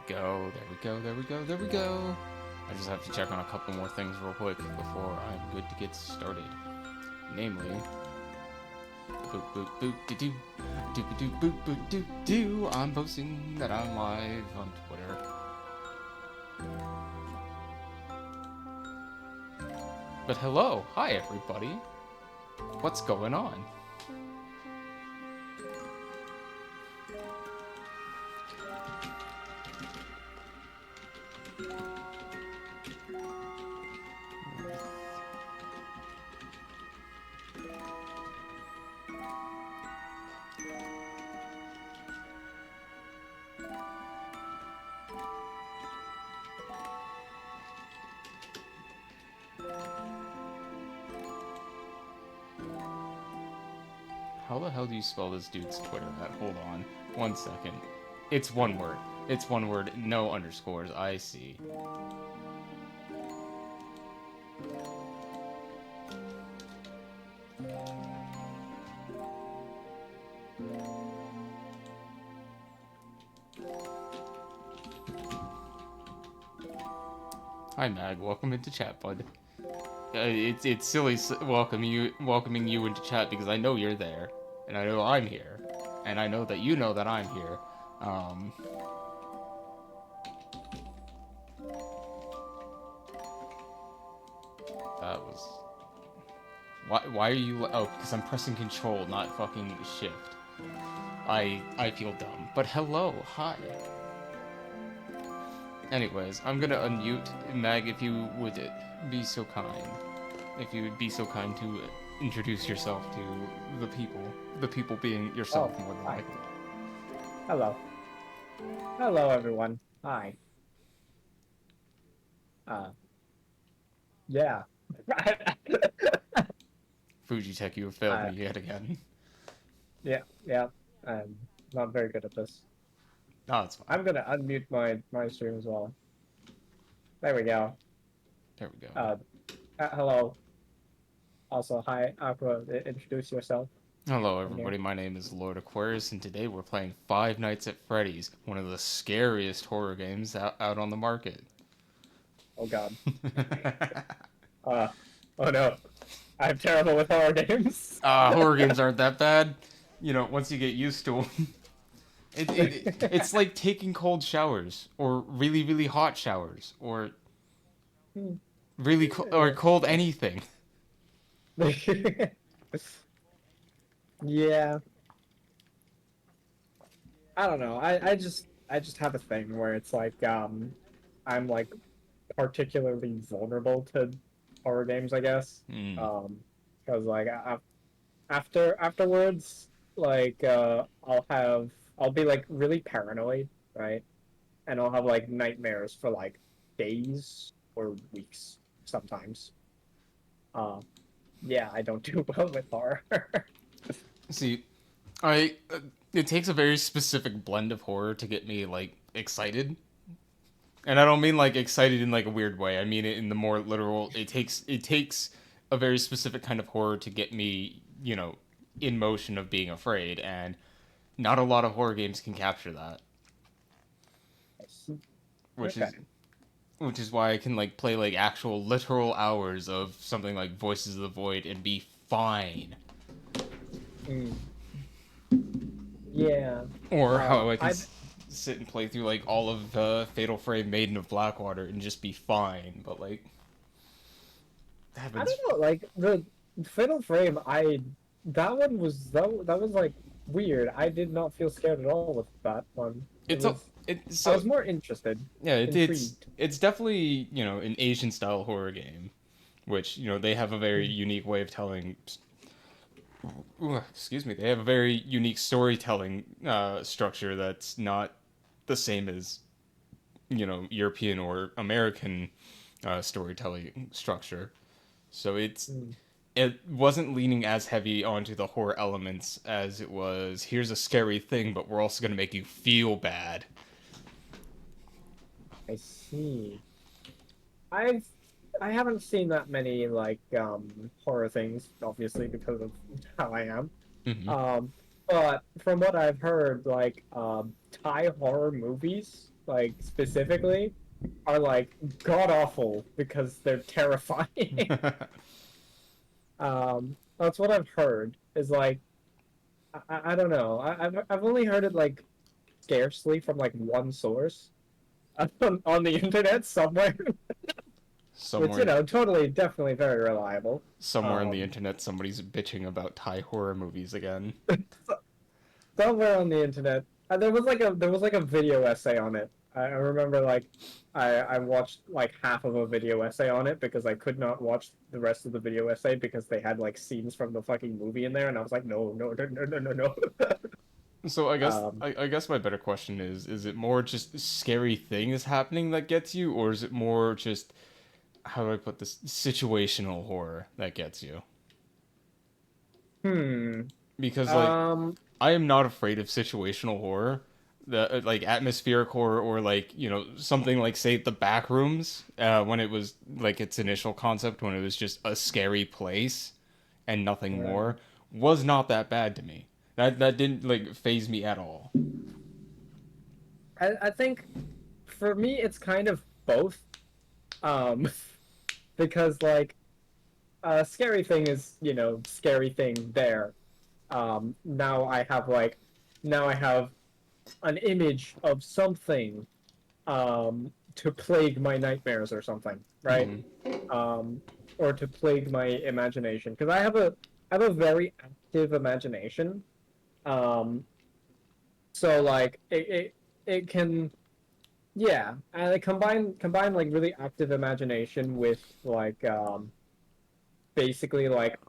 go, there we go, there we go, there we go. I just have to check on a couple more things real quick before I'm good to get started. Namely, boop boop boop doo doo, doop doo boop boop doo doo. I'm posting that I'm live on Twitter. But hello, hi everybody. What's going on? How the hell do you spell this dude's Twitter at? Hold on. 1 second. It's one word. It's one word, no underscores. I see. Hi Mag, welcome into chat, bud. It's silly welcoming you into chat because I know you're there, and I know I'm here, and I know that you know that I'm here. That was why are you? Oh, because I'm pressing Control, not fucking Shift. I feel dumb. But hello, hi. Anyways, I'm gonna unmute Mag if you would be so kind. If you would be so kind to introduce yourself to the people. The people being yourself more than hi. likely. Hello. Hello, everyone. Hi. Yeah. Fujitech, you have failed me yet again. yeah. I'm not very good at this. No, it's fine. I'm gonna unmute my stream as well. There we go. There we go. Hello. Also, hi, Aqua. Introduce yourself. Hello, I'm here. everybody. My name is Lord Aquarius, and today we're playing Five Nights at Freddy's, one of the scariest horror games out on the market. Oh God. Oh no. I'm terrible with horror games. Horror games aren't that bad. You know, once you get used to them. It's like taking cold showers, or really, really hot showers, or really or cold anything. Yeah. I don't know. I just have a thing where it's like I'm like particularly vulnerable to horror games, I guess. Hmm. Because like afterwards, like I'll be like really paranoid, right? And I'll have like nightmares for like days or weeks sometimes. Uh, yeah, I don't do well with horror. See, I it takes a very specific blend of horror to get me like excited, and I don't mean like excited in like a weird way. I mean it in the more literal. It takes a very specific kind of horror to get me, in motion of being afraid, and not a lot of horror games can capture that, which Okay. is which is why I can like play like actual literal hours of something like Voices of the Void and be fine, Mm, yeah. or how I can I've sit and play through like all of Fatal Frame Maiden of Blackwater and just be fine, but like that I happens. don't know, like the Fatal Frame, that was like weird. I did not feel scared at all with that one. It It's a was it's I so was more interested, yeah, intrigued. it's definitely, an Asian style horror game, which, they have a very Mm, unique way of telling. Excuse me, they have a very unique storytelling structure that's not the same as, European or American storytelling structure. So mm, it wasn't leaning as heavy onto the horror elements as it was. Here's a scary thing, but we're also gonna make you feel bad. I see. I've I haven't seen that many like horror things, obviously because of how I am. Hmm. Um, but from what I've heard, like Thai horror movies like specifically, are like god awful because they're terrifying. That's what I've heard. Is like I don't know. I've only heard it like scarcely from like one source on the internet somewhere, which somewhere, totally definitely very reliable. somewhere on the Um, internet, somebody's bitching about Thai horror movies again. somewhere on the internet. There was like a video essay on it. I remember like I watched like half of a video essay on it because I could not watch the rest of the video essay because they had like scenes from the fucking movie in there, and I was like, no, no, no, no, no, no, no. So I guess um, I guess my better question is it more just scary things happening that gets you, or is it more just, how do I put this, situational horror that gets you? hmm. Because like Um, I am not afraid of situational horror, the like atmospheric horror, or like something like, say, the Backrooms, when it was like its initial concept, when it was just a scary place and nothing right. more, was not that bad to me. That didn't like phase me at all. I think for me it's kind of both. Um, because like scary thing is scary thing there. Now I have an image of something to plague my nightmares or something, right? Mm. Um, or to plague my imagination because I have a very active imagination. Um, so like it can, yeah, and I combine like really active imagination with like basically like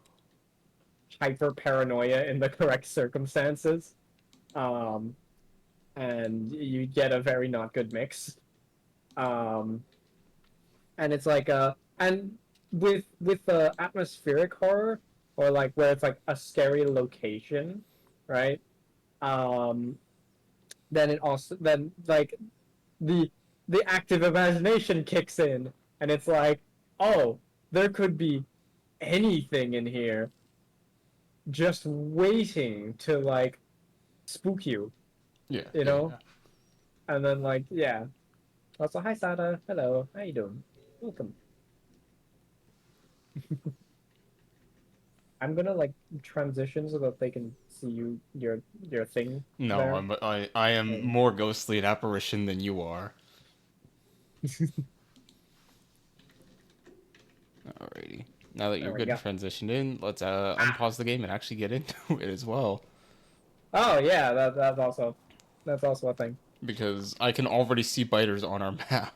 hyper paranoia in the correct circumstances. Um, and you get a very not good mix. Um, and it's like and with the atmospheric horror or like where it's like a scary location, right? Um, then it also then like the the active imagination kicks in, and it's like, oh, there could be anything in here just waiting to like spook you, Yeah, you yeah, know? yeah. And then like, yeah. Also, hi Sada. Hello. How you doing? Welcome. I'm gonna like transition so that they can see your thing No, there. I am Um, more ghostly an apparition than you are. Alrighty. Now that you're there we good and go. transitioned in, let's Ah. unpause the game and actually get into it as well. Oh yeah, that's also a thing. Because I can already see biters on our map.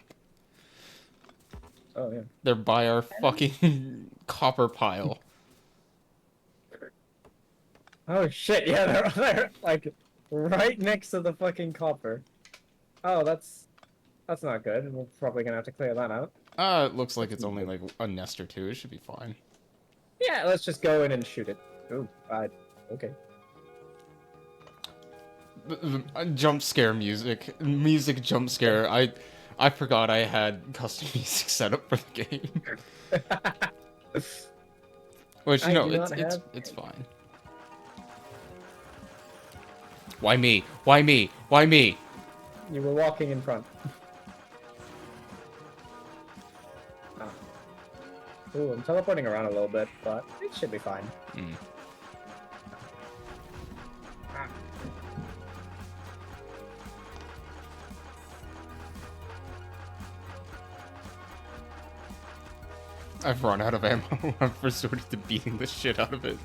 Oh yeah. They're by our fucking copper pile. Oh shit, yeah, they're like right next to the fucking copper. Oh, that's not good. We're probably gonna have to clear that out. It looks like That's it's not only good. like a nest or two. It should be fine. Yeah, let's just go in and shoot it. Ooh, okay. Jump scare music. Music jump scare. I forgot I had custom music set up for the game. Which, I do it's not it's have. it's fine. Why me? Why me? Why me? You were walking in front. Ah. Ooh, I'm teleporting around a little bit, but it should be fine. Mm. Ah. I've run out of ammo. I've resorted to beating the shit out of it.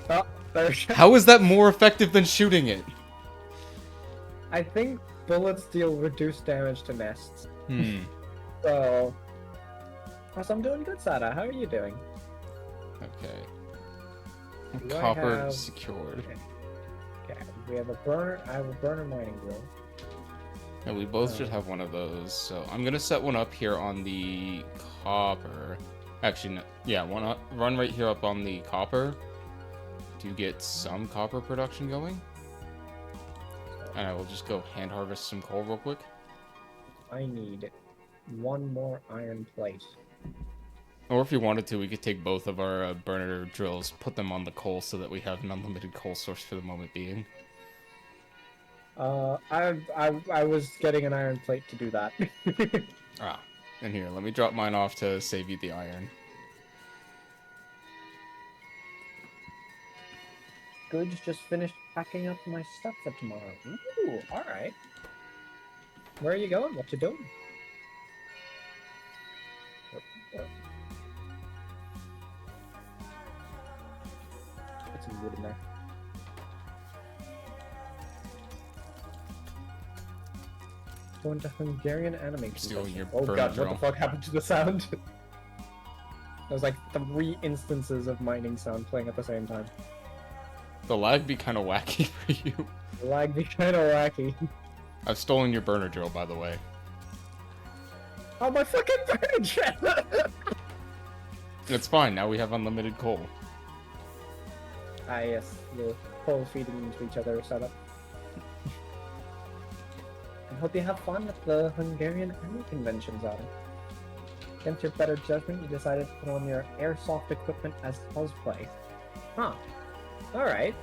Oh, there's. How is that more effective than shooting it? I think bullets deal reduced damage to nests. Hmm. So, I'm doing good, Sada. How are you doing? Okay. Do I Copper have? secured. Okay, we have a burner. I have a burner mining wheel. And we both should have one of those. So I'm gonna set one up here on the copper. Actually, no. Yeah, run right here up on the copper to get some copper production going. And I will just go hand harvest some coal real quick. I need one more iron plate. Or if you wanted to, we could take both of our burner drills, put them on the coal so that we have an unlimited coal source for the moment being. I was getting an iron plate to do that. Ah, and here, let me drop mine off to save you the iron. Goods just finished packing up my stuff for tomorrow. Ooh, all right. Where are you going? What you doing? Put some wood in there. Going to Hungarian anime Stealing convention. your Oh burner god, what drill. the fuck happened to the sound? There was like 3 instances of mining sound playing at the same time. The lag be kind of wacky for you. The lag be kind of wacky. I've stolen your burner drill, by the way. Oh, my fucking burner drill! It's fine, now we have unlimited coal. Ah, yes, the coal feeding into each other setup. I hope you have fun at the Hungarian anime convention, Zara. Against your better judgment, you decided to put on your airsoft equipment as cosplay. Huh. Alright.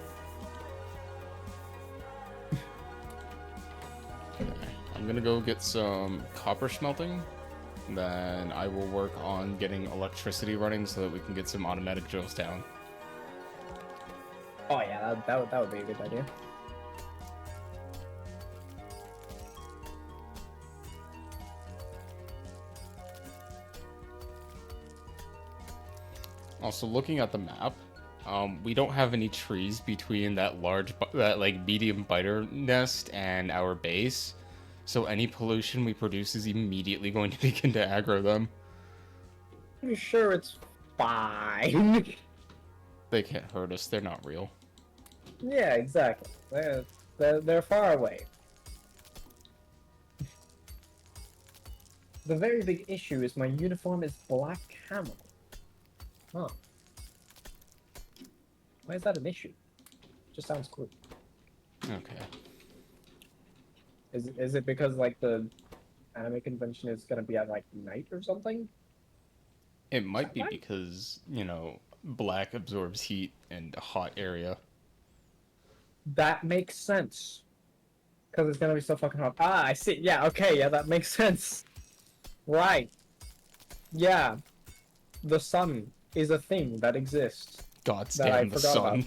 I'm gonna go get some copper smelting. Then I will work on getting electricity running so that we can get some automatic drills down. Oh yeah, that would be a good idea. Also, looking at the map, we don't have any trees between that like medium biter nest and our base. So any pollution we produce is immediately going to begin to aggro them. I'm sure it's fine. They can't hurt us, they're not real. Yeah, exactly. They're far away. The very big issue is my uniform is black camo. Huh. Why is that an issue? Just sounds cool. Okay. Is it because like the anime convention is gonna be at like night or something? It might be Right? because, you know, black absorbs heat and a hot area. That makes sense. Because it's gonna be so fucking hot. Ah, I see. Yeah, okay, yeah, that makes sense. Right. Yeah. The sun is a thing that exists. God That I damn the forgot sun.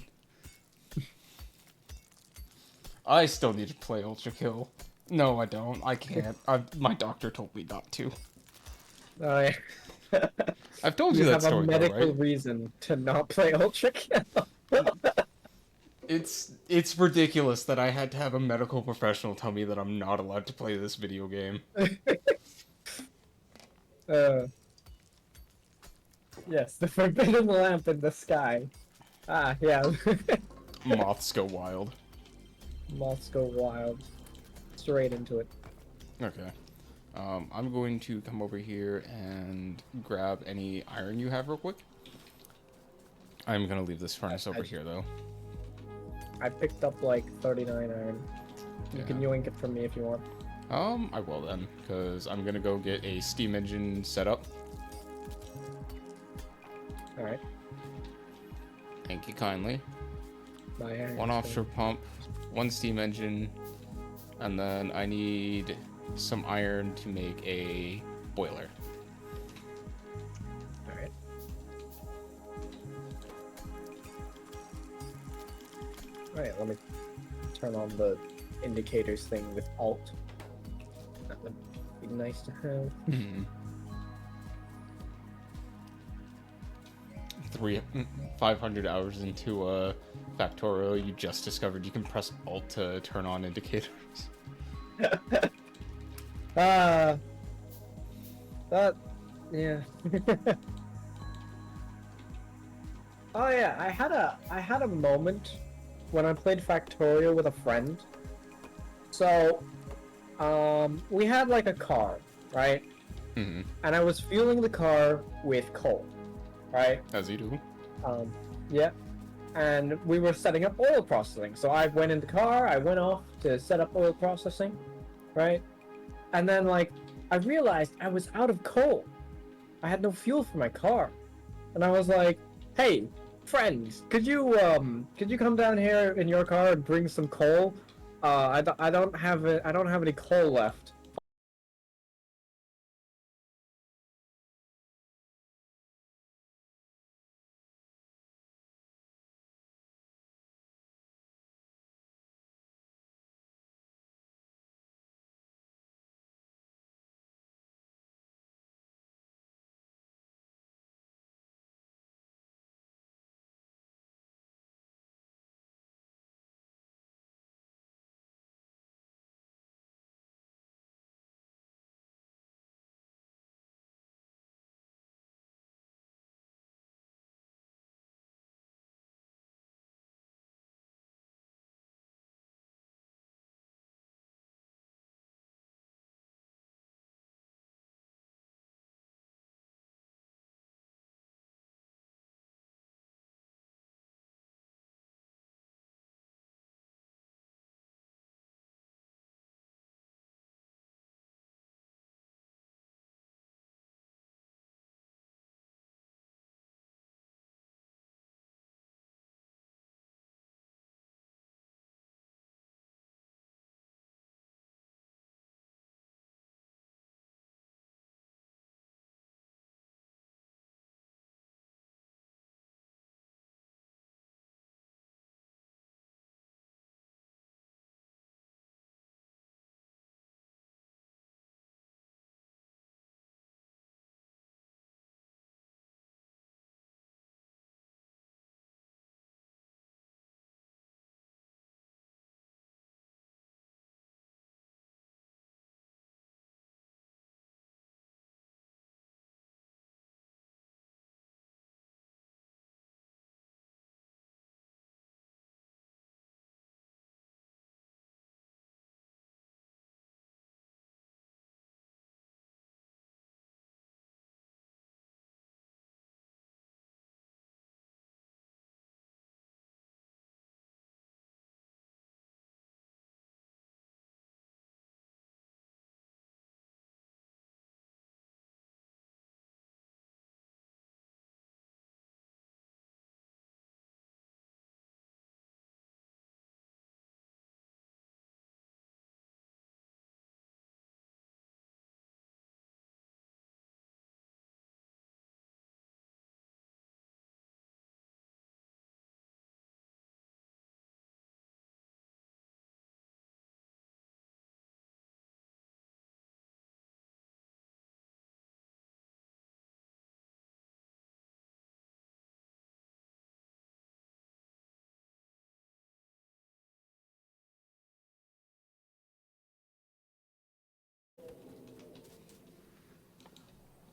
about. I still need to play Ultra Kill. No, I don't. I can't. My doctor told me not to. Oh, yeah. I've told You you that have a story, though, medical right? reason to not play Ultra Kill. It's ridiculous that I had to have a medical professional tell me that I'm not allowed to play this video game. Yes, the forbidden lamp in the sky. Ah, yeah. Moths go wild. Moths go wild. Straight into it. Okay. I'm going to come over here and grab any iron you have real quick. I'm gonna leave this furnace over here, though. I picked up like 39 iron. You Yeah. can yoink it from me if you want. I will then, because I'm gonna go get a steam engine set up. Alright. Thank you kindly. My iron. One offshore pump, one steam engine, and then I need some iron to make a boiler. Alright. Alright, let me turn on the indicators thing with Alt. That would be nice to have. 500 hours into Factorio, you just discovered you can press Alt to turn on indicators. That, yeah. Oh yeah, I had a moment when I played Factorio with a friend. So, we had like a car, right? Mm-hmm. And I was fueling the car with coal, right? As you do. Yeah. And we were setting up oil processing. So I went in the car, I went off to set up oil processing, right? And then like I realized I was out of coal. I had no fuel for my car. And I was like, "Hey, friends, could you come down here in your car and bring some coal? I don't have it. I don't have any coal left.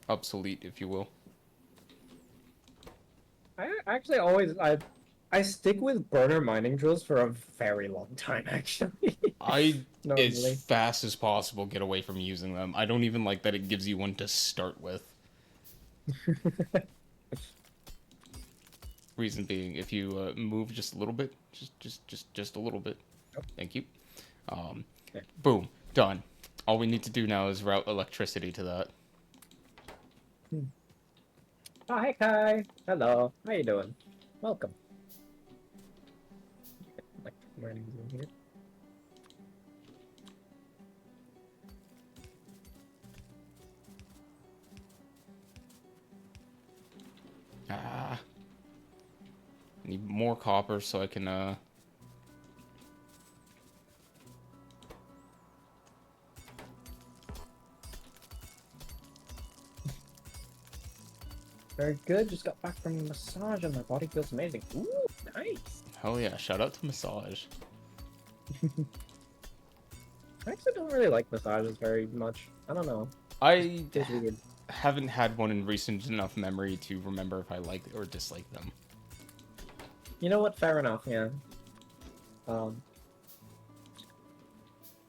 Obsolete, if you will. I actually always I stick with burner mining drills for a very long time actually. I, as Normally. fast as possible, get away from using them. I don't even like that it gives you one to start with. Reason being, if you move just a little bit, just a little bit. Oh, Thank you. Um, yeah. Boom, done. All we need to do now is route electricity to that. Oh, hey Kai. Hello. How you doing? Welcome. Like mining's in here. Ah, need more copper so I can Very good. Just got back from a massage and my body feels amazing. Ooh, nice. hell yeah, shout out to massage. I actually don't really like massages very much. I don't know. I Feels weird. haven't had one in recent enough memory to remember if I like or dislike them. You know what? Fair enough. Yeah. Um,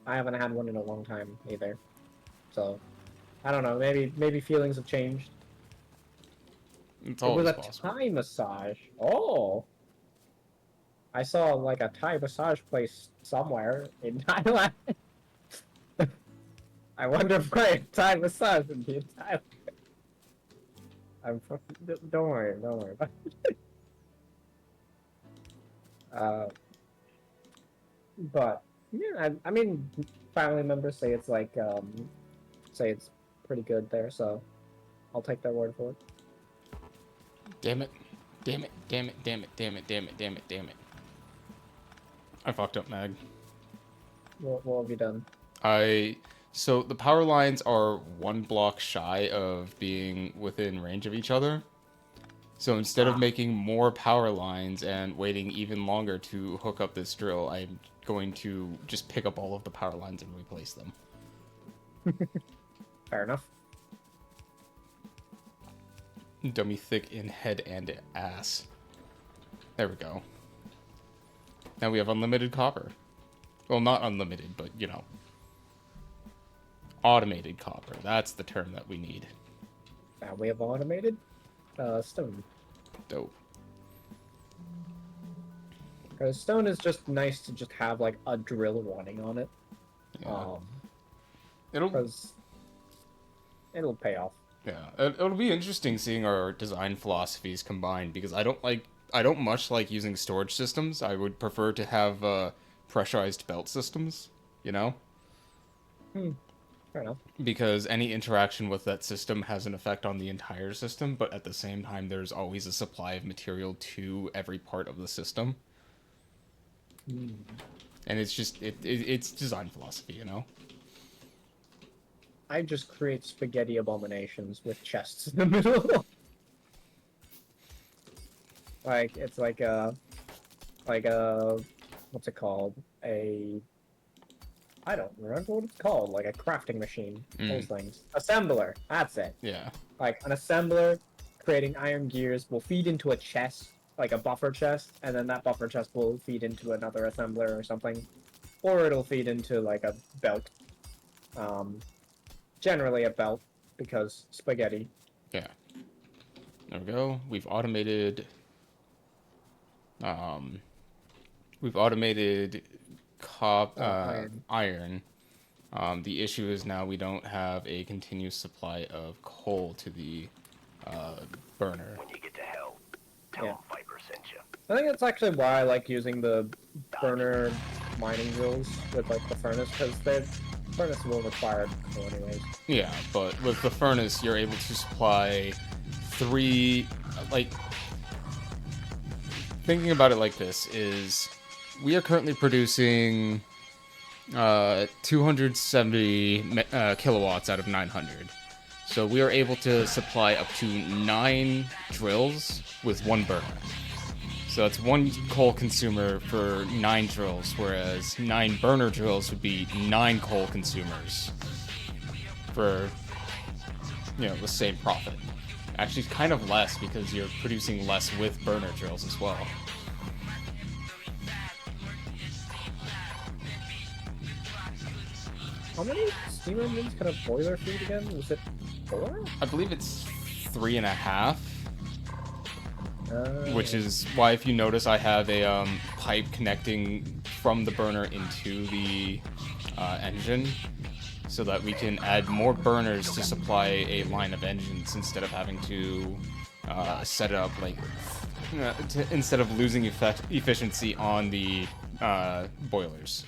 I haven't had one in a long time either. So I don't know. Maybe feelings have changed. It's It was always a possible. Thai massage. Oh, I saw like a Thai massage place somewhere in Thailand. I wonder if my Thai massage would be in Thailand. I'm fucking. Don't worry. Don't worry about it. But Yeah, I mean, family members say it's like say it's pretty good there, so I'll take their word for it. Damn it. Damn it. Damn it. Damn it. Damn it. Damn it. Damn it. Damn it. I fucked up, Mag. What have you done? I so the power lines are one block shy of being within range of each other. So instead of Ah, making more power lines and waiting even longer to hook up this drill, I'm going to just pick up all of the power lines and replace them. fair enough. Dummy thick in head and ass. There we go. Now we have unlimited copper. Well, not unlimited, but you know. Automated copper. That's the term that we need. Now we have automated stone. Dope. Because stone is just nice to just have like a drill running on it. Yeah. It'll Because it'll pay off. Yeah, it'll be interesting seeing our design philosophies combined because I don't much like using storage systems. I would prefer to have pressurized belt systems, you know, Hmm, fair enough. because any interaction with that system has an effect on the entire system, but at the same time there's always a supply of material to every part of the system. Hmm. And it's just it's design philosophy, you know. I just create spaghetti abominations with chests in the middle. Like it's like a what's it called? I don't remember what it's called. Like a crafting machine. Those things. Assembler. That's it. Yeah. Like an assembler creating iron gears will feed into a chest, like a buffer chest, and then that buffer chest will feed into another assembler or something, or it'll feed into like a belt. Um, Generally a belt because spaghetti. Yeah. There we go. Um we've automated Iron. iron. The issue is now we don't have a continuous supply of coal to the burner. When you get to hell, tell Yeah. them Viper sent you. I think that's actually why I like using the burner mining drills with like the furnace because the furnace will require coal anyways. Yeah, but with the furnace, you're able to supply three. Like, thinking about it like this is we are currently producing 270 kilowatts out of 900. So we are able to supply up to 9 drills with one burner. So that's one coal consumer for 9 drills, whereas 9 burner drills would be 9 coal consumers for, you know, the same profit. Actually, kind of less because you're producing less with burner drills as well. How many steam engines can a boiler feed again? Was it 4? I believe it's 3.5. Which Uh, is why, if you notice, I have a pipe connecting from the burner into the engine, so that we can add more burners to supply a line of engines instead of having to set it up like instead of losing efficiency on the boilers.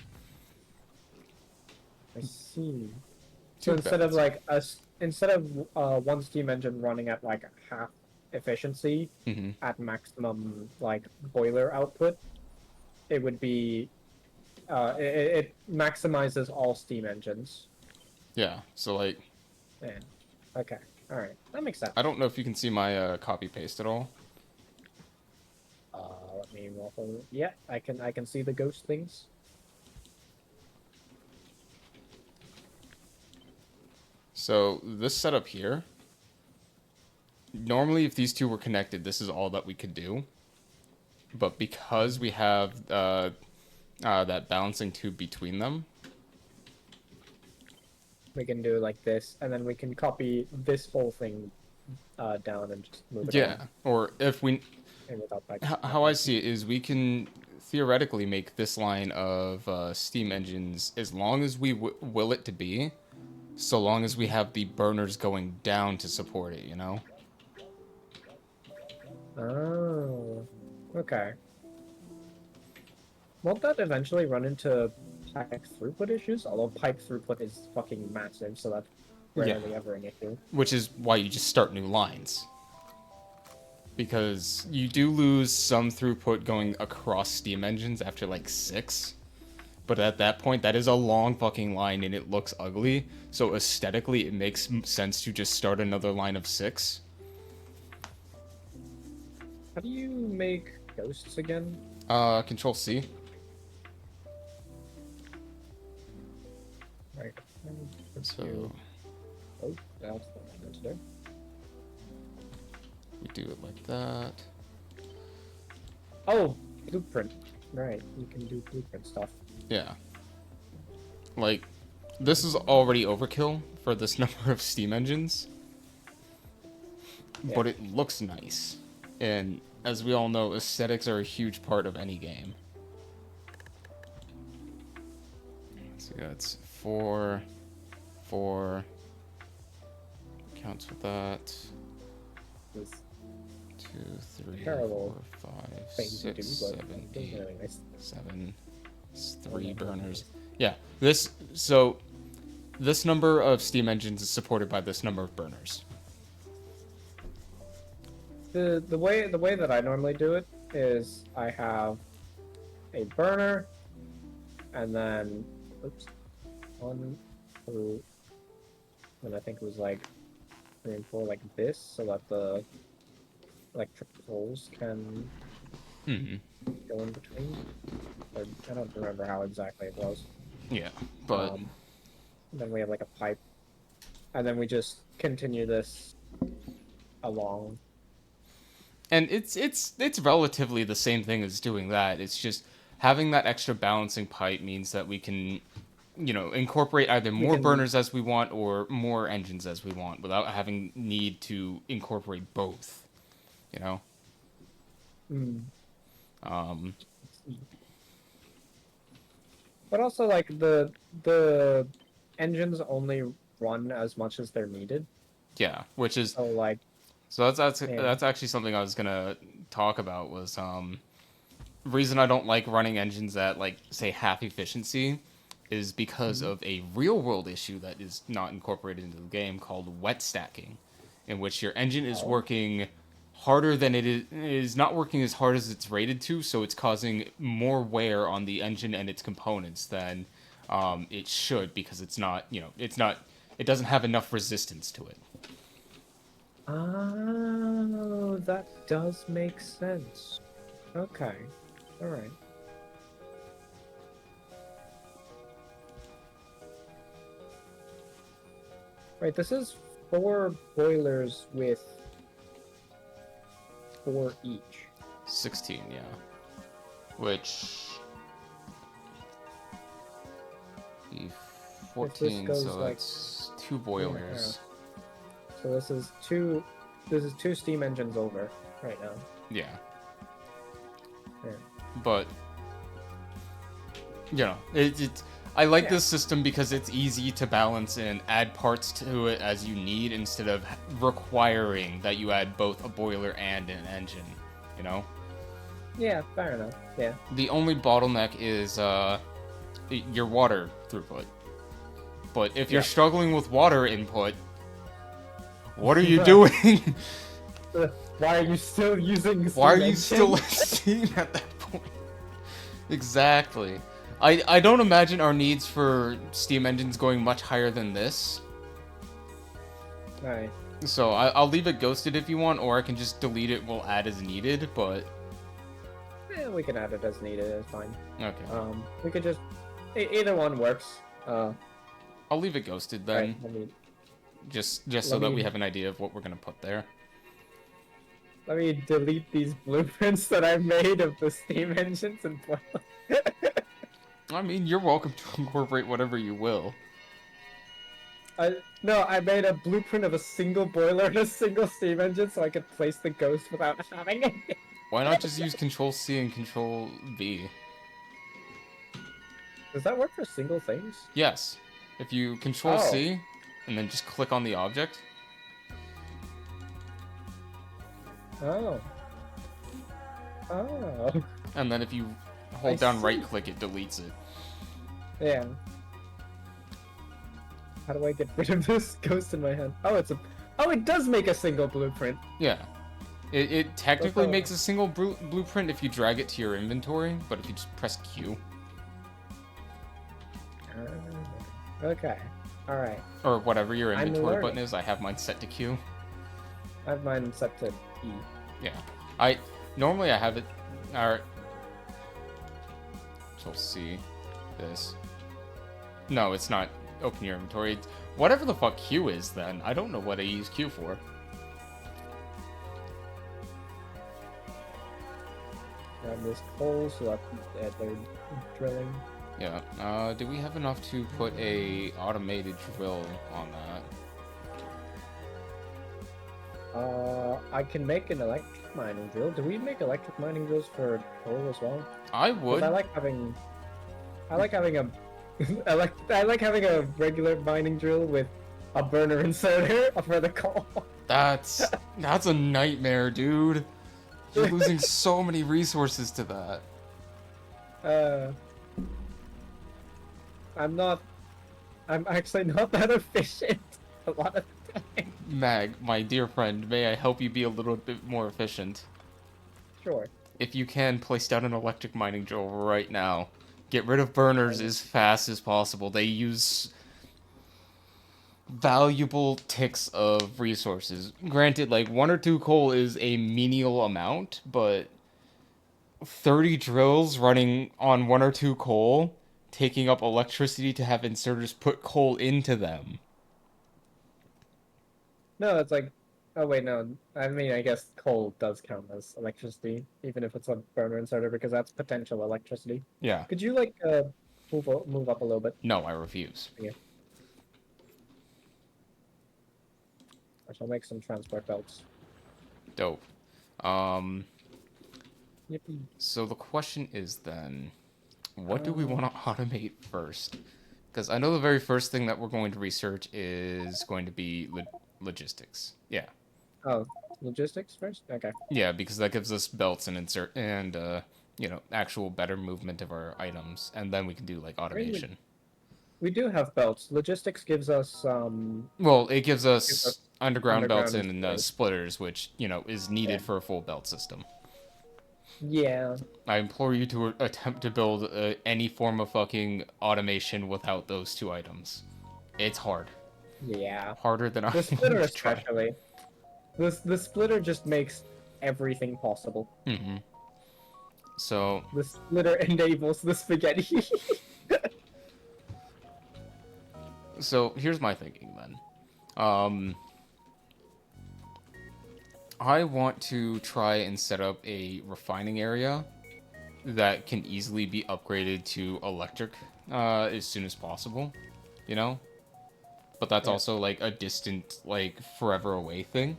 I see. So Too instead bad. of like instead of one steam engine running at like half efficiency Hmm. at maximum like boiler output, it would be it maximizes all steam engines. Yeah, so like, Yeah. Okay. All right. That makes sense. I don't know if you can see my copy paste at all. Let me walk over. Yeah, I can see the ghost things. So this setup here, normally if these two were connected, this is all that we could do. But because we have that balancing tube between them, We can do like this, and then we can copy this whole thing down and just move it yeah. on. Or if we, And without like, how I see it is, we can theoretically make this line of steam engines as long as we will it to be, so long as we have the burners going down to support it. You know. Oh, okay. Won't that eventually run into pipe throughput issues, although pipe throughput is fucking massive, so that's rarely ever an issue. Which is why you just start new lines. Because you do lose some throughput going across steam engines after like 6. But at that point, that is a long fucking line and it looks ugly. So aesthetically, it makes sense to just start another line of 6. How do you make ghosts again? Control C. Right. So Oh, that's what I meant to do. we do it like that. Oh, blueprint. Right, you can do blueprint stuff. Yeah. Like, this is already overkill for this number of steam engines. Yeah. But it looks nice. And as we all know, aesthetics are a huge part of any game. So that's 4, 4. Counts with that. This 2, 3, terrible 4, 5, thing to do, 6, but 7, it's 8, really nice. 7. It's 3 burners. Yeah, this number of steam engines is supported by this number of burners. The way that I normally do it is I have a burner, and then oops, 1, 2, and I think it was like 3 and 4 like this, so that the electric poles can Hmm. go in between. Or, I don't remember how exactly it was. Yeah, but Then we have like a pipe, and then we just continue this along. and it's relatively the same thing as doing that. It's just having that extra balancing pipe means that we can, incorporate either more burners as we want or more engines as we want without having need to incorporate both. You know. But also, like the engines only run as much as they're needed. Yeah, which is So like, so that's yeah. that's actually something I was gonna talk about was reason I don't like running engines at like say half efficiency is because of a real world issue that is not incorporated into the game called wet stacking, in which your engine is working harder than it is not working as hard as it's rated to, so it's causing more wear on the engine and its components than it should because it doesn't have enough resistance to it. Oh, that does make sense. Okay, all right. Right, this is 4 boilers with 4 each. 16, yeah. Which... 14, goes so like- that's 2 boilers. So this is 2 steam engines over right now. Yeah. Yeah. But, I like this system because it's easy to balance and add parts to it as you need instead of requiring that you add both a boiler and an engine, you know? Yeah, fair enough. Yeah. The only bottleneck is your water throughput. But if you're struggling with water input, what are you doing? Why are you still using steam Why are you engine? still steam at that point? Exactly. I don't imagine our needs for steam engines going much higher than this. Alright. So I'll leave it ghosted if you want, or I can just delete it, we'll add as needed, but... We can add it as needed, it's fine. Okay. We could just... Either one works. I'll leave it ghosted then, Right, let me just so that we have an idea of what we're gonna put there. let me delete these blueprints that I made of the steam engines and put... I mean, you're welcome to incorporate whatever you will. No, I made a blueprint of a single boiler and a single steam engine so I could place the ghost without having it. Why not just use Control C and Control V? Does that work for single things? Yes. If you Control Oh. C and then just click on the object. Oh. Oh. And then if you hold I down see. right click, it deletes it. Yeah. How do I get rid of this ghost in my head? Oh, it's a. Oh, it does make a single blueprint. Yeah. It technically Okay. makes a single blueprint if you drag it to your inventory, but if you just press Q. Okay. All right. Or whatever your I'm inventory learning. button is, I have mine set to Q. I have mine set to E. Yeah. Normally I have it... Alright. So we'll see this. No, it's not open your inventory. It's whatever the fuck Q is then. I don't know what I use Q for. Grab this coal so that they're drilling. Yeah. Do we have enough to put a automated drill on that? I can make an electric mining drill. Do we make electric mining drills for coal as well? I 'Cause would. I like having a, I like having a regular mining drill with a burner inserter for the coal. That's a nightmare, dude. You're losing so many resources to that. I'm actually not that efficient a lot of the time. Mag, my dear friend, may I help you be a little bit more efficient? Sure. If you can, place down an electric mining drill right now. Get rid of burners as fast as possible. They use valuable ticks of resources. Granted, like 1 or 2 coal is a menial amount, but 30 drills running on 1 or 2 coal, taking up electricity to have inserters put coal into them. No, it's like, oh wait, no. I mean, I guess coal does count as electricity, even if it's a burner inserter, because that's potential electricity. Yeah. Could you like move up a little bit? No, I refuse. Yeah. I shall make some transport belts. Dope. Yippee. So the question is then, what do we want to automate first? Because I know the very first thing that we're going to research is going to be logistics. Yeah. Oh, logistics first? Okay. Yeah, because that gives us belts and actual better movement of our items, and then we can do like automation. We do have belts. Logistics gives us Well, it gives gives us us underground belts underground and splitters. splitters, which is needed Yeah. for a full belt system. Yeah. I implore you to attempt to build any form of fucking automation without those 2 items. It's hard. Yeah. Harder than I The splitter wanted to try. especially. The splitter just makes everything possible. Mm-hmm. So, The splitter enables the spaghetti. here's my thinking then. I want to try and set up a refining area that can easily be upgraded to electric as soon as possible, you know? But that's Yeah. also like a distant, like forever away thing.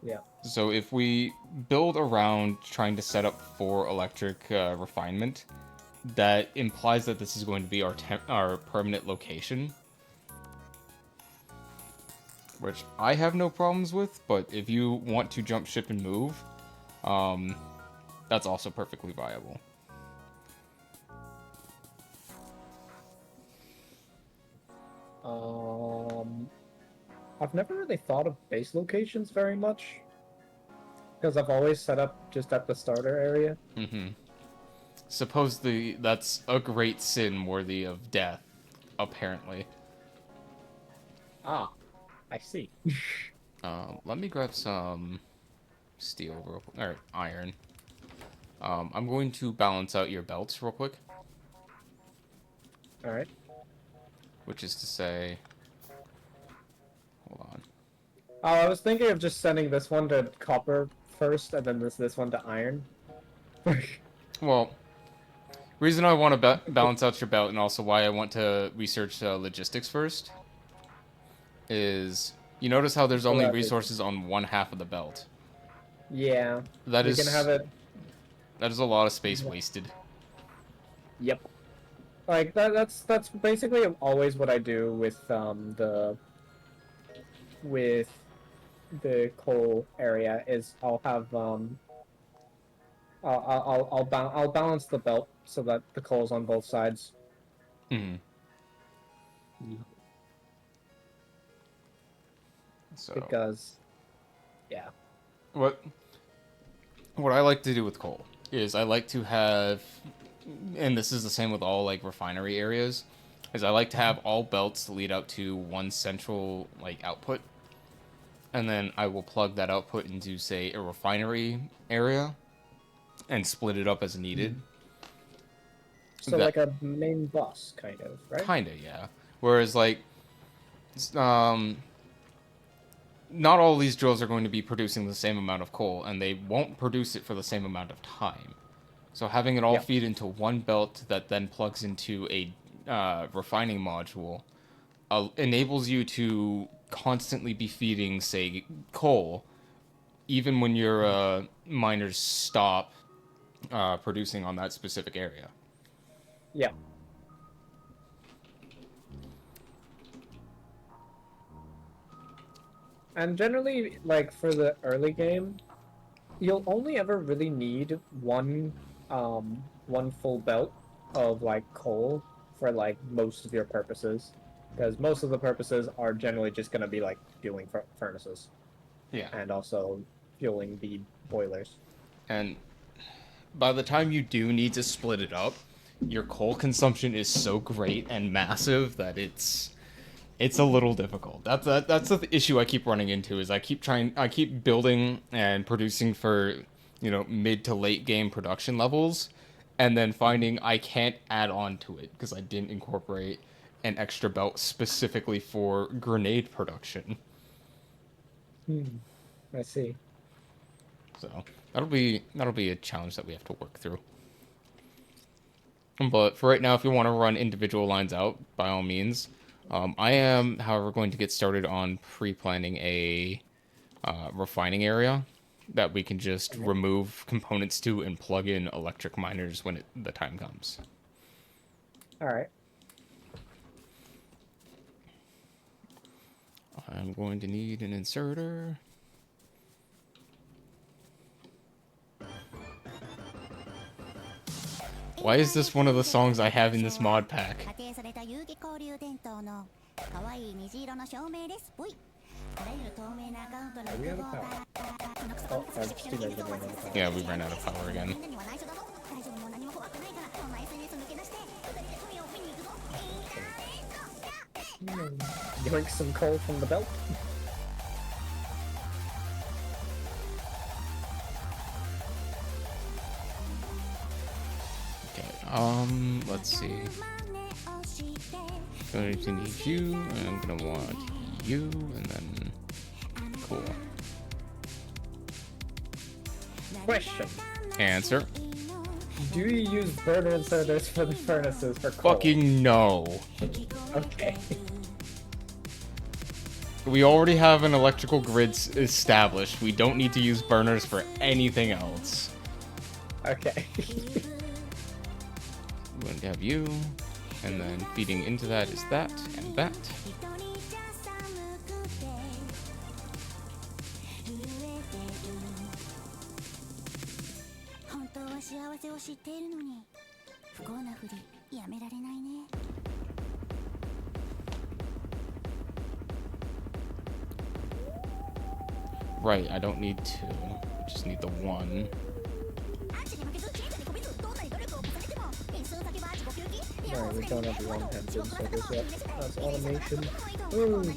Yeah. So if we build around trying to set up for electric refinement, that implies that this is going to be our permanent location. Which I have no problems with, but if you want to jump ship and move, that's also perfectly viable. I've never really thought of base locations very much. Because I've always set up just at the starter area. Mm-hmm. Supposedly, that's a great sin worthy of death, apparently. Ah, I see. Let me grab some steel real quick, or iron. I'm going to balance out your belts real quick. Alright. Which is to say... Hold on. Oh, I was thinking of just sending this one to copper first, and then this one to iron. Well, reason I want to balance out your belt, and also why I want to research logistics first, is you notice how there's only resources on one half of the belt. Yeah. That we is can have it. That is a lot of space wasted. Yep. Like that's basically always what I do with the coal area is I'll have I'll balance the belt so that the coal's on both sides, Hmm. So Because, yeah. what what I like to do with coal is I like to have, and this is the same with all like refinery areas, is I like to have all belts lead up to one central like output, and then I will plug that output into say a refinery area and split it up as needed. So That like a main boss, kind of, right? kinda, yeah. Whereas like um not all these drills are going to be producing the same amount of coal, and they won't produce it for the same amount of time. So having it all Yeah. feed into one belt that then plugs into a refining module enables you to constantly be feeding, say, coal, even when your miners stop producing on that specific area. Yeah. And generally, like for the early game, you'll only ever really need one full belt of like coal for like most of your purposes, because most of the purposes are generally just going to be like fueling furnaces Yeah. and also fueling the boilers. And by the time you do need to split it up, your coal consumption is so great and massive that it's a little difficult. That's the issue I keep running into is I keep building and producing for, mid to late game production levels, and then finding I can't add on to it because I didn't incorporate an extra belt specifically for grenade production. Hmm. I see. So that'll be a challenge that we have to work through. But for right now, if you want to run individual lines out, by all means. I am, however, going to get started on pre-planning a refining area that we can just Okay. remove components to and plug in electric miners when the time comes. All right. I'm going to need an inserter. Why is this one of the songs I have in this mod pack? Are we out of power? Oh, our steam engine ran out of power. Yeah, we ran out of power again. Drink some coal from the belt. Okay, let's see. Going to need you, and I'm gonna want you, and then cool. Question. Answer. Do you use burner inserters for the furnaces for coal? Fucking no. Okay. We already have an electrical grid established. We don't need to use burners for anything else. Okay. I'm going to have you, and then feeding into that is that and that. Right, I don't need two. I just need the one. Alright, we don't have long hand inserters yet. That's automation. Ooh.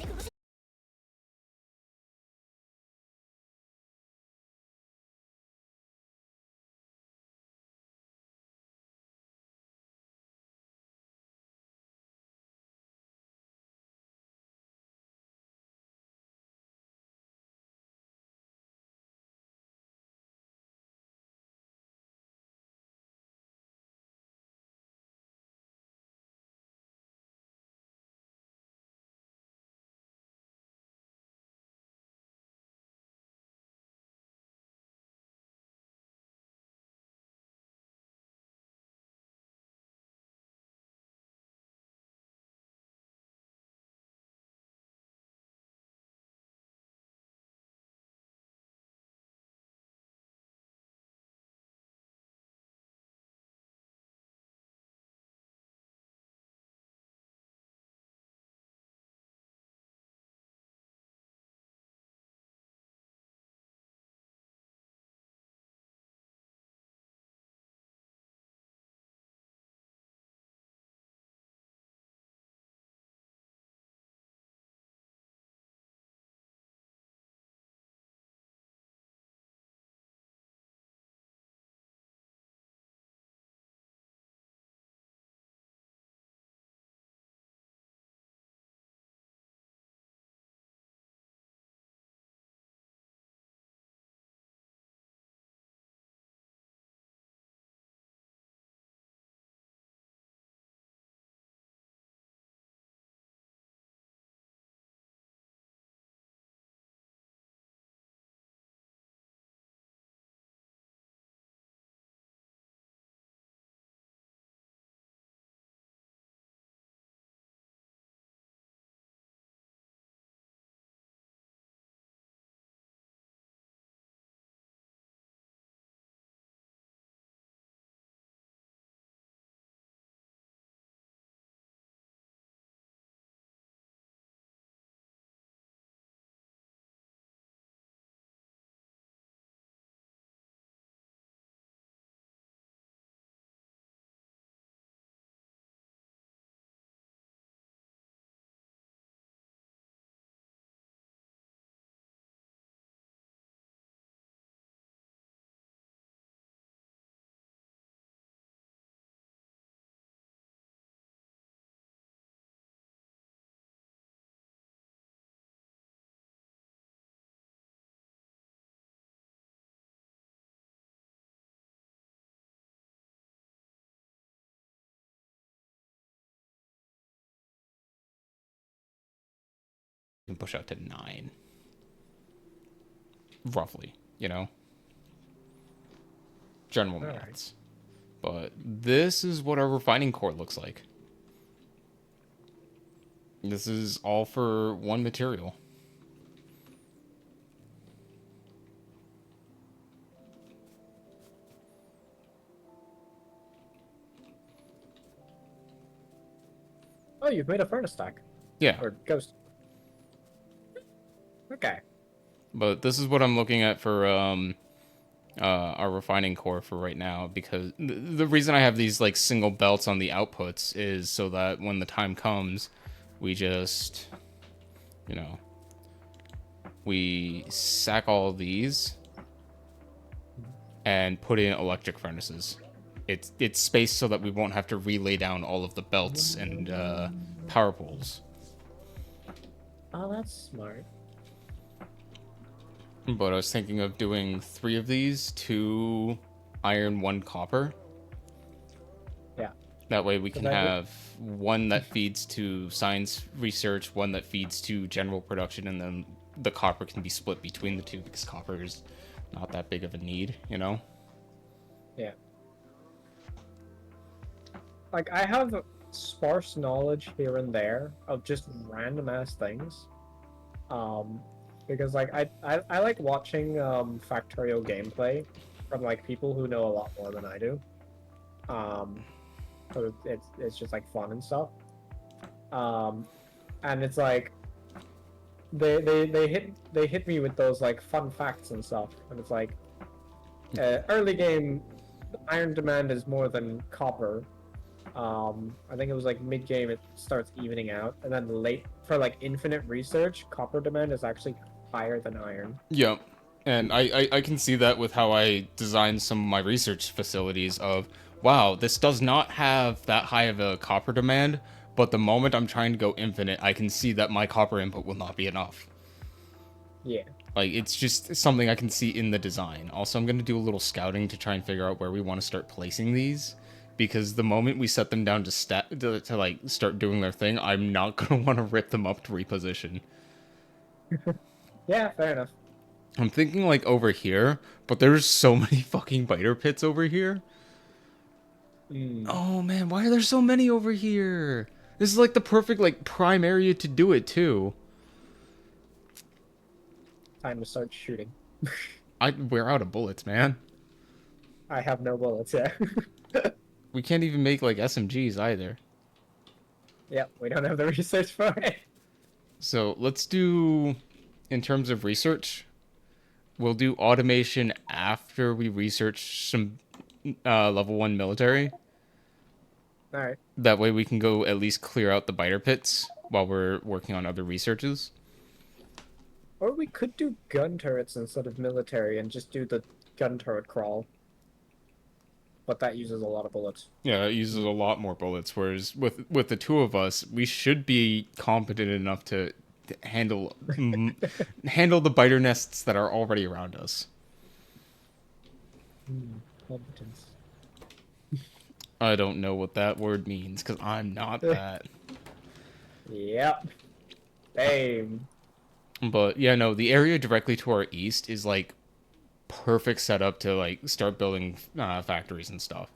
can push out to 9. Roughly, you know? General maths. But this is what our refining core looks like. This is all for one material. Oh, you've made a furnace stack. Yeah. Or ghost. Okay. But this is what I'm looking at for our refining core for right now, because the reason I have these like single belts on the outputs is so that when the time comes, we just, you know, we sack all of these and put in electric furnaces. It's spaced so that we won't have to relay down all of the belts and power poles. Oh, that's smart. But I was thinking of doing 3 of these, 2 iron, 1 copper. Yeah. That way we can have one that feeds to science research, one that feeds to general production, and then the copper can be split between the two because copper is not that big of a need, you know? Yeah. Like, I have sparse knowledge here and there of just random ass things. Because like I like watching Factorio gameplay from like people who know a lot more than I do. So it's just like fun and stuff. And it's like they hit me with those like fun facts and stuff, and it's like early game iron demand is more than copper. I think it was like mid game it starts evening out, and then late for like infinite research, copper demand is actually higher than iron. Yeah. And I can see that with how I designed some of my research facilities of, wow, this does not have that high of a copper demand, but the moment I'm trying to go infinite, I can see that my copper input will not be enough. Yeah. Like, it's just something I can see in the design. Also, I'm going to do a little scouting to try and figure out where we want to start placing these. Because the moment we set them down to like start doing their thing, I'm not going to want to rip them up to reposition. Yeah, fair enough. I'm thinking like over here, but there's so many fucking biter pits over here. Oh man, why are there so many over here? This is like the perfect like prime area to do it too. Time to start shooting. We're out of bullets, man. I have no bullets, yeah. We can't even make like SMGs either. Yep, we don't have the research for it. So let's do, in terms of research, we'll do automation after we research some level 1 military. Alright. That way we can go at least clear out the biter pits while we're working on other researches. Or we could do gun turrets instead of military and just do the gun turret crawl. But that uses a lot of bullets. Yeah, it uses a lot more bullets, whereas with the 2 of us, we should be competent enough to handle handle the biter nests that are already around us. Competence. I don't know what that word means, because I'm not that. Yep. Same. But yeah, no, the area directly to our east is like perfect setup to like start building factories and stuff.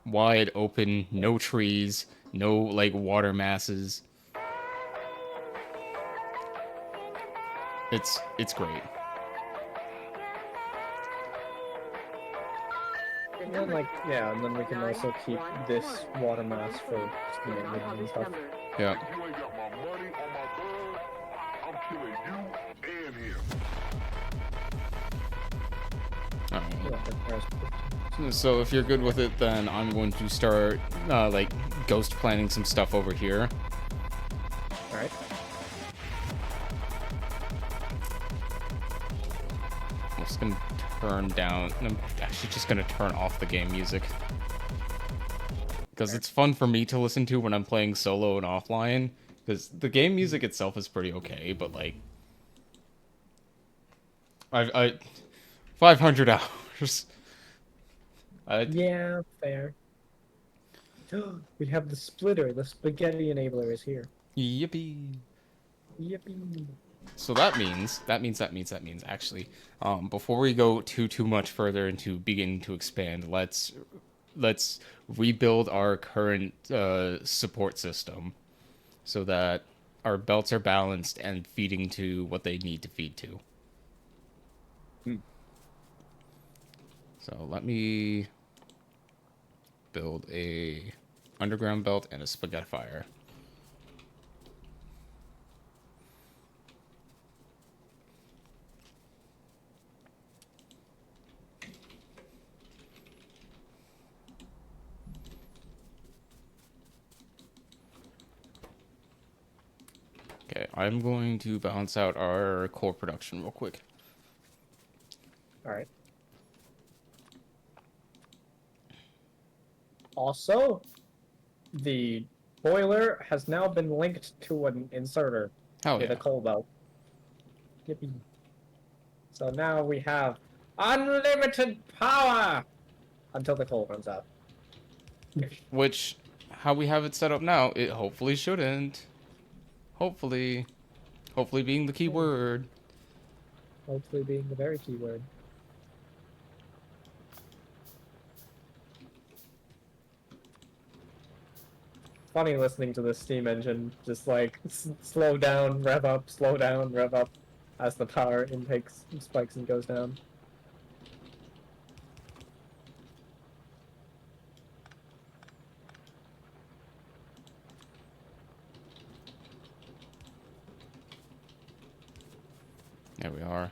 Wide open, no trees, no like water masses. It's great. And then, like, yeah, and then we can also keep this water mass for steam engines and stuff. Yeah. If you ain't got my money or my blood, I'm killing you and him. Alright. So if you're good with it, then I'm going to start like ghost planning some stuff over here. Alright. I'm just gonna turn down. I'm actually just gonna turn off the game music because it's fun for me to listen to when I'm playing solo and offline. Because the game music itself is pretty okay, but like, I 500 hours. Yeah, fair. We have the splitter. The spaghetti enabler is here. Yippee. Yippee. So that means actually, before we go too much further into beginning to expand, let's rebuild our current support system so that our belts are balanced and feeding to what they need to feed to. Hmm. So let me build a underground belt and a spaghetti fire. Okay, I'm going to balance out our core production real quick. All right. Also, the boiler has now been linked to an inserter Hell with a yeah. coal belt. Yippee. So now we have unlimited power until the coal runs out. Which, how we have it set up now, it hopefully shouldn't. Hopefully. Hopefully being the key word. Hopefully being the very key word. Funny listening to the steam engine just like slow down, rev up, slow down, rev up as the power intake spikes and goes down. There we are.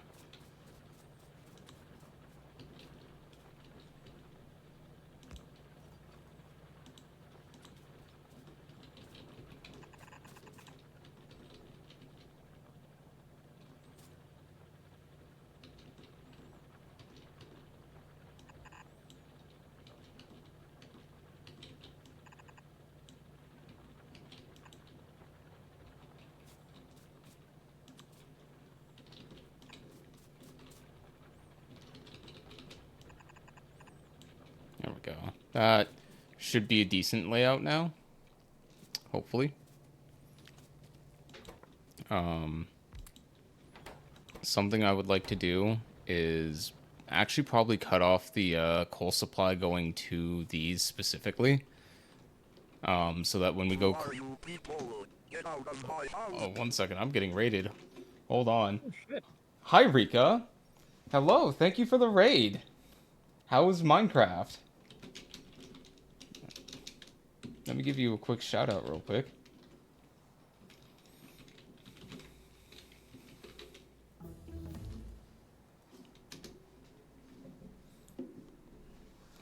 There we go. That should be a decent layout now. Hopefully. Something I would like to do is actually probably cut off the coal supply going to these specifically. So that when we go... Are you people? Get out of my house! Oh, 1 second. I'm getting raided. Hold on. Oh shit. Hi, Rika. Hello. Thank you for the raid. How is Minecraft? Let me give you a quick shout out real quick.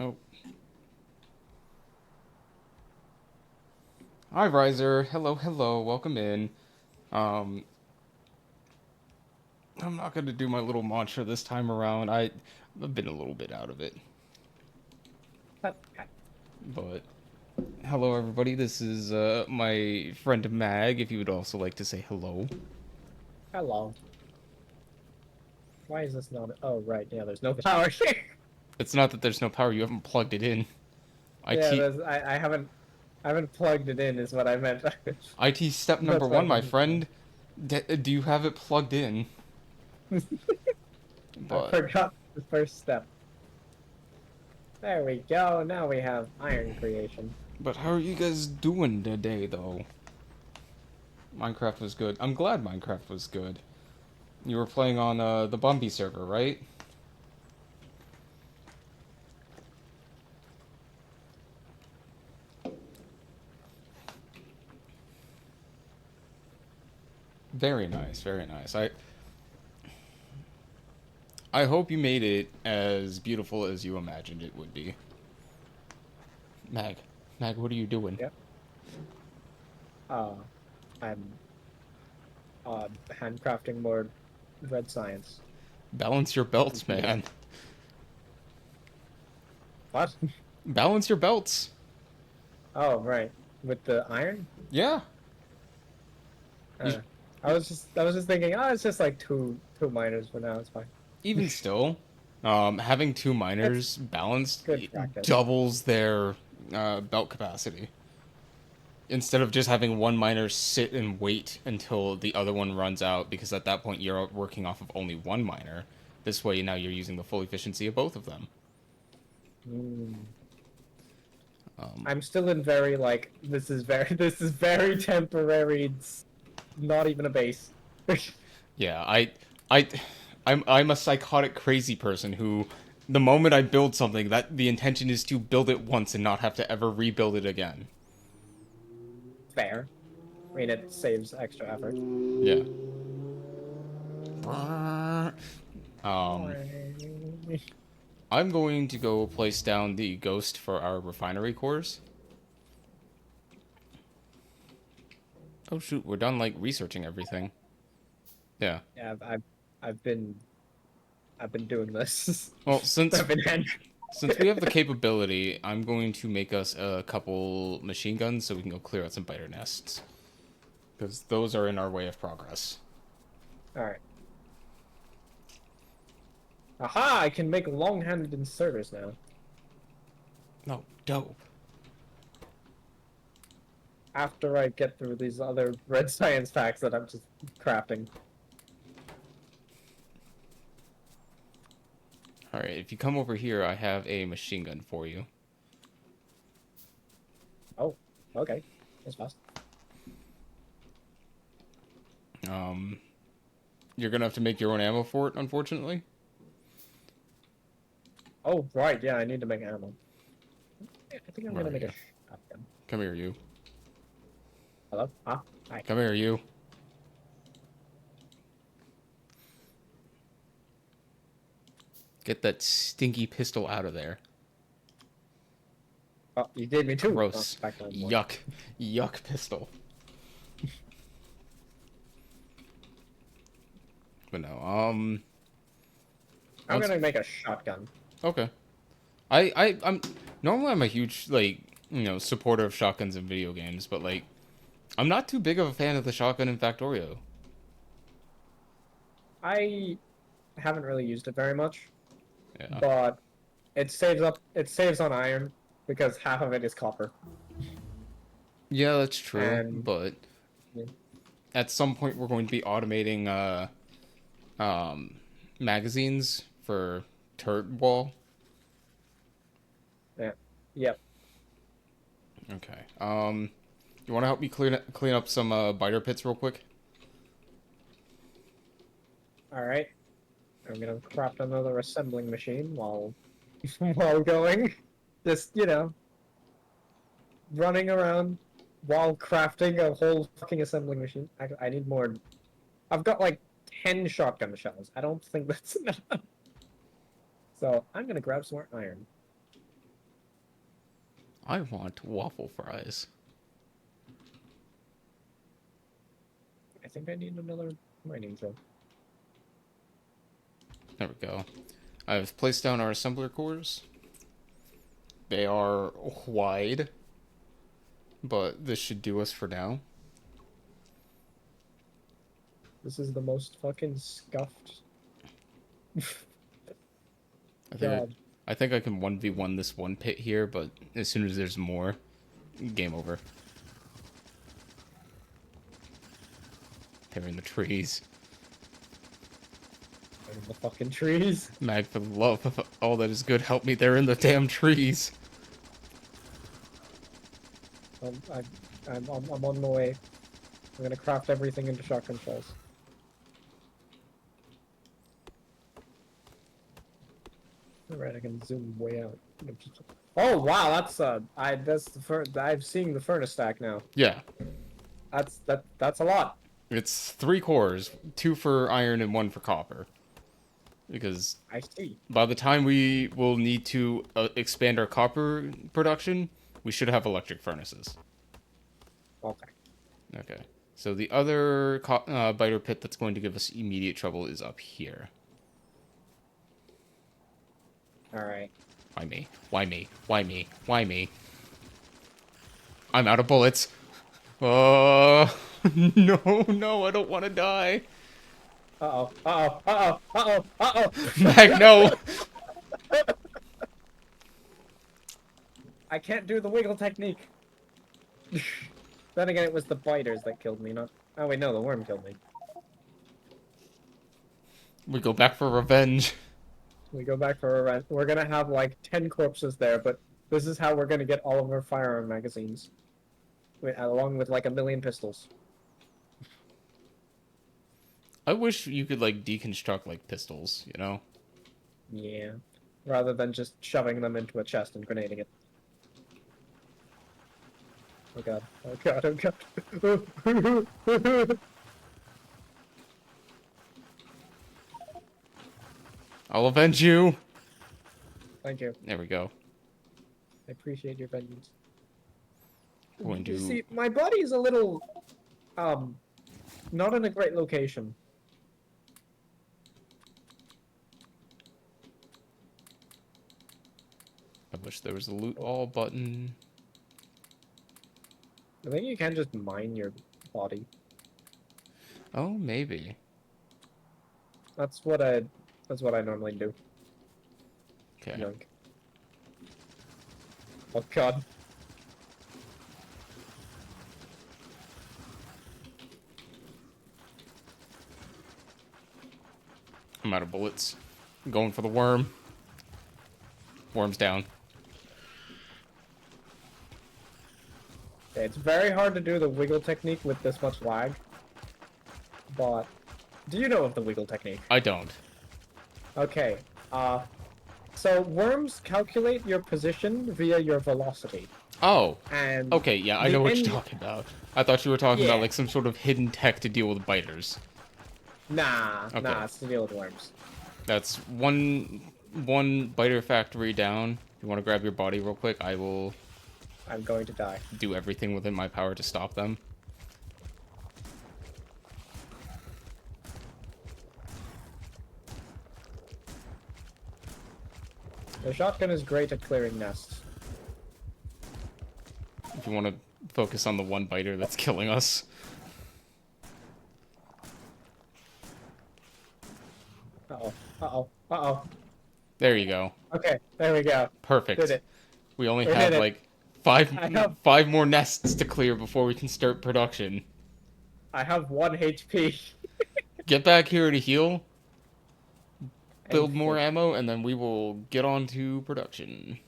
Oh. Hi, Riser. Hello, hello. Welcome in. I'm not going to do my little mantra this time around. I've been a little bit out of it. But hello, everybody. This is my friend Mag, if you would also like to say hello. Hello. Why is this not? Oh right, yeah. There's no power here. It's not that there's no power. You haven't plugged it in. Yeah, IT, I haven't plugged it in. Is what I meant. IT step number That's what I one, my meant. friend. Do you have it plugged in? I But forgot the first step. There we go. Now we have iron creation. how are you guys doing today, though? Minecraft was good. I'm glad Minecraft was good. You were playing on the Bumby server, right? Very nice, very nice. I hope you made it as beautiful as you imagined it would be. Mag, Mag, what are you doing? Yep. I'm handcrafting more red science. Balance your belts, man. What? Balance your belts. Oh right, with the iron. Yeah. You, Uh, I was just thinking. Oh, it's just like two miners for now. It's fine. even still, having two It's miners balanced good practice. doubles their belt capacity. Instead of just having one miner sit and wait until the other one runs out, because at that point you're working off of only one miner. This way now you're using the full efficiency of both of them. I'm still in very like this is very temporary. It's not even a base. Yeah, I'm a psychotic crazy person who, the moment I build something, that the intention is to build it once and not have to ever rebuild it again. Fair. I mean, it saves extra effort. Yeah. I'm going to go place down the ghost for our refinery cores. Oh shoot, we're done like researching everything. Yeah. Yeah, I've been doing this. Well, since I've been since we have the capability, I'm going to make us a couple machine guns so we can go clear out some biter nests. Because those are in our way of progress. Alright. Aha! I can make long-handed inserters now. No, dope. After I get through these other red science facts that I'm just crafting. Alright, if you come over here, I have a machine gun for you. Oh, okay. That's fast. You're gonna have to make your own ammo for it, unfortunately. Oh, right, yeah, I need to make ammo. I think I'm gonna Where are make a you? shotgun. Come here, you. Hello? Ah, hi. Come here, you. Get that stinky pistol out of there. Oh, you gave me two. Gross. Oh, back to one. Yuck. Yuck pistol. But no, I'm once- gonna make a shotgun. Okay. I'm normally I'm a huge like, you know, supporter of shotguns in video games, but like I'm not too big of a fan of the shotgun in Factorio. I haven't really used it very much, Yeah. but it saves on iron because half of it is copper. Yeah, that's true, And- but Yeah. at some point we're going to be automating magazines for turret wall. Yeah. Yep. Okay. You want to help me clean up some biter pits real quick? Alright. I'm gonna craft another assembling machine while while going. Just, you know, running around while crafting a whole fucking assembling machine. I need more. I've got like 10 shotgun shells. I don't think that's enough. So I'm gonna grab some more iron. I want waffle fries. I think I need another mining drill. There we go. I've placed down our assembler cores. They are wide, but this should do us for now. This is the most fucking scuffed. I think God. I think I can 1v1 this one pit here, but as soon as there's more, game over. They're in the trees. In the fucking trees. Mag, for the love of all that is good, help me. They're in the damn trees. I'm on my way. I'm gonna craft everything into shotgun shells. Alright, I can zoom way out. Oh wow, that's I've seen the furnace stack now. Yeah. That's a lot. It's 3 cores, 2 for iron and 1 for copper. Because I see. by the time we will need to expand our copper production, we should have electric furnaces. Okay. Okay. So the other biter pit that's going to give us immediate trouble is up here. Alright. Why me? Why me? Why me? Why me? I'm out of bullets. No, no, I don't want to die. Uh-oh. Uh-oh. Uh-oh. Uh-oh. Uh-oh. Mag, no. I can't do the wiggle technique. Then again, it was the biters that killed me, not... Oh wait, no, the worm killed me. We go back for revenge. We go back for a rent. We're gonna have like 10 corpses there, but this is how we're gonna get all of our firearm magazines. Along with like 1,000,000 pistols. I wish you could like deconstruct like pistols, you know? Yeah. Rather than just shoving them into a chest and grenading it. Oh god. Oh god, oh god. I'll avenge you. Thank you. There we go. I appreciate your vengeance. Going You to see, my body is a little, not in a great location. I wish there was a loot all button. I think you can just mine your body. Oh, maybe. That's what I normally do. Okay. Yoink. Oh god. I'm out of bullets. I'm going for the worm. Worm's down. Okay, it's very hard to do the wiggle technique with this much lag. But do you know of the wiggle technique? I don't. Okay. So worms calculate your position via your velocity. Oh. And Okay, yeah, I know what you're talking about. I thought you were talking about Yeah. like some sort of hidden tech to deal with biters. Nah, Okay. nah, it's to deal with worms. That's one biter factory down. You want to grab your body real quick? I will I'm going to die. do everything within my power to stop them. The shotgun is great at clearing nests. If you want to focus on the one biter that's killing us. Uh-oh, uh-oh, uh-oh. There you go. Okay, there we go. Perfect. Did it. We only We have did it. like I have- five more nests to clear before we can start production. I have 1 HP. Get back here to heal, build And more ammo, and then we will get on to production.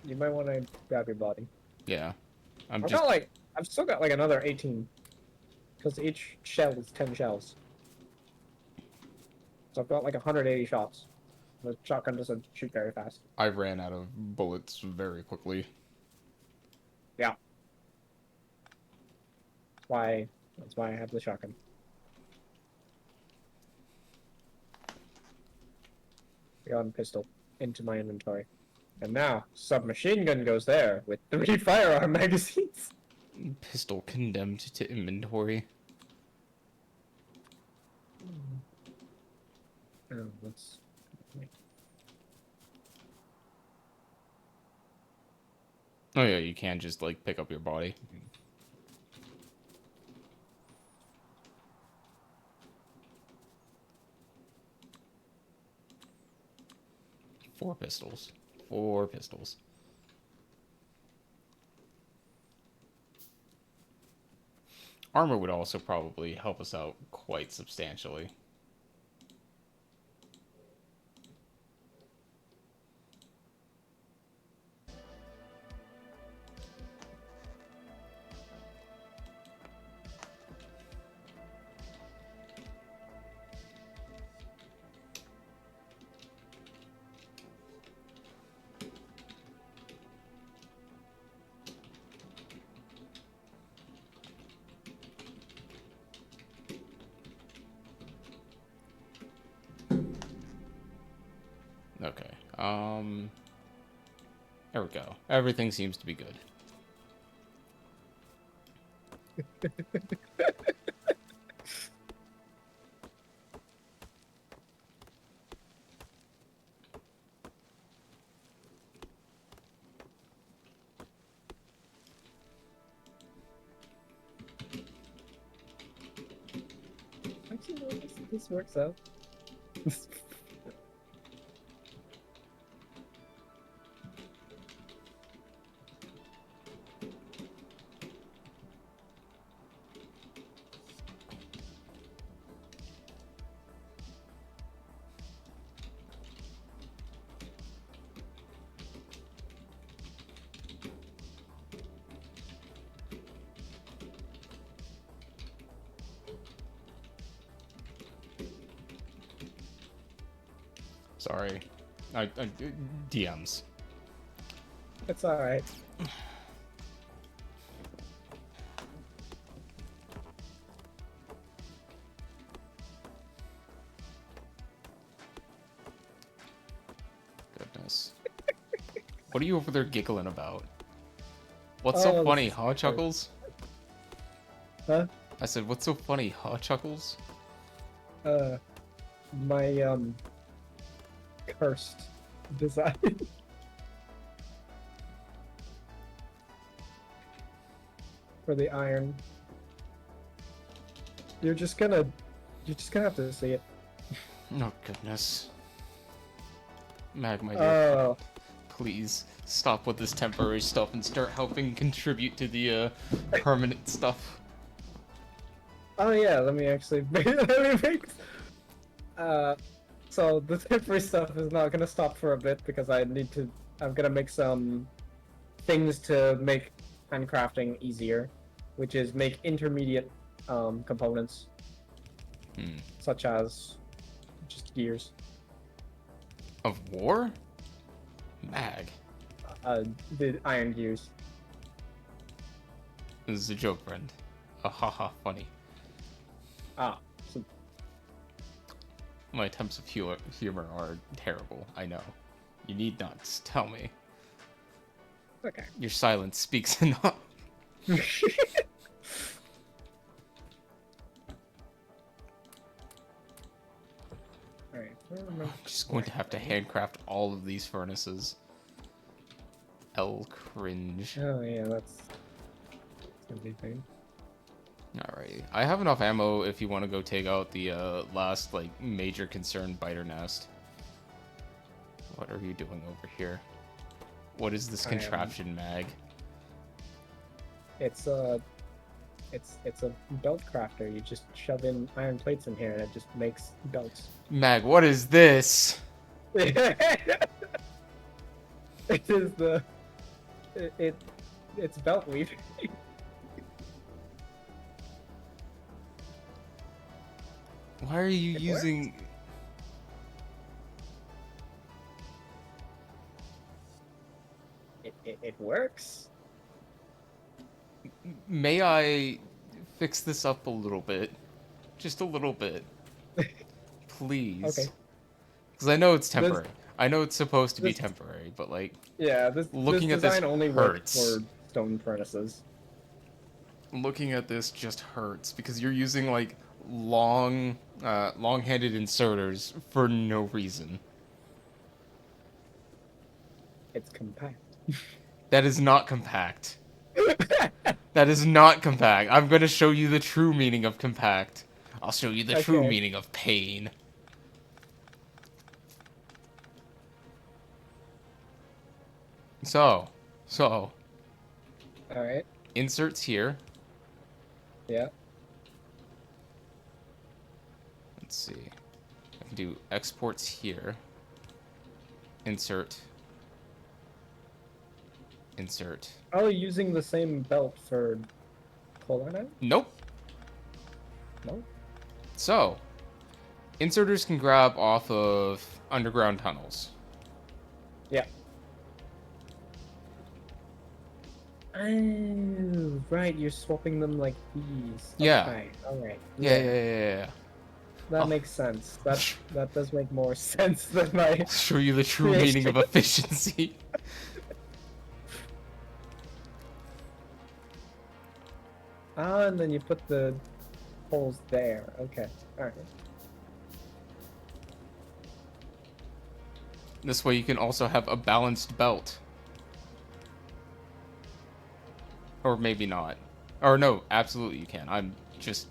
You might want to grab your body. Yeah. I'm I've just got like, I've still got like another 18. Because each shell is 10 shells. So I've got like 180 shots. The shotgun doesn't shoot very fast. I ran out of bullets very quickly. Yeah. That's why I have the shotgun. Gun pistol into my inventory. And now, submachine gun goes there with 3 firearm magazines. Pistol condemned to inventory. Oh, let's... Oh yeah, you can just like pick up your body. 4 pistols. 4 pistols. Armor would also probably help us out quite substantially. Okay. There we go. Everything seems to be good. Actually, no, this works out. Sorry. I DMs. It's alright. Goodness. What are you over there giggling about? What's so Oh, funny, this is huh, great. Chuckles? Huh? I said, what's so funny, huh, Chuckles? My cursed design. For the iron. You're just gonna have to see it. Oh, goodness. Mag, my dear Oh, friend, please stop with this temporary stuff and start helping contribute to the permanent stuff. oh yeah. Let me actually let me make. So the temporary stuff is not gonna stop for a bit because I need to. I'm gonna make some things to make handcrafting easier, which is make intermediate components, such as just gears. Of war? Mag. The iron gears. This is a joke, friend. Haha, funny. Ah, so My attempts of humor are terrible, I know. You need not tell me. okay. Your silence speaks enough. Alright. I'm just going to have to handcraft all of these furnaces. L cringe. Oh yeah, that's gonna be fine. Alrighty. I have enough ammo if you want to go take out the last like major concern biter nest. What are you doing over here? What is this I am- contraption, Mag? It's a belt crafter. You just shove in iron plates in here and it just makes belts. Mag, what is this? It is the it's belt weaving. Why are you It using... It works. May I fix this up a little bit? Just a little bit. Please. Okay. Because I know it's temporary. I know it's supposed to be this- temporary, but like, Yeah, this Looking this at this design only works hurts. for stone furnaces. looking at this just hurts because you're using like long-handed inserters for no reason. It's compact. That is not compact. That is not compact. I'm gonna show you the true meaning of compact. I'll show you the true Okay. meaning of pain. So, Alright. inserts here. Yeah. Let's see. I can do exports here. Insert. Insert. Oh, using the same belt for coal iron? Nope. No? So, inserters can grab off of underground tunnels. Yeah. Oh, right. You're swapping them like these. Yeah. Okay. All right. Yeah. That Oh. makes sense. That does make more sense than my. I'll show you the true meaning of efficiency. Ah, and then you put the holes there. Okay. All right. This way you can also have a balanced belt. Or maybe not. Or no, absolutely you can. I'm just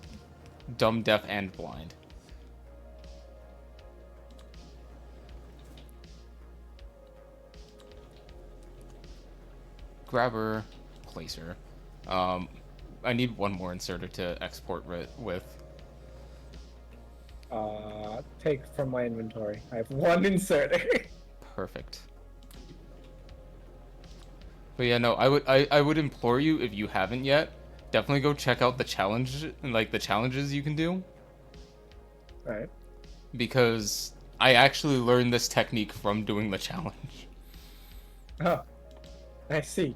dumb, deaf, and blind. Grabber, placer. I need one more inserter to export with. Take from my inventory. I have one inserter. Perfect. But yeah, no, I would implore you, if you haven't yet, definitely go check out the challenge, like the challenges you can do, All right. because I actually learned this technique from doing the challenge. Oh, I see.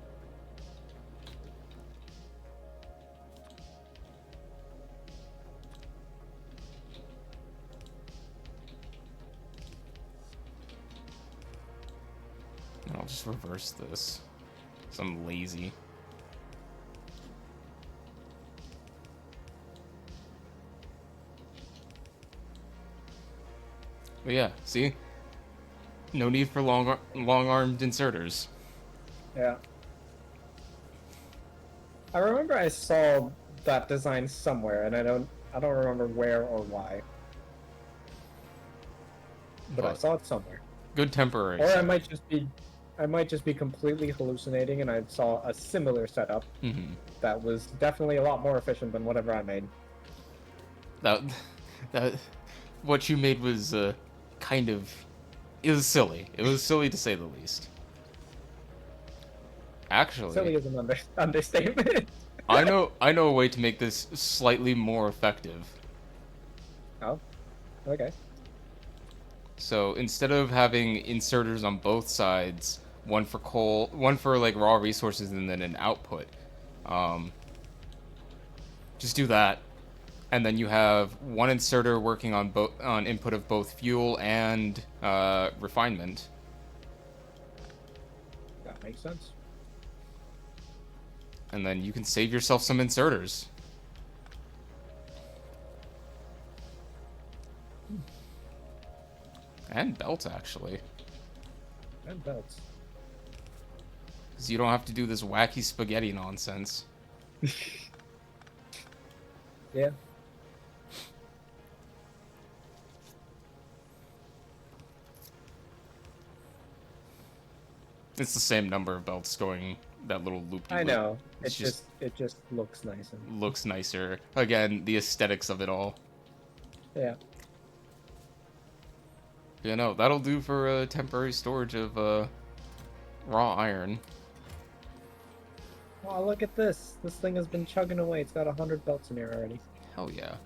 And I'll just reverse this. 'Cause I'm lazy. But yeah, see? No need for long-armed inserters. Yeah. I remember I saw that design somewhere, and I don't remember where or why. But I saw it somewhere. Good temporary. Or setup. I might just be completely hallucinating, and I saw a similar setup that was definitely a lot more efficient than whatever I made. That what you made was kind of, it was silly. It was silly to say the least. Actually, Silly is an understatement. I know a way to make this slightly more effective. Oh, okay. So instead of having inserters on both sides, one for coal, one for like raw resources, and then an output, just do that, and then you have one inserter working on input of both fuel and refinement. That makes sense. And then you can save yourself some inserters. And belts, actually. And belts. Because you don't have to do this wacky spaghetti nonsense. Yeah. It's the same number of belts going that little loop. I know. It's It just looks nice. And... looks nicer. Again, the aesthetics of it all. Yeah. Yeah, no, that'll do for temporary storage of raw iron. Oh, look at this. This thing has been chugging away. It's got 100 belts in here already. Hell yeah.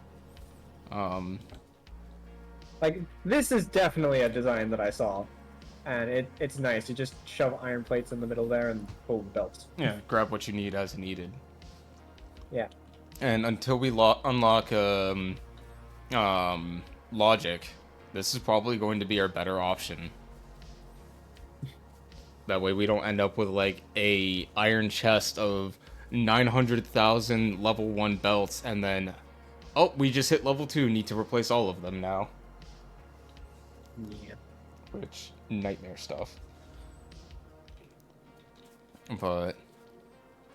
Like, this is definitely a design that I saw. And it's nice. You just shove iron plates in the middle there and boom, belts. Yeah, grab what you need as needed. Yeah. And until we unlock logic, this is probably going to be our better option. That way we don't end up with like a iron chest of 900,000 level 1 belts and then, oh, we just hit level 2, need to replace all of them now. Yeah. Which, nightmare stuff. But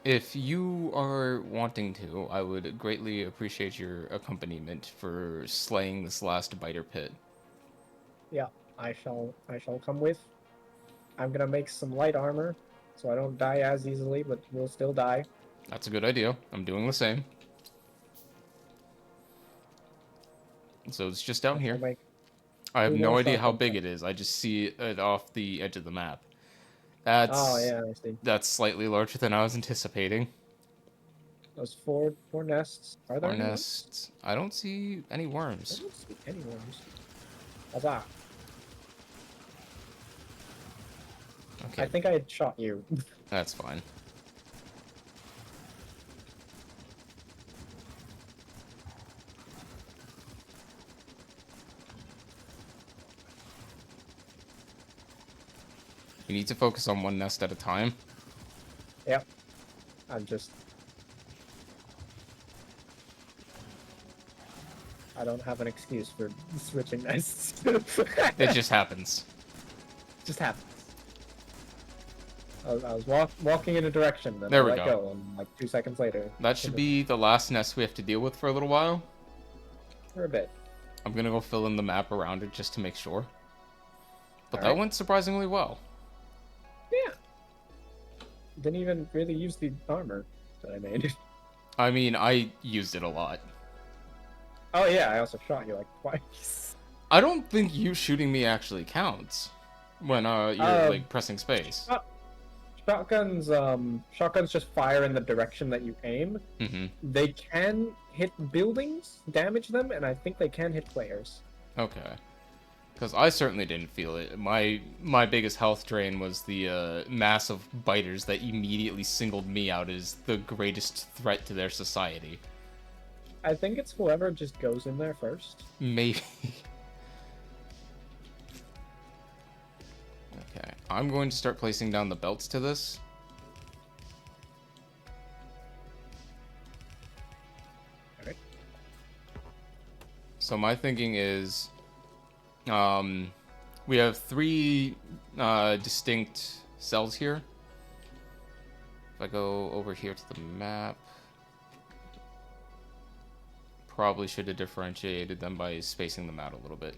if you are wanting to, I would greatly appreciate your accompaniment for slaying this last biter pit. Yeah. I shall come with. I'm gonna make some light armor, so I don't die as easily, but will still die. That's a good idea. I'm doing the same. So it's just down here. I have no idea how big it is. I just see it off the edge of the map. Oh yeah, I see. That's slightly larger than I was anticipating. Those four nests. Are there 4 any nests. I don't see any worms. I don't see any worms. Huzzah. Okay, I think I had shot you. that's fine. You need to focus on one nest at a time. Yep. I'm just... I don't have an excuse for switching nests. It just happens. just happens. I was walking in a direction, then There I we let go. and like 2 seconds later... That should be the last nest we have to deal with for a little while. For a bit. I'm gonna go fill in the map around it just to make sure. But that Alright. went surprisingly well. Yeah. Didn't even really use the armor that I made. I mean, I used it a lot. Oh yeah, I also shot you like twice. I don't think you shooting me actually counts when you're like pressing space. Shotguns just fire in the direction that you aim. Mm-hmm. They can hit buildings, damage them, and I think they can hit players. Okay. Because I certainly didn't feel it. My biggest health drain was the mass of biters that immediately singled me out as the greatest threat to their society. I think it's whoever just goes in there first. Maybe. Okay, I'm going to start placing down the belts to this. Alright. So my thinking is, we have 3 distinct cells here. If I go over here to the map, probably should have differentiated them by spacing them out a little bit.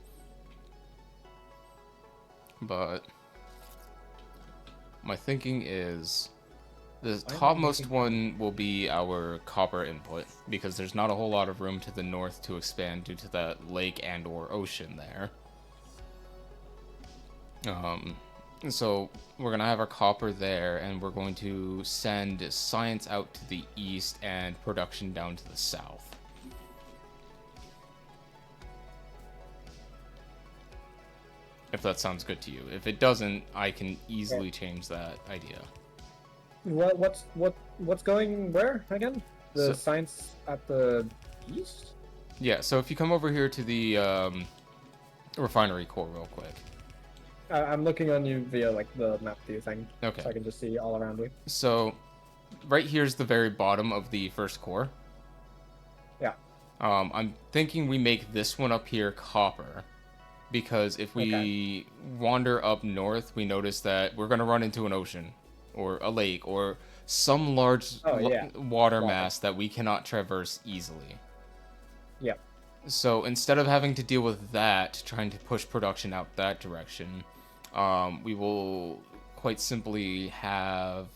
But my thinking is the topmost one will be our copper input, because there's not a whole lot of room to the north to expand due to that lake and or ocean there. So we're gonna have our copper there, and we're going to send science out to the east and production down to the south. If that sounds good to you. If it doesn't, I can easily change that idea. What's going where again? The science at the east? Yeah, so if you come over here to the refinery core real quick. I'm looking on you via like the map view thing. Okay. So I can just see all around me. So right here's the very bottom of the first core. Yeah. I'm thinking we make this one up here copper, because if we wander up north, we notice that we're going to run into an ocean or a lake or some large water mass that we cannot traverse easily. Yep. So instead of having to deal with that, trying to push production out that direction, we will quite simply have...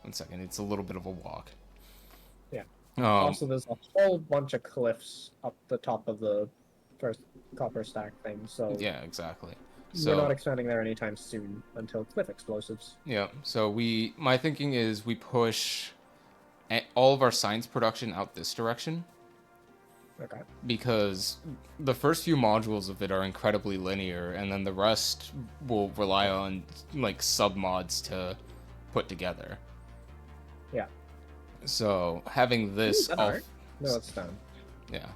One second, it's a little bit of a walk. Yeah. Also, there's a whole bunch of cliffs up the top of the first copper stack thing, so... Yeah, exactly. We're not expanding there anytime soon until cliff explosives. Yeah, so my thinking is we push all of our science production out this direction. Okay. Because the first few modules of it are incredibly linear, and then the rest will rely on like submods to put together. Yeah. So having this No, it's stone. Yeah,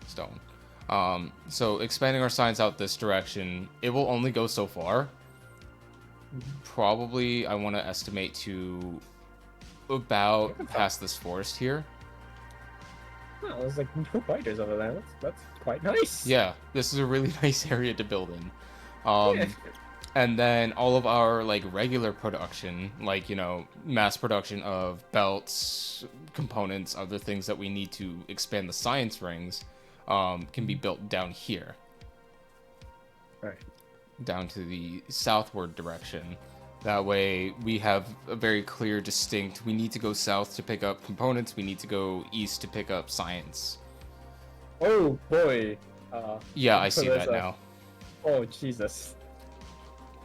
stone. So expanding our science out this direction, it will only go so far. Probably I want to estimate to about past this forest here. Oh, there's like no biters over there. That's quite nice. Yeah, this is a really nice area to build in. And then all of our like regular production, like, you know, mass production of belts, components, other things that we need to expand the science rings, can be built down here. Right. Down to the southward direction. That way we have a very clear, distinct, we need to go south to pick up components, we need to go east to pick up science. Oh boy. Yeah, I see that now. Oh Jesus.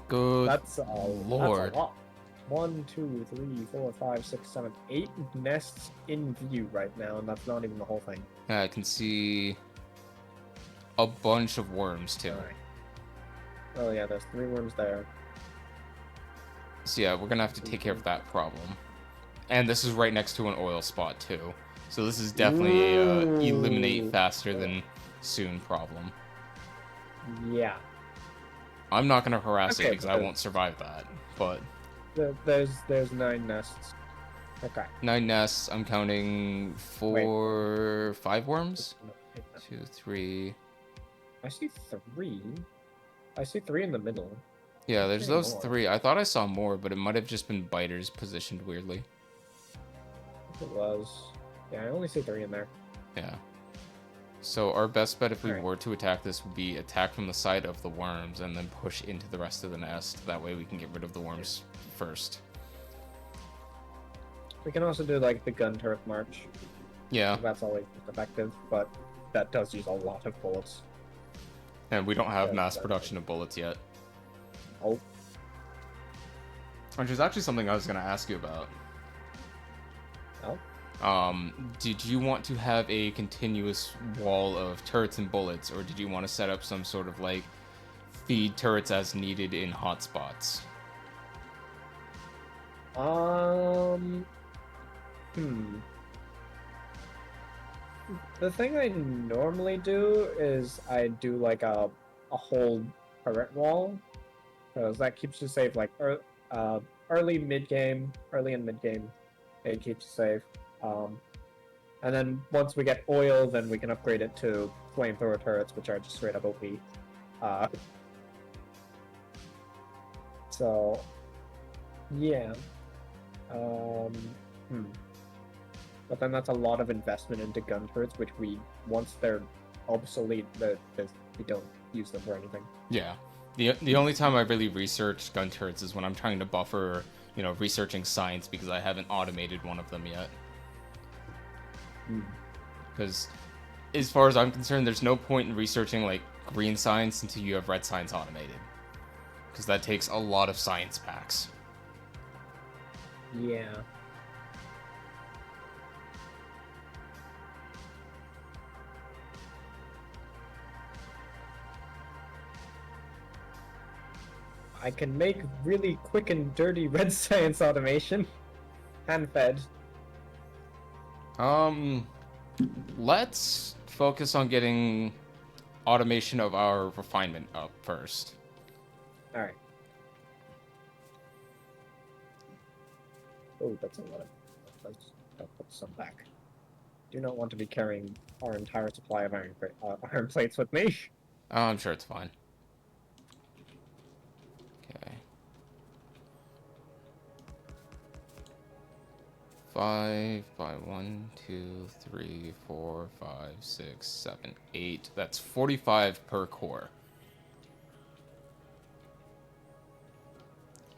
Good That's Lord. That's a lot. 1, 2, 3, 4, 5, 6, 7, 8 nests in view right now, and that's not even the whole thing. I can see a bunch of worms too. Alright. Oh yeah, there's 3 worms there. So yeah, we're gonna have to take care of that problem. And this is right next to an oil spot too. So this is definitely a eliminate faster than soon problem. Yeah. I'm not gonna harass it Okay, because I won't survive that. But there's 9 nests. Okay. 9 nests. I'm counting 5 worms. 2, 3. I see 3. I see 3 in the middle. Yeah, there's those more. 3. I thought I saw more, but it might have just been biters positioned weirdly. It was. Yeah, I only see 3 in there. Yeah. So our best bet if we Alright. were to attack this would be attack from the side of the worms and then push into the rest of the nest. That way we can get rid of the worms first. We can also do like the gun turret march. Yeah, That's always effective, but that does use a lot of bullets. and we don't have Yeah, mass that's production of bullets yet. Oh. Which is actually something I was going to ask you about. Oh. Did you want to have a continuous wall of turrets and bullets, or did you want to set up some sort of like feed turrets as needed in hotspots? Hmm. The thing I normally do is I do like a whole turret wall, because that keeps you safe like early mid game, early and mid game. It keeps you safe. And then once we get oil, then we can upgrade it to flamethrower turrets, which are just straight up OP. Uh, so yeah. Um, hmm. But then that's a lot of investment into gun turrets, which once they're obsolete, we don't use them for anything. Yeah. The only time I really research gun turrets is when I'm trying to buffer, researching science because I haven't automated one of them yet. Because as far as I'm concerned, there's no point in researching like green science until you have red science automated. Because that takes a lot of science packs. Yeah. I can make really quick and dirty red science automation. Hand-fed. Let's focus on getting automation of our refinement up first. Alright. Oh, that's a lot of... I'll put some back. Do not want to be carrying our entire supply of iron plates with me. Oh, I'm sure it's fine. Okay. 5 by 1, 2, 3, 4, 5, 6, 7, 8. That's 45 per core.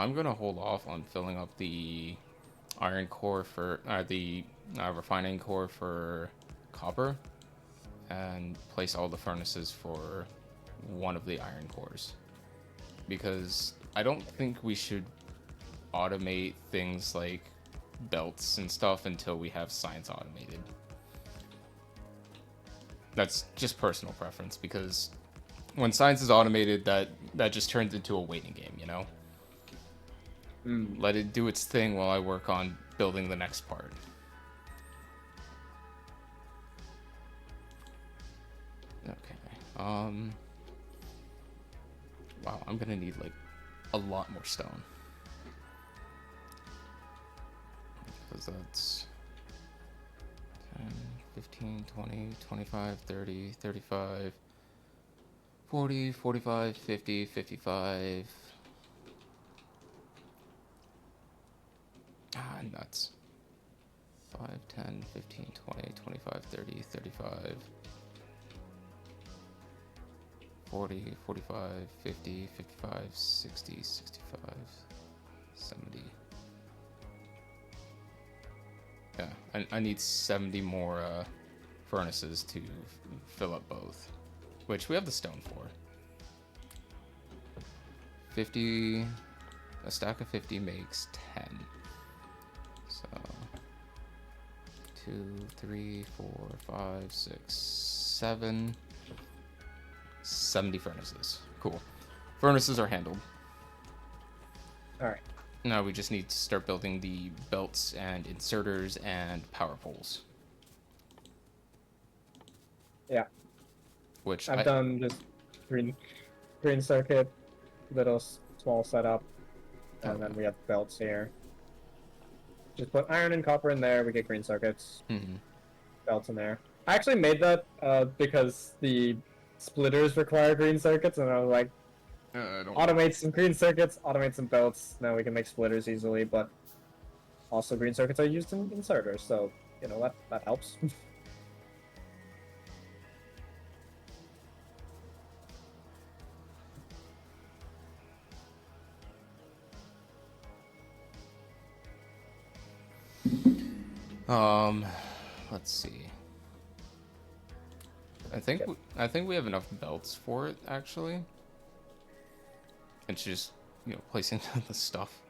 I'm gonna hold off on filling up the iron core for the refining core for copper, and place all the furnaces for one of the iron cores, because I don't think we should automate things like belts and stuff until we have science automated. That's just personal preference, because when science is automated, that just turns into a waiting game, Let it do its thing while I work on building the next part. Okay. Wow, I'm gonna need like a lot more stone. Because that's 10, 15, 20, 25, 30, 35, 40, 45, 50, 55. Nuts. 5, 10, 15, 20, 25, 30, 35, 40, 45, 50, 55, 60, 65, 70. Yeah, I need 70 more furnaces to fill up both, which we have the stone for. 50, a stack of 50 makes 10. So 2, 3, 4, 5, 6, 7. 70 furnaces. Cool. Furnaces are handled. Alright. Now we just need to start building the belts and inserters and power poles. Yeah. Which I've done just green circuit, little small setup, and then we have belts here. Just put iron and copper in there, we get green circuits. Belts in there. I actually made that because the splitters require green circuits, and I was like, automate some green circuits, automate some belts, now we can make splitters easily, but also green circuits are used in inserters, so, that helps. Let's see. I think we have enough belts for it, actually. It's just, placing the stuff.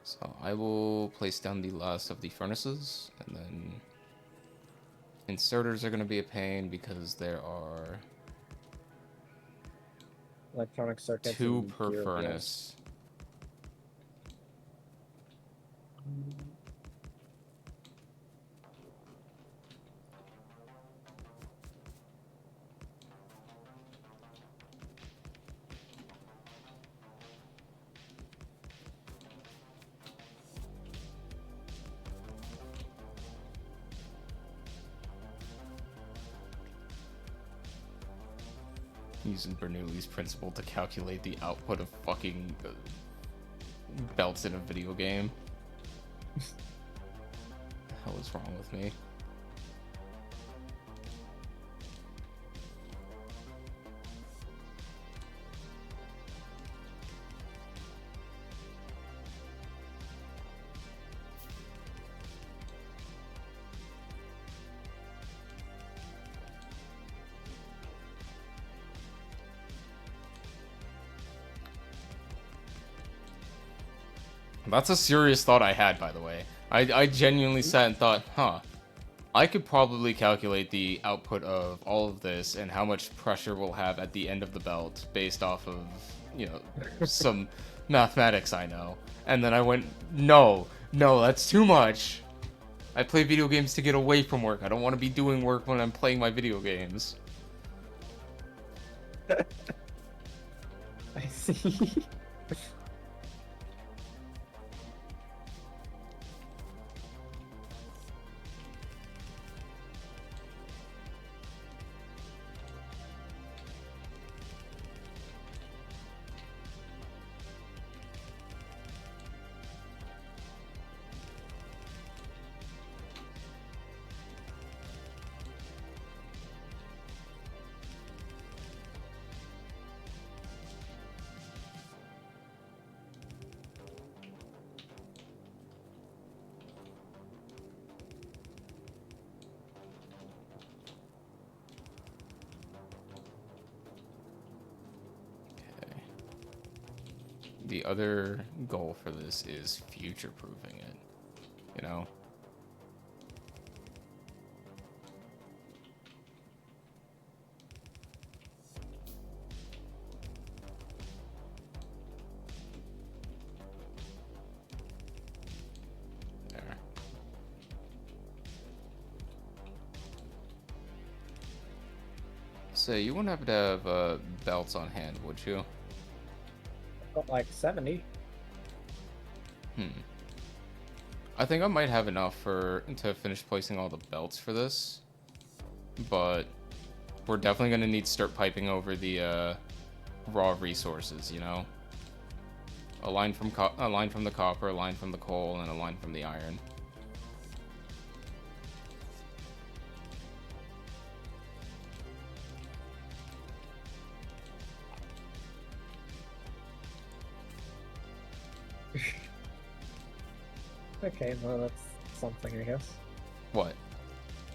So I will place down the last of the furnaces, and then Inserters are going to be a pain because there are Electronic circuits 2 and per gear wheels. furnace. Using Bernoulli's principle to calculate the output of fucking belts in a video game. The hell is wrong with me? That's a serious thought I had, by the way. I genuinely sat and thought, huh, I could probably calculate the output of all of this and how much pressure we'll have at the end of the belt based off of, you know, some mathematics I know. And then I went, no, that's too much. I play video games to get away from work. I don't want to be doing work when I'm playing my video games. I see. The other goal for this is future-proofing it, you know? There. So you wouldn't happen to have belts on hand, would you? Got like 70. I think I might have enough to finish placing all the belts for this, but we're definitely gonna need to start piping over the raw resources. You know, a line from the copper, a line from the coal, and a line from the iron. Okay, well that's something, I guess. What?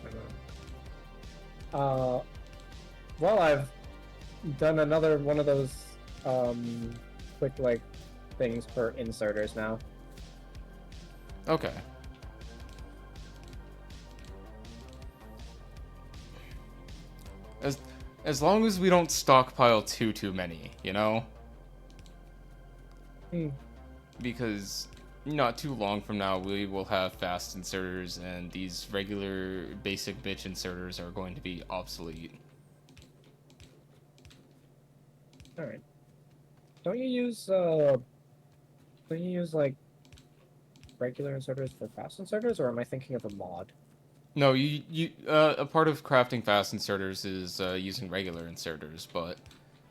I don't know. Well, I've done another one of those quick like things for inserters now. Okay. As long as we don't stockpile too many, you know? Because not too long from now, we will have fast inserters, and these regular basic bitch inserters are going to be obsolete. All right. Don't you use like regular inserters for fast inserters, or am I thinking of a mod? No, a part of crafting fast inserters is using regular inserters, but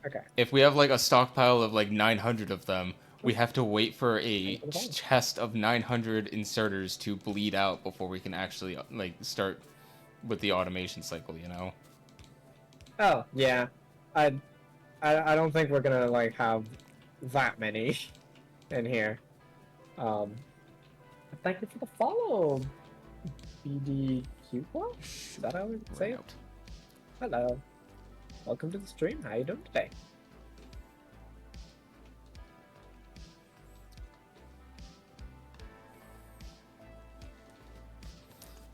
Okay. if we have like a stockpile of like 900 of them, we have to wait for a chest of 900 inserters to bleed out before we can actually like start with the automation cycle, you know? Oh yeah, I don't think we're gonna like have that many in here. Thank you for the follow, BDQ. Is that how we say Right it? out. Hello, welcome to the stream. How you doing today?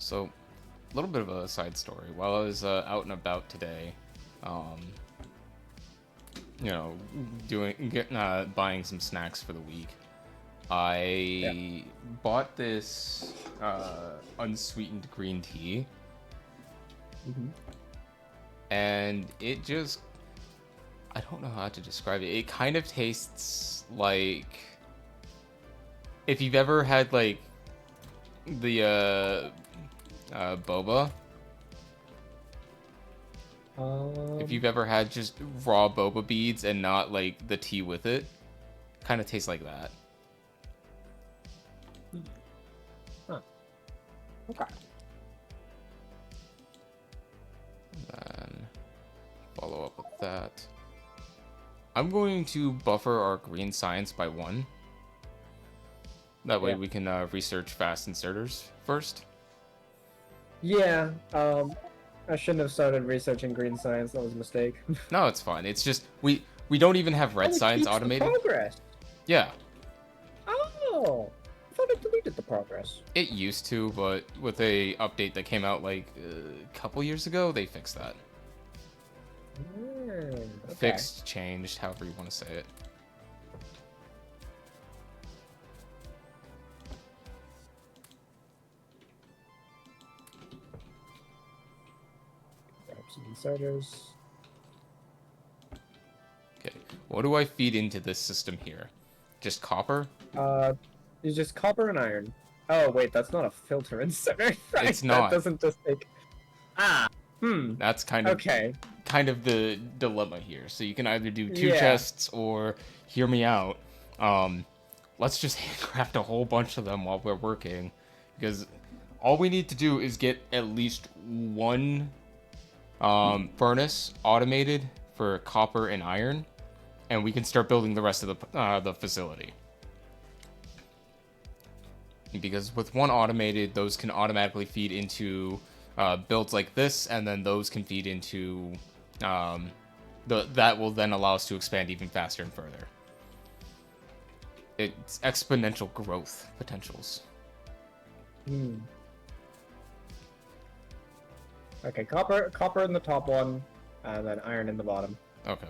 So, little bit of a side story. While I was out and about today, um, you know, buying some snacks for the week, Yeah. I bought this unsweetened green tea, Hmm. and it just, I don't know how to describe it. It kind of tastes like if you've ever had like the boba. If you've ever had just raw boba beads and not like the tea with it, kind of tastes like that. Huh. Okay. Then follow up with that. I'm going to buffer our green science by 1. That way Yeah. we can research fast inserters first. Yeah. I shouldn't have started researching green science. That was a mistake. No, it's fine. It's just we don't even have red Oh, it science keeps the automated. progress. Yeah, Oh, I thought it deleted the progress. it used to, but with a update that came out like a couple years ago, they fixed that. Okay. Fixed, changed, however you want to say it. Grab some inserters. Okay, what do I feed into this system here? Just copper? It's just copper and iron. Oh wait, that's not a filter insert, right? It's That not. doesn't just take. Ah. That's kind of Okay. the dilemma here. So you can either do 2 Yeah. chests or hear me out. Let's just handcraft a whole bunch of them while we're working, because all we need to do is get at least 1 furnace automated for copper and iron, and we can start building the rest of the facility. Because with 1 automated, those can automatically feed into builds like this, and then those can feed into that will then allow us to expand even faster and further. It's exponential growth potentials. Okay, copper in the top one, and then iron in the bottom. Okay.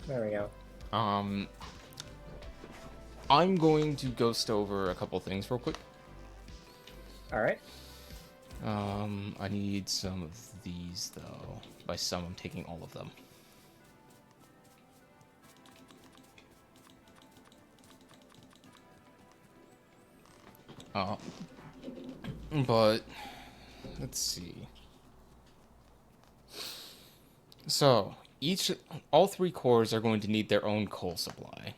There we go. I'm going to ghost over a couple things real quick. All right. I need some of these though. By some, I'm taking all of them. But let's see. So all 3 cores are going to need their own coal supply,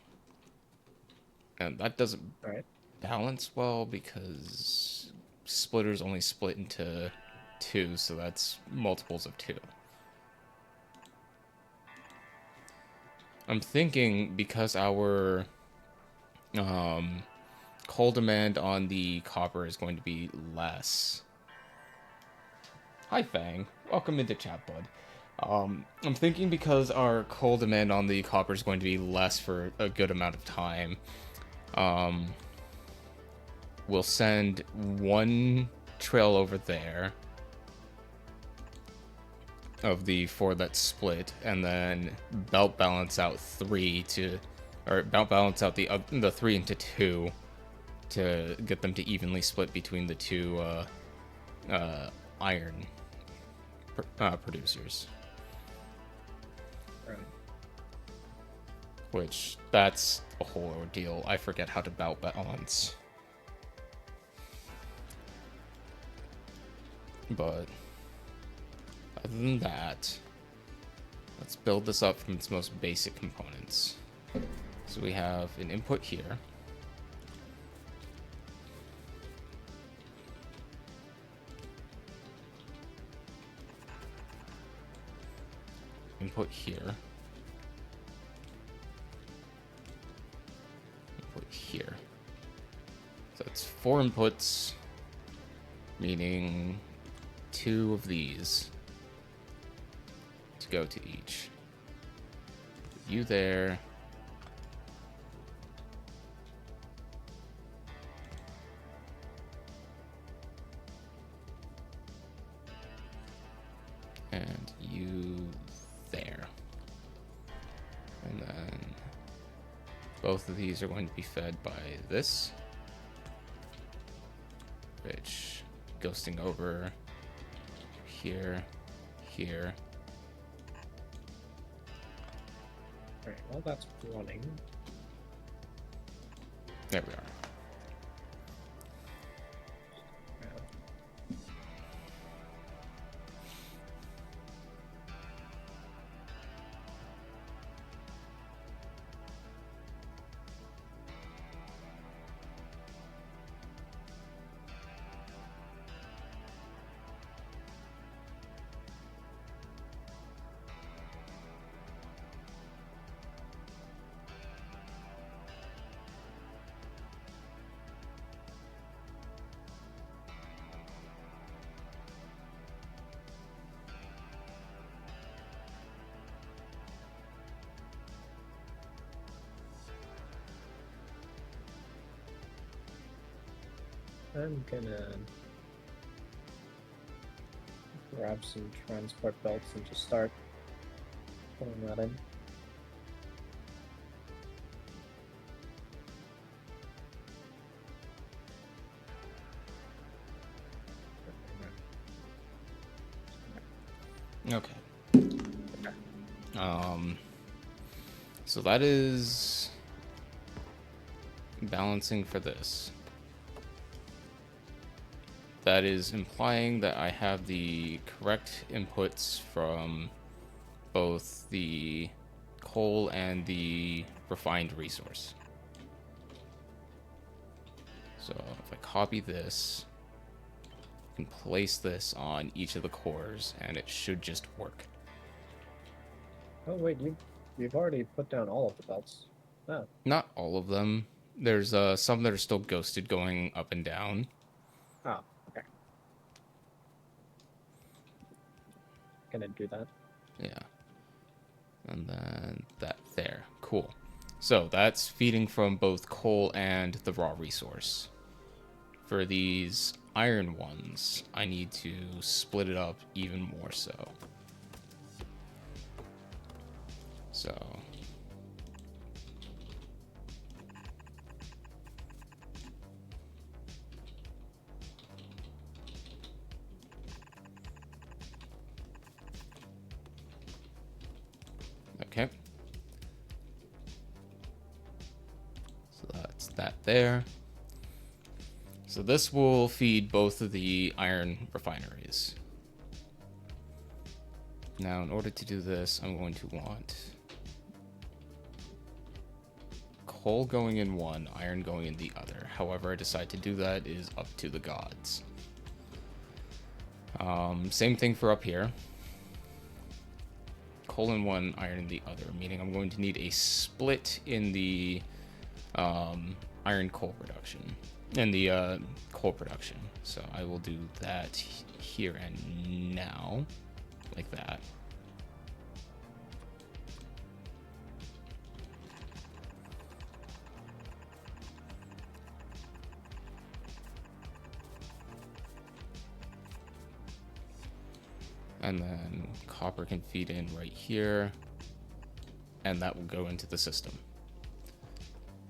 and that doesn't All right. balance well because splitters only split into 2, so that's multiples of 2. I'm thinking because our coal demand on the copper is going to be less. Hi Fang, welcome into chat, bud. I'm thinking because our coal demand on the copper is going to be less for a good amount of time, we'll send 1 trail over there of the 4 that split, and then belt balance out 3 to, or belt balance out the 3 into 2 to get them to evenly split between the 2 iron producers. Right. Which, that's a whole ordeal. I forget how to belt balance. But other than that, let's build this up from its most basic components. So we have an input here. Input here. Input here. So that's 4 inputs, meaning 2 of these to go to each. You there. and you there. And then both of these are going to be fed by this, which ghosting over here, here. Alright, well that's running. There we are. I'm gonna grab some transport belts and just start putting that in. Okay. So that is balancing for this. That is implying that I have the correct inputs from both the coal and the refined resource. So if I copy this, I can place this on each of the cores and it should just work. Oh wait, you've already put down all of the belts. Oh. Not all of them. There's some that are still ghosted going up and down. Oh, okay. Gonna do that. Yeah. And then that there. Cool. So that's feeding from both coal and the raw resource. For these iron ones, I need to split it up even more so. So okay. So that's that there. So this will feed both of the iron refineries. Now, in order to do this, I'm going to want coal going in one, iron going in the other. However I decide to do that is up to the gods. Same thing for up here. Coal in one, iron in the other, meaning I'm going to need a split in the iron coal production. In the coal production. So I will do that here and now, like that. And then copper can feed in right here, and that will go into the system.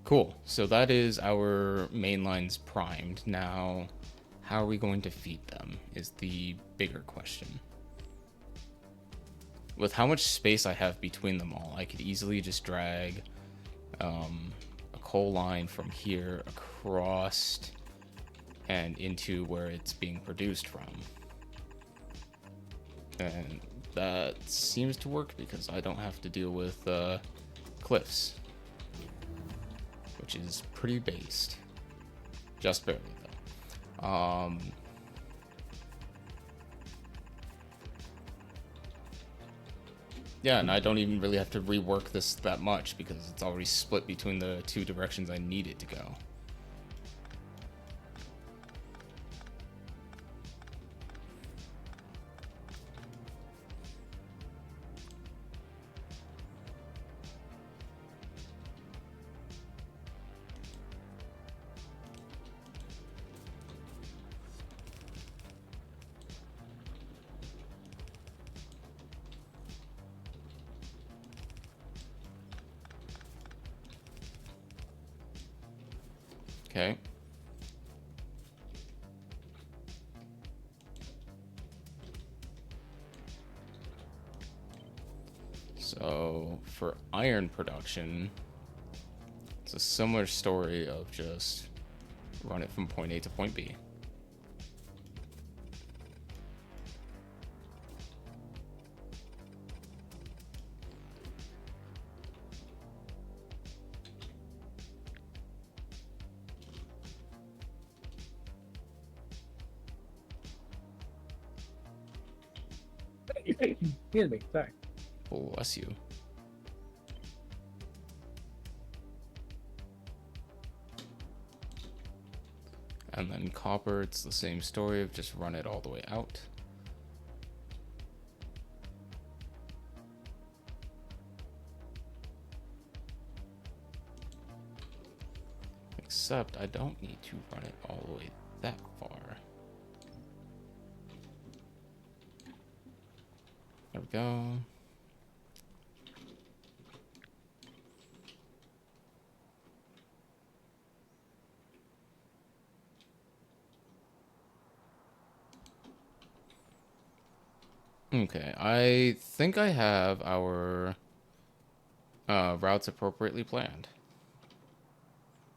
Cool, so that is our main lines primed. Now, how are we going to feed them is the bigger question. With how much space I have between them all, I could easily just drag a coal line from here across and into where it's being produced from. And that seems to work because I don't have to deal with cliffs, which is pretty based. Just barely, though. Yeah, and I don't even really have to rework this that much because it's already split between the two directions I need it to go. Okay. So, for iron production, it's a similar story of just run it from point A to point B. Excuse me, sorry. Bless you. And then copper, it's the same story of just run it all the way out. Except I don't need to run it all the way that far. There we go. Okay, I think I have our routes appropriately planned.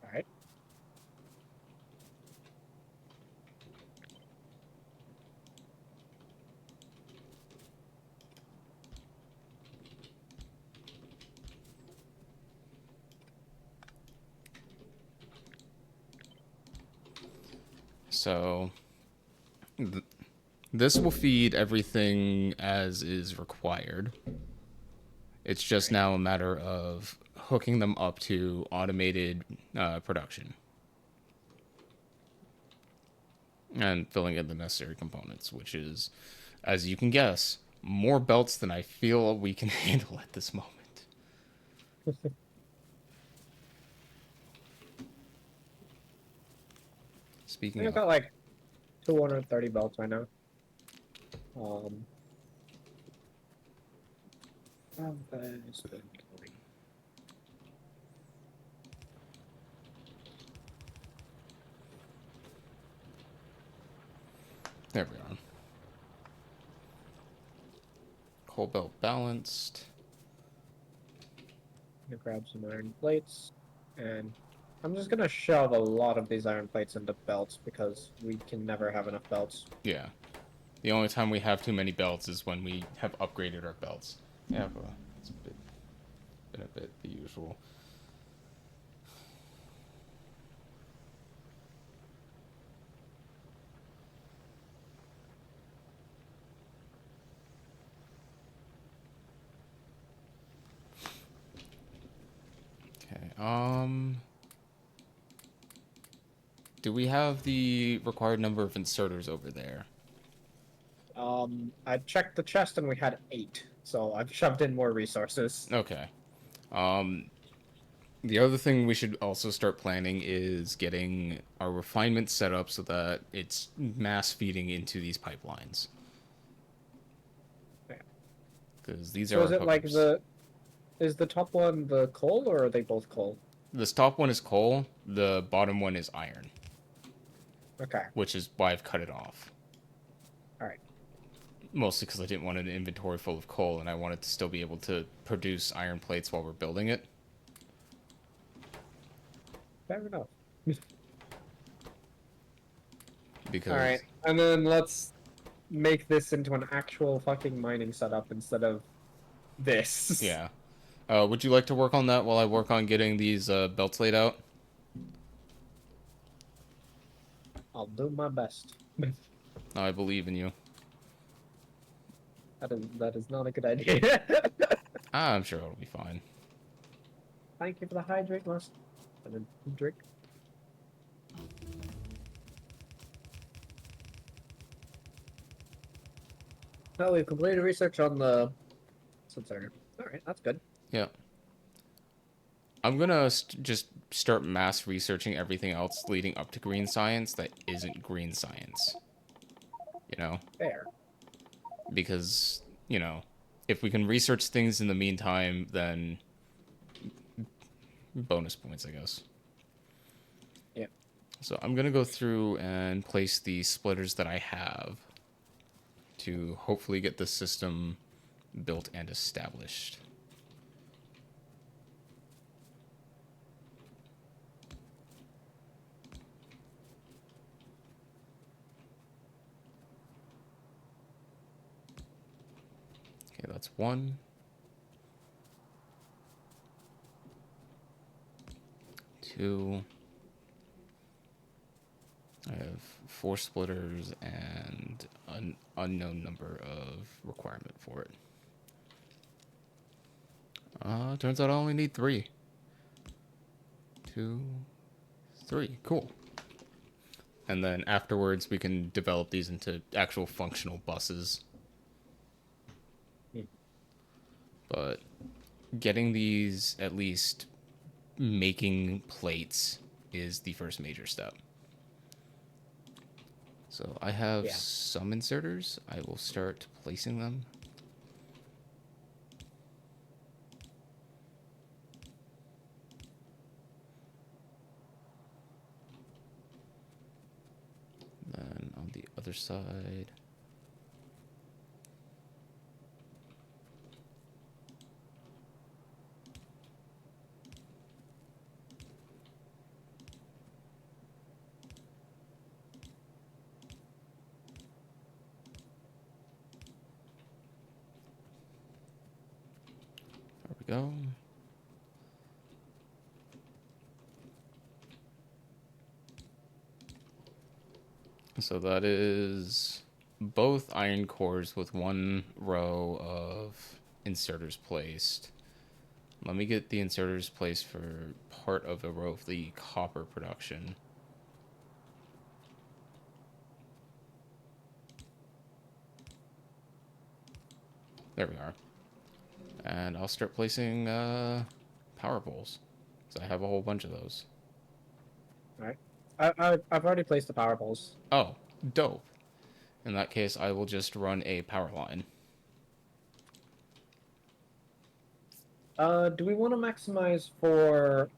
All right. So this will feed everything as is required. It's just now a matter of hooking them up to automated production and filling in the necessary components, which is, as you can guess, more belts than I feel we can handle at this moment. Speaking I've of, got like 230 belts right now. there we are. Coal belt balanced. Gonna grab some iron plates, and I'm just gonna shove a lot of these iron plates into belts because we can never have enough belts. Yeah. The only time we have too many belts is when we have upgraded our belts. Yeah, but it's been a bit the usual. Okay, do we have the required number of inserters over there? I checked the chest and we had 8, so I've shoved in more resources. Okay. The other thing we should also start planning is getting our refinement set up so that it's mass feeding into these pipelines. Yeah. Because these So are is our it like hookups. is the top one the coal or are they both coal? This top one is coal, the bottom one is iron, Okay, which is why I've cut it off. all right. Mostly because I didn't want an inventory full of coal and I wanted to still be able to produce iron plates while we're building it. Fair enough. Because, All right, and then let's make this into an actual fucking mining setup instead of this. yeah. Would you like to work on that while I work on getting these belts laid out? I'll do my best. I believe in you. That is not a good idea. I'm sure it'll be fine. Thank you for the hydrate, last and then drink. Oh, we've completed research on the sensor. All right, that's good. Yeah. I'm gonna just start mass researching everything else leading up to green science that isn't green science. You know? Fair. Because, you know, if we can research things in the meantime, then bonus points, I guess. Yeah. So I'm going to go through and place the splitters that I have to hopefully get the system built and established. Okay, that's 1. 2. I have 4 splitters and an unknown number of requirement for it. Turns out I only need 3. 2, 3. Cool. And then afterwards we can develop these into actual functional buses. But getting these at least making plates is the first major step. So I have some inserters. I will start placing them. Then on the other side, there we go. So that is both iron cores with 1 row of inserters placed. Let me get the inserters placed for part of a row of the copper production. There we are. And I'll start placing power poles. So I have a whole bunch of those. Alright. I've already placed the power poles. Oh, dope. In that case, I will just run a power line. Do we want to maximize for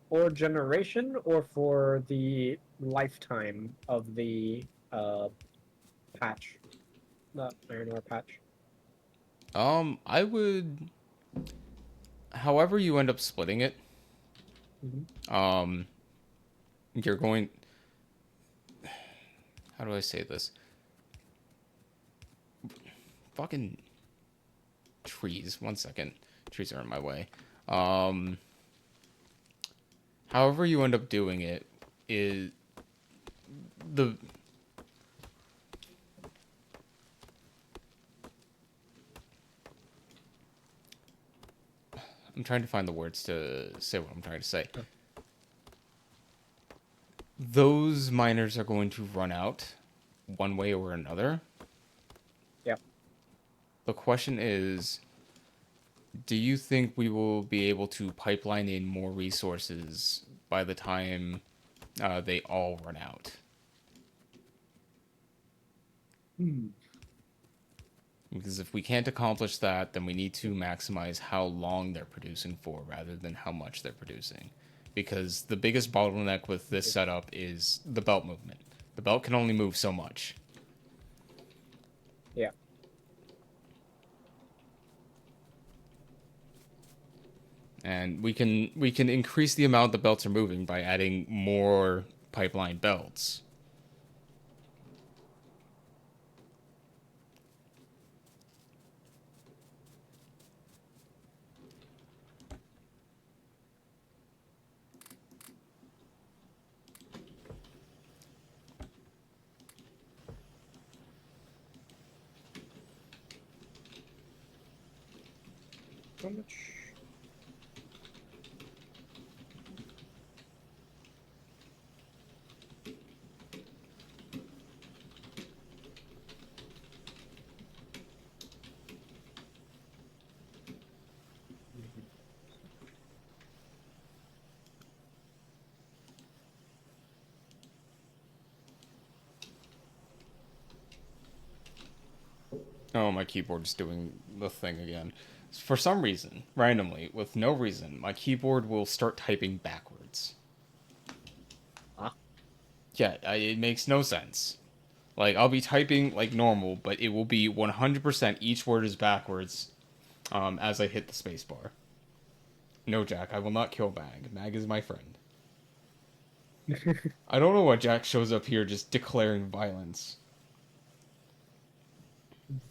ore generation or for the lifetime of the patch? The iron ore patch. I would, however you end up splitting it, you're going, how do I say this? Fucking trees. 1 second. Trees are in my way. However you end up doing it is the I'm trying to find the words to say what I'm trying to say. Those miners are going to run out one way or another. Yep. The question is, do you think we will be able to pipeline in more resources by the time they all run out? Because if we can't accomplish that, then we need to maximize how long they're producing for rather than how much they're producing. Because the biggest bottleneck with this setup is the belt movement. The belt can only move so much. Yeah. And we can increase the amount the belts are moving by adding more pipeline belts. How much? Oh, my keyboard's doing the thing again. For some reason, randomly, with no reason, my keyboard will start typing backwards. Yeah, it makes no sense. Like, I'll be typing like normal, but it will be 100% each word is backwards as I hit the spacebar. No, Jack, I will not kill Mag. Mag is my friend. I don't know why Jack shows up here just declaring violence.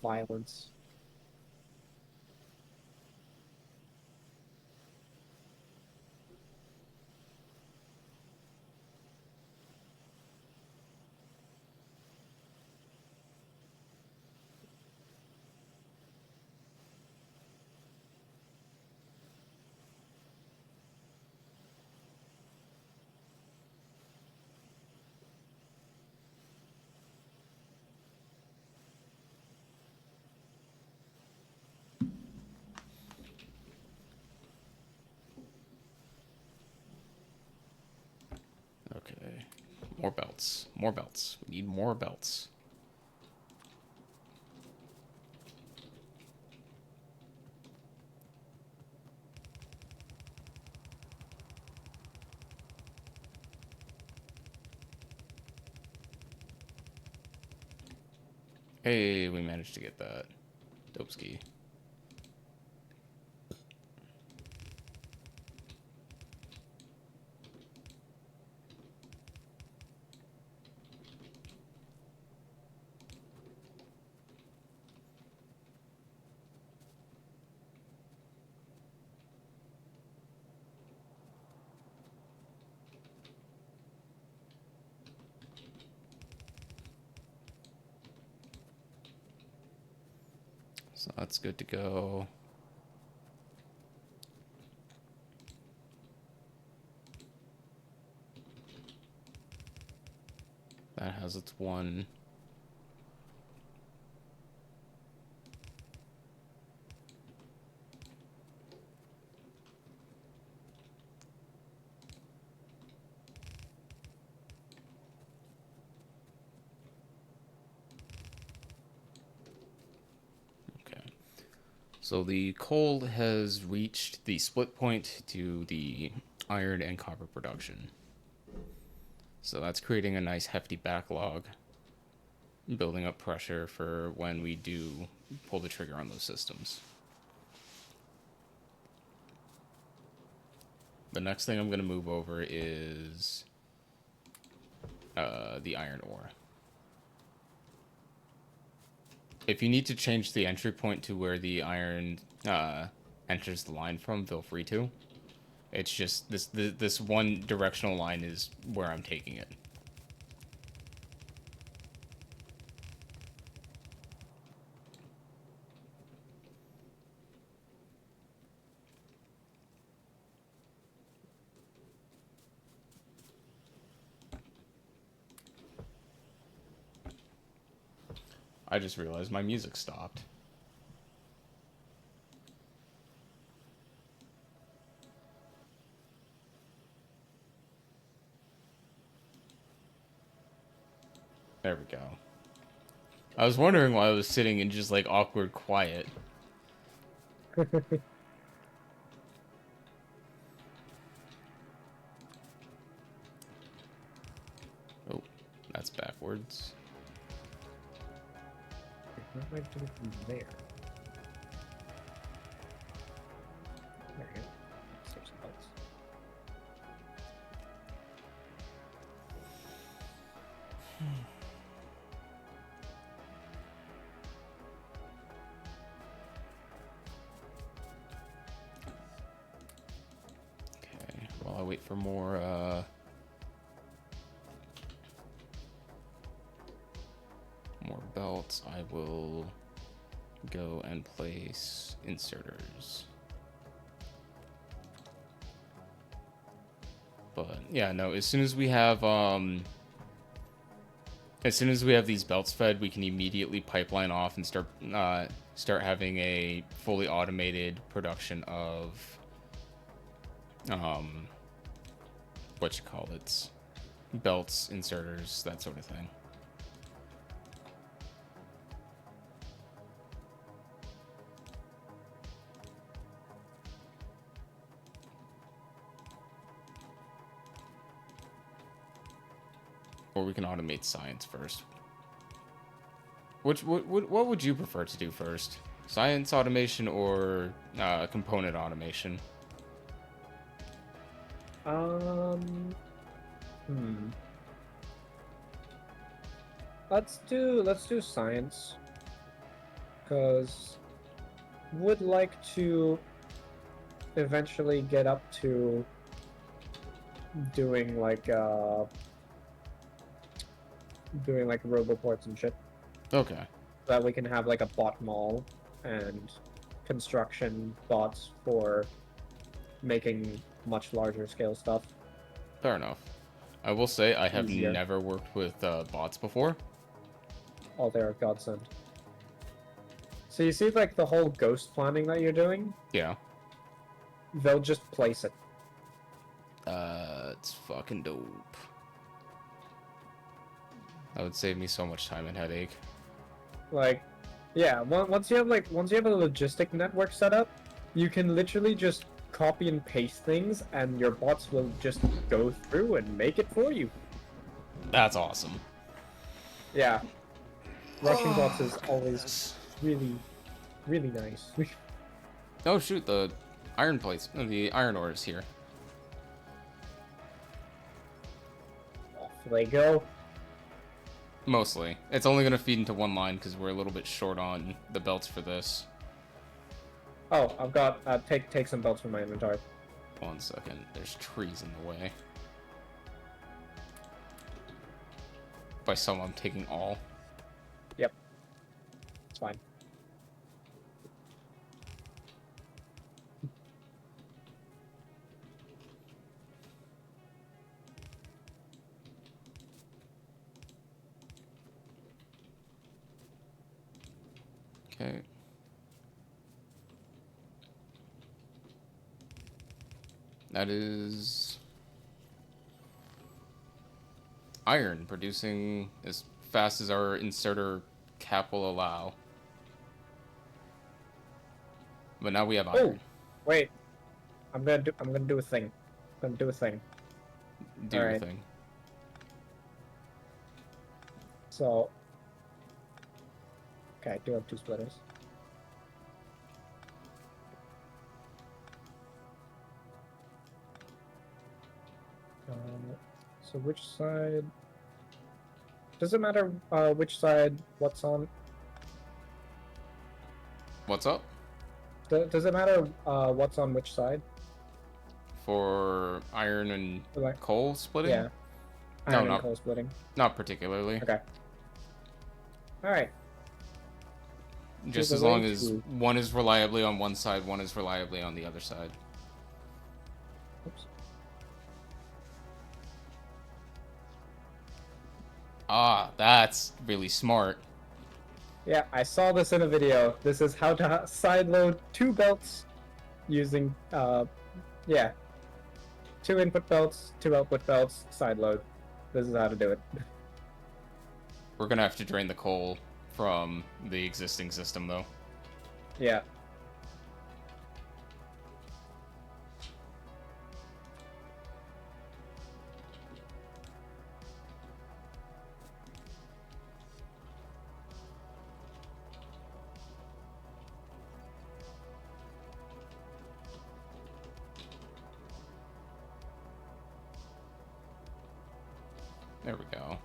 Violence. Okay. More belts. More belts. We need more belts. Hey, we managed to get that. Dope ski. So that's good to go. That has its one. Okay. So the coal has reached the split point to the iron and copper production. So that's creating a nice hefty backlog, building up pressure for when we do pull the trigger on those systems. The next thing I'm going to move over is the iron ore. If you need to change the entry point to where the iron enters the line from, feel free to. It's just this one directional line is where I'm taking it. I just realized my music stopped. There we go. I was wondering why I was sitting in just like awkward quiet. Oh, that's backwards. What do I do from there? There we go. Save some belts. Okay, while I wait for more belts, I will go and place inserters. But yeah, no, as soon as we have these belts fed, we can immediately pipeline off and start having a fully automated production of what you call it, belts, inserters, that sort of thing. Or we can automate science first. What would you prefer to do first? Science automation or component automation? Hmm. Let's do science. Because would like to eventually get up to doing like roboports and shit. Okay. So that we can have like a bot mall and construction bots for making much larger scale stuff. Fair enough. I will say I have Easier. never worked with bots before. Oh, they're a godsend. So you see like the whole ghost planning that you're doing? Yeah. They'll just place it. It's fucking dope. That would save me so much time and headache. Like, yeah, once you have a logistic network set up, you can literally just copy and paste things, and your bots will just go through and make it for you. That's awesome. Yeah, rushing bots is always really, really nice. Oh shoot, the iron plates, the iron ore is here. Off they go. Mostly. It's only gonna feed into one line because we're a little bit short on the belts for this. Oh, I've got take some belts from my inventory. 1 second. There's trees in the way. By some, I'm taking all. Yep, it's fine. Okay. That is iron producing as fast as our inserter cap will allow. But now we have Oh, iron. wait. I'm gonna do a thing. I'm gonna do a thing. Do your Alright. thing. So, okay, I do have 2 splitters. So which side? Does it matter which side what's on? What's up? Does it matter what's on which side? For iron and Like, coal splitting? yeah, No, iron and not coal splitting. not particularly. Okay. All right. Just the as long way as to- one is reliably on one side, one is reliably on the other side. Oops. Ah, that's really smart. Yeah, I saw this in a video. This is how to sideload 2 belts using yeah, 2 input belts, 2 output belts, sideload. This is how to do it. We're gonna have to drain the coal from the existing system, though. Yeah. There we go.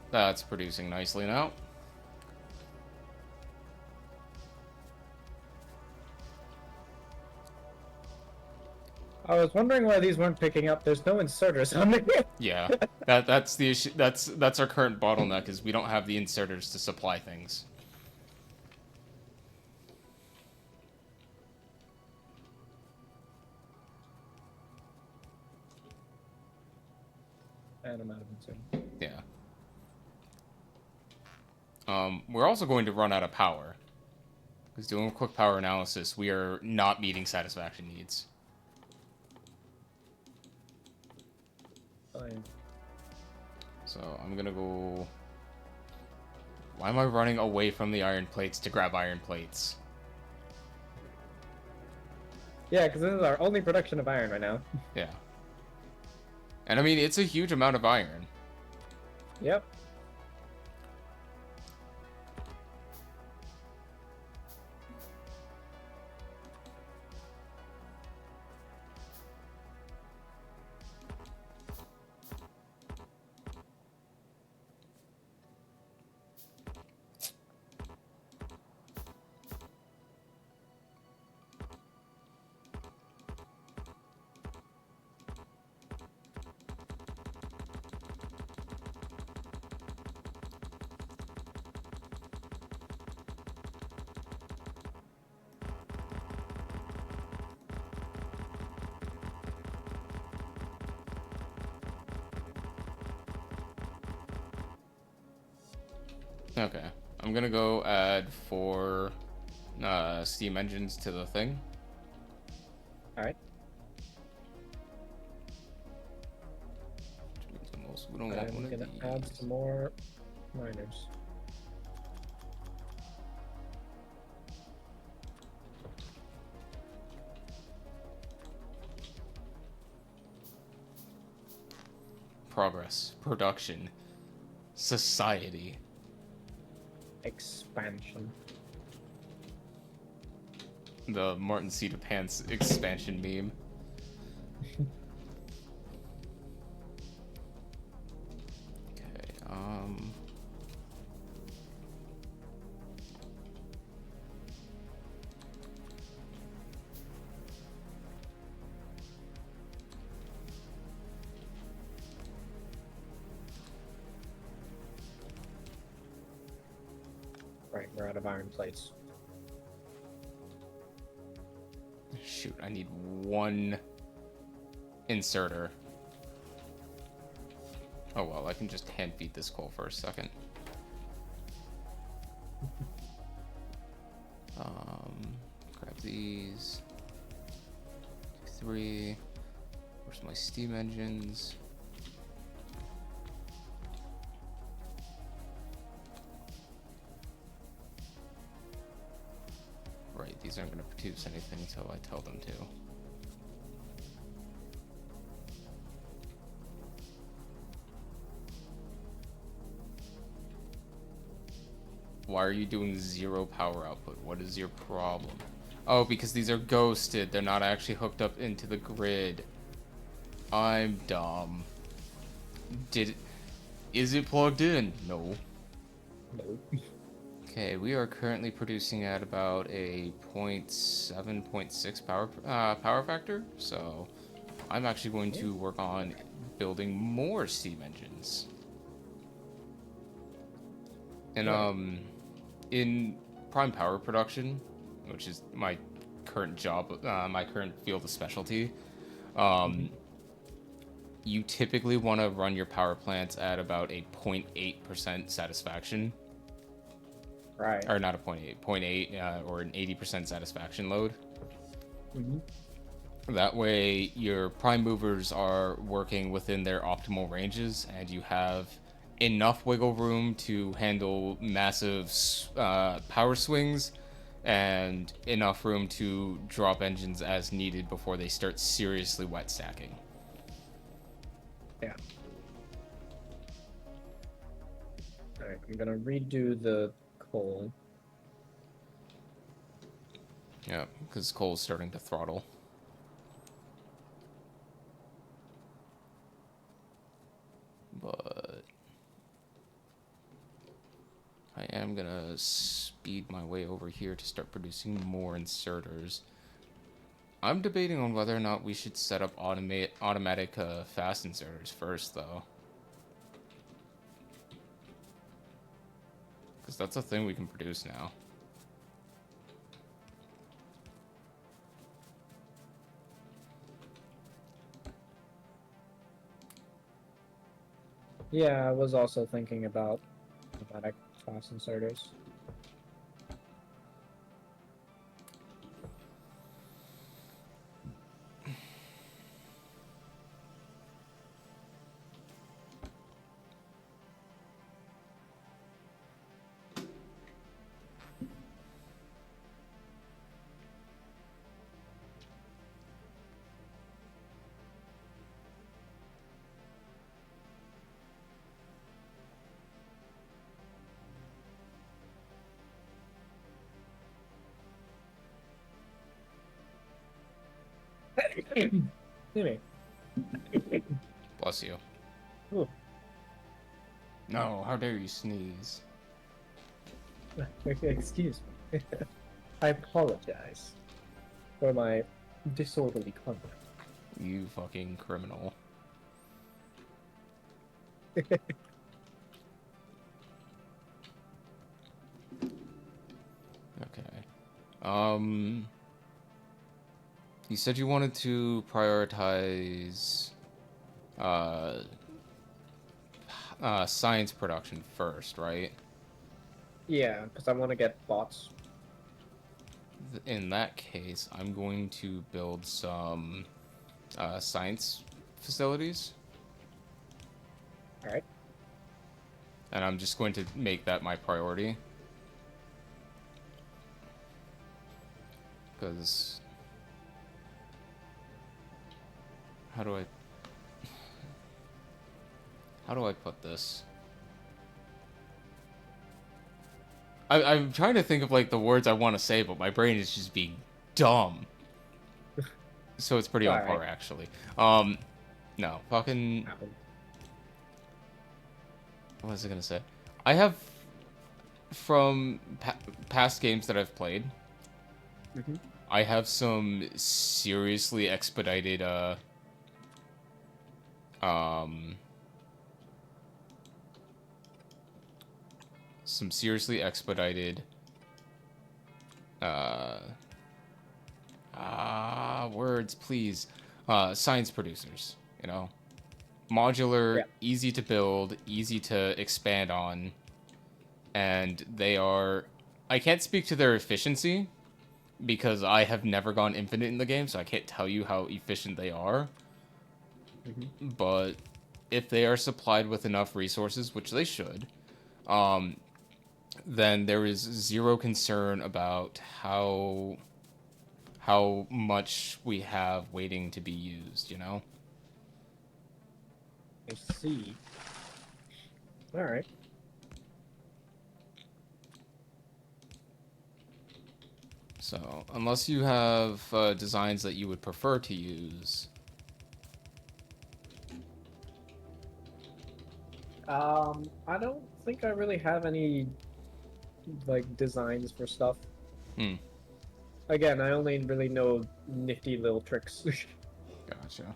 That's producing nicely now. I was wondering why these weren't picking up. There's no inserters on there. Yeah, that's the issue. That's our current bottleneck is we don't have the inserters to supply things. And I'm out of inserters. Yeah. We're also going to run out of power. Because doing a quick power analysis, we are not meeting satisfaction needs. Oh, yeah. So I'm gonna go... Why am I running away from the iron plates to grab iron plates? Yeah, because this is our only production of iron right now. Yeah. And I mean, it's a huge amount of iron. Yep. Okay. I'm gonna go add 4 steam engines to the thing. All right. Which means the most, we don't want one I'm of gonna these. add some more miners. Progress, production, society. Expansion. The Martin Cedar Pants expansion meme. Okay, Right, we're out of iron plates. shoot, I need 1 inserter. Oh well, I can just hand feed this coal for a second. Grab these. 3. Where's my steam engines? Right, these aren't going to produce anything until I tell them to. Why are you doing 0 power output? What is your problem? Oh, because these are ghosted. They're not actually hooked up into the grid. I'm dumb. Is it plugged in? No. Nope. Okay, we are currently producing at about a 0.7, 0.6 power factor. So I'm actually going to work on building more steam engines. And in prime power production, which is my current job, my current field of specialty, you typically want to run your power plants at about a 0.8% satisfaction. Right. Or not a 0.8, or an 80% satisfaction load. That way, your prime movers are working within their optimal ranges, and you have enough wiggle room to handle massive power swings, and enough room to drop engines as needed before they start seriously wet stacking. Yeah. Alright, I'm gonna redo the coal. Yeah, because coal's starting to throttle. But I am gonna speed my way over here to start producing more inserters. I'm debating on whether or not we should set up automatic fast inserters first, though. Because that's a thing we can produce now. Yeah, I was also thinking about automatic fast inserters. Anyway. Bless you. Ooh. No, how dare you sneeze? Excuse me. I apologize for my disorderly conduct. You fucking criminal. Okay. You said you wanted to prioritize science production first, right? Yeah, because I want to get bots. In that case, I'm going to build some science facilities, Alright. and I'm just going to make that my priority. Because... How do I put this? I'm trying to think of, like, the words I want to say, but my brain is just being dumb. So it's pretty on par, actually. No, fucking... What was I gonna say? I have, from past games that I've played, I have some seriously expedited, some seriously expedited, words, please. Science producers, you know? Modular, Yeah. easy to build, easy to expand on, and they are... I can't speak to their efficiency, because I have never gone infinite in the game, so I can't tell you how efficient they are. But if they are supplied with enough resources, which they should, then there is zero concern about how much we have waiting to be used, you know? I see. Alright. So, unless you have designs that you would prefer to use... I don't think I really have any, like, designs for stuff. Again, I only really know nifty little tricks. Gotcha.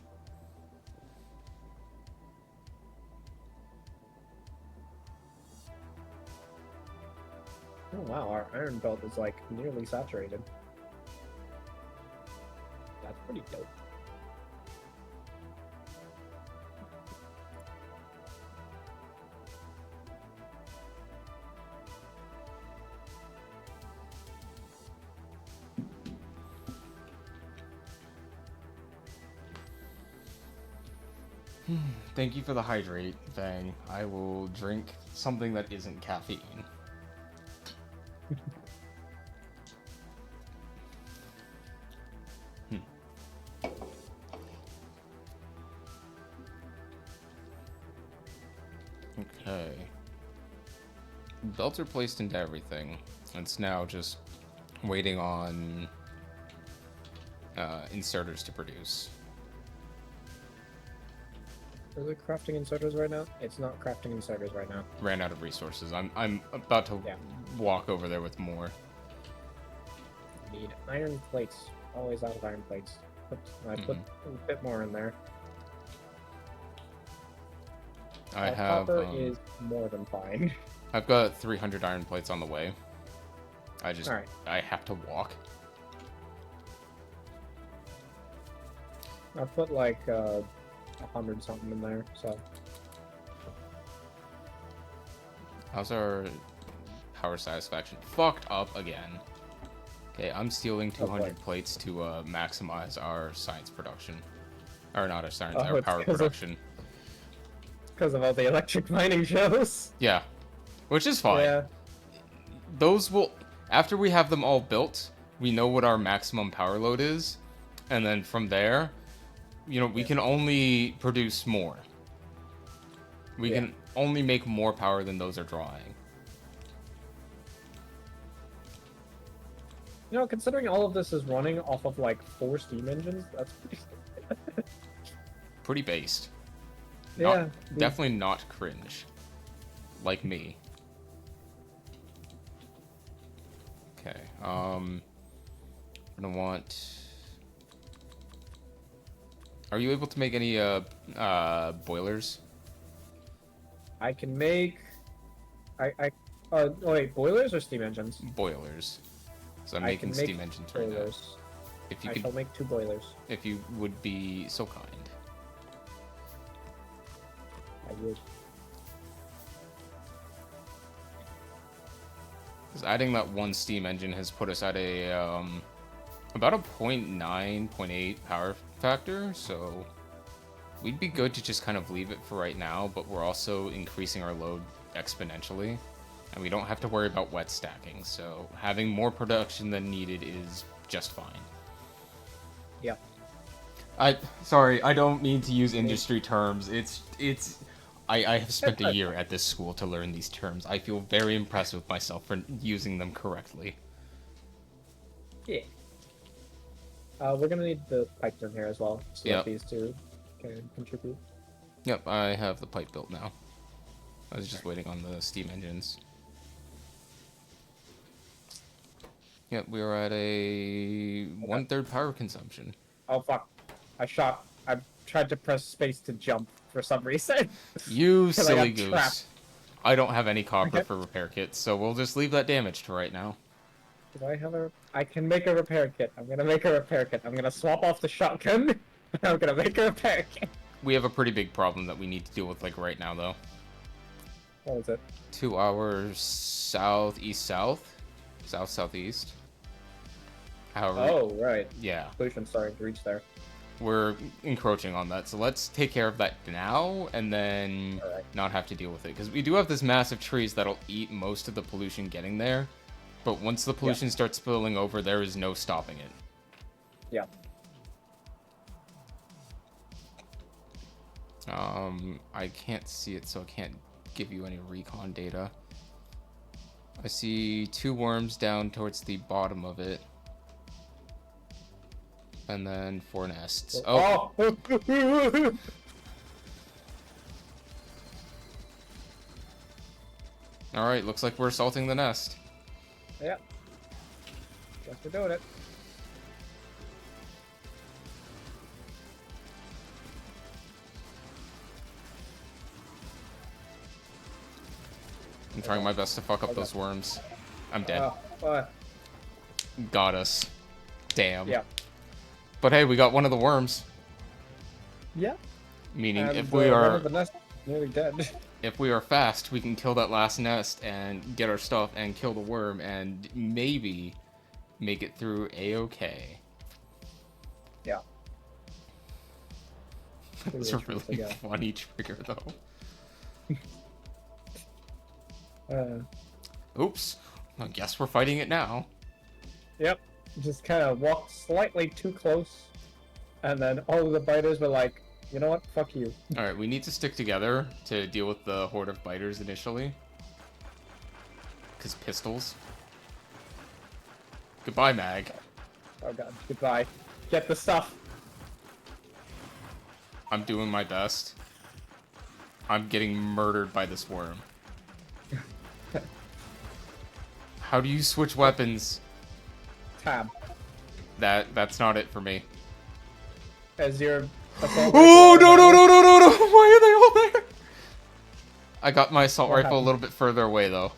Oh wow, our iron belt is, like, nearly saturated. That's pretty dope. Thank you for the hydrate thing. I will drink something that isn't caffeine. Okay. Belts are placed into everything. It's now just waiting on inserters to produce. Is it crafting inserters right now? It's not crafting inserters right now. Ran out of resources. I'm about to walk over there with more. Need iron plates. Always out of iron plates. I put a bit more in there. I have... Copper is more than fine. I've got 300 iron plates on the way. I just... Alright. I have to walk. I put like 100 something in there, so. How's our power satisfaction? Fucked up again. Okay, I'm stealing 200 plates to maximize our science production. Or not our science, our power production. Because of all the electric mining shows. Yeah. Which is fine. Yeah. Those will... After we have them all built, we know what our maximum power load is. And then from there, you know, we can only produce more. We can only make more power than those are drawing. You know, considering all of this is running off of like 4 steam engines, that's pretty. Pretty based. Yeah. Definitely not cringe. Like me. Okay. I'm gonna want. Are you able to make any boilers? I can make. Oh wait, boilers or steam engines? Boilers. So I'm I making can make steam engines right now. boilers. If you I could, shall make 2 boilers. if you would be so kind. I would. Because adding that one steam engine has put us at a about a 0.9, 0.8 power factor, so we'd be good to just kind of leave it for right now, but we're also increasing our load exponentially, and we don't have to worry about wet stacking, so having more production than needed is just fine. Yeah. Sorry, I don't mean to use industry terms. I have spent a year at this school to learn these terms. I feel very impressed with myself for using them correctly. Yeah. We're gonna need the pipes in here as well, so Yep. that these 2 can contribute. Yep, I have the pipe built now. I was just waiting on the steam engines. Yep, we are at a 1/3 power consumption. Oh fuck! I tried to press space to jump for some reason. You Till I got silly goose. trapped. I don't have any copper Okay. for repair kits, so we'll just leave that damaged for right now. Do I have a? I can make a repair kit. I'm gonna make a repair kit. I'm gonna swap off the shotgun. I'm gonna make a repair kit. We have a pretty big problem that we need to deal with like right now though. What was it? 2 hours south, southeast. However, Oh right. yeah, Pollution's starting to reach there. we're encroaching on that. So let's take care of that now and then Alright. not have to deal with it. Because we do have this massive trees that'll eat most of the pollution getting there. But once the pollution starts spilling over, there is no stopping it. Yeah. I can't see it, so I can't give you any recon data. I see 2 worms down towards the bottom of it. And then 4 nests. Oh! Oh! Alright, looks like we're assaulting the nest. Yeah. Guess we're doing it. I'm trying my best to fuck up those worms. I'm dead. Got us. Damn. Yeah. But hey, we got one of the worms. Yeah. Meaning, And, if we one are of the nest nearly dead. if we are fast, we can kill that last nest and get our stuff and kill the worm and maybe make it through a-okay. Yeah. That's a really funny trigger, though. Oops. I guess we're fighting it now. Yep. Just kind of walked slightly too close, and then all of the biters were like, "You know what? Fuck you." Alright, we need to stick together to deal with the horde of biters initially. Because pistols. Goodbye, Mag. Oh god. Goodbye. Get the stuff. I'm doing my best. I'm getting murdered by this worm. How do you switch weapons? Tab. That's not it for me. As your. Oh no! Why are they all there? I got my assault rifle a little bit further away though.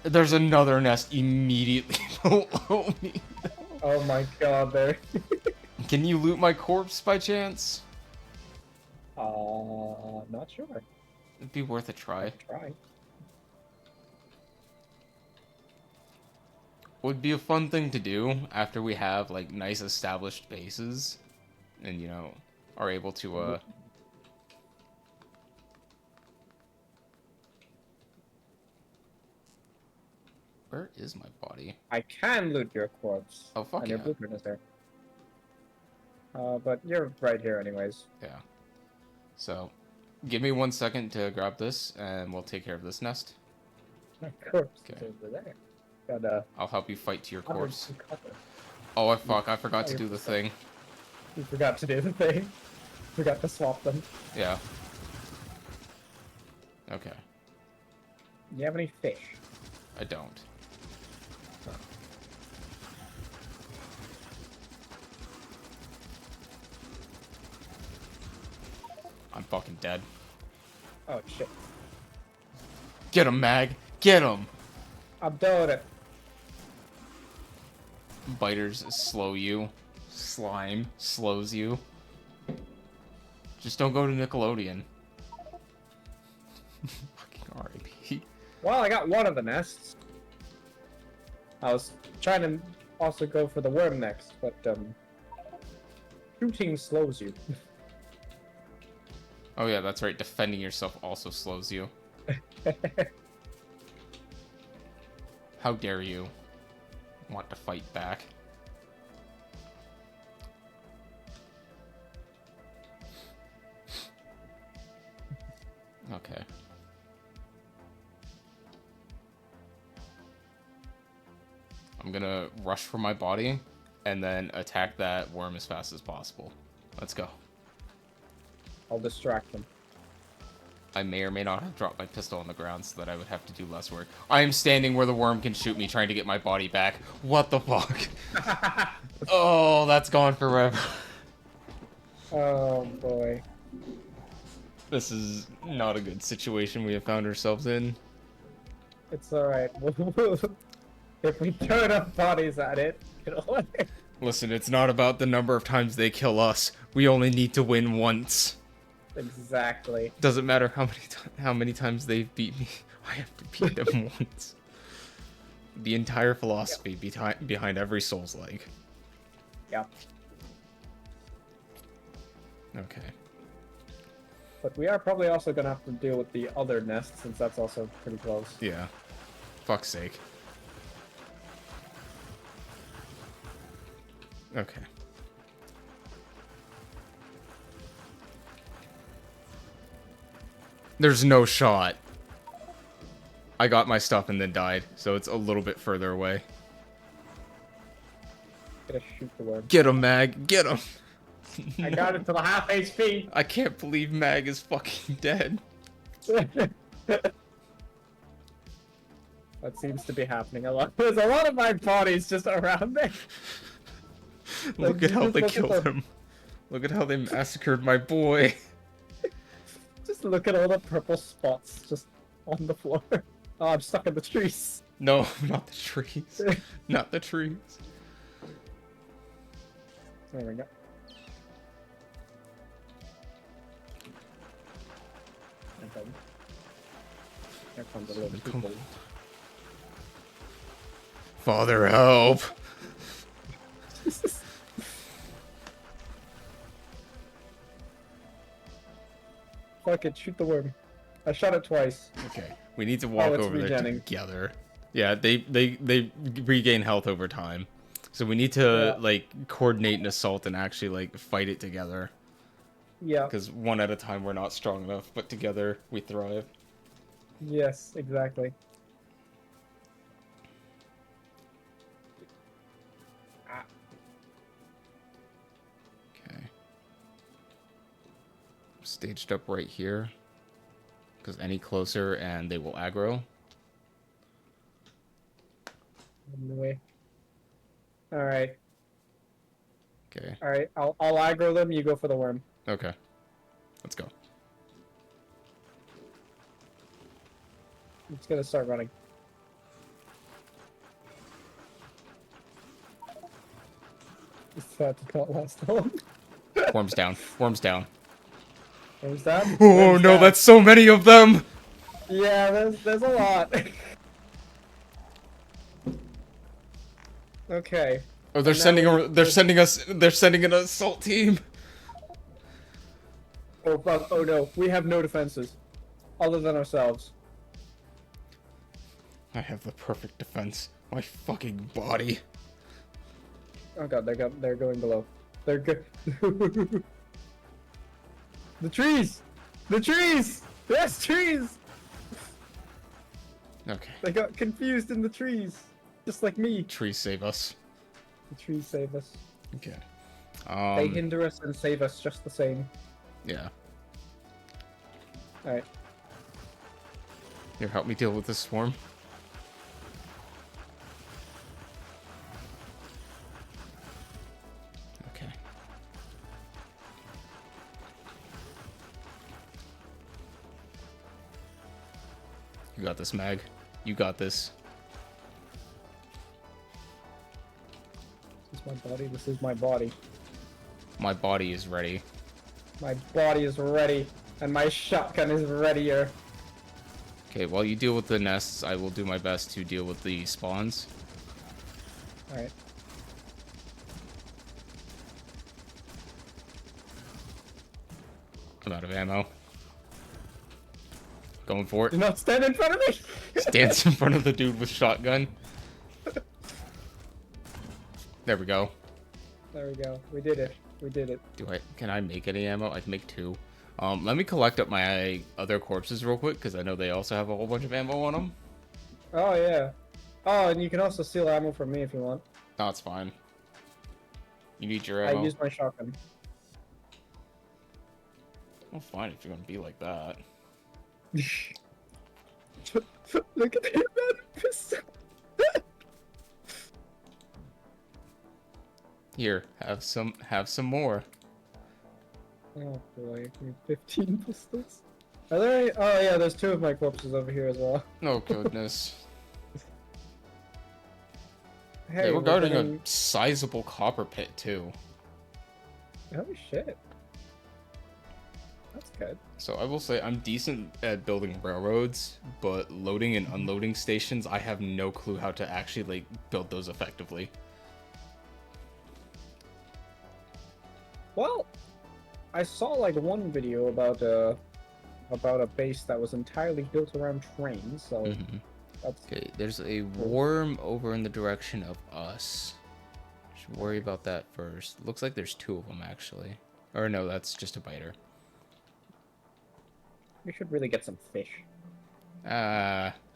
There's another nest immediately below me. Oh my god, there. Can you loot my corpse by chance? Not sure. It'd be worth a try. Try. Would be a fun thing to do after we have like nice established bases and you know are able to Where is my body? I can loot your corpse. Oh fuck and yeah. your blueprint is there. But you're right here anyways. Yeah. So give me 1 second to grab this and we'll take care of this nest. My corpse Okay. is over there. Gotta. I'll help you fight to your corpse. Cover. Oh, fuck, I forgot to you're do the so- thing. You forgot to do the thing. Forgot to swap them. Yeah. Okay. Do you have any fish? I don't. I'm fucking dead. Oh shit. Get him, Mag! Get him! I'm doing it. Biters slow you. Slime slows you. Just don't go to Nickelodeon. Fucking R.I.P. Well, I got one of the nests. I was trying to also go for the worm next, but shooting slows you. Oh yeah, that's right. Defending yourself also slows you. How dare you want to fight back? Okay. I'm gonna rush for my body and then attack that worm as fast as possible. Let's go. I'll distract them. I may or may not have dropped my pistol on the ground so that I would have to do less work. I am standing where the worm can shoot me, trying to get my body back. What the fuck? Oh, that's gone forever. Oh boy. This is not a good situation we have found ourselves in. It's alright. If we throw enough bodies at it, it'll... Listen, it's not about the number of times they kill us. We only need to win once. Exactly. Doesn't matter how many times they've beat me. I have to beat them once. The entire philosophy behind every Souls-like. Yeah. Okay. But we are probably also gonna have to deal with the other nest, since that's also pretty close. Yeah. Fuck's sake. Okay. There's no shot. I got my stuff and then died, so it's a little bit further away. Gonna shoot the worm. Get him, Mag. Get him. I got it to the half HP. I can't believe Mag is fucking dead. That seems to be happening a lot. There's a lot of my bodies just around there. Look at how they Look at killed them. him. Look at how they massacred my boy. Just look at all the purple spots just on the floor. Oh, I'm stuck in the trees. No, not the trees. Not the trees. There we go. Okay. Here comes a little Come people. on. Father, help. Fuck it, shoot the worm. I shot it twice. Okay, we need to walk it's over there regenning. together. Yeah, they regain health over time, so we need to Yeah. like coordinate an assault and actually like fight it together. Yeah. Because one at a time we're not strong enough, but together we thrive. Yes, exactly. Ah. Okay. Staged up right here. Because any closer and they will aggro. Anyway. Alright. Okay. Alright, I'll aggro them, you go for the worm. Okay. Let's go. I'm just gonna start running. That did not last long. Worms down. Worms down. Where's that? Oh Where's no, that? that's so many of them! Yeah, there's a lot. Okay. Oh, they're sending an assault team. Oh fuck, oh no, we have no defenses. Other than ourselves. I have the perfect defense. My fucking body. Oh god, they're going below. They're good. The trees! The trees! Yes, trees! Okay. They got confused in the trees. Just like me. Trees save us. The trees save us. Okay. They hinder us and save us just the same. Yeah. Alright. Here, help me deal with this swarm. Okay. You got this, Mag. You got this. This is my body. This is my body. My body is ready. My body is ready. And my shotgun is readier. Okay, while you deal with the nests, I will do my best to deal with the spawns. Alright. I'm out of ammo. Going for Do it. not stand in front of me! Stands in front of the dude with shotgun. There we go. There we go. We did it. We did it. Can I make any ammo? I can make 2. Let me collect up my other corpses real quick, because I know they also have a whole bunch of ammo on them. Oh, yeah. Oh, and you can also steal ammo from me if you want. No, it's fine. You need your I ammo? used my shotgun. Well, fine if you're gonna be like that. Look at that pistol. Here, have some more. Oh boy, we have 15 pistols. Are there any? Oh yeah, there's 2 of my corpses over here as well. Oh goodness. Hey, They were guarding getting... a sizable copper pit too. Oh shit. That's good. So I will say I'm decent at building railroads, but loading and unloading stations, I have no clue how to actually like build those effectively. Well, I saw like one video about a base that was entirely built around trains, so that's Okay, there's a worm over in the direction of us. Should worry about that first. Looks like there's 2 of them actually. Or no, that's just a biter. we should really get some fish.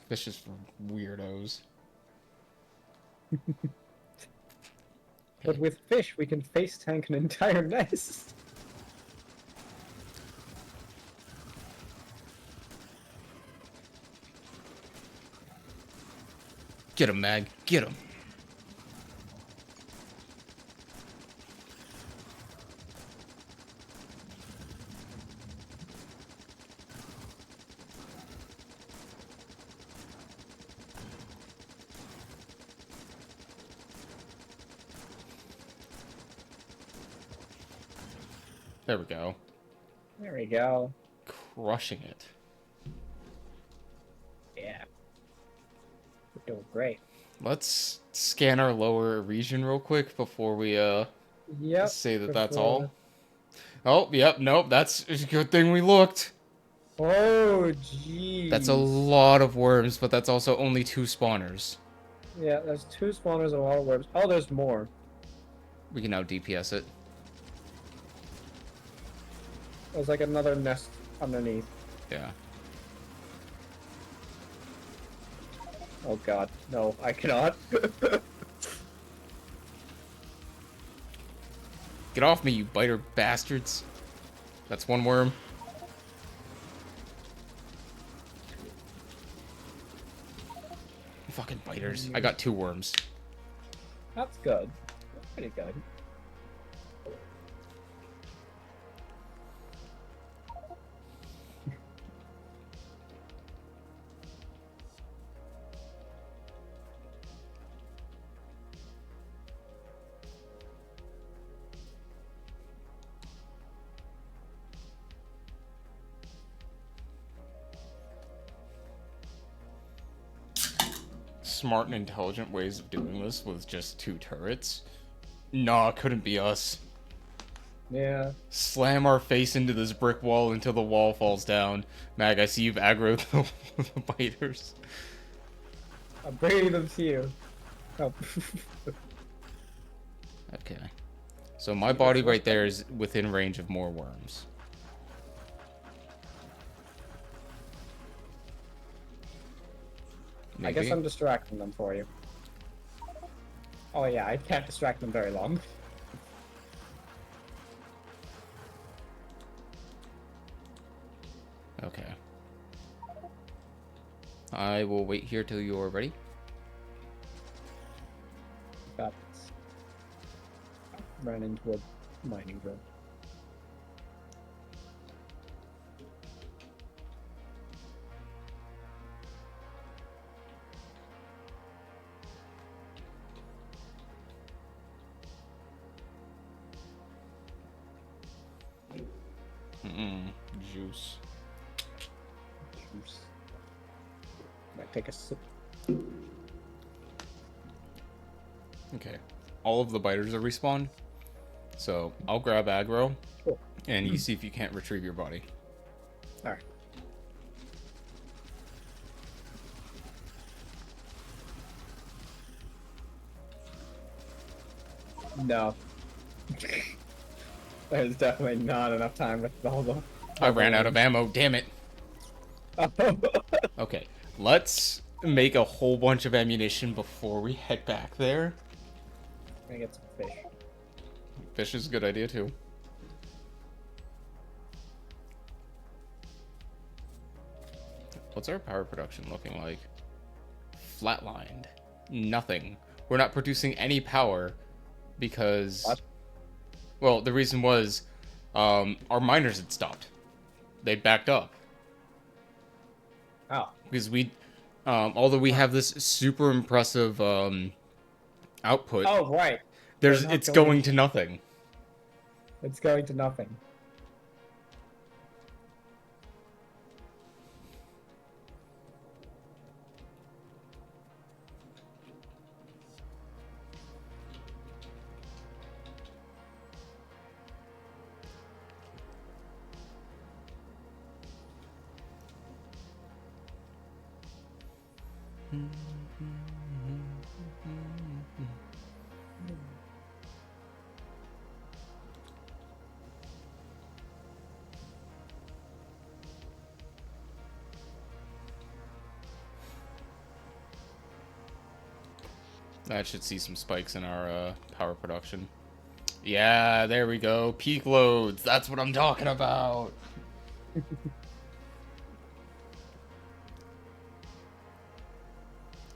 Fish is for weirdos. But with fish, we can face tank an entire nest. Get him, Mag. Get him. There we go. There we go. Crushing it. Yeah. We're doing great. Let's scan our lower region real quick before we Yep. say that that's before- all. Oh, yep, nope, that's a good thing we looked. Oh, jeez. That's a lot of worms, but that's also only 2 spawners. Yeah, there's 2 spawners and a lot of worms. Oh, there's more. We can now DPS it. There's like another nest underneath. Yeah. Oh god, no, I cannot. Get off me, you biter bastards. That's 1 worm. Fucking biters. I got 2 worms. That's good. That's pretty good. Smart and intelligent ways of doing this with just 2 turrets. Nah, couldn't be us. Yeah. Slam our face into this brick wall until the wall falls down. Mag, I see you've aggroed the biters. I'm bringing them to you. Oh. Okay. So my body right there is within range of more worms. I guess Maybe. I'm distracting them for you. Oh yeah, I can't distract them very long. Okay. I will wait here till you're ready. But ran into a mining room. Juice. Juice. Might take a sip. Okay. All of the biters are respawned. So I'll grab aggro, Cool. and you see if you can't retrieve your body. Alright. No. There's definitely not enough time with all the... I ran out of ammo, damn it. Okay, let's make a whole bunch of ammunition before we head back there. I'm gonna get some fish. Fish is a good idea too. What's our power production looking like? Flatlined. Nothing. We're not producing any power because... What? Well, the reason was our miners had stopped. They'd backed up. Oh. Because although we have this super impressive output, Oh, right. it's going to nothing. It's going to nothing. That should see some spikes in our power production. Yeah, there we go. Peak loads. That's what I'm talking about.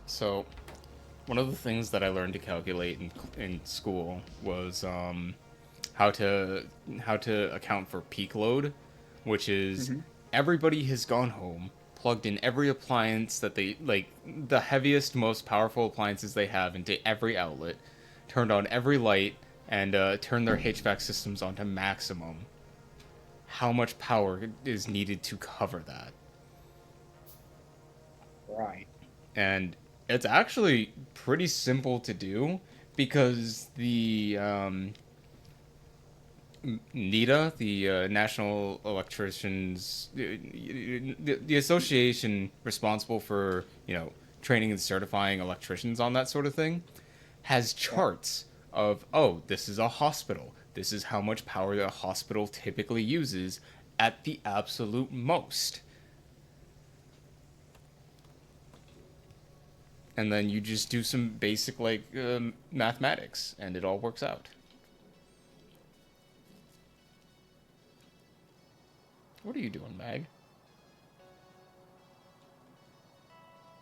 So, one of the things that I learned to calculate in school was how to account for peak load, which is everybody has gone home, plugged in every appliance that they like, the heaviest, most powerful appliances they have into every outlet, turned on every light, and turned their HVAC systems onto maximum. How much power is needed to cover that? Right. And it's actually pretty simple to do because the NETA, the National Electricians, the association responsible for, training and certifying electricians on that sort of thing, has charts of, oh, this is a hospital. This is how much power a hospital typically uses at the absolute most. And then you just do some basic, mathematics, and it all works out. What are you doing, Mag?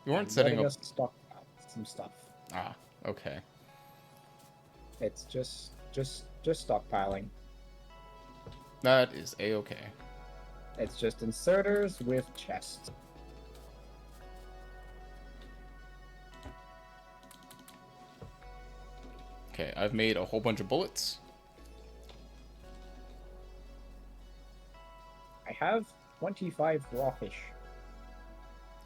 You weren't setting up... stockpile some stuff. Ah, okay. It's just stockpiling. That is A-okay. It's just inserters with chests. Okay, I've made a whole bunch of bullets. I have 25 raw fish.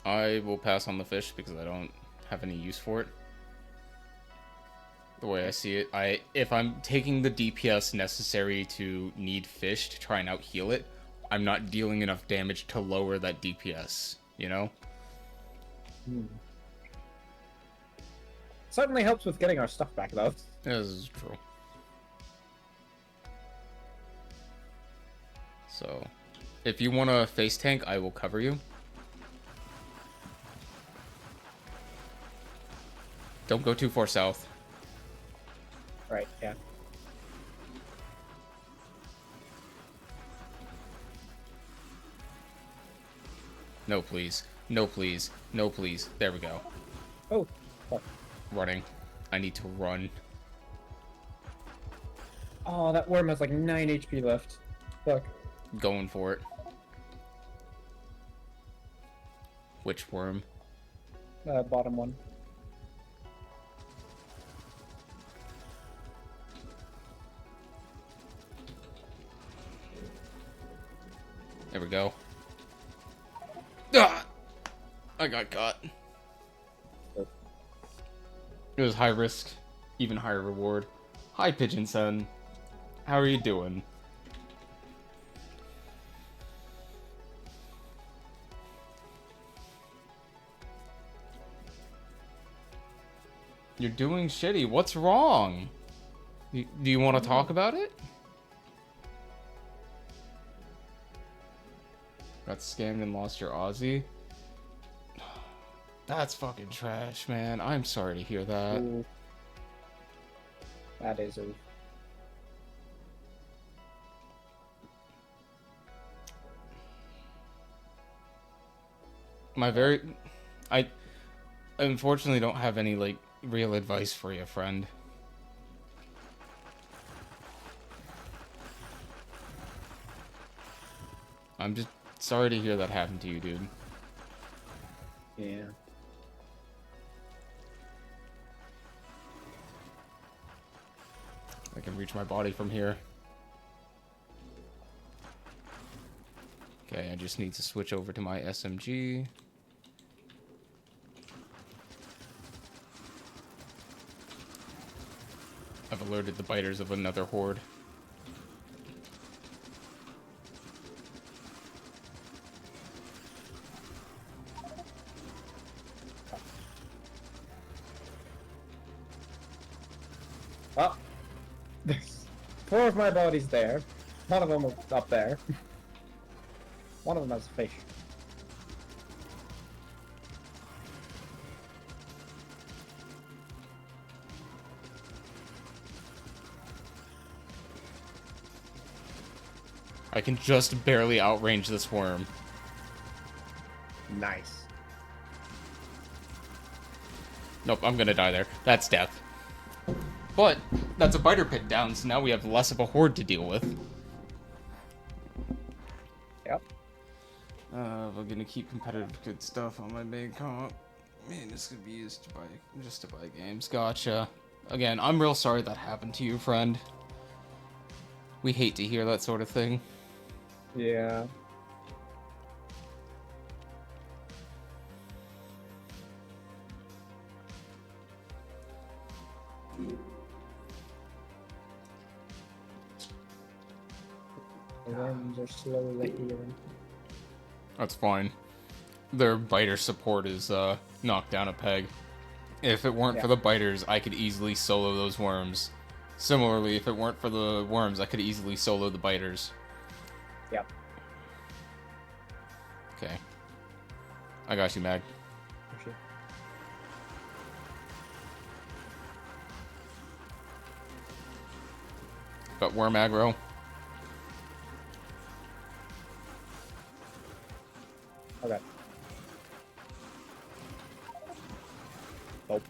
I will pass on the fish because I don't have any use for it. The way I see it, if I'm taking the DPS necessary to need fish to try and out-heal it, I'm not dealing enough damage to lower that DPS, you know? Certainly helps with getting our stuff back, though. This is true. So, if you want a face tank, I will cover you. Don't go too far south. Right, yeah. No, please. No, please. No, please. There we go. Oh, fuck. Running. I need to run. Oh, that worm has like 9 HP left. Fuck. Going for it. Which worm? Bottom one. There we go. Ah! I got caught. It was high risk, even higher reward. Hi, Pigeon Son. How are you doing? You're doing shitty. What's wrong? Do you want to talk about it? Got scammed and lost your Aussie? That's fucking trash, man. I'm sorry to hear that. Ooh. That is oof. I unfortunately don't have any, like, real advice for you, friend. I'm just sorry to hear that happened to you, dude. Yeah. I can reach my body from here. Okay, I just need to switch over to my SMG. I've alerted the biters of another horde. Oh. There's 4 of my bodies there. One of them is up there. One of them has a fish. I can just barely outrange this worm. Nice. Nope, I'm gonna die there. That's death. But that's a biter pit down, so now we have less of a horde to deal with. Yep. We're gonna keep competitive good stuff on my main comp. Man, this could be used to buy just to buy games. Gotcha. Again, I'm real sorry that happened to you, friend. We hate to hear that sort of thing. Yeah. The worms are slowly healing. That's fine. Their biter support is knocked down a peg. If it weren't for the biters, I could easily solo those worms. Similarly, if it weren't for the worms, I could easily solo the biters. Yep. Okay. I got you, Mag. For sure. Got worm aggro. Okay. Nope.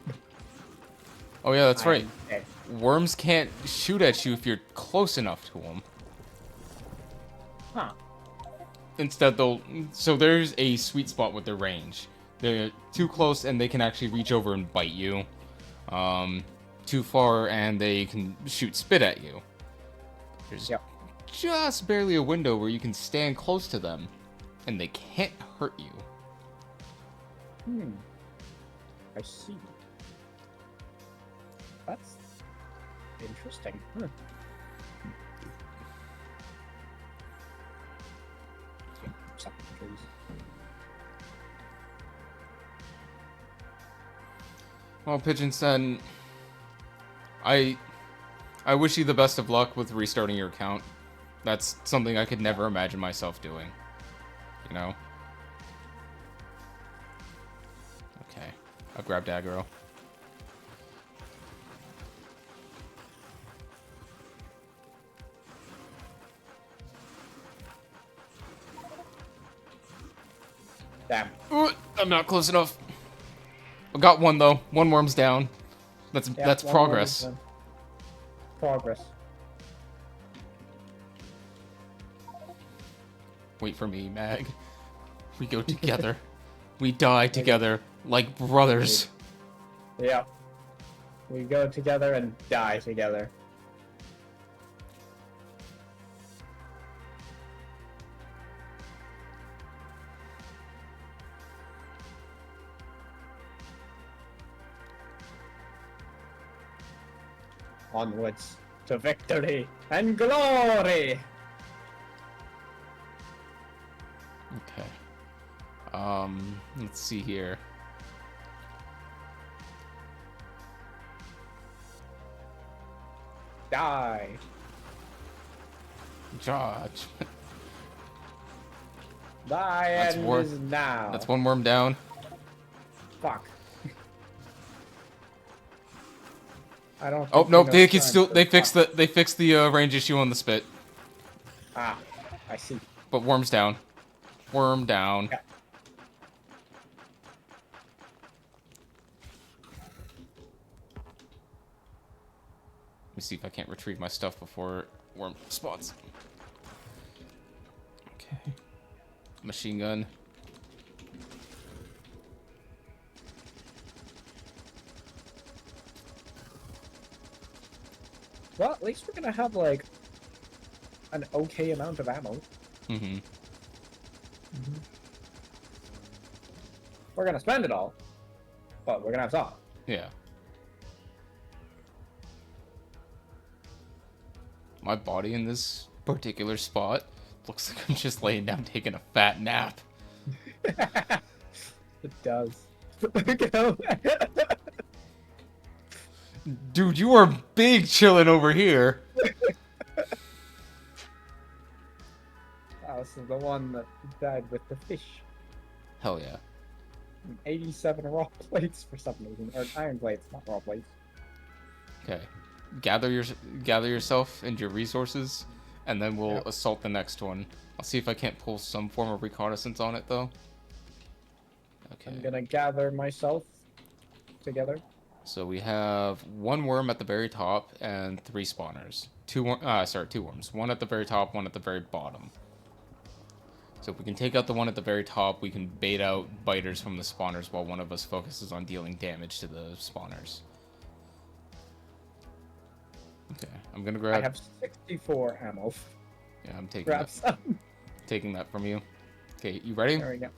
Oh yeah, that's right. Dead. Worms can't shoot at you if you're close enough to them. Huh. Instead, they'll... So there's a sweet spot with their range. They're too close and they can actually reach over and bite you. Too far and they can shoot spit at you. There's just barely a window where you can stand close to them and they can't hurt you. Hmm. I see. That's interesting. Hmm. Some trees. Well, Pigeon Sen, I wish you the best of luck with restarting your account. That's something I could never imagine myself doing. You know? Okay. I've grabbed aggro. I'm not close enough. I got one though. One worm's down. That's Yeah, that's one more progress. is done. Progress. Wait for me, Mag. We go together. We die together like brothers. Yeah. We go together and die together. Onwards to victory and glory! Okay. Let's see here. Die! Judge. Thy That's end war- is now. That's one worm down. Fuck. I don't. Oh think nope, we they know can time still for they fuck. fixed the range issue on the spit. Ah, I see. But worm's down. Worm down. Yeah. Let me see if I can't retrieve my stuff before worm spawns. Okay. Machine gun. Well, at least we're gonna have like an okay amount of ammo. Mm-hmm. We're gonna spend it all, but we're gonna have some. Yeah. My body in this particular spot looks like I'm just laying down taking a fat nap. It does. You know? Dude, you are big chilling over here. This is the one that died with the fish. Hell yeah. 87 raw plates for some reason, or iron plates, not raw plates. Okay. Gather yourself and your resources, and then we'll assault the next one. I'll see if I can't pull some form of reconnaissance on it, though. Okay. I'm gonna gather myself together. So we have one worm at the very top and 3 spawners. Two worms. One at the very top, one at the very bottom. So if we can take out the one at the very top, we can bait out biters from the spawners while one of us focuses on dealing damage to the spawners. Okay, I'm gonna grab... I have 64 ammo. Yeah, I'm taking Grab that. some. Taking that from you. Okay, you ready? There we go.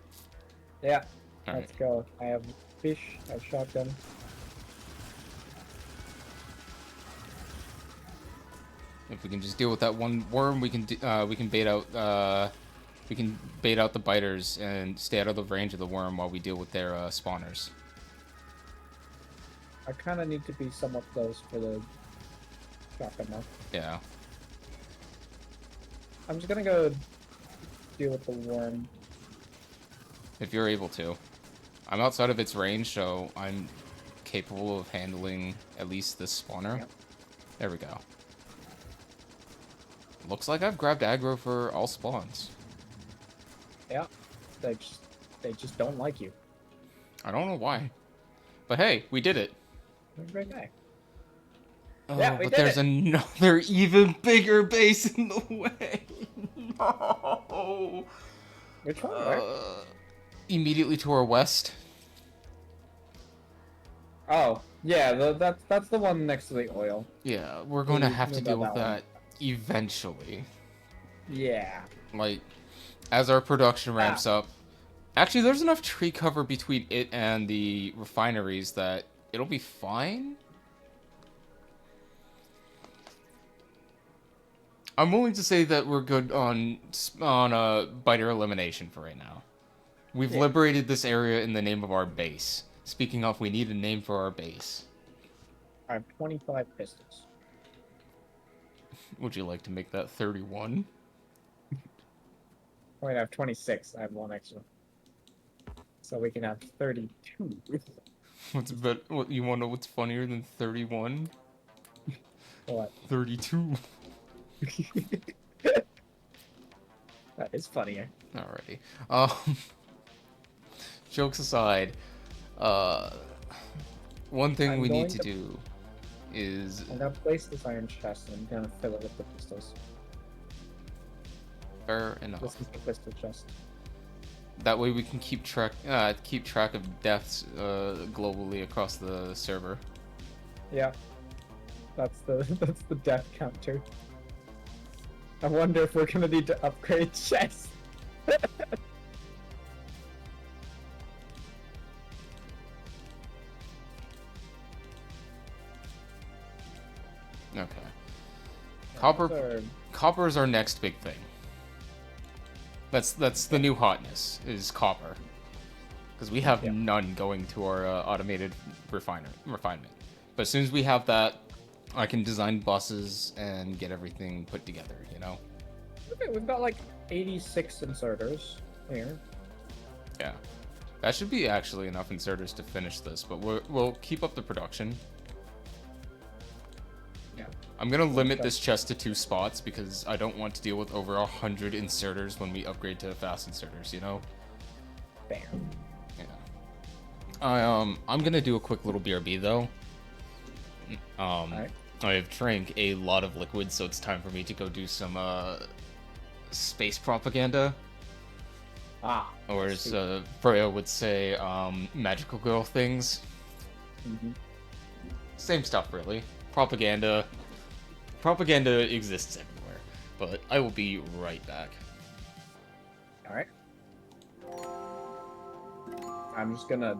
Yeah, All let's right. go. I have fish, I have shotgun. If we can just deal with that one worm, we can bait out the biters and stay out of the range of the worm while we deal with their spawners. I kind of need to be somewhat close for the shotgun now. Yeah. I'm just gonna go deal with the worm. If you're able to. I'm outside of its range, so I'm capable of handling at least this spawner. Yep. There we go. Looks like I've grabbed aggro for all spawns. Yeah, they just don't like you. I don't know why. But hey, we did it. Right back. Oh, Yeah, we but did there's it. another even bigger base in the way. No. Which one? Where? Immediately to our west. Oh, yeah, that's the one next to the oil. Yeah, we're going to We have to knew deal with about that one. that eventually. Yeah. Like, as our production ramps up. Actually, there's enough tree cover between it and the refineries that it'll be fine. I'm willing to say that we're good on biter elimination for right now. We've liberated this area in the name of our base. Speaking of, we need a name for our base. I have 25 pistols. Would you like to make that 31? Wait, I have 26. I have one extra. So we can have 32. What you want to know? What's funnier than 31? What? 32. That is funnier. Alrighty. jokes aside, one thing I'm we need going to to- do is I'm gonna place this iron chest and I'm gonna fill it with the crystals. fair enough. This is the crystal chest. That way we can keep track of deaths globally across the server. Yeah. That's the that's the death counter. I wonder if we're gonna need to upgrade chests. Okay. Copper Third. Copper is our next big thing. That's the new hotness is copper, because we have Yeah. none going to our automated refinement. But as soon as we have that, I can design buses and get everything put together. You know. Okay, we've got like 86 inserters here. Yeah. That should be actually enough inserters to finish this, but we'll keep up the production. Yeah. I'm gonna limit this chest to 2 spots because I don't want to deal with over 100 inserters when we upgrade to fast inserters, you know? Bam. Yeah. I'm gonna do a quick little BRB though. Alright. I've drank a lot of liquid, so it's time for me to go do some space propaganda. Ah. Or as sweet. Freya would say, magical girl things. Mhm. Same stuff, really. Propaganda. Propaganda exists everywhere. But I will be right back. Alright. I'm just gonna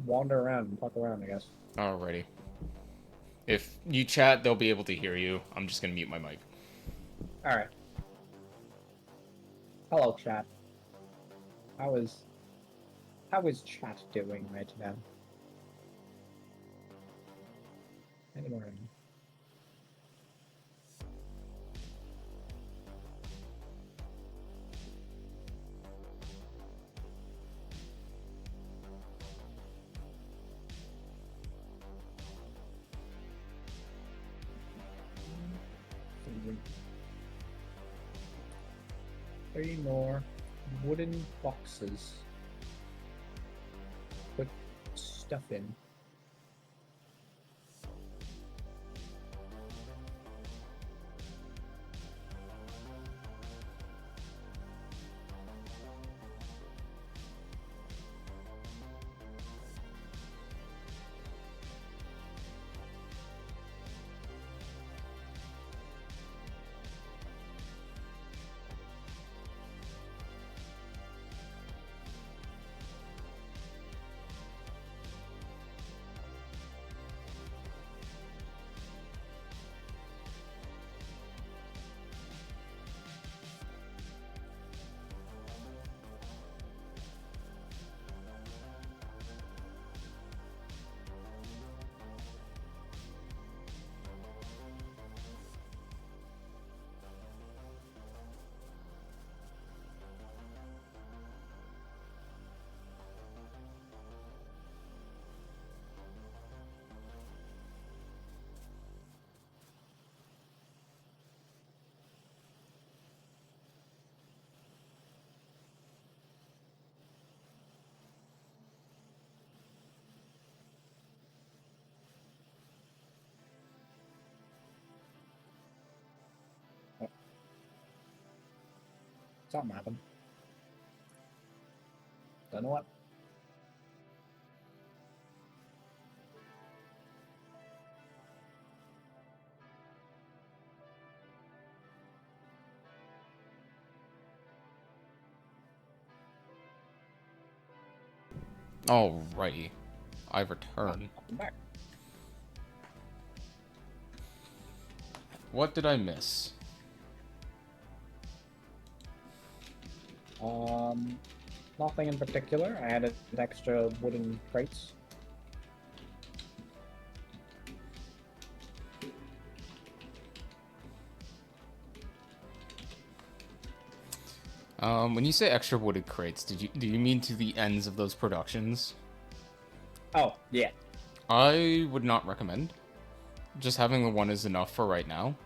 wander around and talk around, I guess. Alrighty. If you chat, they'll be able to hear you. I'm just gonna mute my mic. Alright. Hello, chat. How is chat doing right now? Anyone? Three more wooden boxes. Put stuff in. Something happened. Don't know what. Alrighty. I've returned. I'm back. What did I miss? Nothing in particular. I added extra wooden crates. When you say extra wooded crates, do you mean to the ends of those productions? Oh, yeah. I would not recommend. Just having the one is enough for right now.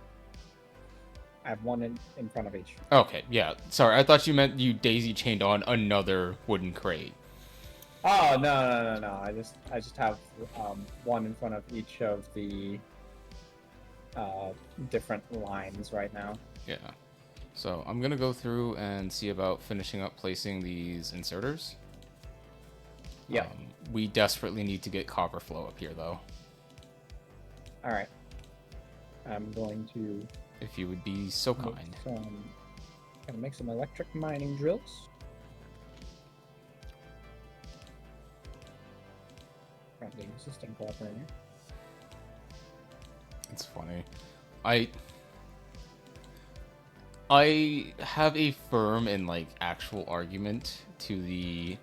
I have one in front of each. Okay, yeah. Sorry, I thought you meant you daisy chained on another wooden crate. Oh no! I just have one in front of each of the uh different lines right now. Yeah. So I'm gonna go through and see about finishing up placing these inserters. Yep. We desperately need to get copper flow up here, though. All right. I'm going to If you would be so make kind. gonna make some electric mining drills. Currently existing copper in here. It's funny. I have a firm and like actual argument to the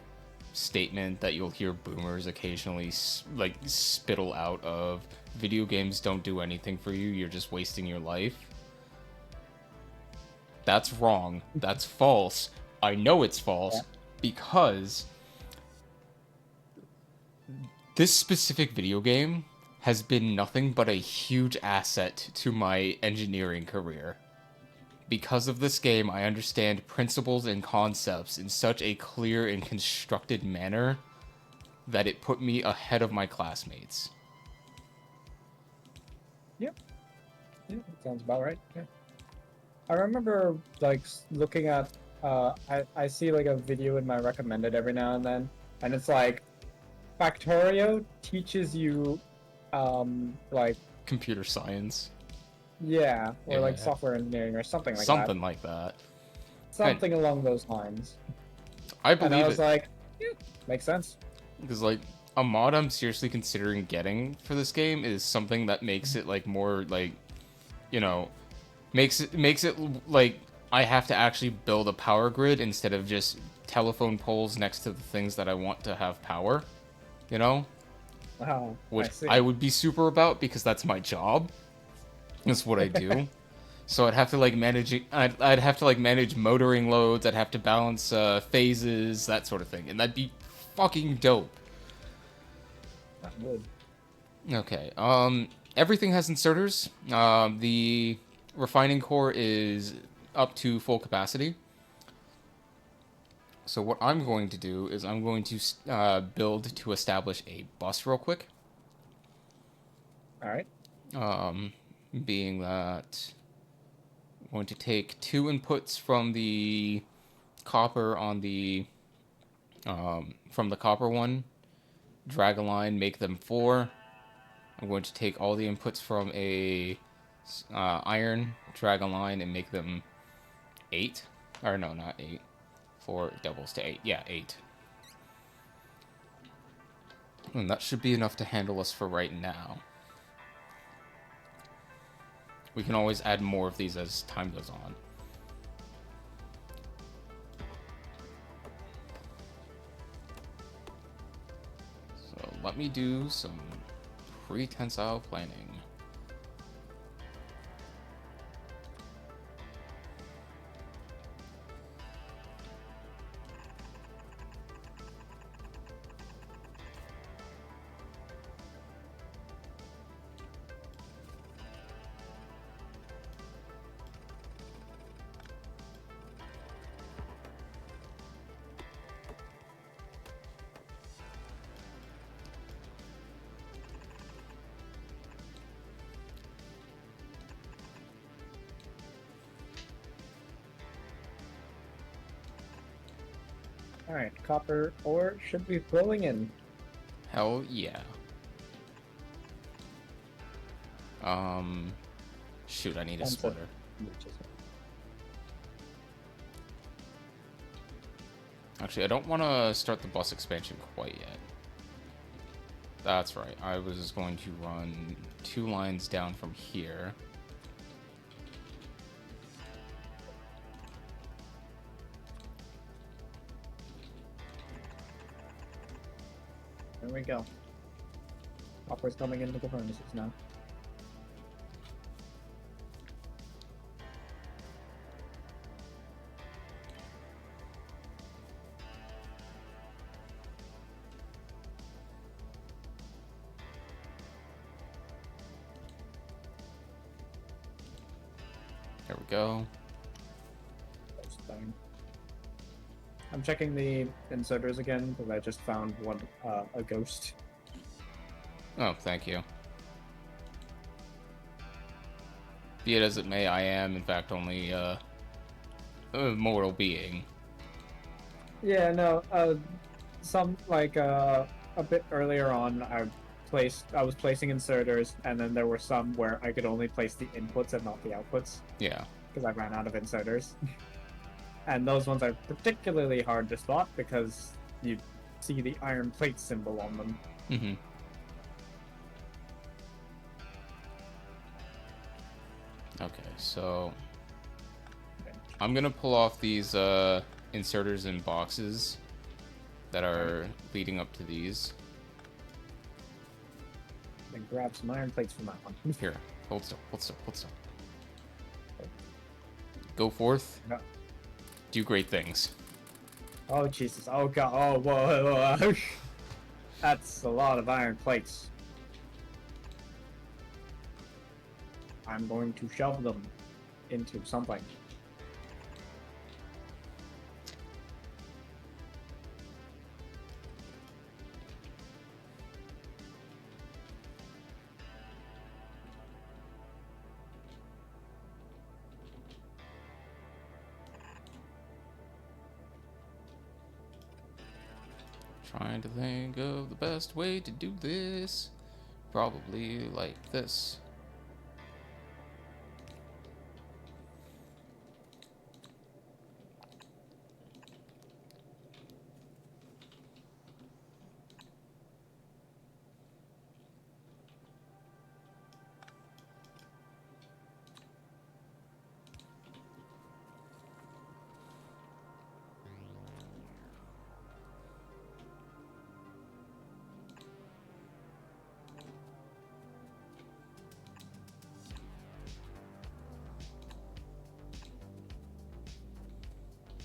statement that you'll hear boomers occasionally like spittle out of video games don't do anything for you, you're just wasting your life. That's wrong. That's false. I know it's false because this specific video game has been nothing but a huge asset to my engineering career. Because of this game, I understand principles and concepts in such a clear and constructed manner that it put me ahead of my classmates. Yep. Yeah, that sounds about right. Yeah. I remember like looking at I see like a video in my recommended every now and then, and it's like Factorio teaches you like Computer science. yeah, or like Yeah. software engineering or something like Something that. like that. Something along those lines. I And I believe was it. like, yeah, makes sense. Because, like, a mod I'm seriously considering getting for this game is something that makes it, like, more, like, you know, makes it like I have to actually build a power grid instead of just telephone poles next to the things that I want to have power, you know? Oh, I Which see. I would be super about because that's my job. That's what I do. So I'd have to like manage. I'd have to like manage motoring loads. I'd have to balance phases, that sort of thing, and that'd be fucking dope. That would. Okay. Everything has inserters. The refining core is up to full capacity. So what I'm going to do is I'm going to build to establish a bus real quick. All right. Being that I'm going to take two inputs from the copper on the from the copper one, drag a line, make them 4. I'm going to take all the inputs from a iron, drag a line, and make them 8. Or no, not 8. 4 doubles to 8. Yeah, 8. And that should be enough to handle us for right now. We can always add more of these as time goes on. So let me do some pre-tensile planning. All right. Copper ore should be flowing in. Hell yeah. Shoot, I need a splitter. Actually, I don't want to start the bus expansion quite yet. That's right. I was going to run 2 lines down from here. There we go. Copper's coming into the furnaces now. There we go. I'm checking the inserters again because I just found one a ghost. Oh, thank you. Be it as it may, I am, in fact, only a mortal being. Yeah, no. Some like a bit earlier on, I was placing inserters, and then there were some where I could only place the inputs and not the outputs Yeah. because I ran out of inserters. And those ones are particularly hard to spot because you see the iron plate symbol on them. Mm-hmm. Okay, so I'm gonna pull off these inserters and boxes that are leading up to these. And grab some iron plates from that one. Here, hold still, hold still, hold still. Go forth. No. Do great things. Oh Jesus! Oh God! Oh whoa! Whoa. That's a lot of iron plates. I'm going to shove them into something. Trying to think of the best way to do this. Probably like this.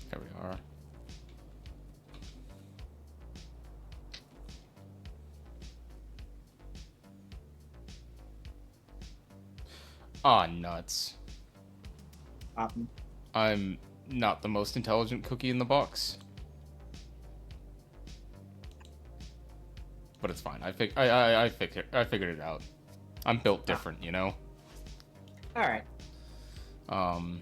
There we are. Ah, nuts. I'm not the most intelligent cookie in the box. But it's fine. I figured it out. I'm built different, you know? All right. Um...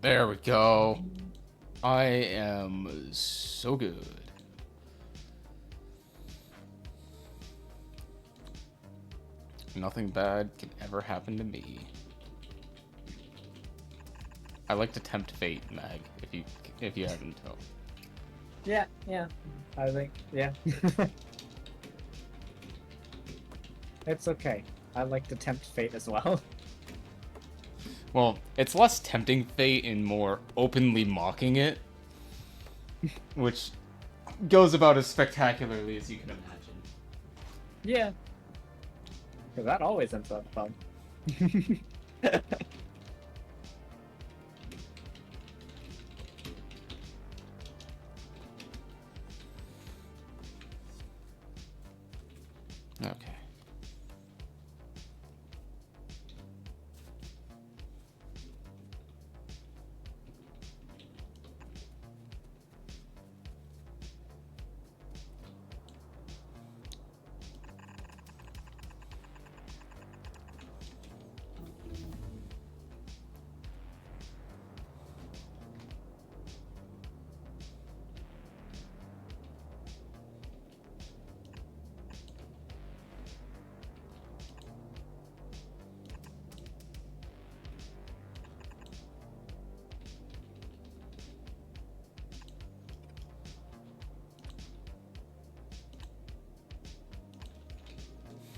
There we go. I am so good. Nothing bad can ever happen to me. I like to tempt fate, Mag, if you haven't told. Yeah. I think yeah. It's okay. I like to tempt fate as well. Well, it's less tempting fate and more openly mocking it, which goes about as spectacularly as you can imagine. Yeah. Because that always ends up fun. Okay.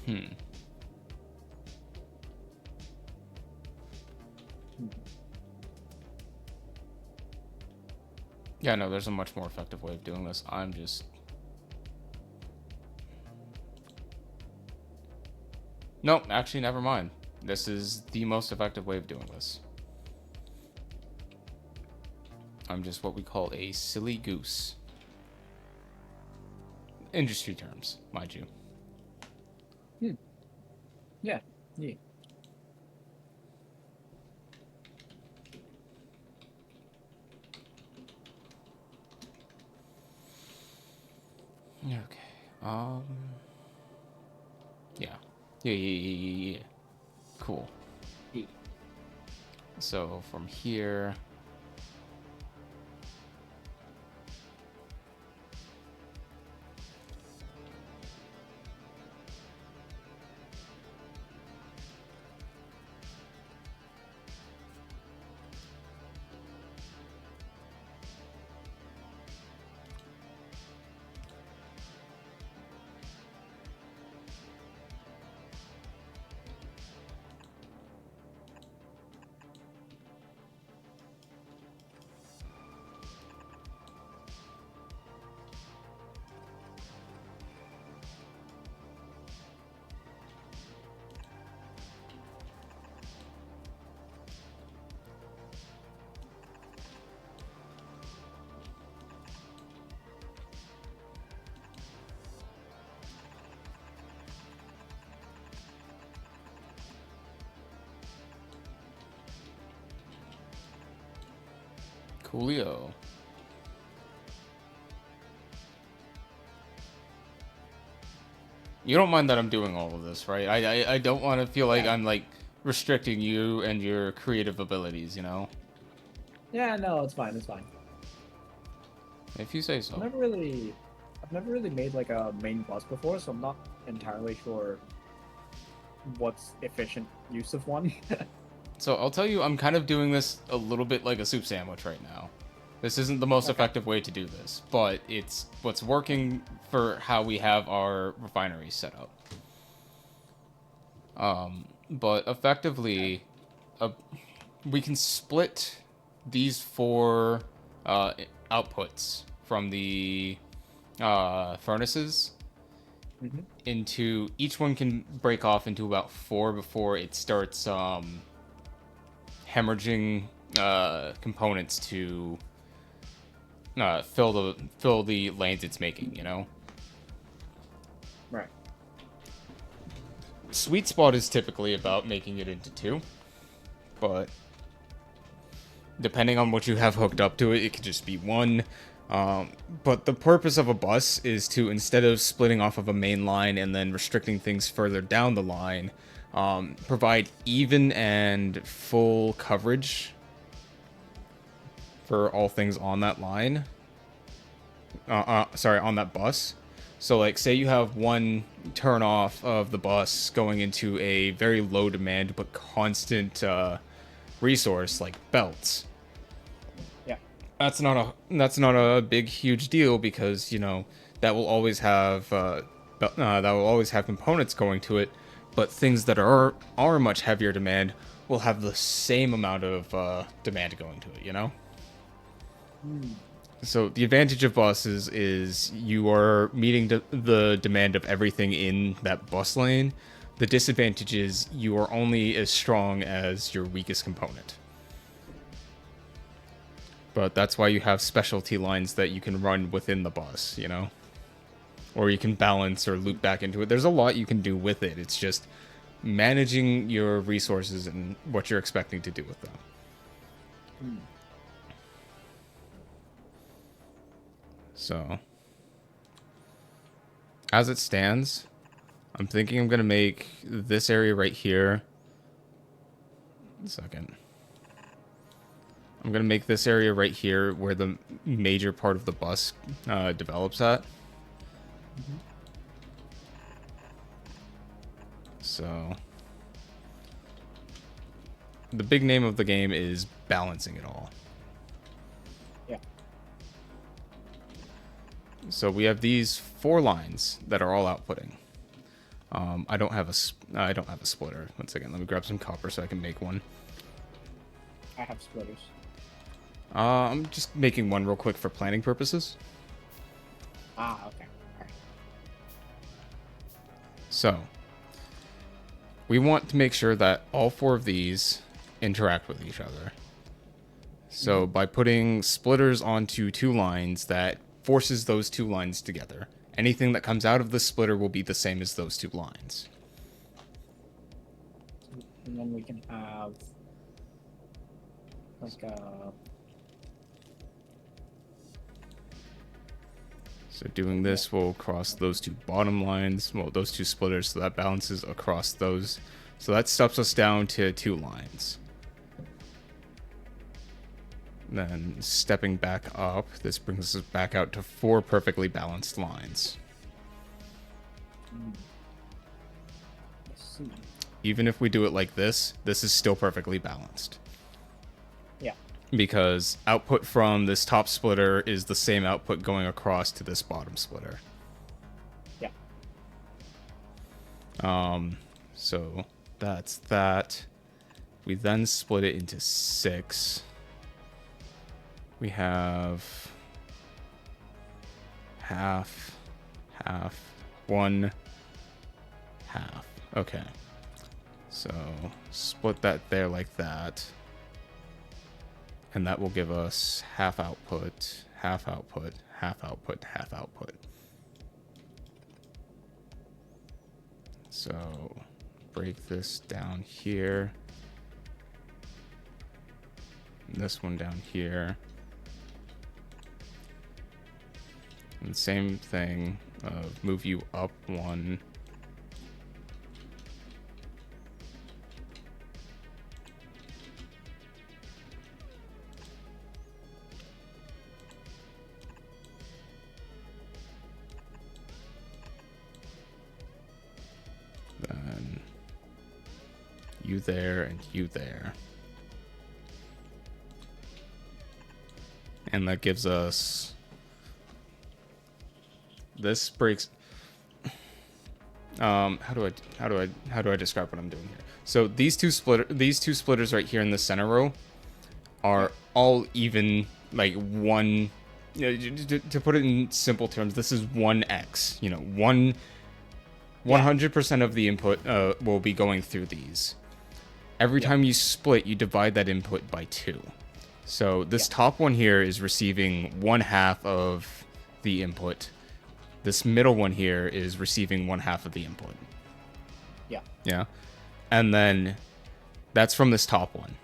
Hmm. Yeah, no, there's a much more effective way of doing this. I'm just... Nope, actually, never mind. This is the most effective way of doing this. I'm just what we call a silly goose. Industry terms, mind you. Yeah. Yeah. Okay. Yeah. Yeah. Cool. Yeah. So from here... Coolio. You don't mind that I'm doing all of this, right? I don't want to feel like Yeah. I'm, like, restricting you and your creative abilities, you know? Yeah, no, it's fine, it's fine. If you say I've so. never really made like a main bus before, so I'm not entirely sure what's efficient use of one. So I'll tell you, I'm kind of doing this a little bit like a soup sandwich right now. This isn't the most Okay. effective way to do this, but it's what's working for how we have our refinery set up. But effectively, uh, we can split these four outputs from the furnaces Mm-hmm. into... Each one can break off into about four before it starts hemorrhaging components to fill the lanes it's making, you know? Right. Sweet spot is typically about making it into two, but depending on what you have hooked up to it, it could just be one. But the purpose of a bus is to, instead of splitting off of a main line and then restricting things further down the line, provide even and full coverage for all things on that line. On that bus. So, like, say you have one turn off of the bus going into a very low demand but constant resource like belts. Yeah. That's not a big huge deal, because that will always have components going to it, but things that are much heavier demand will have the same amount of demand going to it. So the advantage of buses is you are meeting the demand of everything in that bus lane. The disadvantage is you are only as strong as your weakest component. But that's why you have specialty lines that you can run within the bus, Or you can balance or loop back into it. There's a lot you can do with it. It's just managing your resources and what you're expecting to do with them. So, as it stands, I'm thinking I'm going to make this area right here. One second. I'm going to make this area right here where the major part of the bus develops at. Mm-hmm. So, the big name of the game is balancing it all. Yeah. So we have these 4 lines that are all outputting. I don't have a splitter. Once again, let me grab some copper so I can make one. I have splitters. I'm just making one real quick for planning purposes. Ah, okay. Alright. So, we want to make sure that all 4 of these interact with each other. So, by putting splitters onto 2 lines, that forces those 2 lines together. Anything that comes out of the splitter will be the same as those 2 lines. And then we can have like a So doing this will cross those 2 bottom lines, well, those 2 splitters, so that balances across those. So that stops us down to 2 lines. Then stepping back up, this brings us back out to 4 perfectly balanced lines. let's see. Even if we do it like this is still perfectly balanced. Yeah. Because output from this top splitter is the same output going across to this bottom splitter. Yeah. So that's that. We then split it into 6. We have half, 1, half. Okay. So split that there like that. And that will give us half output, half output, half output, half output. So break this down here. And this one down here. And same thing, move you up 1. Then you there and you there. And that gives us, this breaks, how do I describe what I'm doing here? So these two splitters right here in the center row are all even, like one, to put it in simple terms, this is 1x, 100% of the input will be going through these. Every time you split, you divide that input by 2. So this top one here is receiving 1/2 of the input. This middle one here is receiving 1/2 of the input. Yeah. Yeah. And then that's from this top one.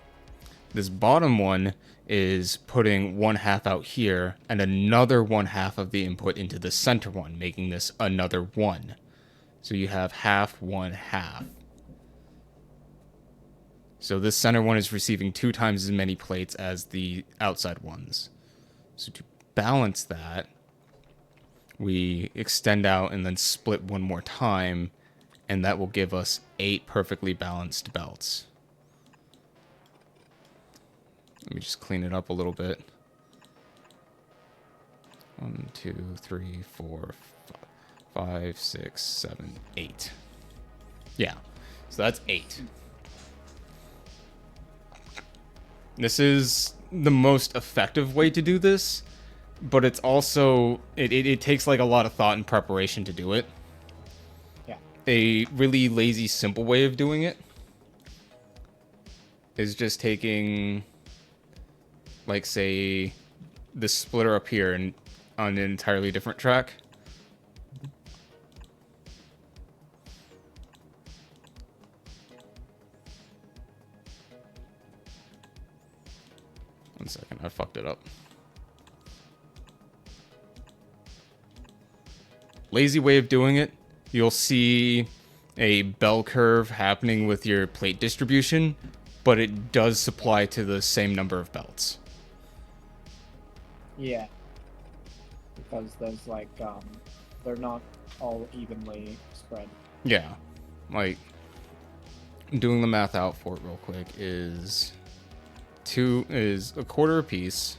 This bottom one is putting 1/2 out here and another 1/2 of the input into the center one, making this another 1. So you have half, 1/2. So this center one is receiving 2 times as many plates as the outside ones. So to balance that, we extend out and then split one more time, and that will give us 8 perfectly balanced belts. Let me just clean it up a little bit. 1, 2, 3, 4, 5, 6, 7, 8. Yeah, so that's 8. This is the most effective way to do this, but it's also, it takes like a lot of thought and preparation to do it. Yeah. A really lazy, simple way of doing it is just taking, like, say, this splitter up here and on an entirely different track. One second, I fucked it up. Lazy way of doing it, you'll see a bell curve happening with your plate distribution, but it does supply to the same number of belts. Yeah. Because there's like they're not all evenly spread. Yeah. Like, doing the math out for it real quick is 2 is a quarter apiece.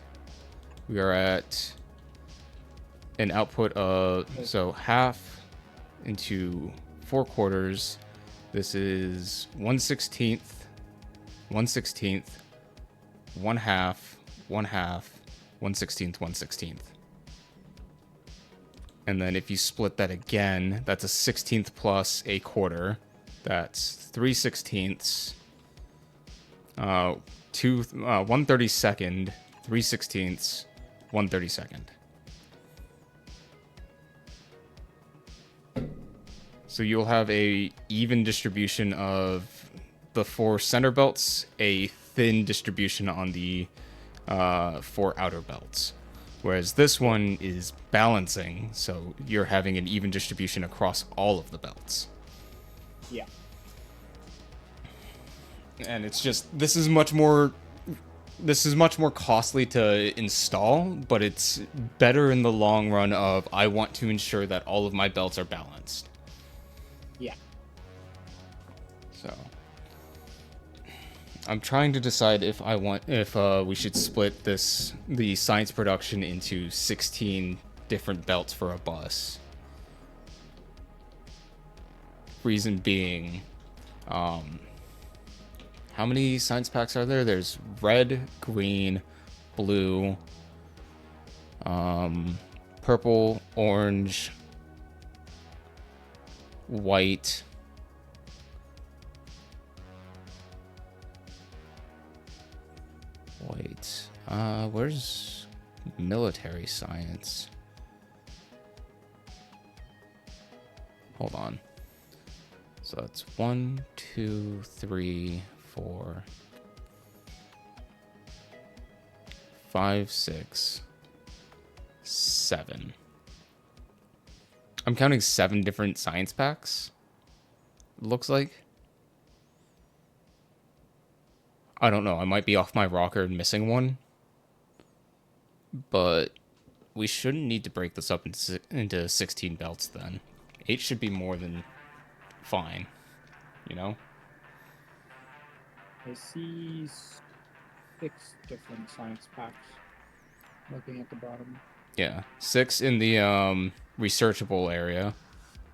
We are at an output of, so half into 4/4. This is 1/16, 1/16, 1/2, 1/2, 1/16, 1/16. And then if you split that again, that's a 16th plus a quarter. That's 3/16, 1/32, 3/16, 1/32. So you'll have a even distribution of the 4 center belts, a thin distribution on the 4 outer belts. Whereas this one is balancing, so you're having an even distribution across all of the belts. Yeah. And it's just, this is much more costly to install, but it's better in the long run of I want to ensure that all of my belts are balanced. Yeah. So I'm trying to decide if we should split the science production into 16 different belts for a bus. Reason being, how many science packs are there? There's red, green, blue, purple, orange, white. Wait, where's military science? Hold on. So that's 1, 2, 3, 4, 5, 6, 7. I'm counting 7 different science packs. Looks like. I don't know. I might be off my rocker and missing one. But we shouldn't need to break this up into 16 belts then. 8 should be more than fine. You know? I see 6 different science packs. Looking at the bottom. Yeah. 6 in the researchable area.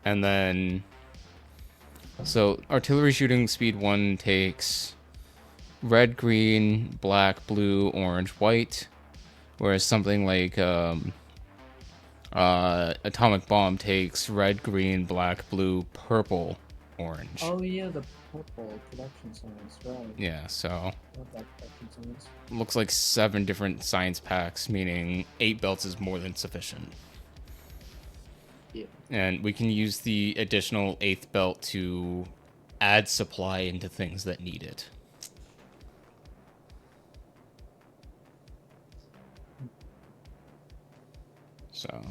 And then... So, artillery shooting speed 1 takes... red, green, black, blue, orange, white. Whereas something like atomic bomb takes red, green, black, blue, purple, orange. Oh yeah, the purple production science, right. Yeah, so Love that production science. looks like 7 different science packs, meaning 8 belts is more than sufficient. Yeah. And we can use the additional 8th belt to add supply into things that need it. So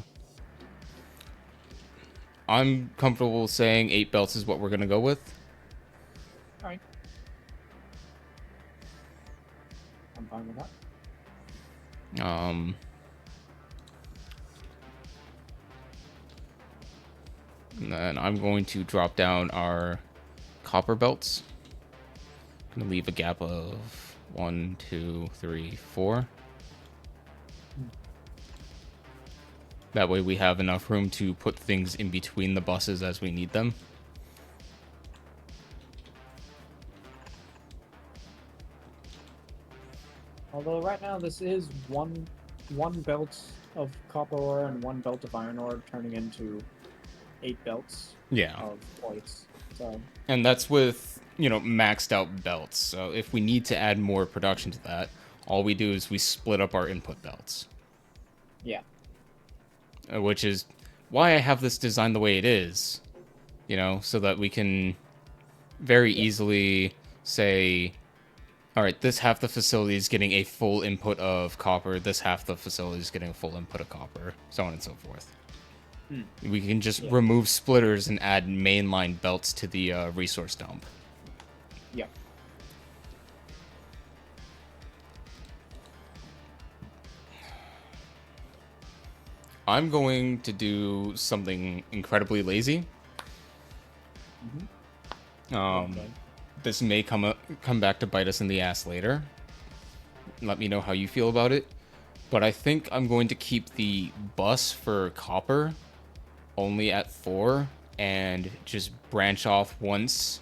I'm comfortable saying 8 belts is what we're going to go with. Alright. I'm fine with that. And then I'm going to drop down our copper belts. I'm going to leave a gap of 1, 2, 3, 4. That way we have enough room to put things in between the buses as we need them. Although right now this is one belt of copper ore and 1 belt of iron ore turning into 8 belts Yeah. of plates. So And that's with, maxed out belts. So if we need to add more production to that, all we do is we split up our input belts. yeah. Which is why I have this designed the way it is, so that we can very easily say, all right, this half the facility is getting a full input of copper, this half the facility is getting a full input of copper, so on and so forth. We can just remove splitters and add mainline belts to the resource dump. Yeah. I'm going to do something incredibly lazy. Okay. This may come back to bite us in the ass later. Let me know how you feel about it. But I think I'm going to keep the bus for copper only at 4 and just branch off once.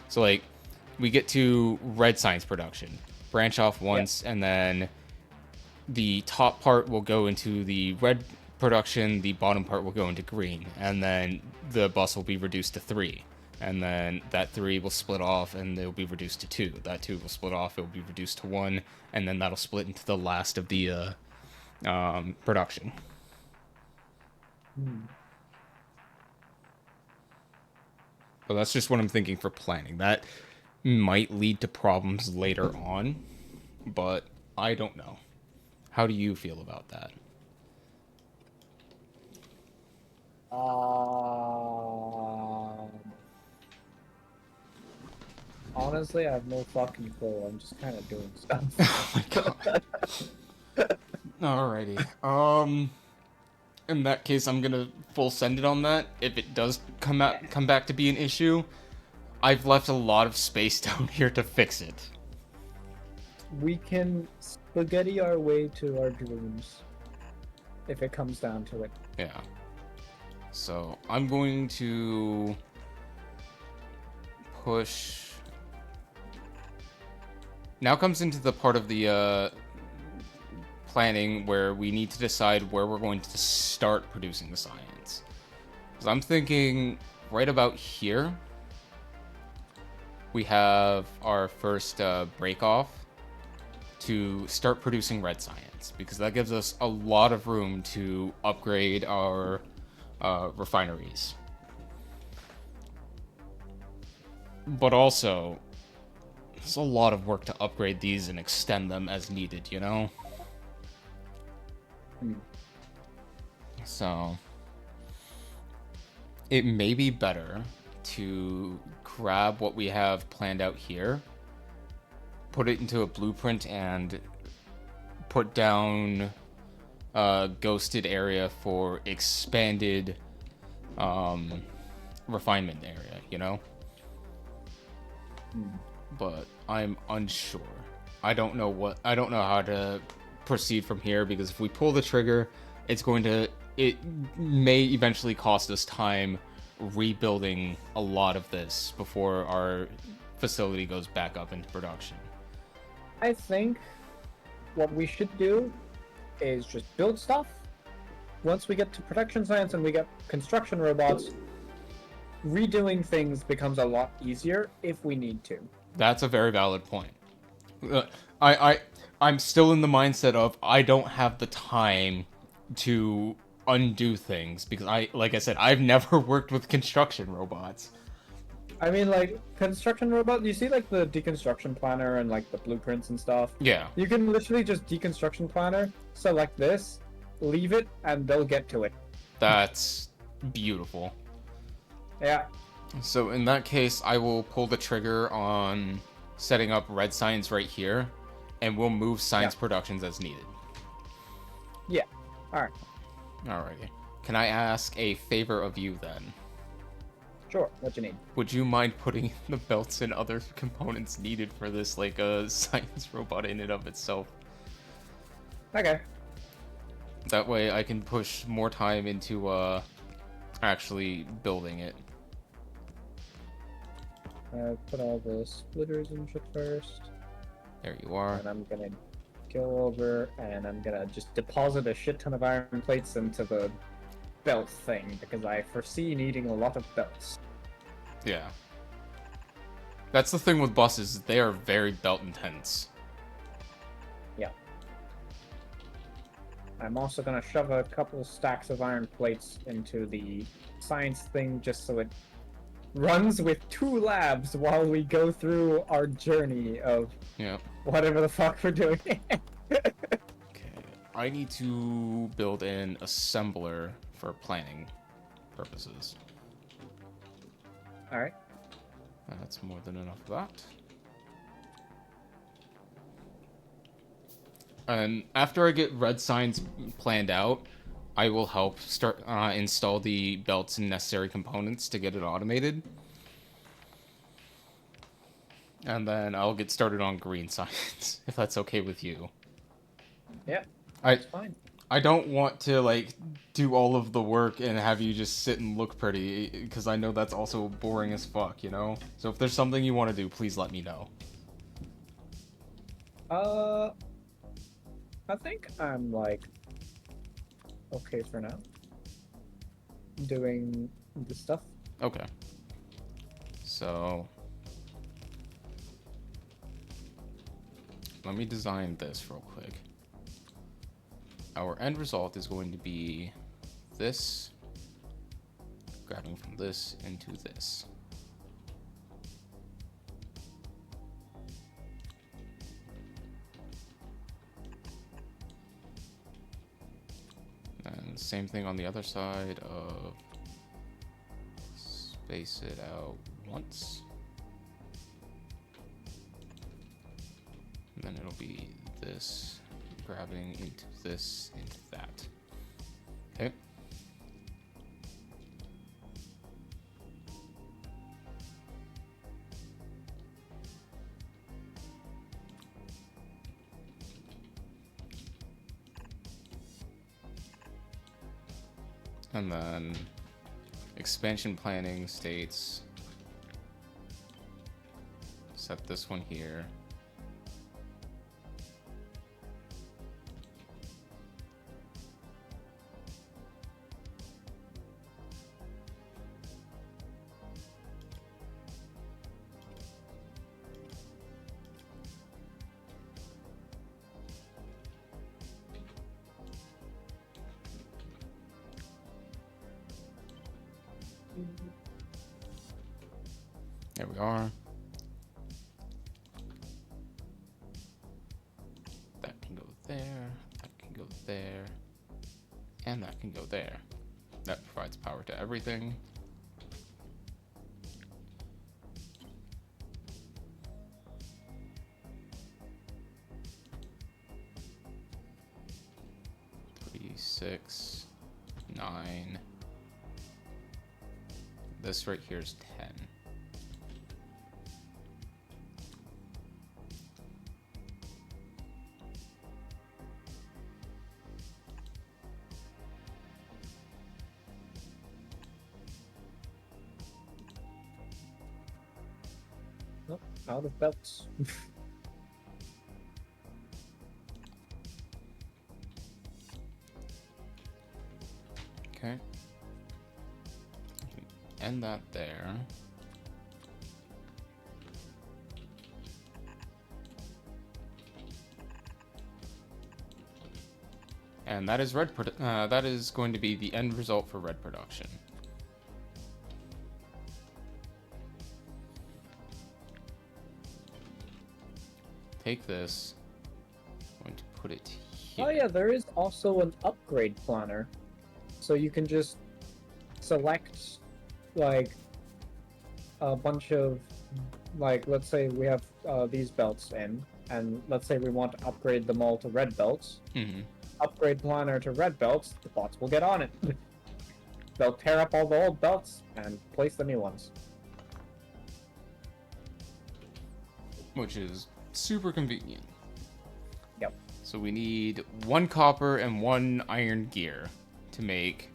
So like we get to red science production, branch off once, and then the top part will go into the red production, the bottom part will go into green, and then the bus will be reduced to 3. And then that 3 will split off and it'll be reduced to 2. That 2 will split off, it'll be reduced to 1, and then that'll split into the last of the production. But that's just what I'm thinking for planning. That might lead to problems later on, but I don't know. How do you feel about that? Honestly, I have no fucking clue. I'm just kind of doing stuff. Oh my god. Alrighty. In that case, I'm gonna full send it on that. If it does come back to be an issue, I've left a lot of space down here to fix it. We can spaghetti our way to our dreams. If it comes down to it. Yeah. So I'm going to push. Now comes into the part of the planning where we need to decide where we're going to start producing the science. Because I'm thinking right about here, we have our first break off to start producing red science, because that gives us a lot of room to upgrade our refineries. But also, it's a lot of work to upgrade these and extend them as needed, you know? So, it may be better to grab what we have planned out here, put it into a blueprint, and put down a ghosted area for expanded refinement area, you know? But I'm unsure. I don't know how to proceed from here, because if we pull the trigger, it may eventually cost us time rebuilding a lot of this before our facility goes back up into production. I think what we should do is just build stuff. Once we get to production science and we get construction robots, redoing things becomes a lot easier if we need to. That's a very valid point. I'm still in the mindset of I don't have the time to undo things, because like I said, I've never worked with construction robots. I mean, like, construction robot, you see, like, the deconstruction planner and, like, the blueprints and stuff? Yeah. You can literally just deconstruction planner, select this, leave it, and they'll get to it. That's beautiful. Yeah. So in that case, I will pull the trigger on setting up red science right here, and we'll move science productions as needed. Yeah. Alright. Alrighty. Can I ask a favor of you then? Sure. What you need? Would you mind putting the belts and other components needed for this, like a science robot in and of itself? Okay. That way I can push more time into actually building it. Put all the splitters and shit first. There you are. And I'm gonna go over and I'm gonna just deposit a shit ton of iron plates into the belt thing, because I foresee needing a lot of belts. Yeah. That's the thing with buses, they are very belt intense. Yeah. I'm also gonna shove a couple stacks of iron plates into the science thing just so it runs with 2 labs while we go through our journey of whatever the fuck we're doing. Okay, I need to build an assembler for planning purposes. Alright. That's more than enough of that. And after I get red signs planned out, I will help start install the belts and necessary components to get it automated. And then I'll get started on green science, if that's okay with you. Yeah, that's fine. I don't want to like do all of the work and have you just sit and look pretty, because I know that's also boring as fuck, you know? So if there's something you want to do, please let me know. I think I'm like okay for now. Doing the stuff. Okay. So let me design this real quick. Our end result is going to be this, grabbing from this into this. And same thing on the other side of space it out once. And then it'll be this, grabbing into this, into that. Okay. And then expansion planning states, set this one here. There we are. That can go there, that can go there, and that can go there. That provides power to everything. Three, 6, 9. This right here is 10. Nope, out of belts. Okay. End that there. And that is that is going to be the end result for red production. Take this. I'm going to put it here. Oh yeah, there is also an upgrade planner. So you can just select like a bunch of, like, let's say we have these belts in, and let's say we want to upgrade them all to red belts. Mm-hmm. Upgrade planner to red belts, the bots will get on it. They'll tear up all the old belts and place the new ones. Which is super convenient. Yep. So we need 1 copper and 1 iron gear to make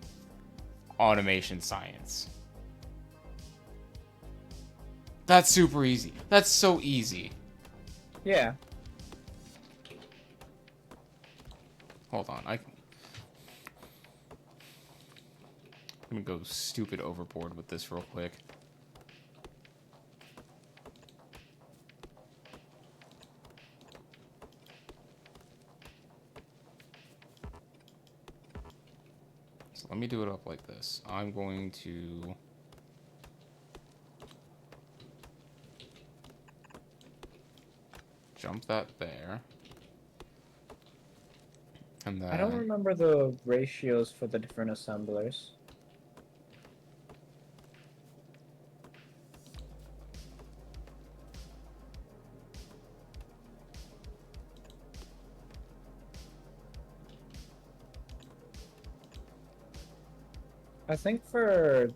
automation science. That's super easy. That's so easy. Yeah. Hold on, I'm gonna go stupid overboard with this real quick. So let me do it up like this. I'm going to jump that there. And then I don't remember the ratios for the different assemblers. I think for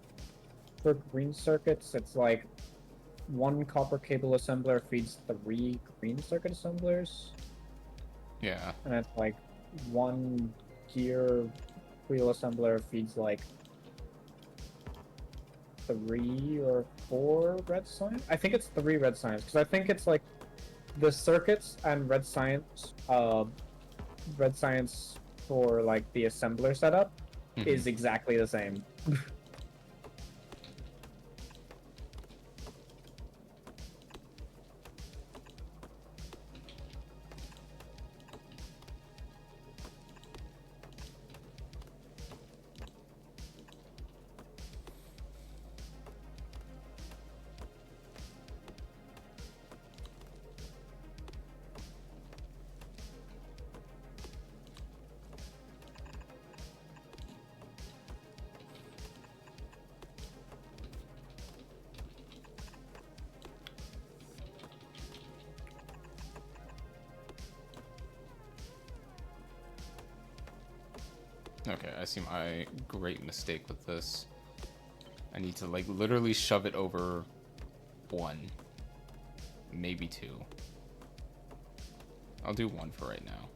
green circuits, it's like 1 copper cable assembler feeds 3 green circuit assemblers, yeah. and it's like 1 gear wheel assembler feeds like 3 or 4 red science. I think it's 3 red science because I think it's like the circuits and red science for like the assembler setup is exactly the same. Okay, I see my great mistake with this. I need to, like, literally shove it over 1. Maybe 2. I'll do 1 for right now.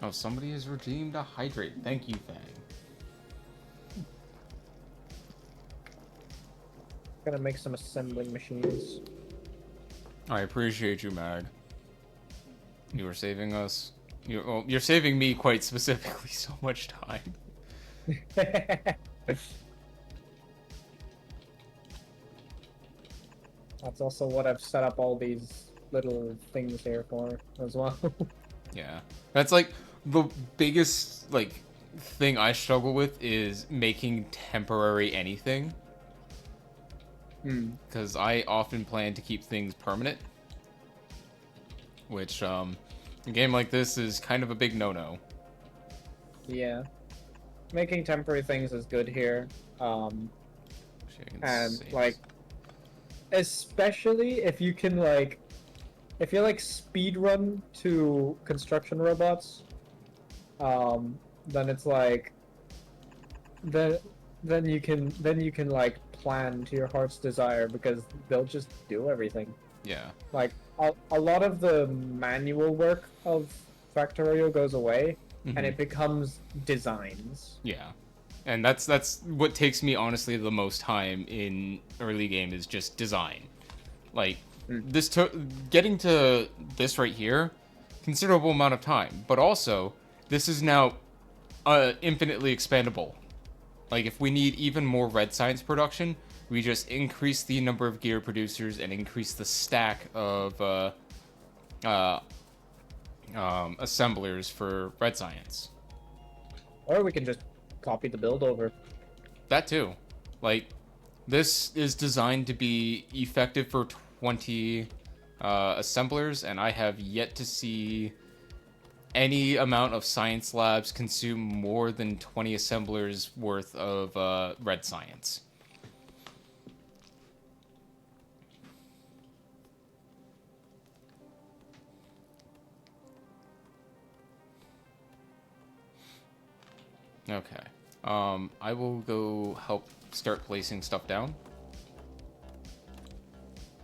Oh, somebody has redeemed a hydrate. Thank you, Fang. Gonna make some assembling machines. I appreciate you, Mag. You were saving us. You're saving me quite specifically so much time. That's also what I've set up all these little things here for as well. Yeah. That's like the biggest like thing I struggle with is making temporary anything. Because I often plan to keep things permanent. Which, a game like this is kind of a big no-no. Yeah. Making temporary things is good here. And like especially if you can like if you like speed run to construction robots, then it's like then you can like plan to your heart's desire because they'll just do everything. Yeah. Like a lot of the manual work of Factorio goes away and it becomes designs. Yeah. And that's what takes me honestly the most time in early game is just design. Like this getting to this right here, considerable amount of time, but also this is now infinitely expandable. Like if we need even more red science production, we just increase the number of gear producers and increase the stack of assemblers for red science. Or we can just copy the build over. That too. Like, this is designed to be effective for 20 assemblers, and I have yet to see any amount of science labs consume more than 20 assemblers worth of red science. Okay. I will go help start placing stuff down.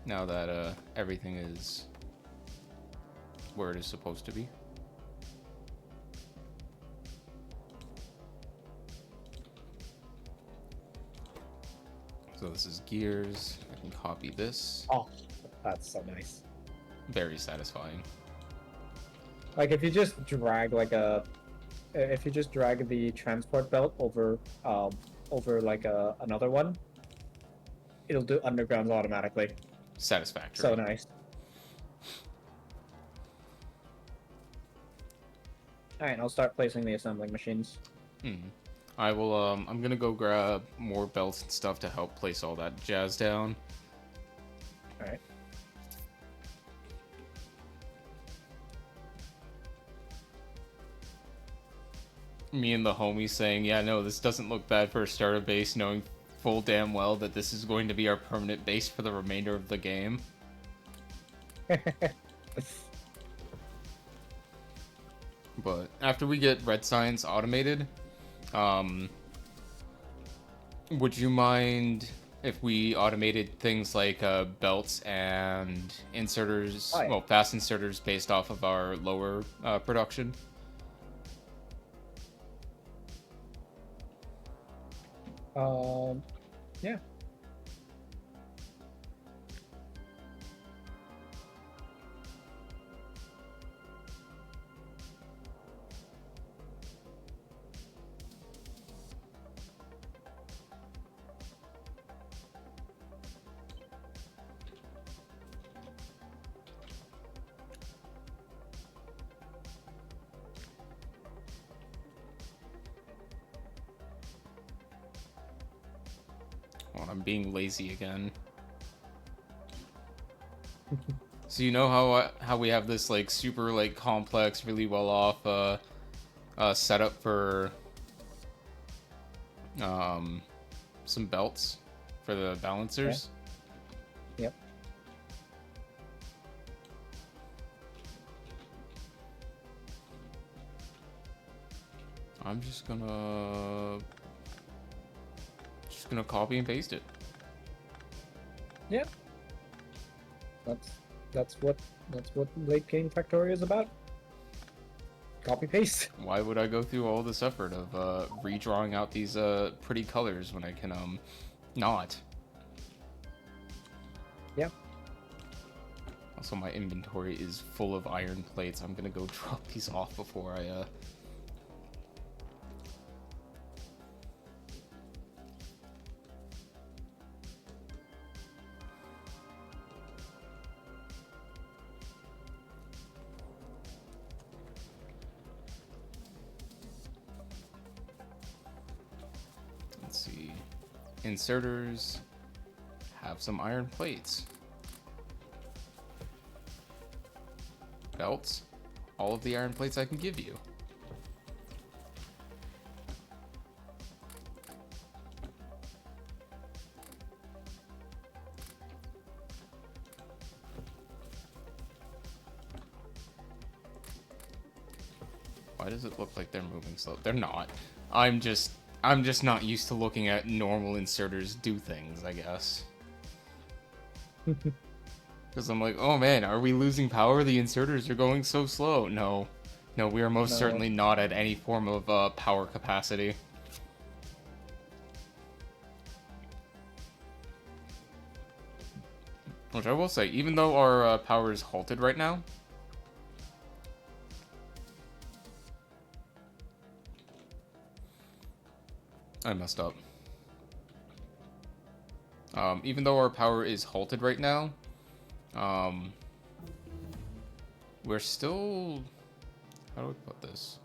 Now that everything is where it is supposed to be. So this is gears. I can copy this. Oh, that's so nice. Very satisfying. Like if you just drag if you just drag the transport belt over like another one, it'll do undergrounds automatically. Satisfactory. So nice. Alright, I'll start placing the assembling machines. I will, I'm gonna go grab more belts and stuff to help place all that jazz down. Alright. Me and the homie saying, yeah, no, this doesn't look bad for a starter base, knowing full damn well that this is going to be our permanent base for the remainder of the game. But after we get red science automated, would you mind if we automated things like belts and inserters, Oh, yeah. well, fast inserters based off of our lower production. Yeah. Oh, I'm being lazy again. So you know how we have this like super like complex, really well off setup for some belts for the balancers. Yep. I'm just gonna copy and paste it. Yep. That's what late game Factorio is about. Copy paste. Why would I go through all this effort of redrawing out these pretty colors when I can not? Yeah. Also, my inventory is full of iron plates. I'm gonna go drop these off before I let's see. Inserters have some iron plates. Belts, all of the iron plates I can give you. Why does it look like they're moving slow? They're not. I'm just not used to looking at normal inserters do things, I guess. Because I'm like, oh man, are we losing power? The inserters are going so slow. No. No, we are most No. certainly not at any form of power capacity. Which I will say, even though our power is halted right now, I messed up. Even though our power is halted right now, we're still... How do we put this?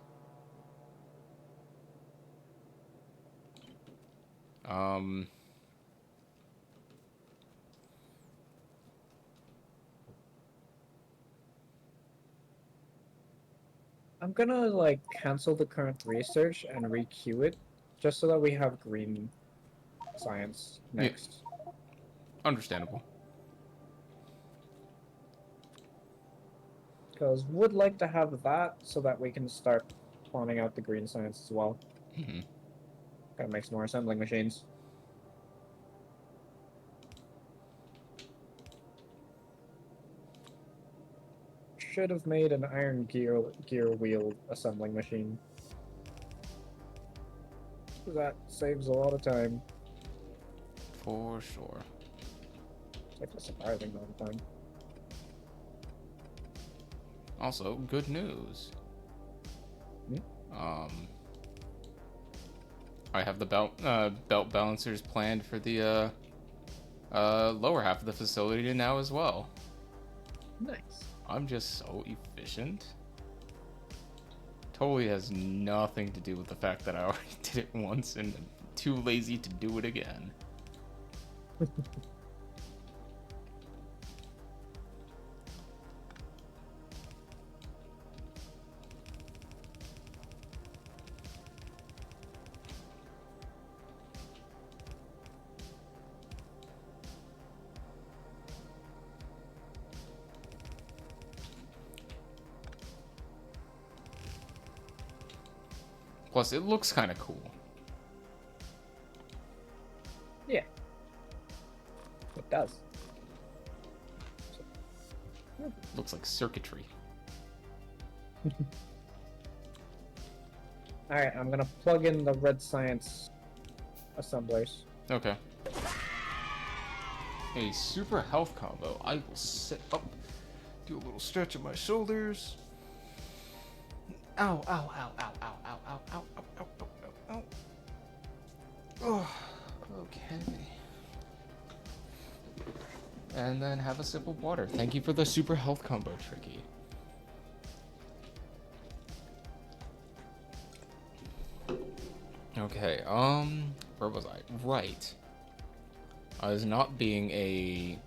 I'm gonna like cancel the current research and requeue it, just so that we have green science next. Understandable. Because would like to have that so that we can start planning out the green science as well. Mm-hmm. Gotta make some more assembling machines. Should have made an iron gear wheel assembling machine. That saves a lot of time. For sure. Like a surprising amount of time. Also, good news. I have the belt balancers planned for the lower half of the facility now as well. Nice. I'm just so efficient. Totally has nothing to do with the fact that I already did it once and I'm too lazy to do it again. Plus, it looks kind of cool. Yeah. It does. Looks like circuitry. Alright, I'm gonna plug in the red science assemblers. Okay. A super health combo. I will sit up, do a little stretch of my shoulders. Ow, ow, ow, ow, ow, ow, ow, ow, ow, ow, ow, ow, ow. Oh, okay. And then have a sip of water. Thank you for the super health combo, Tricky. Okay, where was I? Right. I was not being a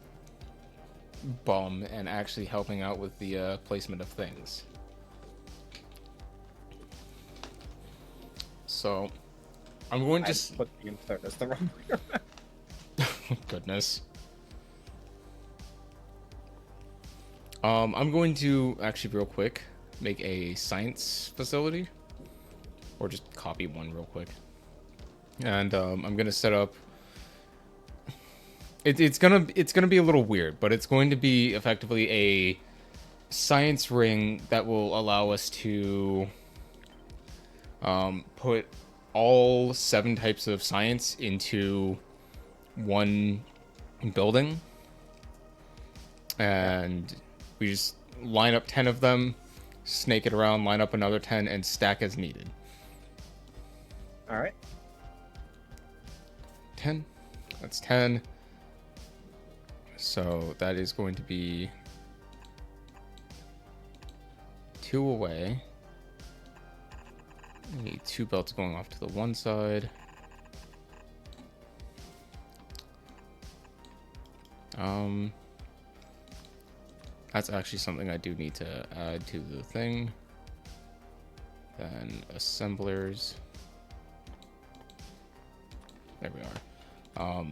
bum and actually helping out with the placement of things. So, I'm going to just put the insert as the wrong way around. goodness. I'm going to actually real quick make a science facility, or just copy one real quick, and I'm gonna set up. It's gonna be a little weird, but it's going to be effectively a science ring that will allow us to put all 7 types of science into one building, and we just line up 10 of them, snake it around, line up another 10, and stack as needed. Alright. 10. That's 10. So that is going to be 2 away. We need 2 belts going off to the one side. That's actually something I do need to add to the thing. Then assemblers. There we are.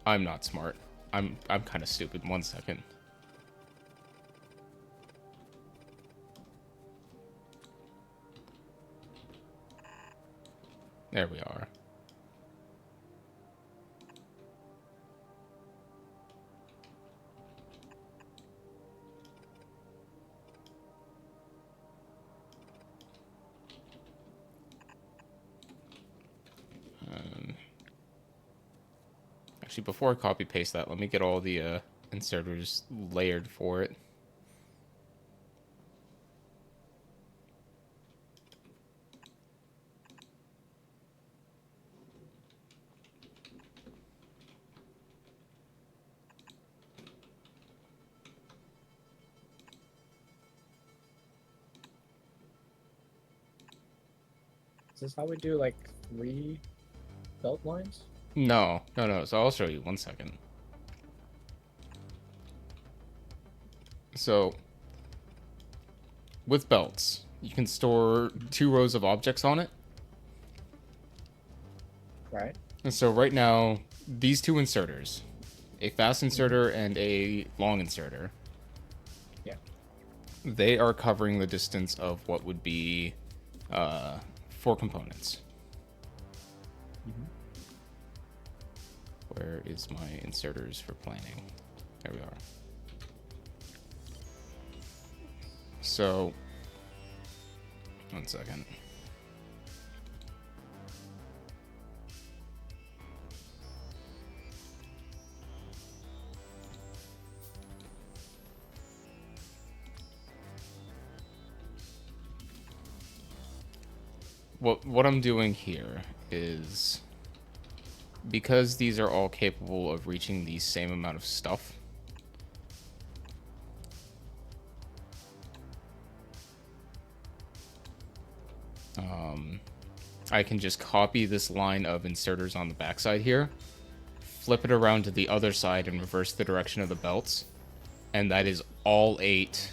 I'm not smart. I'm kind of stupid. 1 second. There we are. Actually, before I copy paste that, let me get all the inserters layered for it. Is this how we do like 3 belt lines? No. So I'll show you. 1 second. So, with belts, you can store 2 rows of objects on it. Right. And so right now, these 2 inserters, a fast inserter and a long inserter, Yeah. they are covering the distance of what would be 4 components. Where is my inserters for planning? There we are. So, 1 second. What I'm doing here is, because these are all capable of reaching the same amount of stuff, I can just copy this line of inserters on the backside here, flip it around to the other side and reverse the direction of the belts, and that is all 8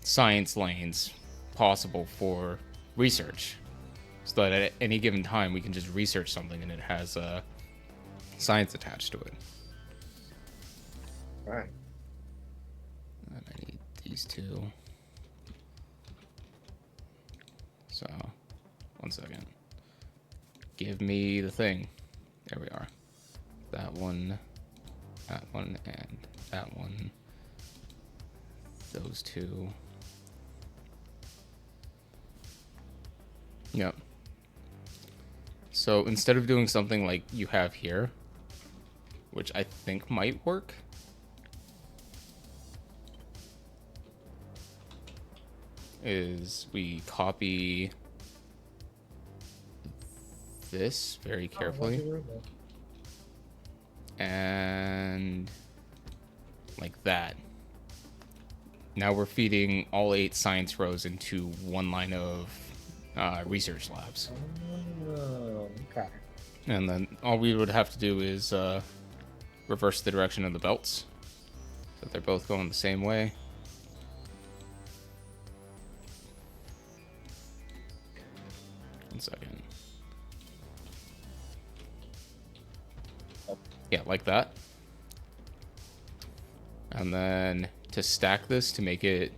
science lanes possible for research. So that at any given time we can just research something and it has science attached to it. Right. And I need these 2. So, 1 second. give me the thing. There we are. That one, and that one. Those two. Yep. So instead of doing something like you have here, which I think might work, is we copy this very carefully and like that. Now we're feeding all 8 science rows into one line of research labs. Oh, okay. And then all we would have to do is reverse the direction of the belts so that they're both going the same way. One second. Yeah, like that. And then to stack this to make it,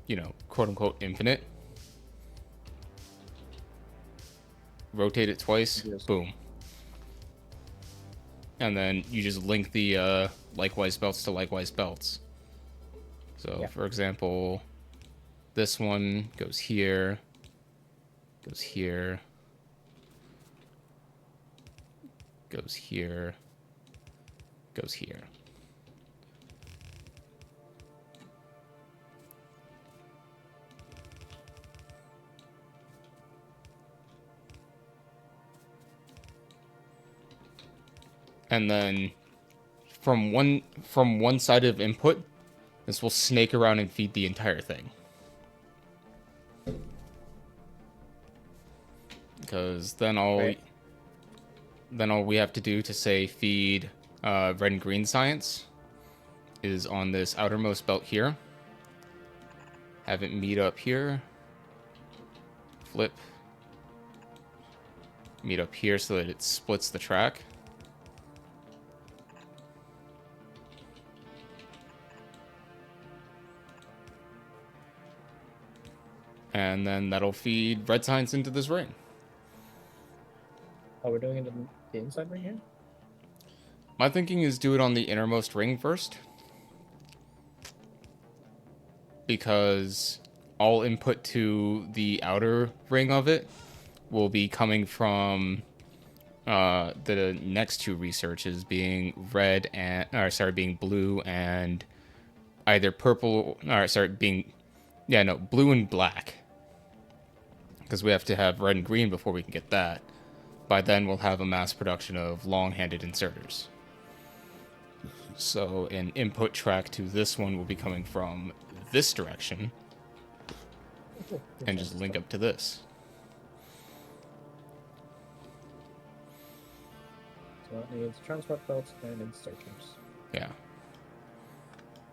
you know, quote unquote infinite, rotate it twice, boom. And then you just link the likewise belts to likewise belts. So, Yeah. for example, this one goes here, goes here, goes here, goes here. And then from one side of input, this will snake around and feed the entire thing. Because then all we have to do to say feed red and green science is on this outermost belt here. Have it meet up here. Flip. Meet up here so that it splits the track. And then that'll feed red science into this ring. Oh, we're doing it in the inside ring here? My thinking is do it on the innermost ring first. Because all input to the outer ring of it will be coming from the next 2 researches being being blue and either purple, blue and black. Because we have to have red and green before we can get that. By then, we'll have a mass production of long-handed inserters. So an input track to this one will be coming from this direction. And just link up to this. So it needs transport belts and inserters. Yeah.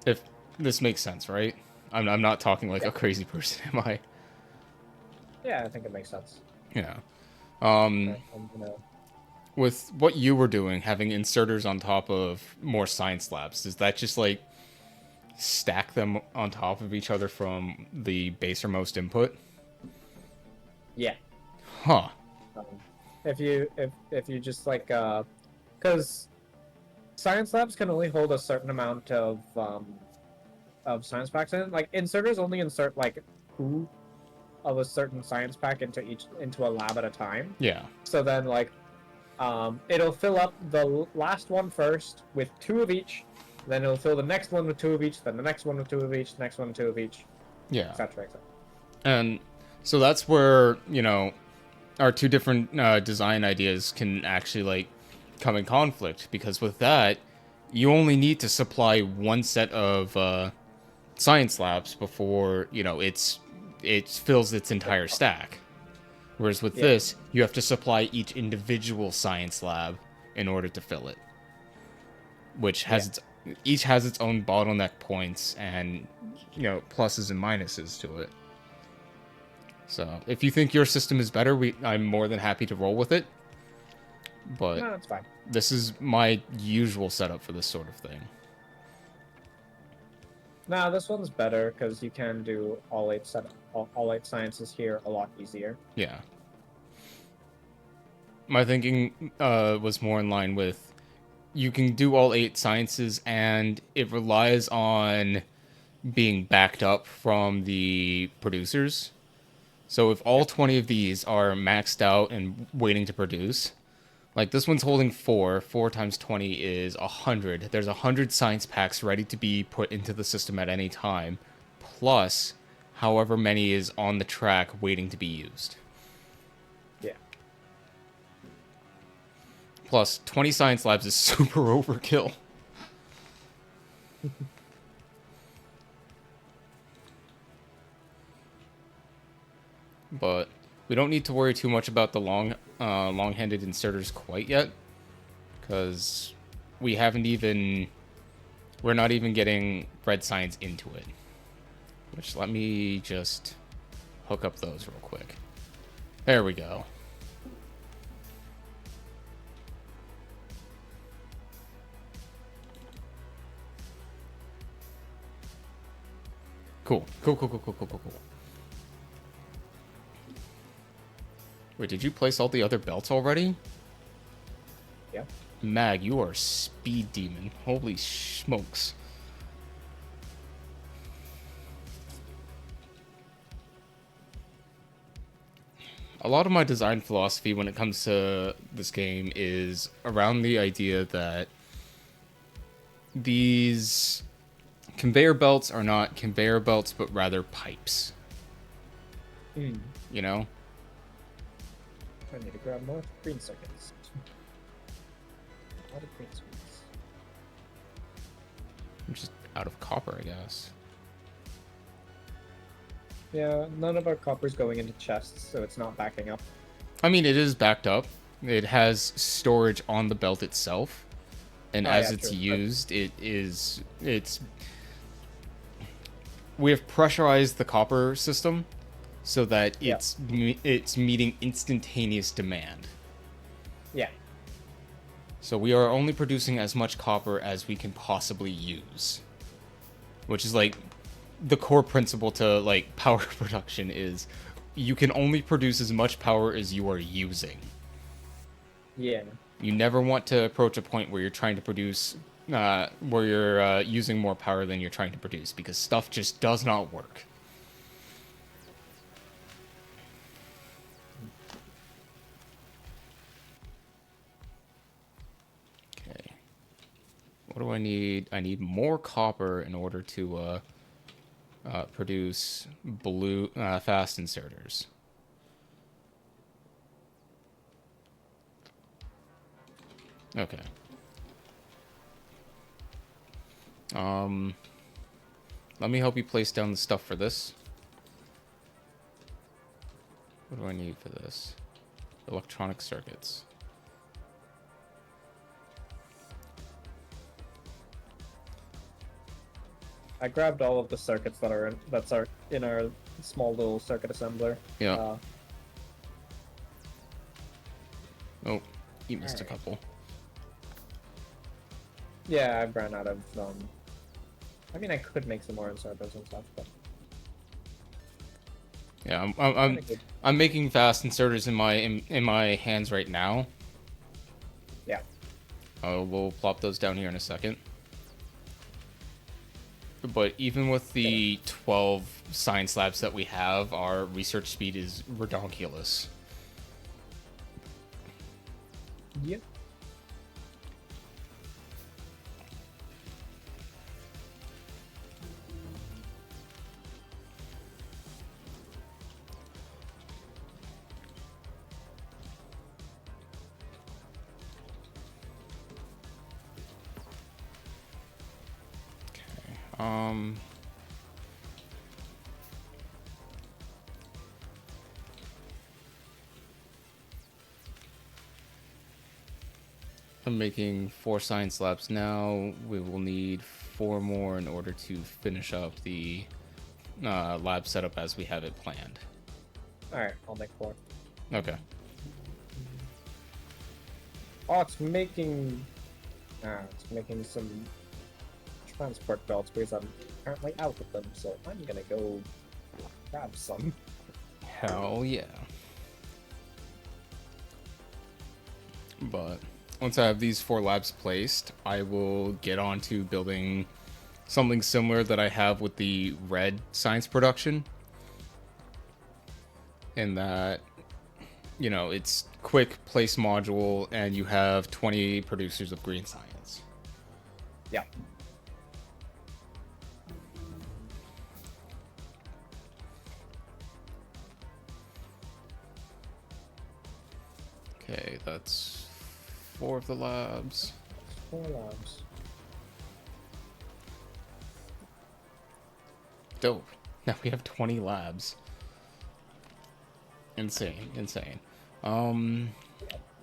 If this makes sense, right? I'm not talking like a crazy person, am I? Yeah, I think it makes sense. Yeah. Okay, I'm gonna... With what you were doing, having inserters on top of more science labs, does that just like stack them on top of each other from the basermost input? Yeah. Huh. If you just like because science labs can only hold a certain amount of science packs in. Like inserters only insert like 2 of a certain science pack into a lab at a time. Yeah. So then like it'll fill up the last one first with 2 of each, then it'll fill the next one with 2 of each, then the next one with 2 of each, next one with 2 of each, Yeah. etc. etc. And so that's where, you know, our 2 different design ideas can actually like come in conflict, because with that you only need to supply 1 set of science labs before, you know, it fills its entire stack. Whereas with this, you have to supply each individual science lab in order to fill it, which has each has its own bottleneck points and, you know, pluses and minuses to it. So if you think your system is better, I'm more than happy to roll with it. But No, it's fine. this is my usual setup for this sort of thing. Nah, this one's better because you can do all 8 sciences here a lot easier. Yeah. My thinking was more in line with you can do all 8 sciences, and it relies on being backed up from the producers. So if all 20 of these are maxed out and waiting to produce, like this one's holding 4. 4 times 20 is 100. There's 100 science packs ready to be put into the system at any time, plus however many is on the track waiting to be used. Yeah. Plus, 20 science labs is super overkill. But we don't need to worry too much about the long-handed inserters quite yet, because we're not even getting red science into it. Which, let me just hook up those real quick. There we go. Cool. Cool. Wait, did you place all the other belts already? Yeah. Mag, you are a speed demon. Holy smokes. A lot of my design philosophy when it comes to this game is around the idea that these conveyor belts are not conveyor belts, but rather pipes. You know? I need to grab more green circuits. A lot of green circuits. I'm just out of copper, I guess. Yeah, none of our copper's going into chests, so it's not backing up. I mean, it is backed up. It has storage on the belt itself. And as yeah, it's true. used, we have pressurized the copper system so that it's meeting instantaneous demand. Yeah. So we are only producing as much copper as we can possibly use. Which is like the core principle to like power production is you can only produce as much power as you are using. Yeah. You never want to approach a point where you're trying to produce where you're using more power than you're trying to produce, because stuff just does not work. Okay. What do I need? I need more copper in order to produce blue fast inserters. Okay. Let me help you place down the stuff for this. What do I need for this? Electronic circuits. I grabbed all of the circuits that are in our small little circuit assembler. Yeah. Oh, you missed a couple. Yeah, I've ran out of. I mean, I could make some more inserters and stuff, but Yeah, I'm making fast inserters in my hands right now. yeah. We'll plop those down here in a second. But even with the 12 science labs that we have, our research speed is redonkulous. Yep. I'm making 4 science labs now. We will need 4 more in order to finish up the lab setup as we have it planned. Alright, I'll make 4. Okay. Oh, it's making some transport belts because I'm currently out of them, so I'm gonna go grab some. Hell yeah. But once I have these 4 labs placed, I will get on to building something similar that I have with the red science production. In that, you know, it's quick place module and you have 20 producers of green science. Yeah. Okay, that's 4 of the labs. 4 labs. Dope. Now we have 20 labs. Insane, insane.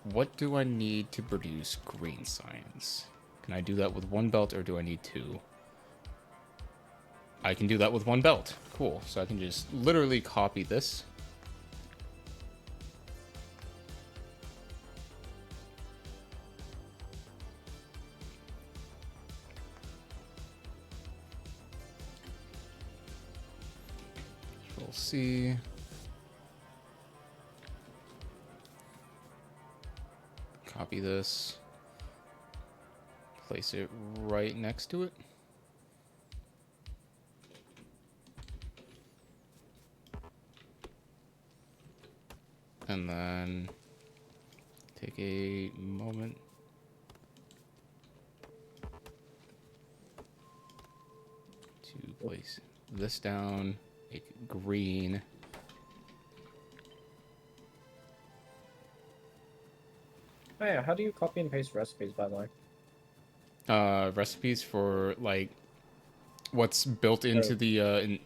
What do I need to produce green science? Can I do that with 1 belt or do I need 2? I can do that with 1 belt. Cool. So I can just literally copy this. Control C. Copy this. Place it right next to it. And then take a moment to place this down, make it green. Oh yeah, how do you copy and paste recipes, by the way? Recipes for like what's built into the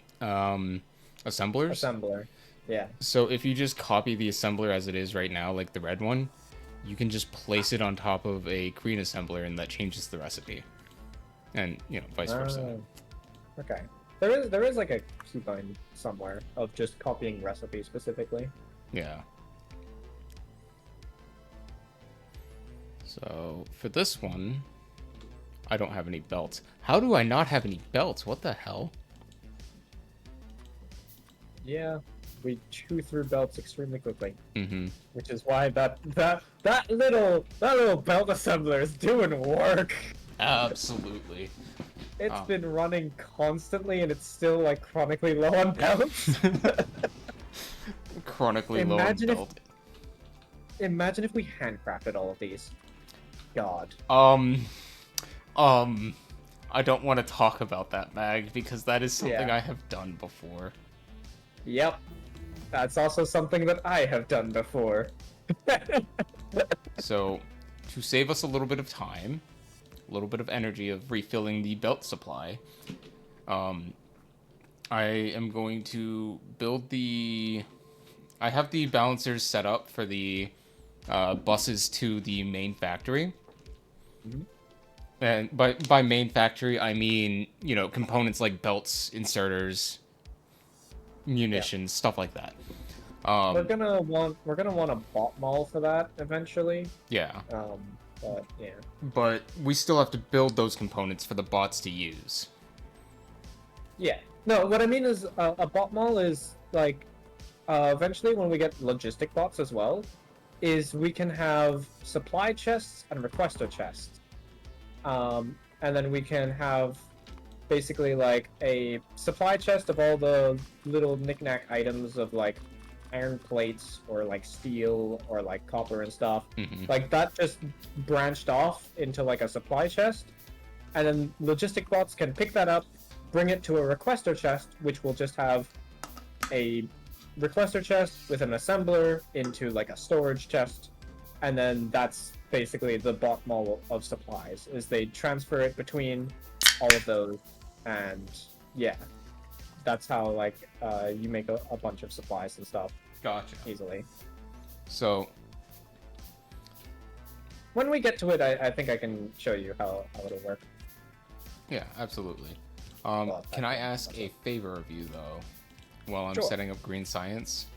assemblers. Assembler. Yeah. So if you just copy the assembler as it is right now, like the red one, you can just place it on top of a green assembler and that changes the recipe. And, you know, vice versa. Okay. There is like a keybind somewhere of just copying recipes specifically. Yeah. So for this one, I don't have any belts. How do I not have any belts? What the hell? Yeah. We chew through belts extremely quickly. Mm-hmm. Which is why that little belt assembler is doing work. Absolutely. It's been running constantly and it's still like chronically low on belts. Chronically low on belt. Imagine if we handcrafted all of these. God. I don't want to talk about that, Mag, because that is something Yeah. I have done before. Yep. That's also something that I have done before. So, to save us a little bit of time, a little bit of energy of refilling the belt supply, I am going to build the... I have the balancers set up for the buses to the main factory. Mm-hmm. And by main factory, I mean, you know, components like belts, inserters, munitions, stuff like that. We're gonna want a bot mall for that eventually. Yeah. But yeah. But we still have to build those components for the bots to use. Yeah. No, what I mean is a bot mall is like eventually when we get logistic bots as well, is we can have supply chests and requester chests. And then we can have basically like a supply chest of all the little knickknack items of like iron plates or like steel or like copper and stuff. Mm-hmm. Like that just branched off into like a supply chest. And then logistic bots can pick that up, bring it to a requester chest, which will just have a requester chest with an assembler into like a storage chest. And then that's basically the bot mall of supplies, is they transfer it between all of those. And yeah, that's how like you make a bunch of supplies and stuff Gotcha. easily. So, When we get to it, I think I can show you how it'll work. yeah, absolutely. Well, Can I ask a favor of you, though, while I'm Sure. setting up green science?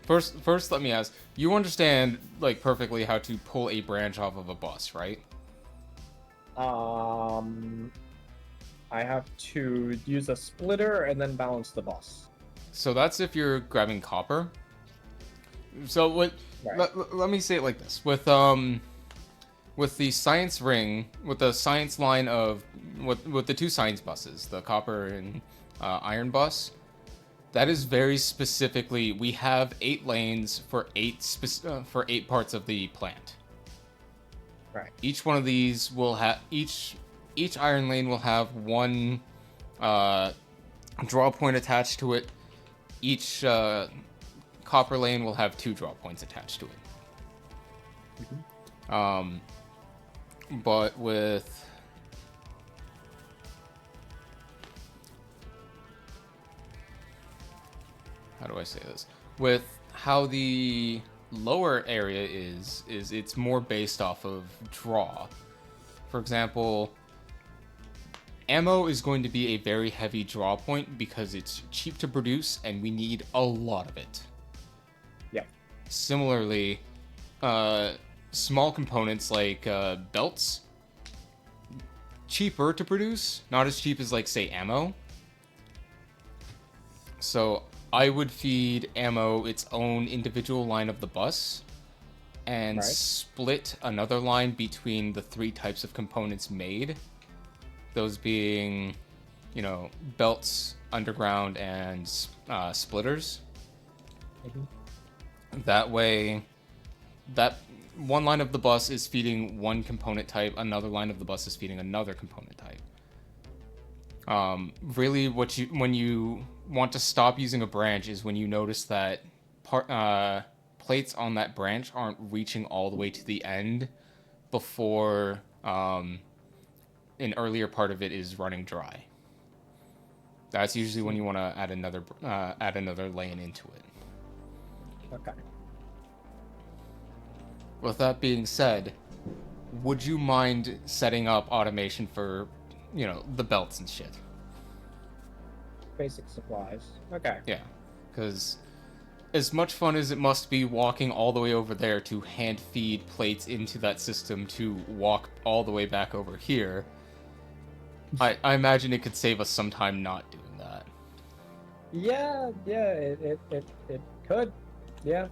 First, let me ask. You understand, like, perfectly how to pull a branch off of a bus, right? I have to use a splitter and then balance the bus. So that's if you're grabbing copper. So what? Right. Let me say it like this: with the science ring, with the science line of with the two science buses, the copper and iron bus, that is very specifically. We have 8 lanes for for 8 parts of the plant. Right. Each one of these will have each iron lane will have one draw point attached to it. Each copper lane will have 2 draw points attached to it. But with how do I say this? With how the lower area is it's more based off of draw. For example, ammo is going to be a very heavy draw point because it's cheap to produce and we need a lot of it. Yeah. Similarly, small components like belts, cheaper to produce, not as cheap as like say ammo. So I would feed ammo its own individual line of the bus and Right. split another line between the 3 types of components made. Those being, you know, belts, underground, and splitters. That way, that one line of the bus is feeding one component type, another line of the bus is feeding another component type. Really, when you want to stop using a branch is when you notice that plates on that branch aren't reaching all the way to the end before an earlier part of it is running dry. That's usually when you want to add another lane into it. Okay. With that being said, would you mind setting up automation for, you know, the belts and shit? Basic supplies. Okay. Yeah, because as much fun as it must be walking all the way over there to hand feed plates into that system to walk all the way back over here, I imagine it could save us some time not doing that. Yeah, it could. Yeah.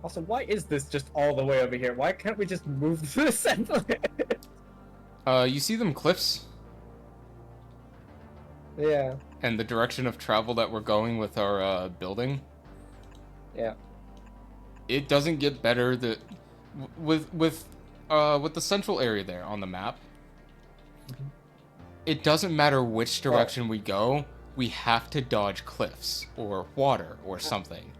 Also, why is this just all the way over here? Why can't we just move the assembly? You see them cliffs Yeah, and the direction of travel that we're going with our building? yeah. It doesn't get better with the central area there on the map. It doesn't matter which direction we go, we have to dodge cliffs or water or something.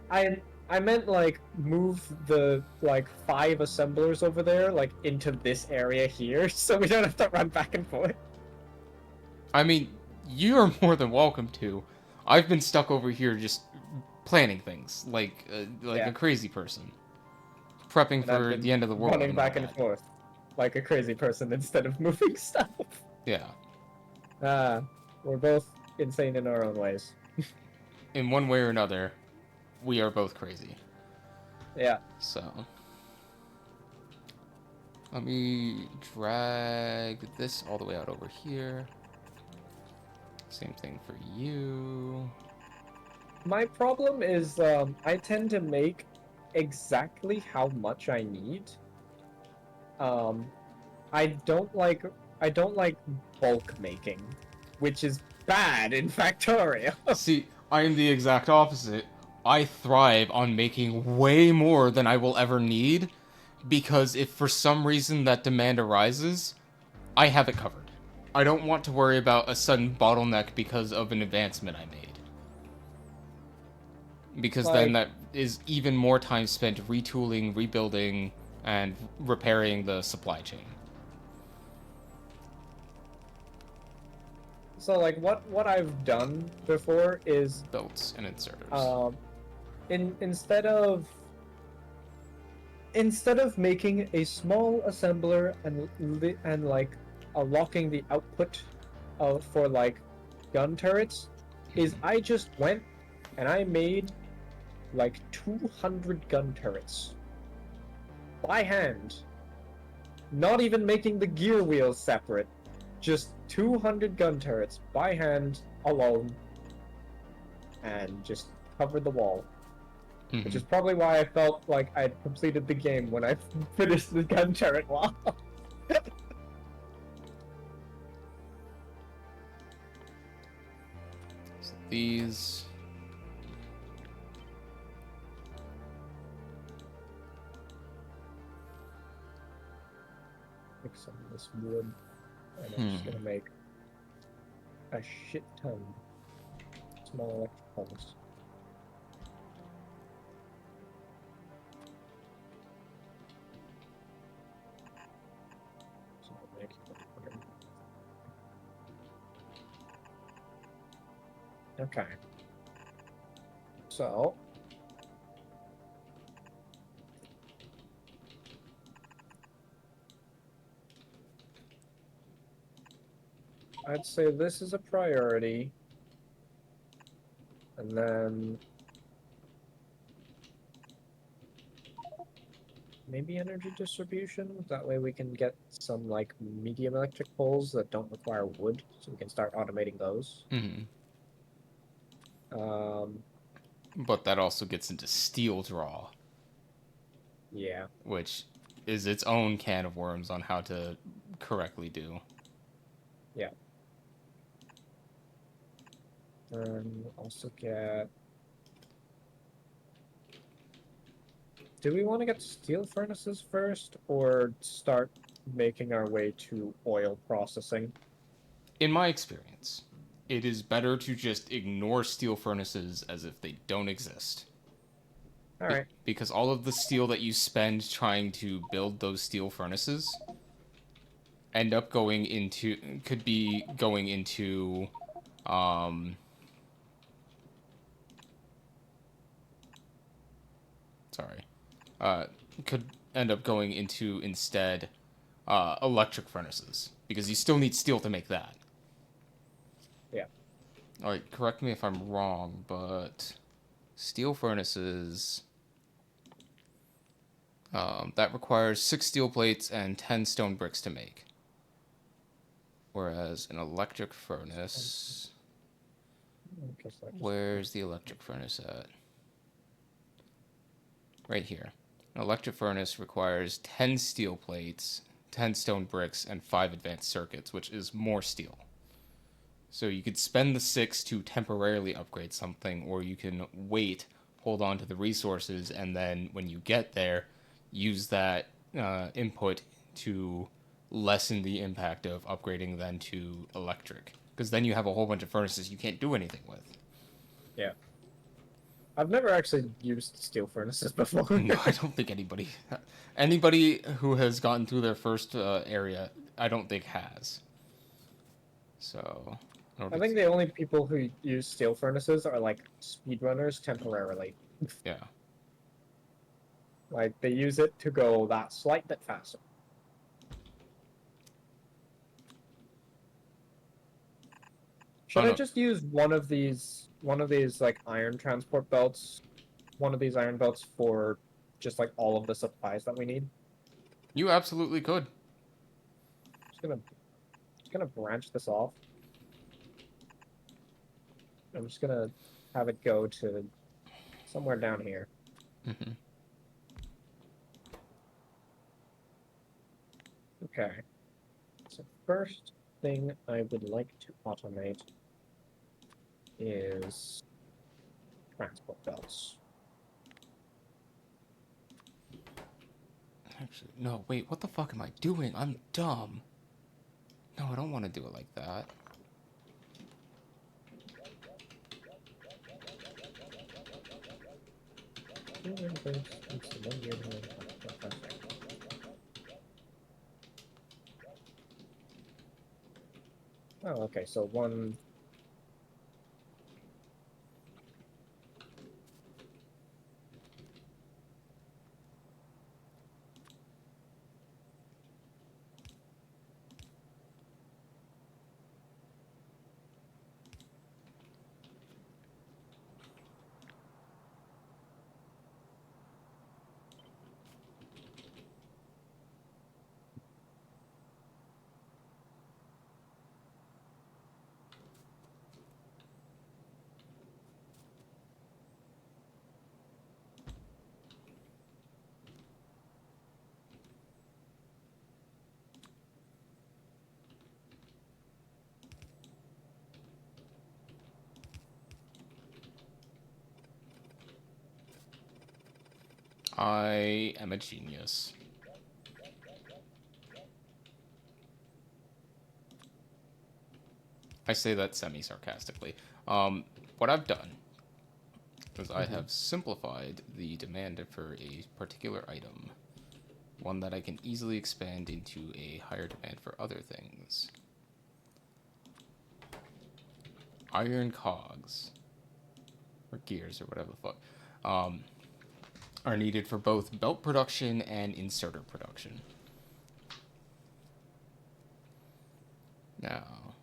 I meant like move the like 5 assemblers over there like into this area here, so we don't have to run back and forth. I mean, you're more than welcome to. I've been stuck over here just planning things like Yeah. a crazy person, prepping And I've for been the end of the world. running all back and that. forth like a crazy person instead of moving stuff. Yeah, We're both insane in our own ways. in one way or another, we are both crazy. Yeah. So, let me drag this all the way out over here. Same thing for you. My problem is I tend to make exactly how much I need. I don't like bulk making, which is bad in Factorio. See, I am the exact opposite. I thrive on making way more than I will ever need, because if for some reason that demand arises, I have it covered. I don't want to worry about a sudden bottleneck because of an advancement I made. Because then that is even more time spent retooling, rebuilding, and repairing the supply chain. So like what I've done before is Belts and inserters. instead of making a small assembler and like locking the output for like gun turrets, is I just went and I made like 200 gun turrets by hand, not even making the gear wheels separate, just 200 gun turrets by hand alone, and just covered the wall. which Mhm. is probably why I felt like I'd completed the game when I finished the gun turret wall. So these. Make some of this wood, and I'm just gonna make a shit ton small electric poles. So I'll make okay. So I'd say this is a priority, and then maybe energy distribution. That way we can get some like medium electric poles that don't require wood, so we can start automating those. Mhm. Um, But that also gets into steel draw, yeah. which is its own can of worms on how to correctly do. Yeah. And also get. Do we want to get steel furnaces first, or start making our way to oil processing? In my experience, it is better to just ignore steel furnaces as if they don't exist. All right. Because all of the steel that you spend trying to build those steel furnaces end up going into could be going into um sorry uh could end up going into instead electric furnaces because you still need steel to make that. Yeah. All right, correct me if I'm wrong, but steel furnaces that requires 6 steel plates and 10 stone bricks to make, whereas an electric furnace. Where's the electric furnace at? Right here. An electric furnace requires 10 steel plates, 10 stone bricks, and 5 advanced circuits, which is more steel. So you could spend the 6 to temporarily upgrade something, or you can wait, hold on to the resources, and then when you get there, use that input to lessen the impact of upgrading then to electric. Because then you have a whole bunch of furnaces you can't do anything with. Yeah. I've never actually used steel furnaces before. No, I don't think anybody who has gotten through their first area, I don't think has. So, I don't I think think the only people who use steel furnaces are like speedrunners temporarily. yeah. Like they use it to go that slight bit faster. Oh Should I no, just use one of these like iron transport belts, one of these iron belts for just like all of the supplies that we need? you absolutely could. Just gonna branch this off. I'm just gonna have it go to somewhere down here. Hmm. Okay. So first thing I would like to automate is transport belts. Actually, no. Wait, what the fuck am I doing? I'm dumb. No, I don't want to do it like that. Oh, okay. So one. I am a genius. I say that semi-sarcastically. What I've done is I have simplified the demand for a particular item, one that I can easily expand into a higher demand for other things. Iron cogs, or gears, or whatever the fuck, are needed for both belt production and inserter production. Now,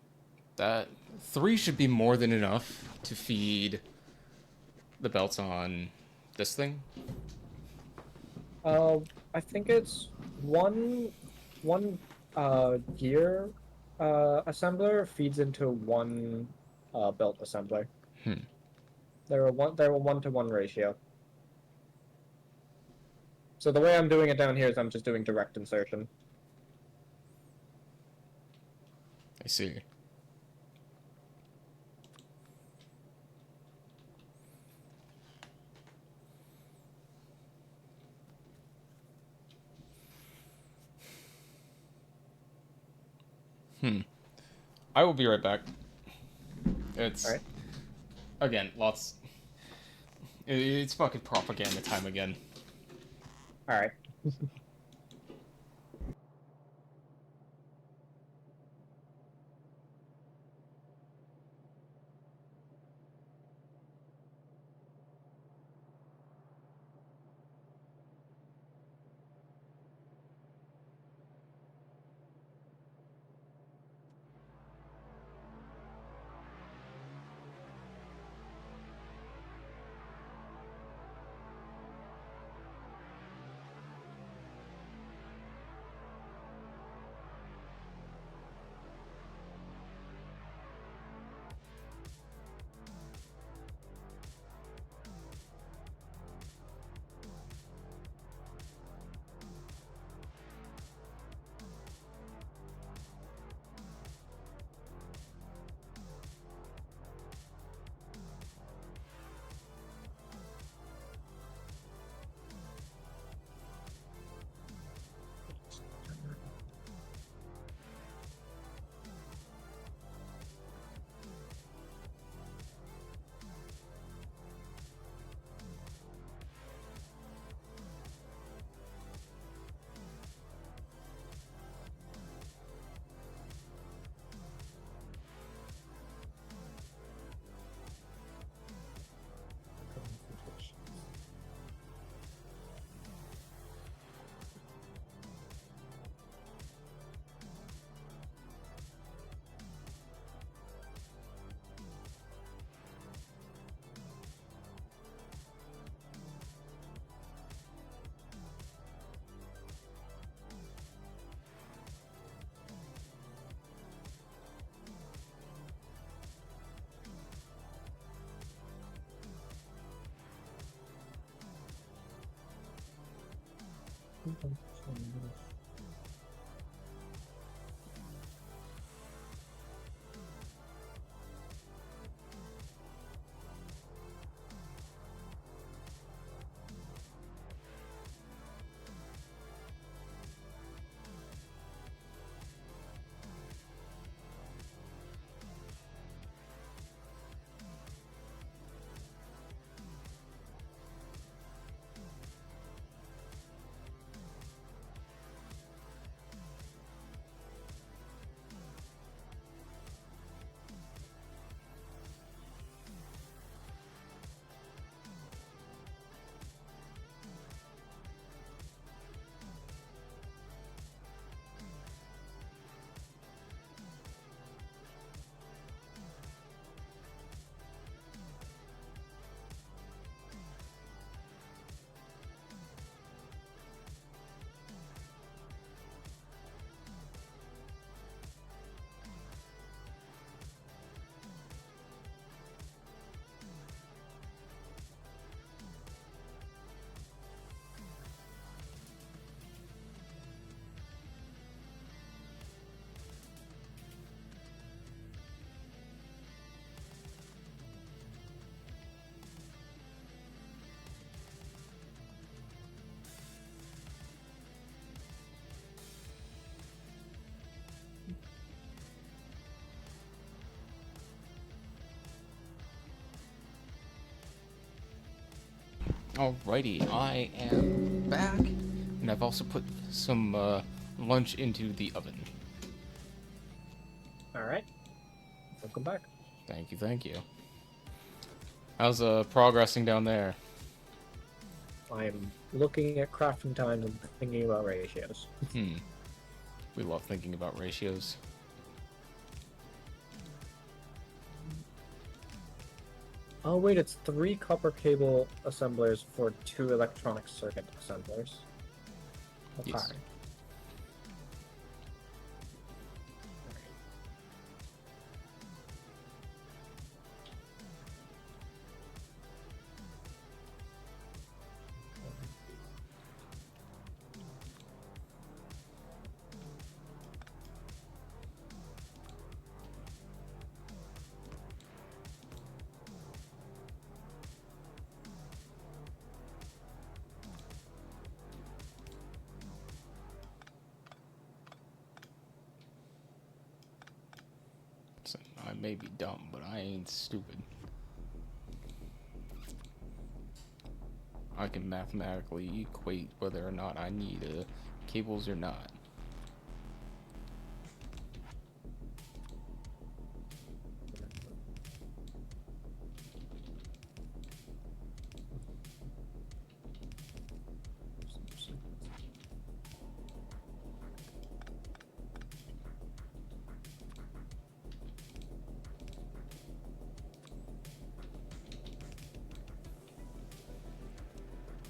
that 3 should be more than enough to feed the belts on this thing. I think it's one gear assembler feeds into one belt assembler. They're a 1-to-1 ratio. So the way I'm doing it down here is I'm just doing direct insertion. I see. I will be right back. It's All right. again, lots. It's fucking propaganda time again. All right. Alrighty, I am back, and I've also put some lunch into the oven. All right. Welcome back. Thank you, thank you. How's progressing down there? I'm looking at crafting times and thinking about ratios. We love thinking about ratios. Oh wait, it's 3 copper cable assemblers for 2 electronic circuit assemblers. Okay. Yes. So, I may be dumb, but I ain't stupid. I can mathematically equate whether or not I need cables or not.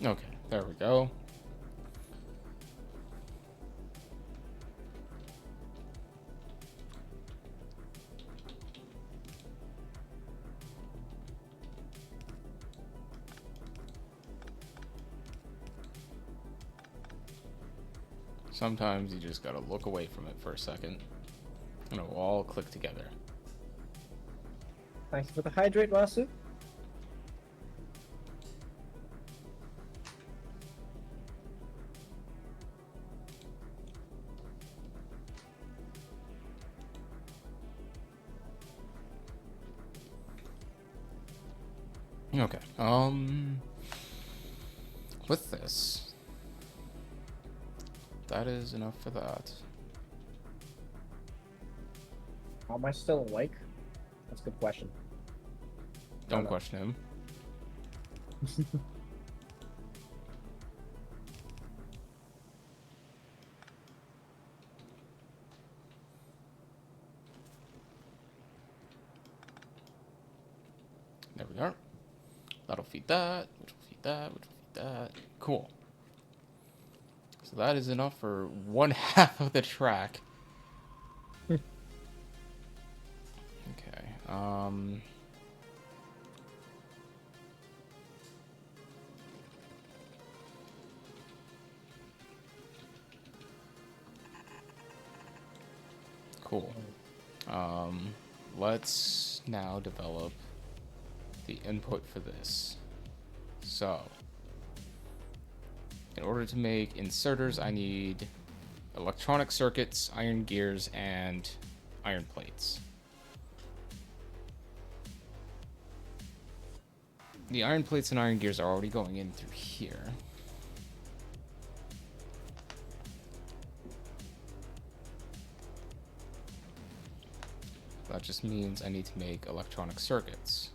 Okay, there we go. Sometimes you just gotta look away from it for a second, and it will all click together. Thanks for the hydrate, Wasu. Okay, with this, that is enough for that. Am I still awake? That's a good question. Don't no. question him. There we are. That'll feed that, which will feed that, which will feed that. Cool. So that is enough for one half of the track. Okay. Cool. Let's now develop the input for this. So, in order to make inserters, I need electronic circuits, iron gears, and iron plates. The iron plates and iron gears are already going in through here. That just means I need to make electronic circuits,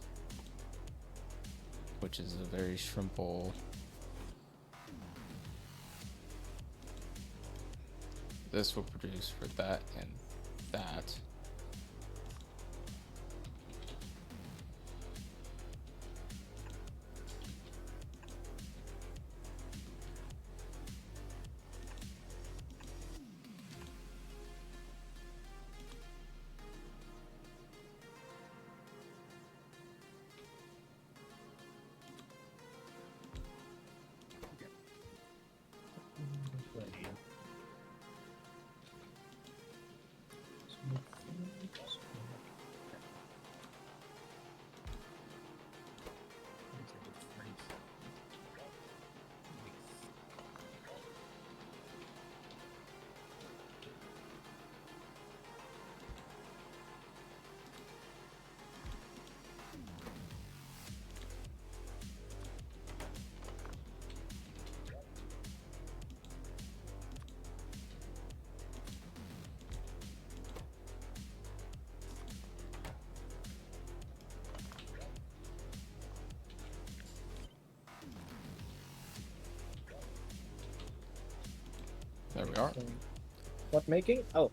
which is a very simple. This will produce for that and that. There we are. So, what making? Oh,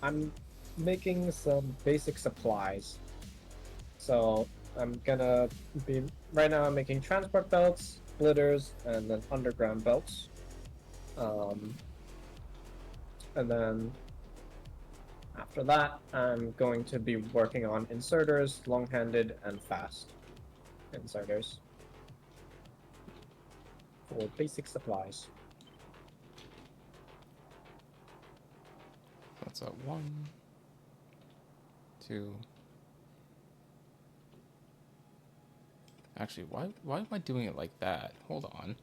I'm making some basic supplies. So I'm gonna be right now. I'm making transport belts, splitters, and then underground belts. Um, and then after that, I'm going to be working on inserters, long-handed, and fast inserters for basic supplies. That's a 1, 2. Actually, why am I doing it like that? Hold on.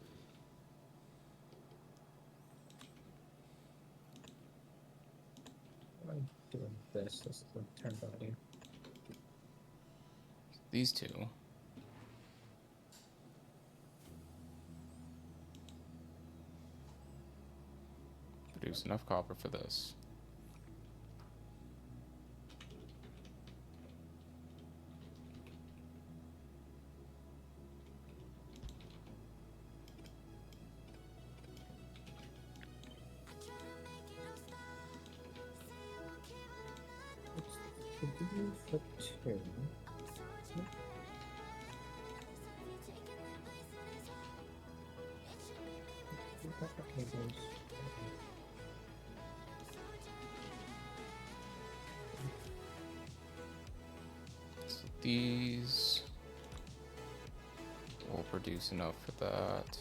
I'm doing this. This is the turn value. These two. Produce enough copper for this. Should be for 2. Copper cables. So these will produce enough for that.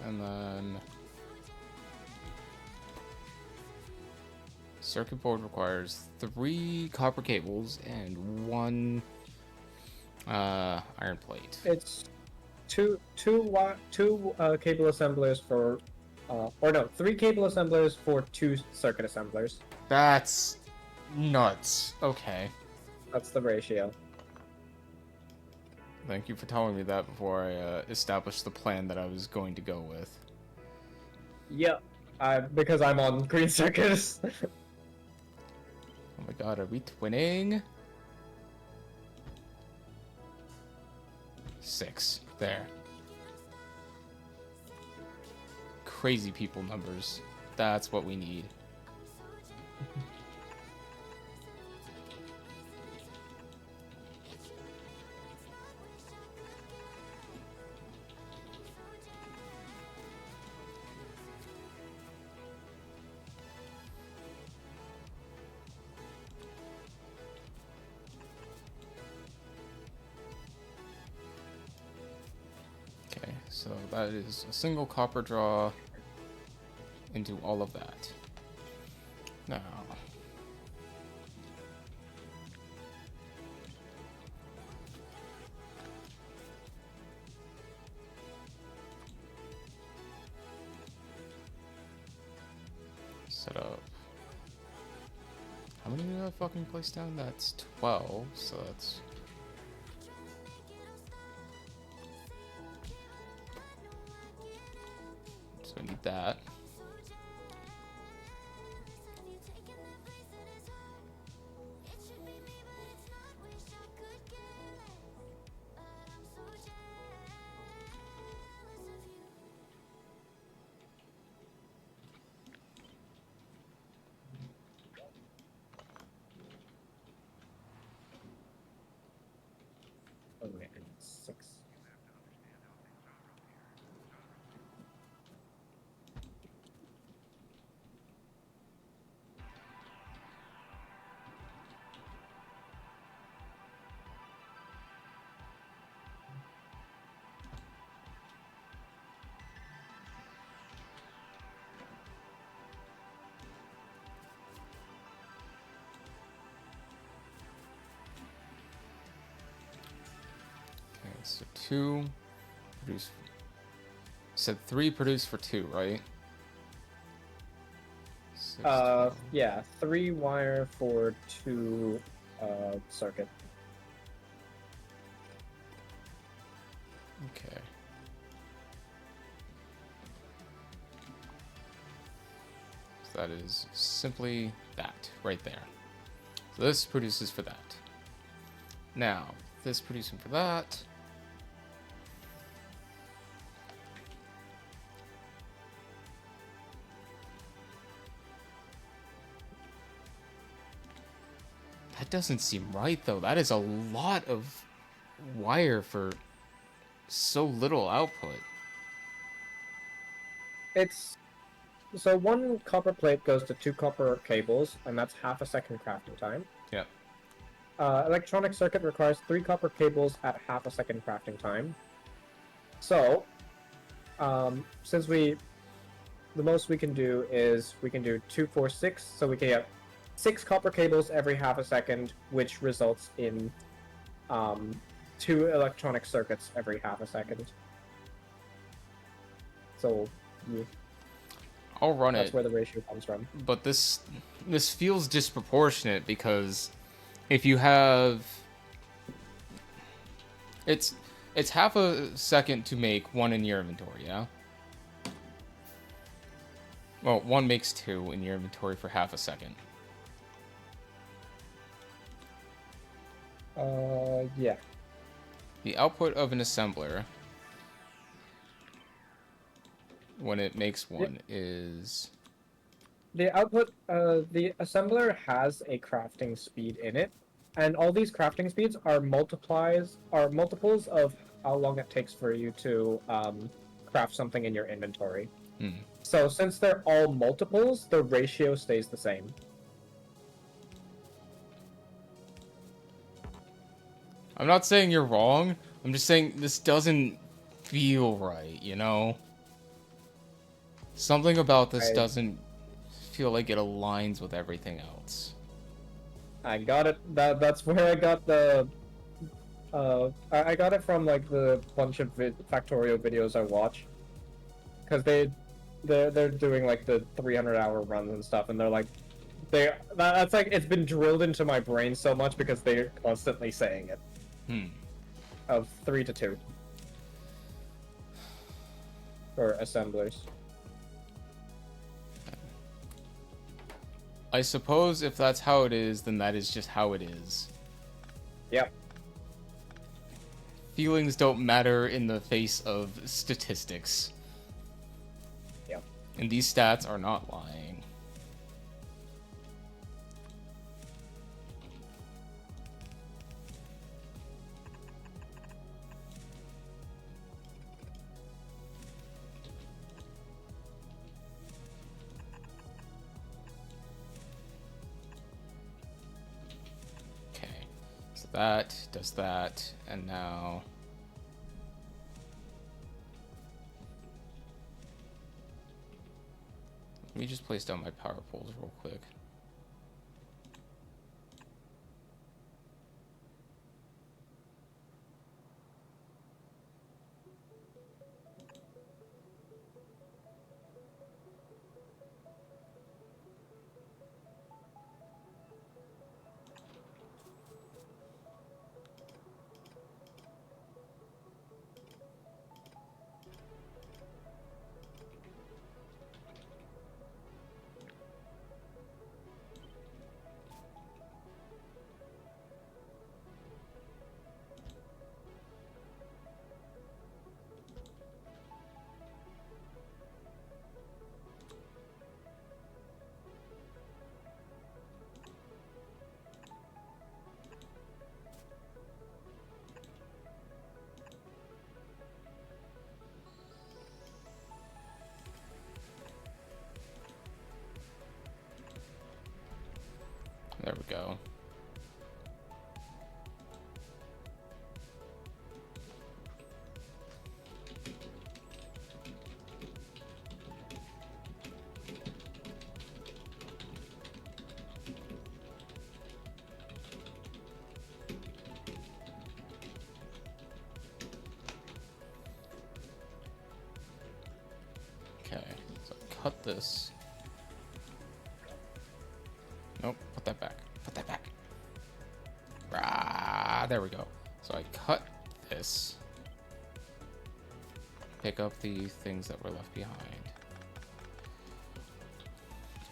And then circuit board requires 3 copper cables and 1 iron plate. It's two cable assemblers for, or no, 3 cable assemblers for 2 circuit assemblers. That's nuts. Okay. That's the ratio. Thank you for telling me that before I established the plan that I was going to go with. Yep. Because I'm on green circuits. Oh my god, are we twinning? 6. There. Crazy people numbers. That's what we need. Okay, so that is a single copper draw into all of that. Now, set up. How many did I fucking place down? That's 12, so that's... So I need that. Oh, wait, 6. Okay, so 2 produce... Said 3 produce for 2, right? So Yeah, 3 wire for 2 circuit. Okay. So that is simply that right there. So this produces for that. Now, this producing for that. That doesn't seem right, though. That is a lot of wire for so little output. It's so 1 copper plate goes to 2 copper cables, and that's half a second crafting time. Yep. Electronic circuit requires 3 copper cables at half a second crafting time. So, since the most we can do is we can do 2, 4, 6, so we can get 6 copper cables every half a second, which results in 2 electronic circuits every half a second. So, yeah, I'll run that's it, where the ratio comes from. but this feels disproportionate because if you have it's half a second to make 1 in your inventory, yeah? Well, 1 makes 2 in your inventory for half a second. Yeah. The output of an assembler when it makes 1 is The output, the assembler has a crafting speed in it, and all these crafting speeds are multiples of how long it takes for you to craft something in your inventory. So since they're all multiples, the ratio stays the same. I'm not saying you're wrong. I'm just saying this doesn't feel right, you know? Something about this doesn't feel like it aligns with everything else. I got it. That's where I got the. I got it from like the bunch of Factorio videos I watch, because they're doing like the 300-hour runs and stuff, and they're like, that's like it's been drilled into my brain so much because they're constantly saying it. Of 3 to 2 for assemblers. I suppose if that's how it is, then that is just how it is. Yep. Feelings don't matter in the face of statistics. Yep. And these stats are not lying. That does that, and now let me just place down my power poles real quick. There we go. Okay, so cut this. Put that back. Ah, there we go. So I cut this. Pick up the things that were left behind.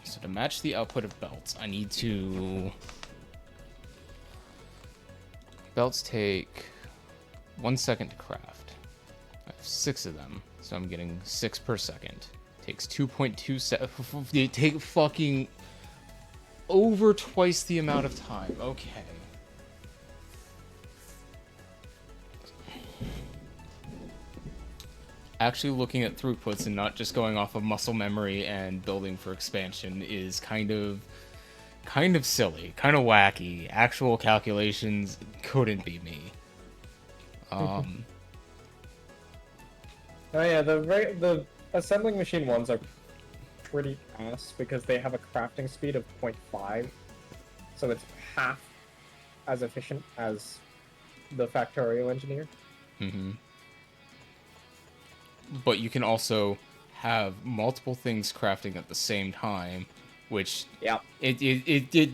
So to match the output of belts, I need to... Belts take 1 second to craft. I have 6 of them, so I'm getting 6 per second. Takes 2.2 seconds. They take fucking over twice the amount of time. Okay. Actually looking at throughputs and not just going off of muscle memory and building for expansion is kind of silly, kind of wacky. Actual calculations couldn't be me. Oh yeah, the assembling machine ones are pretty ass because they have a crafting speed of 0.5, so it's half as efficient as the Factorio engineer. Mm-hmm. But you can also have multiple things crafting at the same time, which Yeah. it's the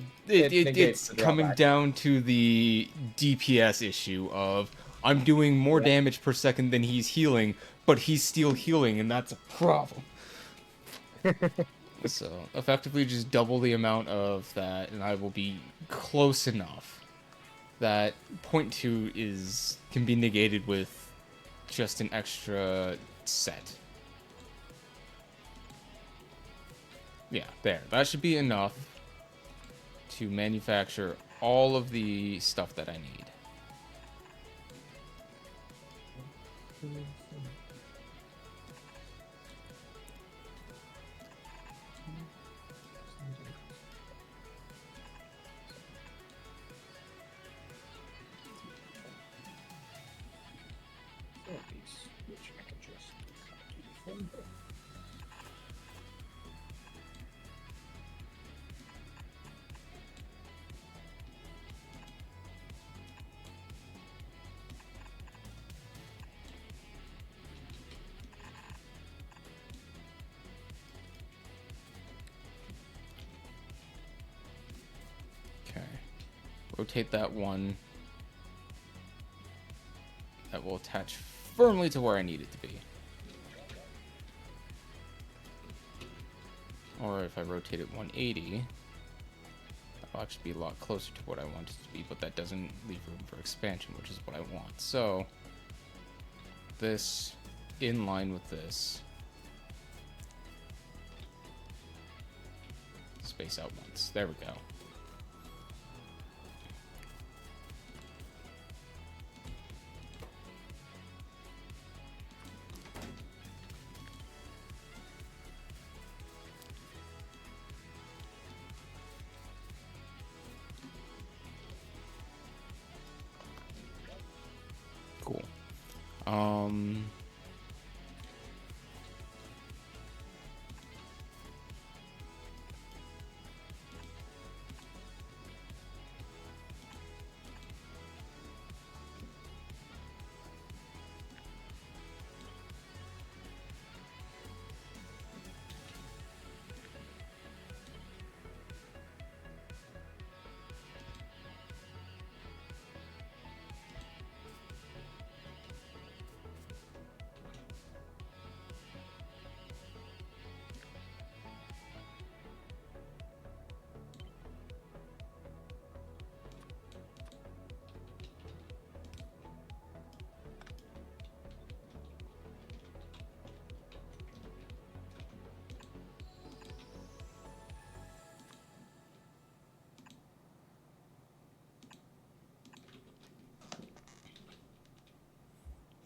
coming drawback. down to the DPS issue of I'm doing more Yep. damage per second than he's healing, but he's still healing, and that's a problem. So effectively just double the amount of that, and I will be close enough that 0.2 can be negated with just an extra set. Yeah, there. That should be enough to manufacture all of the stuff that I need. Which I can just copy from. Okay. Rotate that one. That will attach firmly to where I need it to be. Or if I rotate it 180, that'll actually be a lot closer to what I want it to be, but that doesn't leave room for expansion, which is what I want. So, this in line with this. Space out once. There we go. Cool.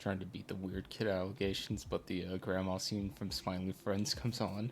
Trying to beat the weird kid allegations, but the grandma scene from Smiley Friends comes on.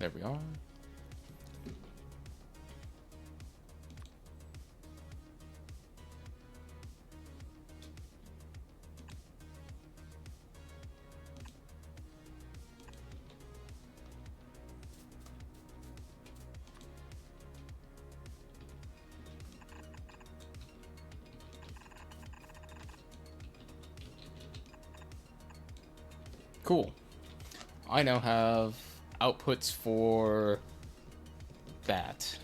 There we are. Cool. I now have outputs for that.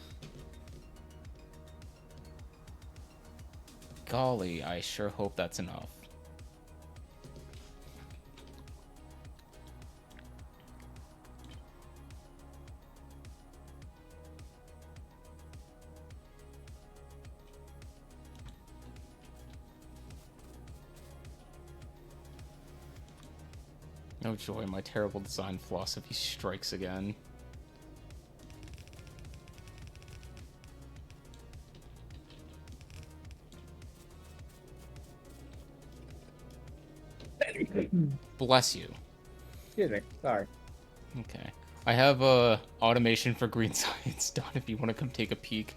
Golly, I sure hope that's enough. Oh joy, my terrible design philosophy strikes again. Bless you. Excuse me. Sorry. Okay. I have automation for green science done if you want to come take a peek.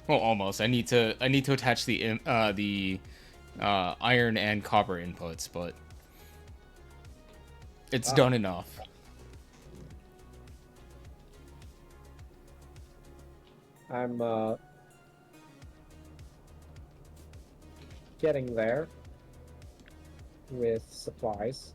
Well, almost. I need to attach the iron and copper inputs, but it's done enough. I'm getting there with supplies.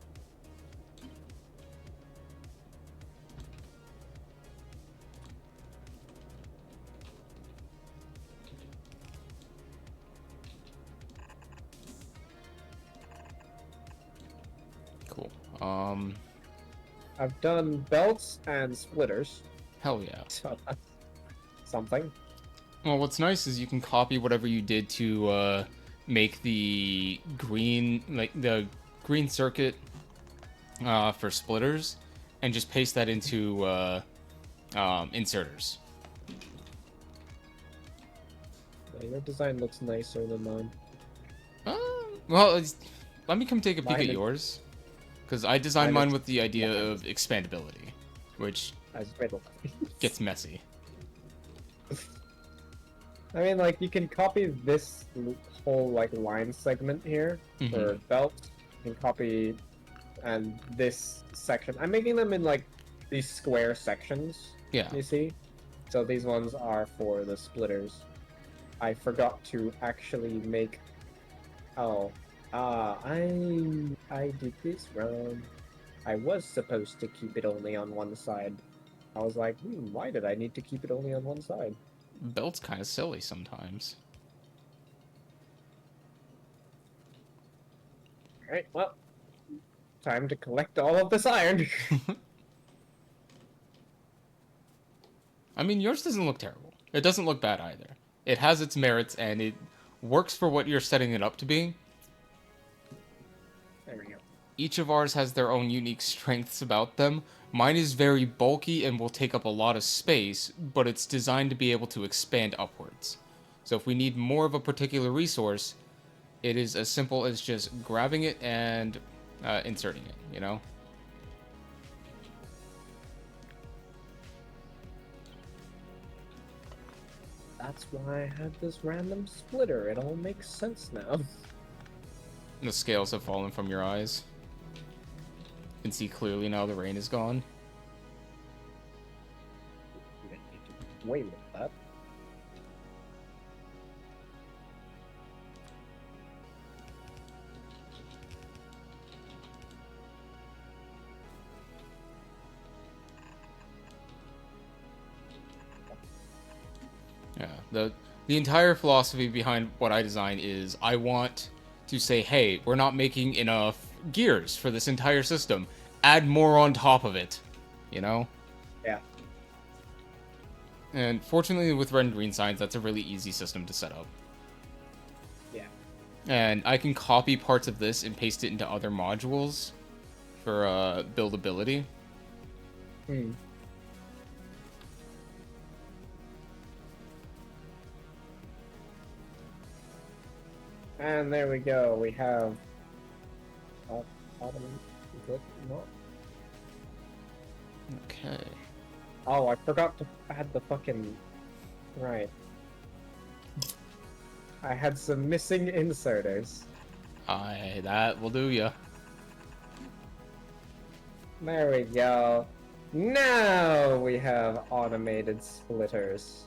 Cool. I've done belts and splitters. Hell yeah. So that's something. Well, what's nice is you can copy whatever you did to make the green, like the green circuit for splitters, and just paste that into inserters. Yeah, your design looks nicer than mine. Well, let me come take a peek Mine at is- yours, because I designed mine mine is- with the idea yeah. of expandability, which As riddle. gets messy. I mean, like, you can copy this whole, like, line segment here for belt. You can copy and this section. I'm making them in, like, these square sections, Yeah. you see? So these ones are for the splitters. I forgot to actually make... Oh. I did this wrong. I was supposed to keep it only on one side. I was like, why did I need to keep it only on one side? Belt's kind of silly sometimes. Alright, well, time to collect all of this iron. I mean, yours doesn't look terrible. It doesn't look bad either. It has its merits, and it works for what you're setting it up to be. There we go. Each of ours has their own unique strengths about them. Mine is very bulky and will take up a lot of space, but it's designed to be able to expand upwards. So if we need more of a particular resource, it is as simple as just grabbing it and inserting it, you know? That's why I had this random splitter. It all makes sense now. The scales have fallen from your eyes. You can see clearly now the rain is gone. Wait with that. Yeah, the entire philosophy behind what I design is I want to say, hey, we're not making enough gears for this entire system. Add more on top of it, you know? Yeah. And fortunately with red and green signs, that's a really easy system to set up. Yeah. And I can copy parts of this and paste it into other modules for buildability. Hmm. And there we go. We have. Okay. Oh, I forgot to add the fucking... Right. I had some missing inserters. That will do ya. There we go. Now we have automated splitters.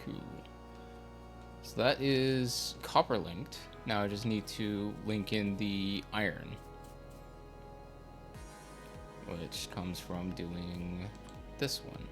Cool. So that is copper linked. Now I just need to link in the iron, which comes from doing this one.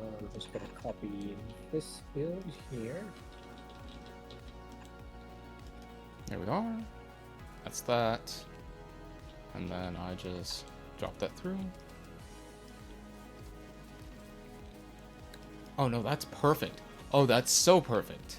I'm just gonna copy this build here. There we are. That's that. And then I just drop that through. Oh no, that's perfect. Oh, that's so perfect.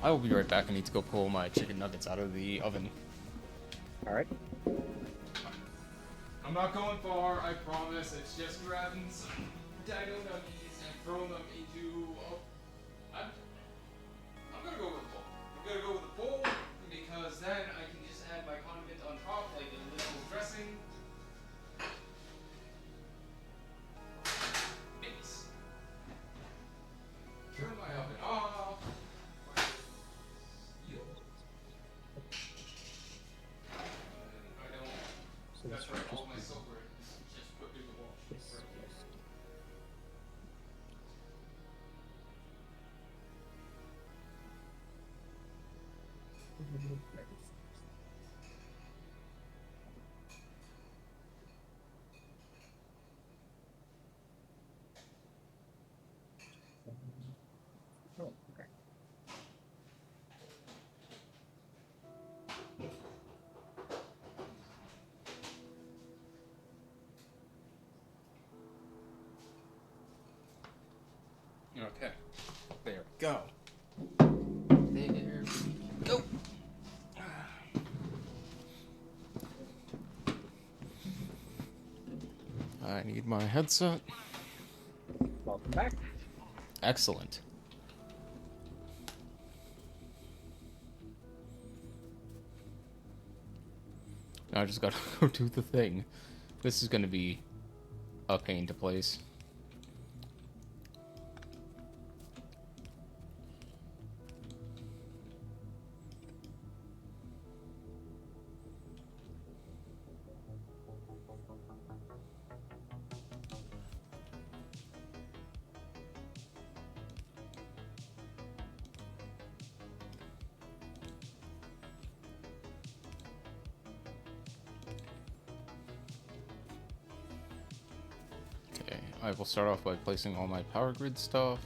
I will be right back. I need to go pull my chicken nuggets out of the oven. Alright. I'm not going far, I promise. It's just grabbing some dino nuggies and throwing them into... I'm gonna go with a bowl. I'm gonna go with a bowl because then I can just add my condiment on top, like a little dressing. Mix. Turn my oven off. So this That's will right, all just my be silver is just put in the wash. this. Yes. Oh, okay. Okay. There we go. There we go. I need my headset. Welcome back. Excellent. Now I just gotta go do the thing. This is gonna be a pain to place. Okay, I will start off by placing all my power grid stuff.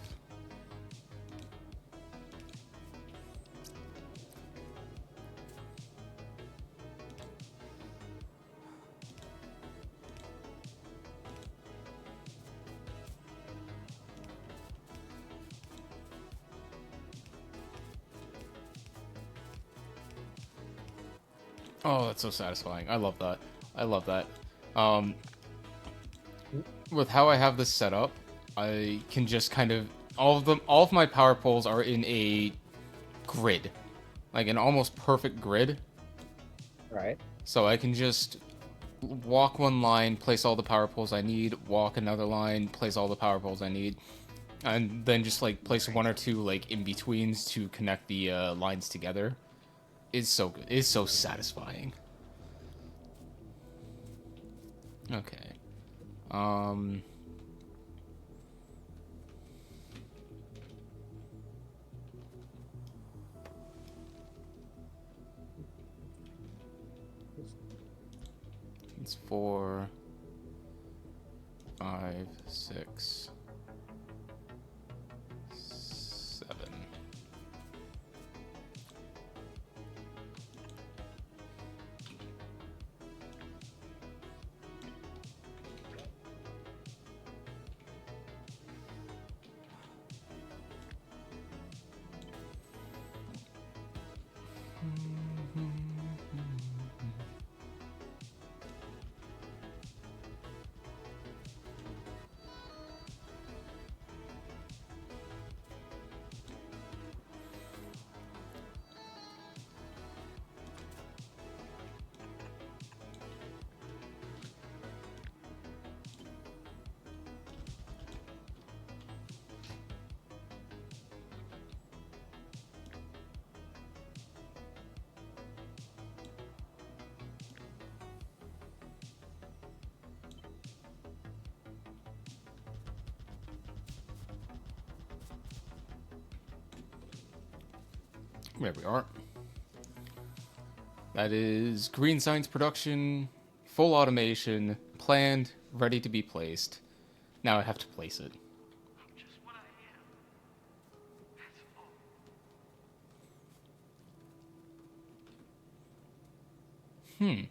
Oh, that's so satisfying. I love that. I love that. With how I have this set up, I can just kind of all of my power poles are in a grid, like an almost perfect grid. Right. So I can just walk one line, place all the power poles I need, walk another line, place all the power poles I need, and then just like place one or two like in betweens to connect the lines together. It's so good. It's so satisfying. Okay. It's 4, 5, 6, 7. There we are. That is green science production, full automation, planned, ready to be placed. Now I have to place it. Just what I am. That's all.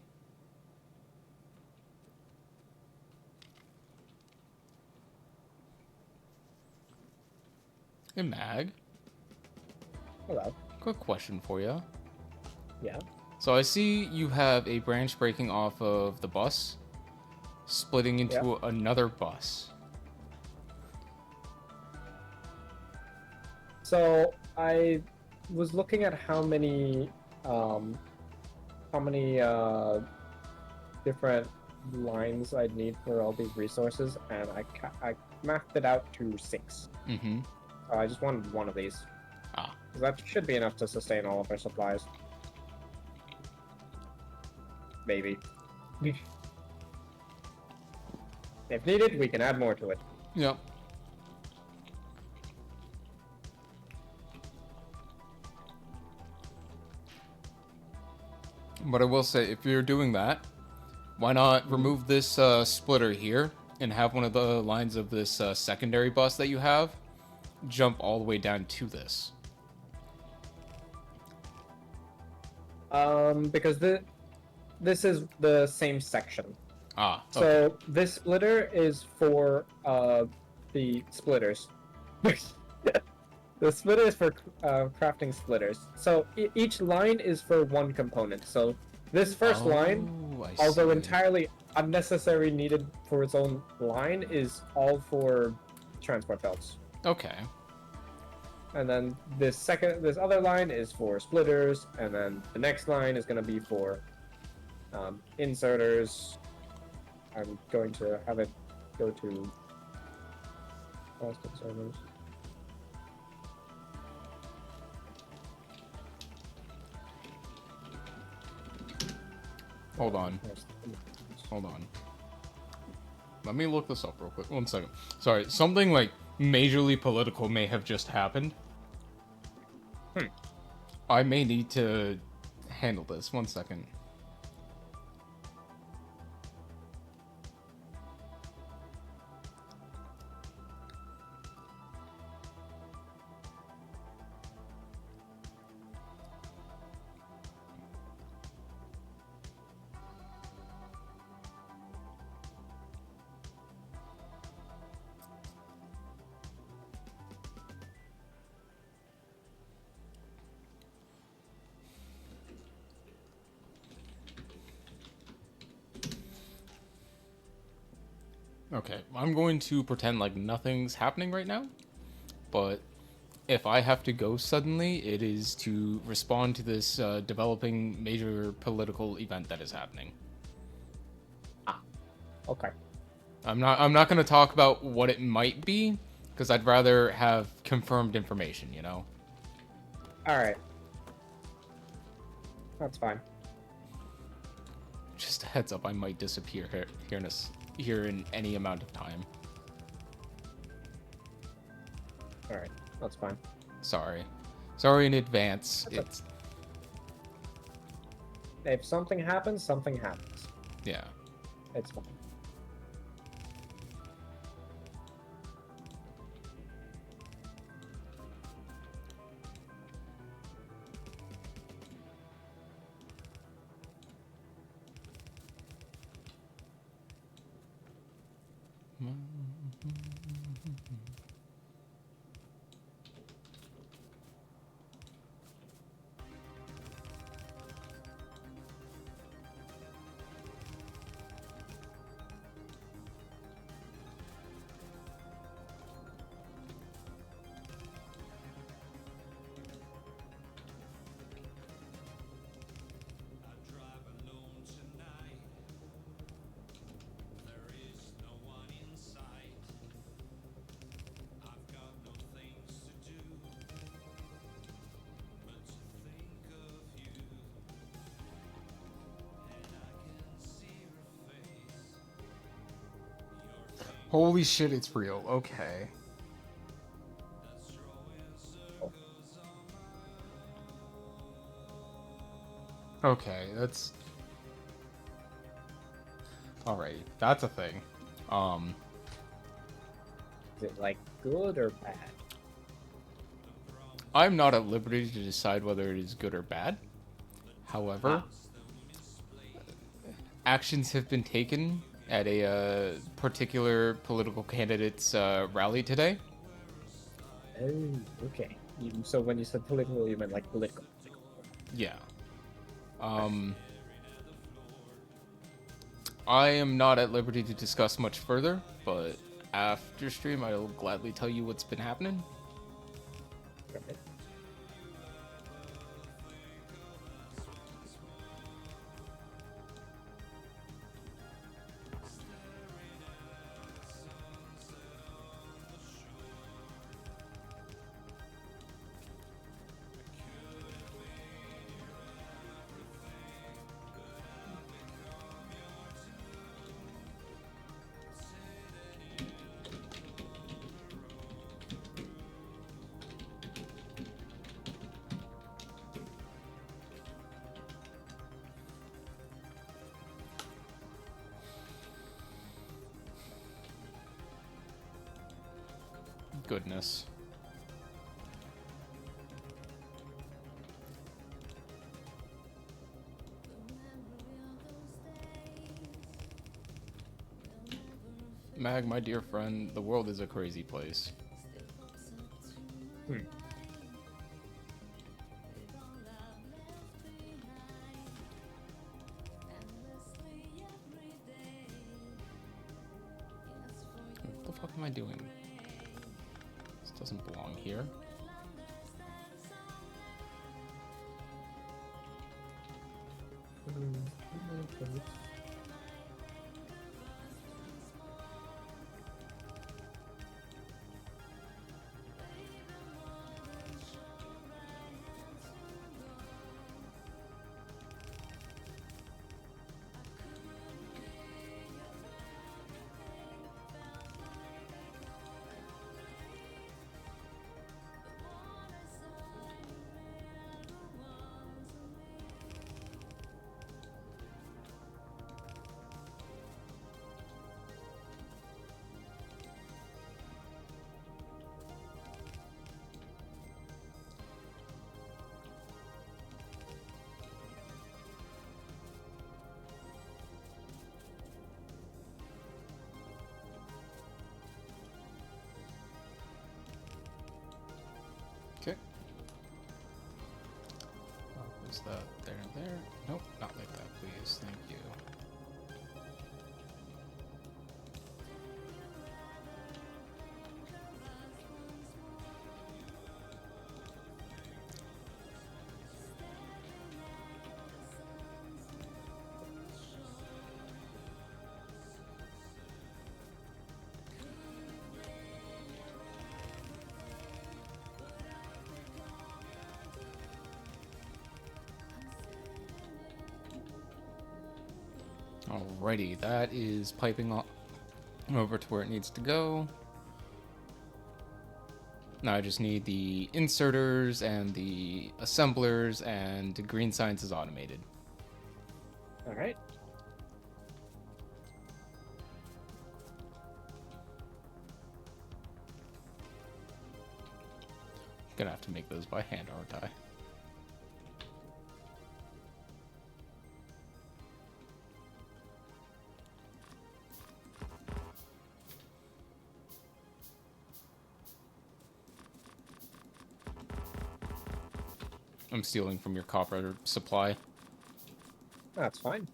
Hey Mag, Hello. quick question for you. Yeah. So I see you have a branch breaking off of the bus, splitting into another bus. So I was looking at how many different lines I'd need for all these resources, and I mapped it out to 6. Mm-hmm. So I just wanted one of these. Ah. 'Cause that should be enough to sustain all of our supplies. Maybe. If needed, we can add more to it. Yep. But I will say, if you're doing that, why not remove this splitter here and have one of the lines of this secondary bus that you have jump all the way down to this? Because this is the same section. Ah, okay. So this splitter is for the splitters. The splitter is for crafting splitters. So each line is for one component. So this first line, I although see. entirely unnecessary needed for its own line, is all for transport belts. Okay. And then this other line is for splitters, and then the next line is going to be for inserters. I'm going to have it go to cost inserters. Hold on. Hold on. Let me look this up real quick. 1 second. Sorry, something like majorly political may have just happened. I may need to handle this. 1 second. Okay, I'm going to pretend like nothing's happening right now, but if I have to go suddenly, it is to respond to this developing major political event that is happening. Okay. I'm not going to talk about what it might be, because I'd rather have confirmed information, you know? Alright. That's fine. Just a heads up, I might disappear here in any amount of time. Alright. That's fine. Sorry in advance. That's If something happens, something happens. Yeah. It's fine. Holy shit, it's real. Okay. Okay, that's... Alright, that's a thing. Is it like good or bad? I'm not at liberty to decide whether it is good or bad. However, actions have been taken at a particular political candidate's rally today. Oh, okay. So when you said political, you meant like political. Yeah. I am not at liberty to discuss much further, but after stream, I'll gladly tell you what's been happening. Right. Goodness. Mag, my dear friend, the world is a crazy place. What the fuck am I doing? This doesn't belong here. Okay. Was that there? Nope, not like that, please. Thank you. Alrighty, that is piping over to where it needs to go. Now I just need the inserters and the assemblers, and Green Science is automated. All right. Gonna have to make those by hand, aren't I? I'm stealing from your copper supply. That's fine.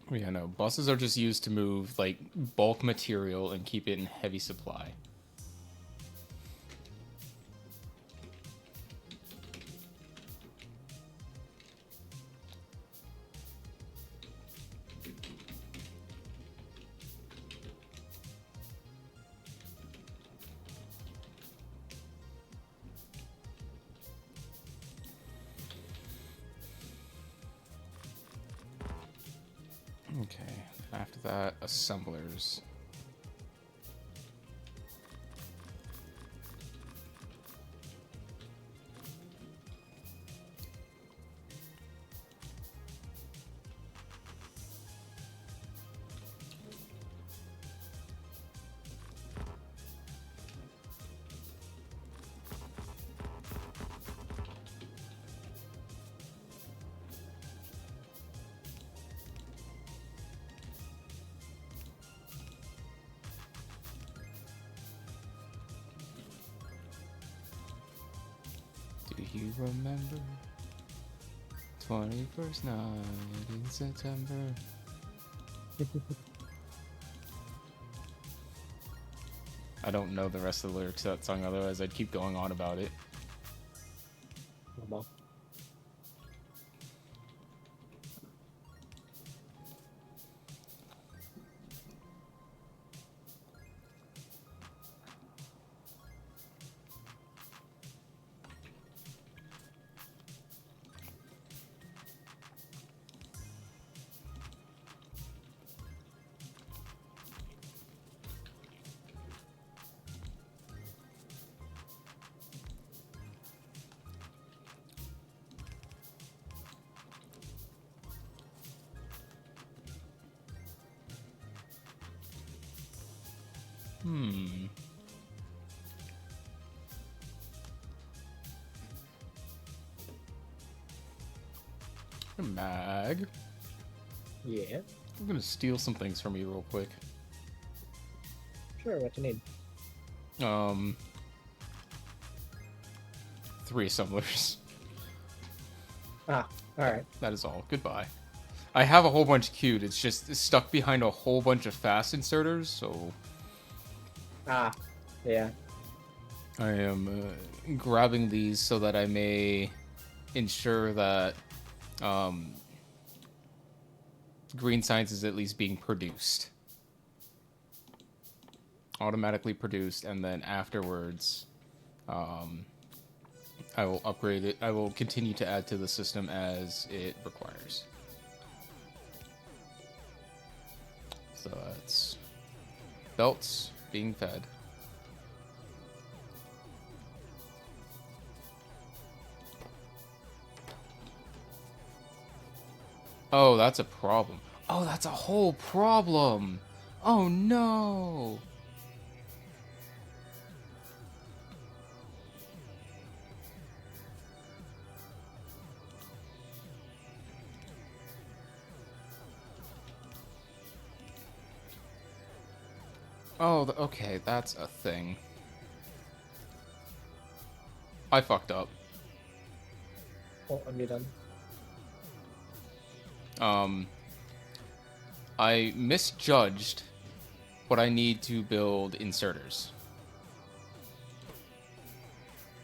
Yeah, no. Buses are just used to move, like, bulk material and keep it in heavy supply. Okay, after that, assemblers. Do you remember 21st night in September? I don't know the rest of the lyrics to that song, otherwise I'd keep going on about it. Well, Mag. yeah. I'm gonna steal some things from you real quick. Sure, what you need? 3 assemblers. Ah, alright. That is all. Goodbye. I have a whole bunch queued. It's just stuck behind a whole bunch of fast inserters, so Ah, yeah. I am grabbing these so that I may ensure that green science is at least being produced. Automatically produced, and then afterwards, I will upgrade it. I will continue to add to the system as it requires. So that's belts being fed. Oh, that's a problem. Oh, that's a whole problem. Oh no. Oh, okay, that's a thing. I fucked up. Oh, I'm done. I misjudged what I need to build inserters.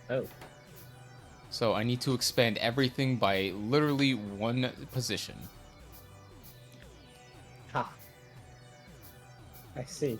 Oh. So I need to expand everything by literally 1 position. Ha. I see.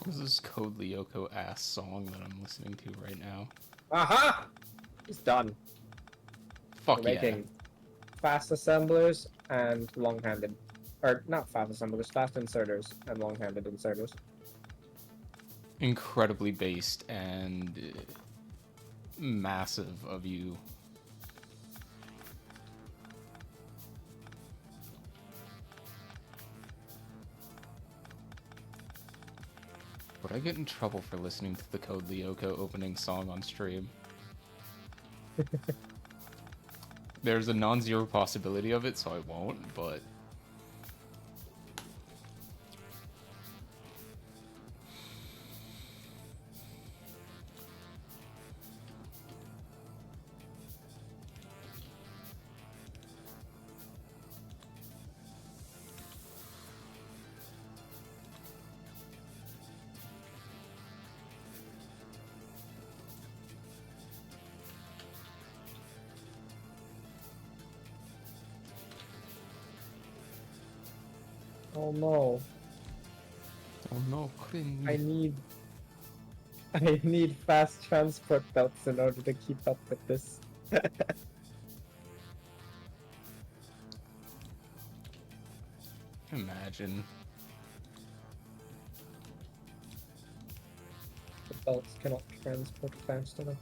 This is Code Lyoko ass song that I'm listening to right now. Aha! It's done. Fuck We're yeah. making fast assemblers and long-handed, or not fast assemblers, fast inserters and long-handed inserters. Incredibly based and massive of you. Would I get in trouble for listening to the Code Lyoko opening song on stream? There's a non-zero possibility of it, so I won't, but... Oh no, Oh no, cringe. I need fast transport belts in order to keep up with this. Imagine. The belts cannot transport fast enough.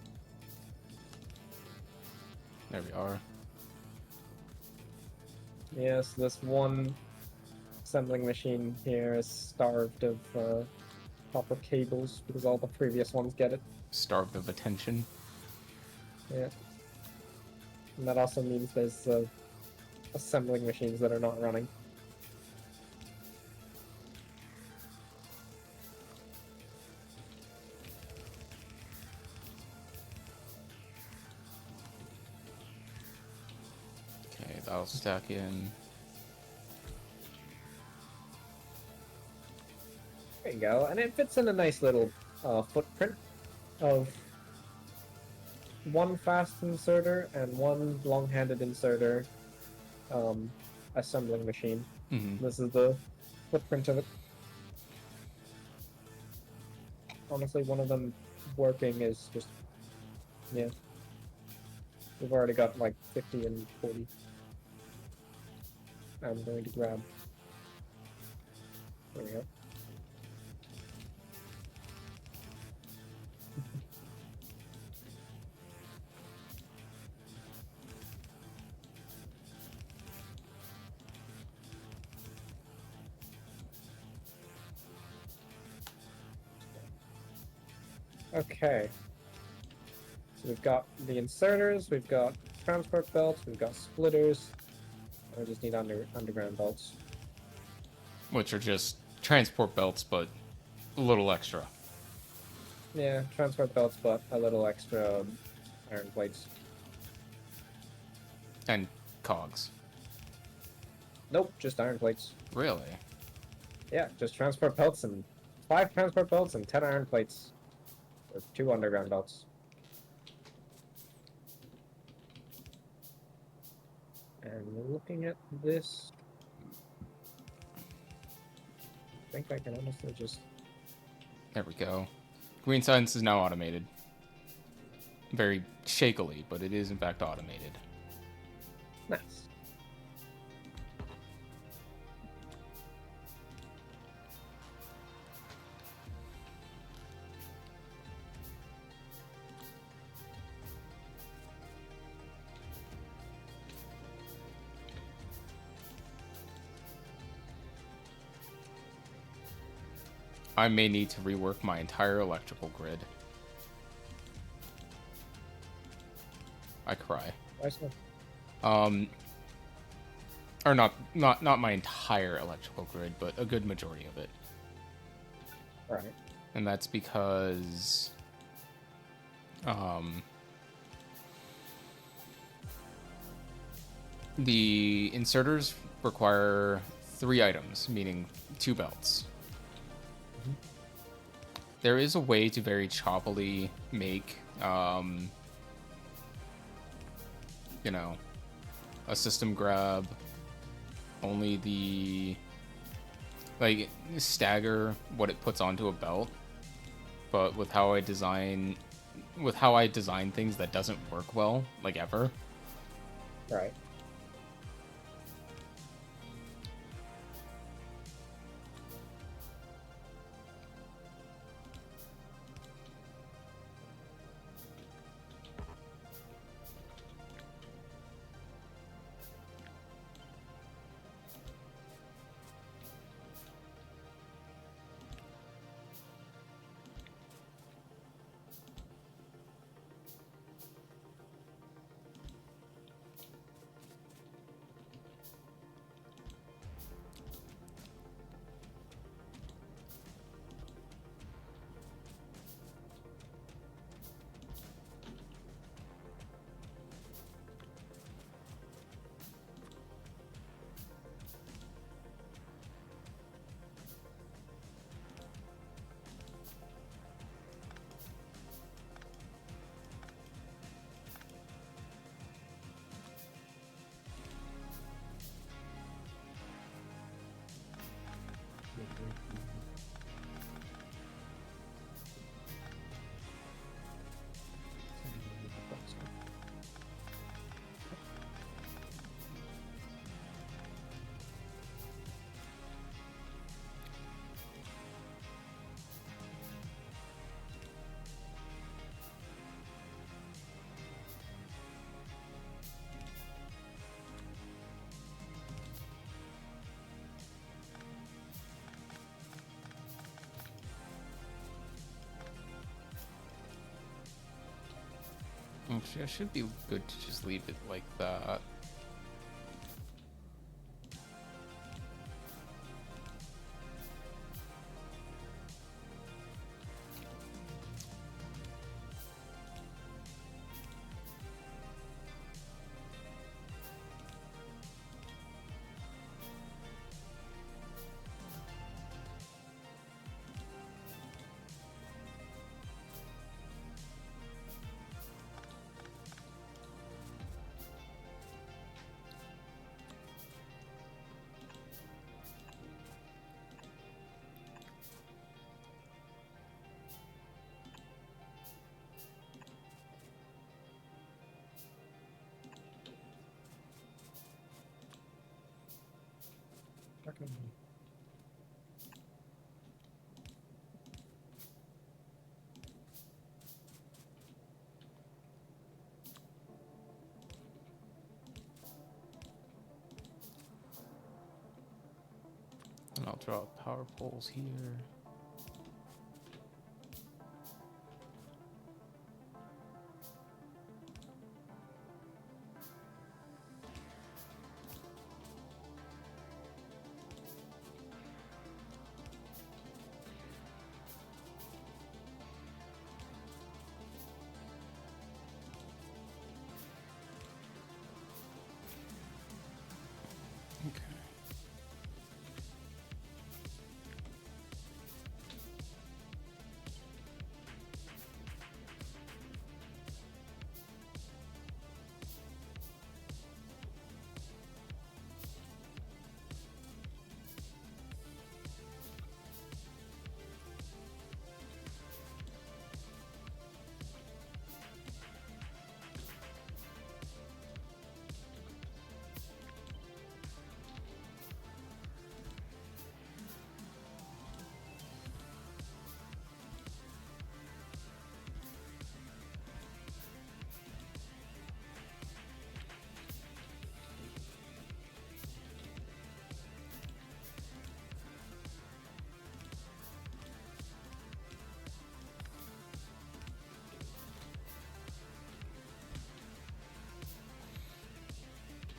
There we are. Yes, this one assembling machine here is starved of proper cables because all the previous ones get it. Starved of attention. Yeah. And that also means there's assembling machines that are not running. Okay, that'll stack in. There you go, and it fits in a nice little footprint of one fast inserter and one long-handed inserter assembling machine. Mm-hmm. This is the footprint of it. Honestly, one of them working is just, yeah. We've already got like 50 and 40. I'm going to grab. There we go. Okay. So we've got the inserters, we've got transport belts, we've got splitters. I just need underground belts. Which are just transport belts, but a little extra. Yeah, transport belts, but a little extra iron plates. And cogs. Nope, just iron plates. Really? Yeah, just transport belts and 5 transport belts and 10 iron plates. Or 2 underground belts. And looking at this, I think I can honestly just. There we go. Green Science is now automated. Very shakily, but it is in fact automated. Nice. I may need to rework my entire electrical grid. I cry. Nice one. Or not my entire electrical grid, but a good majority of it. Right. And that's because the inserters require 3 items, meaning 2 belts. There is a way to very choppily make, you know, a system grab only the like stagger what it puts onto a belt, but with how I design things, that doesn't work well, like ever. Right. Actually, I should be good to just leave it like that. Okay. And I'll draw power poles here. Okay.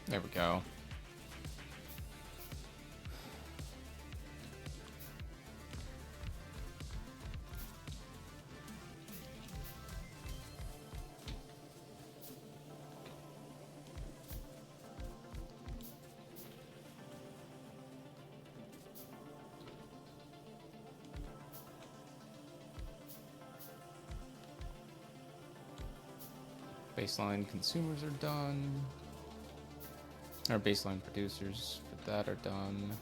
There we go. Baseline consumers are done. Our baseline producers for that are done.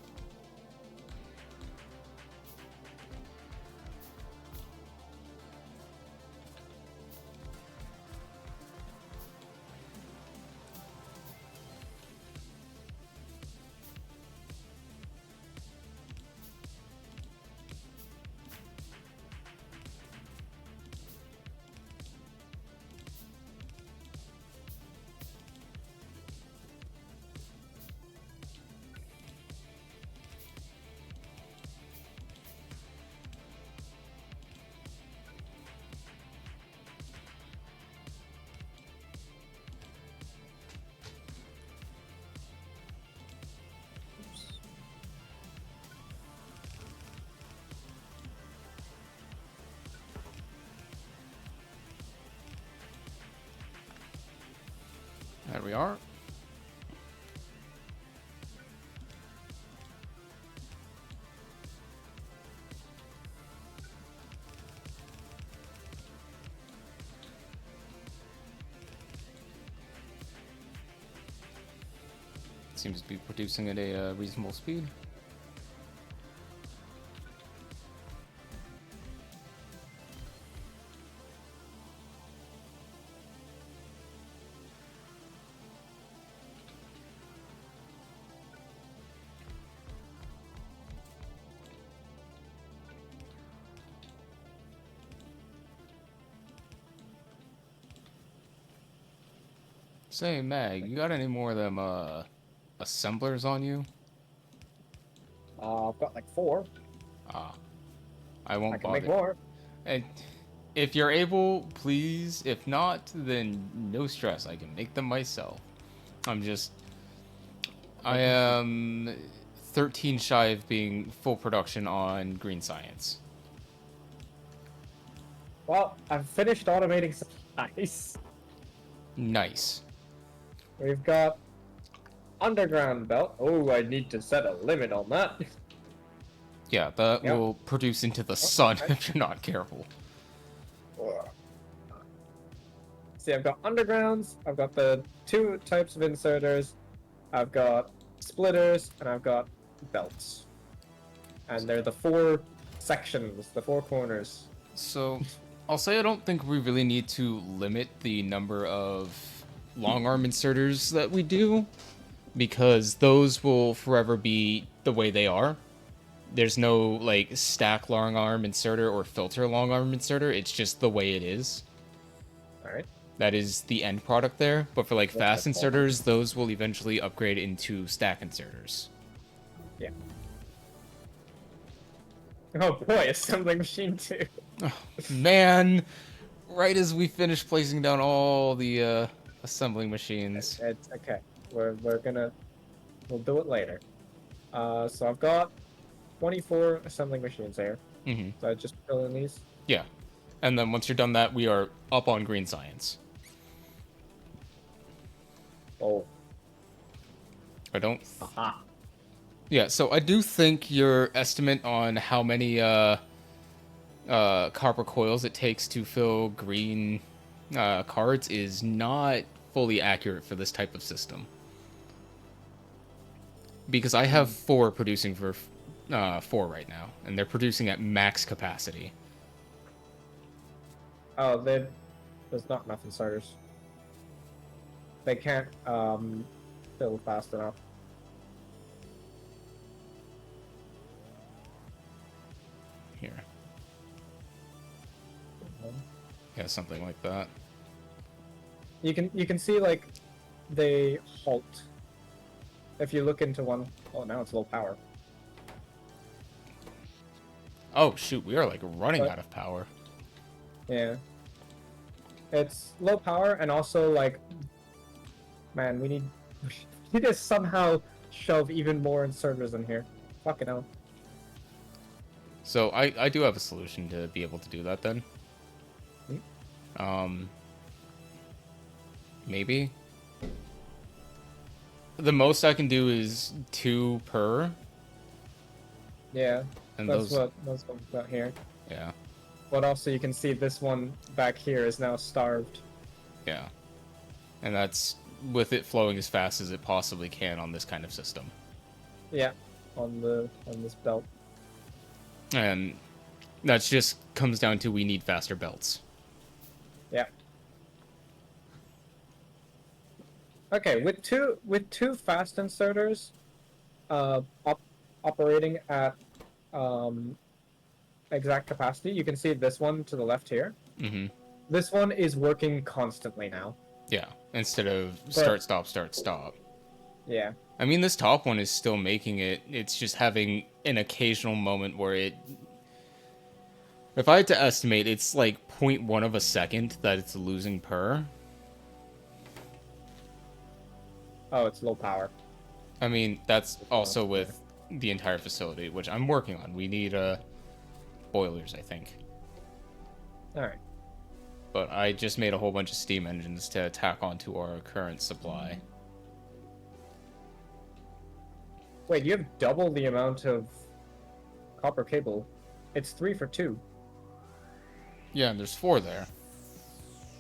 There we are. Seems to be producing at a reasonable speed. Say, Mag, you got any more of them assemblers on you? I've got like 4. Ah, I I won't can make bother. more. And if you're able, please. If not, then no stress. I can make them myself. I am 13 shy of being full production on green science. Well, I've finished automating supplies. Nice. We've got underground belt. Oh, I need to set a limit on that. Yeah, that Yep. will produce into the sun okay. if you're not careful. See, I've got undergrounds, I've got the 2 types of inserters, I've got splitters, and I've got belts. And they're the 4 sections, the 4 corners. So, I'll say I don't think we really need to limit the number of long arm inserters that we do, because those will forever be the way they are. There's no, like, stack long arm inserter or filter long arm inserter, it's just the way it is. Alright. That is the end product there, but for, like, fast What's that called? inserters, those will eventually upgrade into stack inserters. Yeah. Oh boy, assembling machine 2. Man, right as we finish placing down all the assembling machines. It's okay. We'll do it later. So I've got 24 assembling machines here. Mm-hmm. So I just fill in these. Yeah. And then once you're done that, we are up on green science. Oh. I don't... Aha. Yeah, so I do think your estimate on how many copper coils it takes to fill green cards is not fully accurate for this type of system. Because I have 4 producing for 4 right now, and they're producing at max capacity. Oh, there's not enough inserters. They can't fill fast enough. Here. Yeah, something like that. You can see like they halt if you look into one. Oh, now it's low power. Oh, shoot, we are, like, running What? out of power. Yeah. It's low power and also like, man, we need to somehow shove even more inserters in here. Fucking hell. So I do have a solution to be able to do that then. Maybe. The most I can do is 2 per. Yeah, And that's those, what we've got here. yeah, But also you can see this one back here is now starved. yeah. And that's with it flowing as fast as it possibly can on this kind of system. Yeah, on this belt. And that's just comes down to we need faster belts. Yeah. Okay, with two fast inserters, operating at exact capacity, you can see this one to the left here. Mm-hmm. This one is working constantly now. Yeah, instead of start, stop, start, stop. Yeah. I mean, this top one is still making it. It's just having an occasional moment where it... If I had to estimate, it's like 0.1 of a second that it's losing per. Oh, it's low power. I mean, that's also with the entire facility, which I'm working on. We need boilers, I think. All right. but I just made a whole bunch of steam engines to tack onto our current supply. Wait, you have double the amount of copper cable. It's 3 for 2. Yeah, and there's 4 there.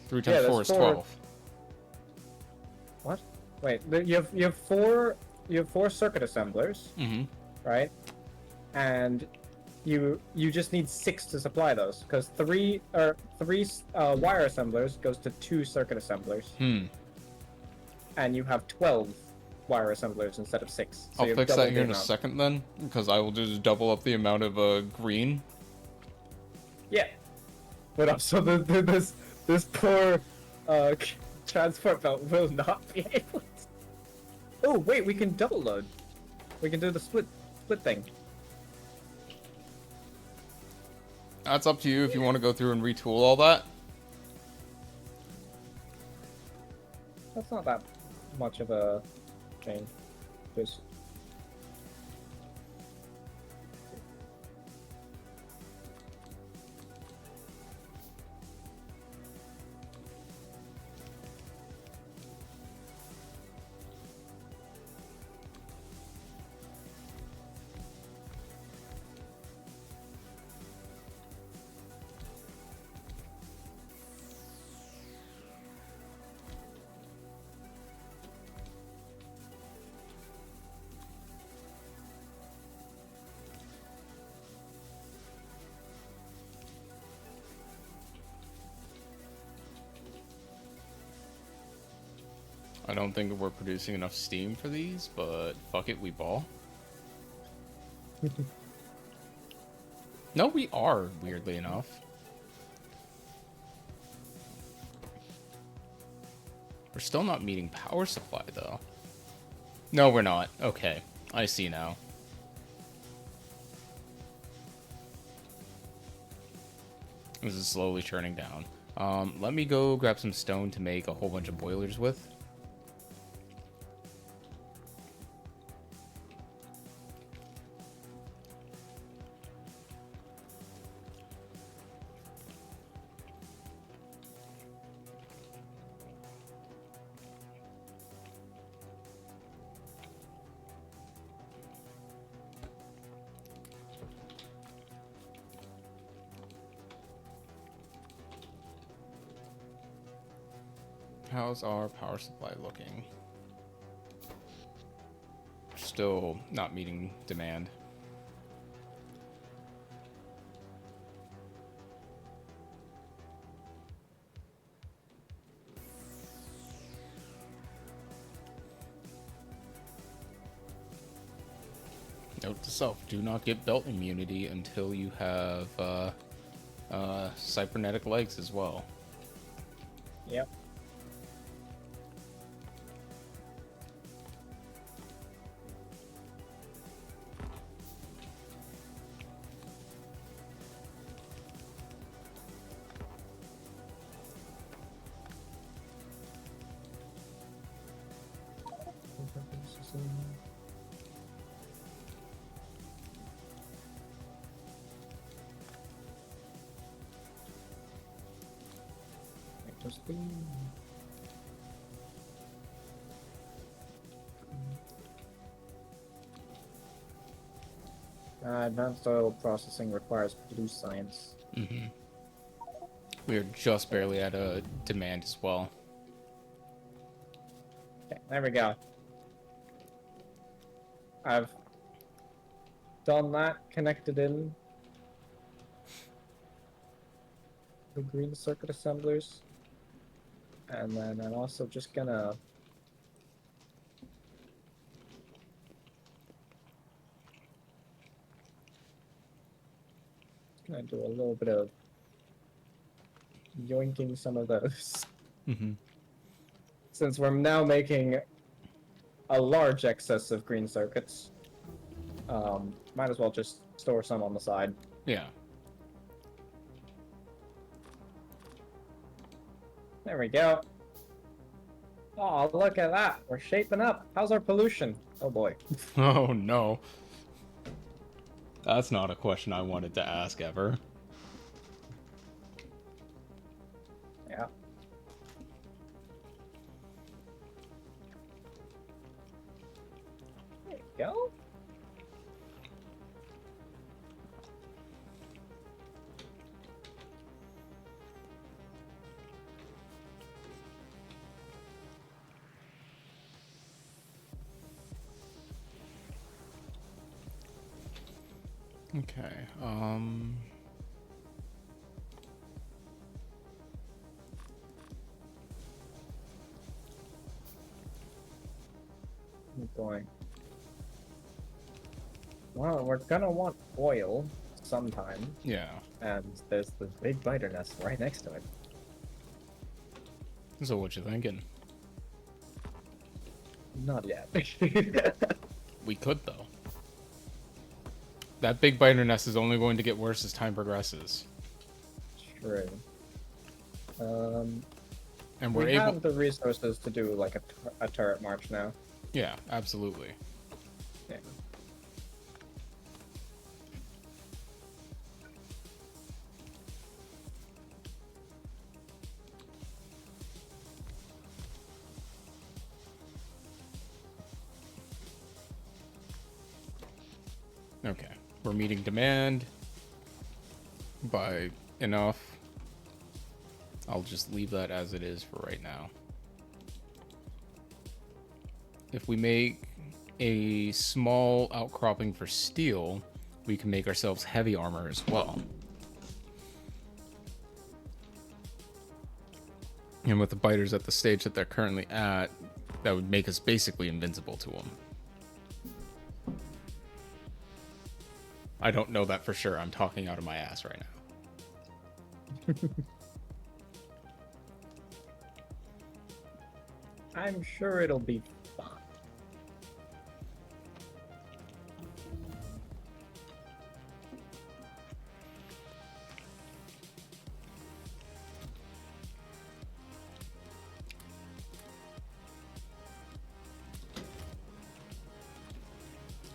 3 Yeah, times there's 4 is 4. 12. What? Wait, you have 4 circuit assemblers, Mm-hmm. right? And you just need 6 to supply those, because 3 wire assemblers goes to 2 circuit assemblers, and you have 12 wire assemblers instead of 6. So I'll you have fix double that the here in a amount. second then, because I will just double up the amount of green. Yeah, but also this poor transport belt will not be able to... Oh wait, we can double load. We can do the split thing. That's up to you if you want to go through and retool all that. That's not that much of a change. Just I don't think we're producing enough steam for these, but fuck it, we ball. No, we are, weirdly enough. We're still not meeting power supply, though. No, we're not. Okay, I see now. This is slowly churning down. Let me go grab some stone to make a whole bunch of boilers with. How's our power supply looking? Still not meeting demand. Note to self, do not get belt immunity until you have cybernetic legs as well. yep. Advanced oil processing requires blue science. Mm-hmm. We're just barely at a demand as well. Okay, there we go. I've done that, connected in the green circuit assemblers. And then I'm also just gonna do a little bit of yoinking some of those. Mm-hmm. Since we're now making a large excess of green circuits, might as well just store some on the side. Yeah. There we go. Oh, look at that. We're shaping up. How's our pollution? Oh boy. Oh no. That's not a question I wanted to ask ever. Yeah. There you go. Okay. Oh boy. Well, we're gonna want oil sometime, Yeah. and there's the big biter nest right next to it. So what you thinking? Not yet. We could though. That big biter nest is only going to get worse as time progresses. True. And We we're able. have the resources to do like a turret march now. Yeah, absolutely. Yeah. Okay. We're meeting demand by enough. I'll just leave that as it is for right now. If we make a small outcropping for steel, we can make ourselves heavy armor as well. And with the biters at the stage that they're currently at, that would make us basically invincible to them. I don't know that for sure. I'm talking out of my ass right now. I'm sure it'll be fun.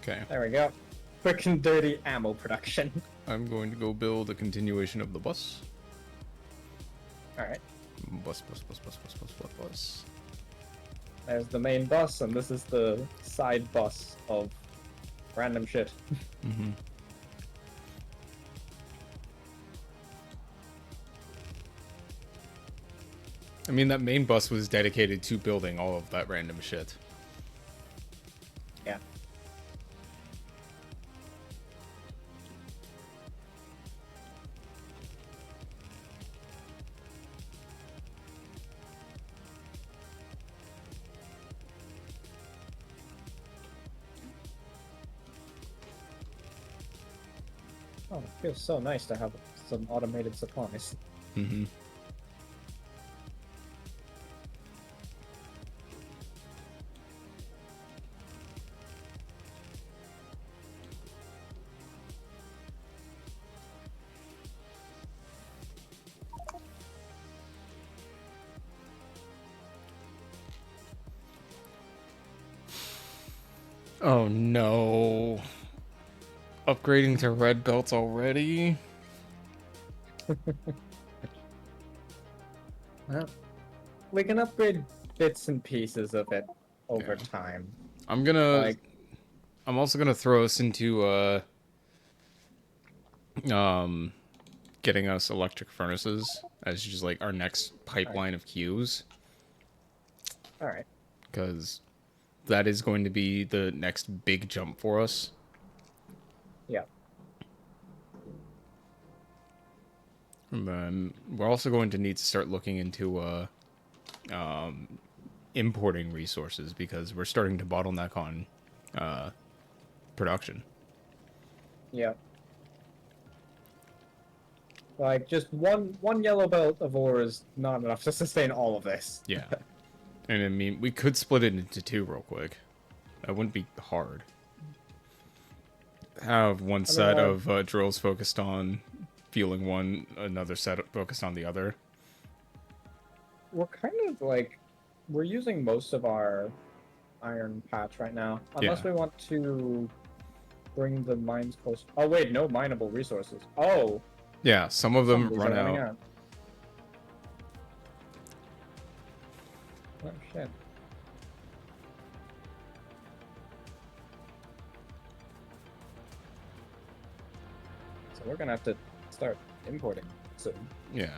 Okay. There we go. Quick and dirty ammo production. I'm going to go build a continuation of the bus. Alright. Bus. There's the main bus, and this is the side bus of random shit. Mm-hmm. I mean, that main bus was dedicated to building all of that random shit. Yeah. Oh, it feels so nice to have some automated supplies. Mm-hmm. Oh no. Upgrading to red belts already? Well, we can upgrade bits and pieces of it over Yeah. time. I'm also gonna throw us into getting us electric furnaces as just like our next pipeline of queues. Alright. Because that is going to be the next big jump for us. Yeah. And then we're also going to need to start looking into importing resources because we're starting to bottleneck on production. Yeah. Like, just one yellow belt of ore is not enough to sustain all of this. Yeah. And I mean, we could split it into two real quick. That wouldn't be hard. Have one set of drills focused on fueling one, another set focused on the other. We're kind of like, we're using most of our iron patch right now. Unless Yeah. we want to bring the mines close. Oh wait, no mineable resources. Oh, Yeah, some of some them of these run are running out. Oh shit. So we're gonna have to start importing soon. Yeah.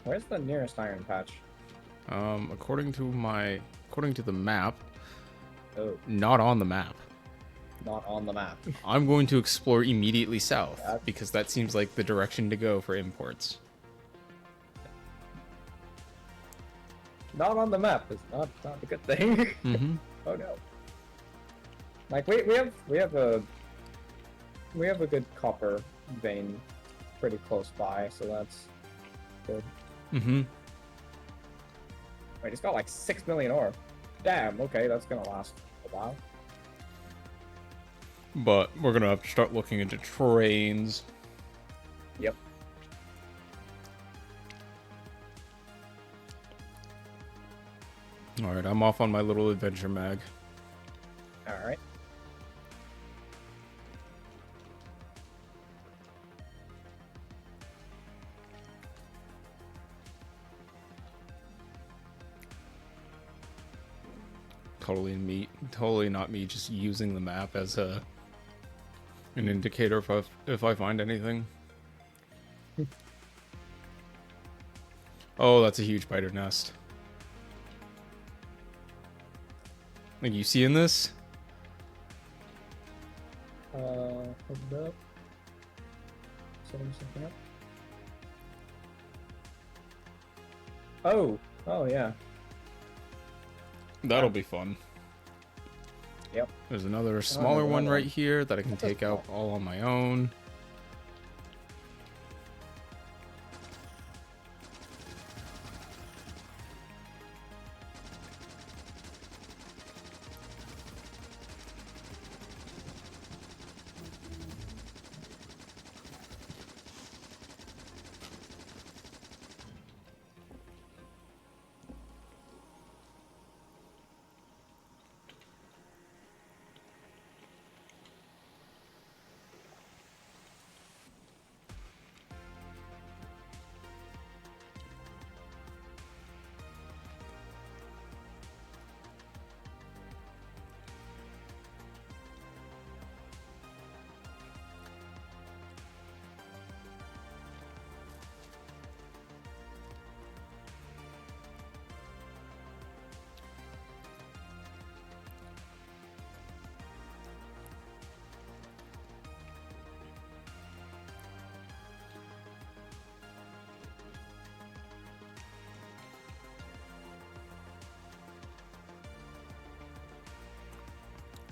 Where's the nearest iron patch? According to the map, Oh, not on the map. not on the map. I'm going to explore immediately south That- because that seems like the direction to go for imports. Not on the map is not a good thing. Mm-hmm. Oh no. Like we have a good copper vein pretty close by, so that's good. Mm-hmm. Wait, it's got like 6 million ore. Damn, okay, that's gonna last a while. But we're gonna have to start looking into trains. Yep. Alright, I'm off on my little adventure mag. Alright. Totally not me just using the map as an indicator if I find anything. Oh, that's a huge spider nest. Like, you seeing this? Hold up. Setting something up. Oh yeah. That'll be fun. Yep. There's another smaller one another right one. here that I can That's a take out small. all on my own.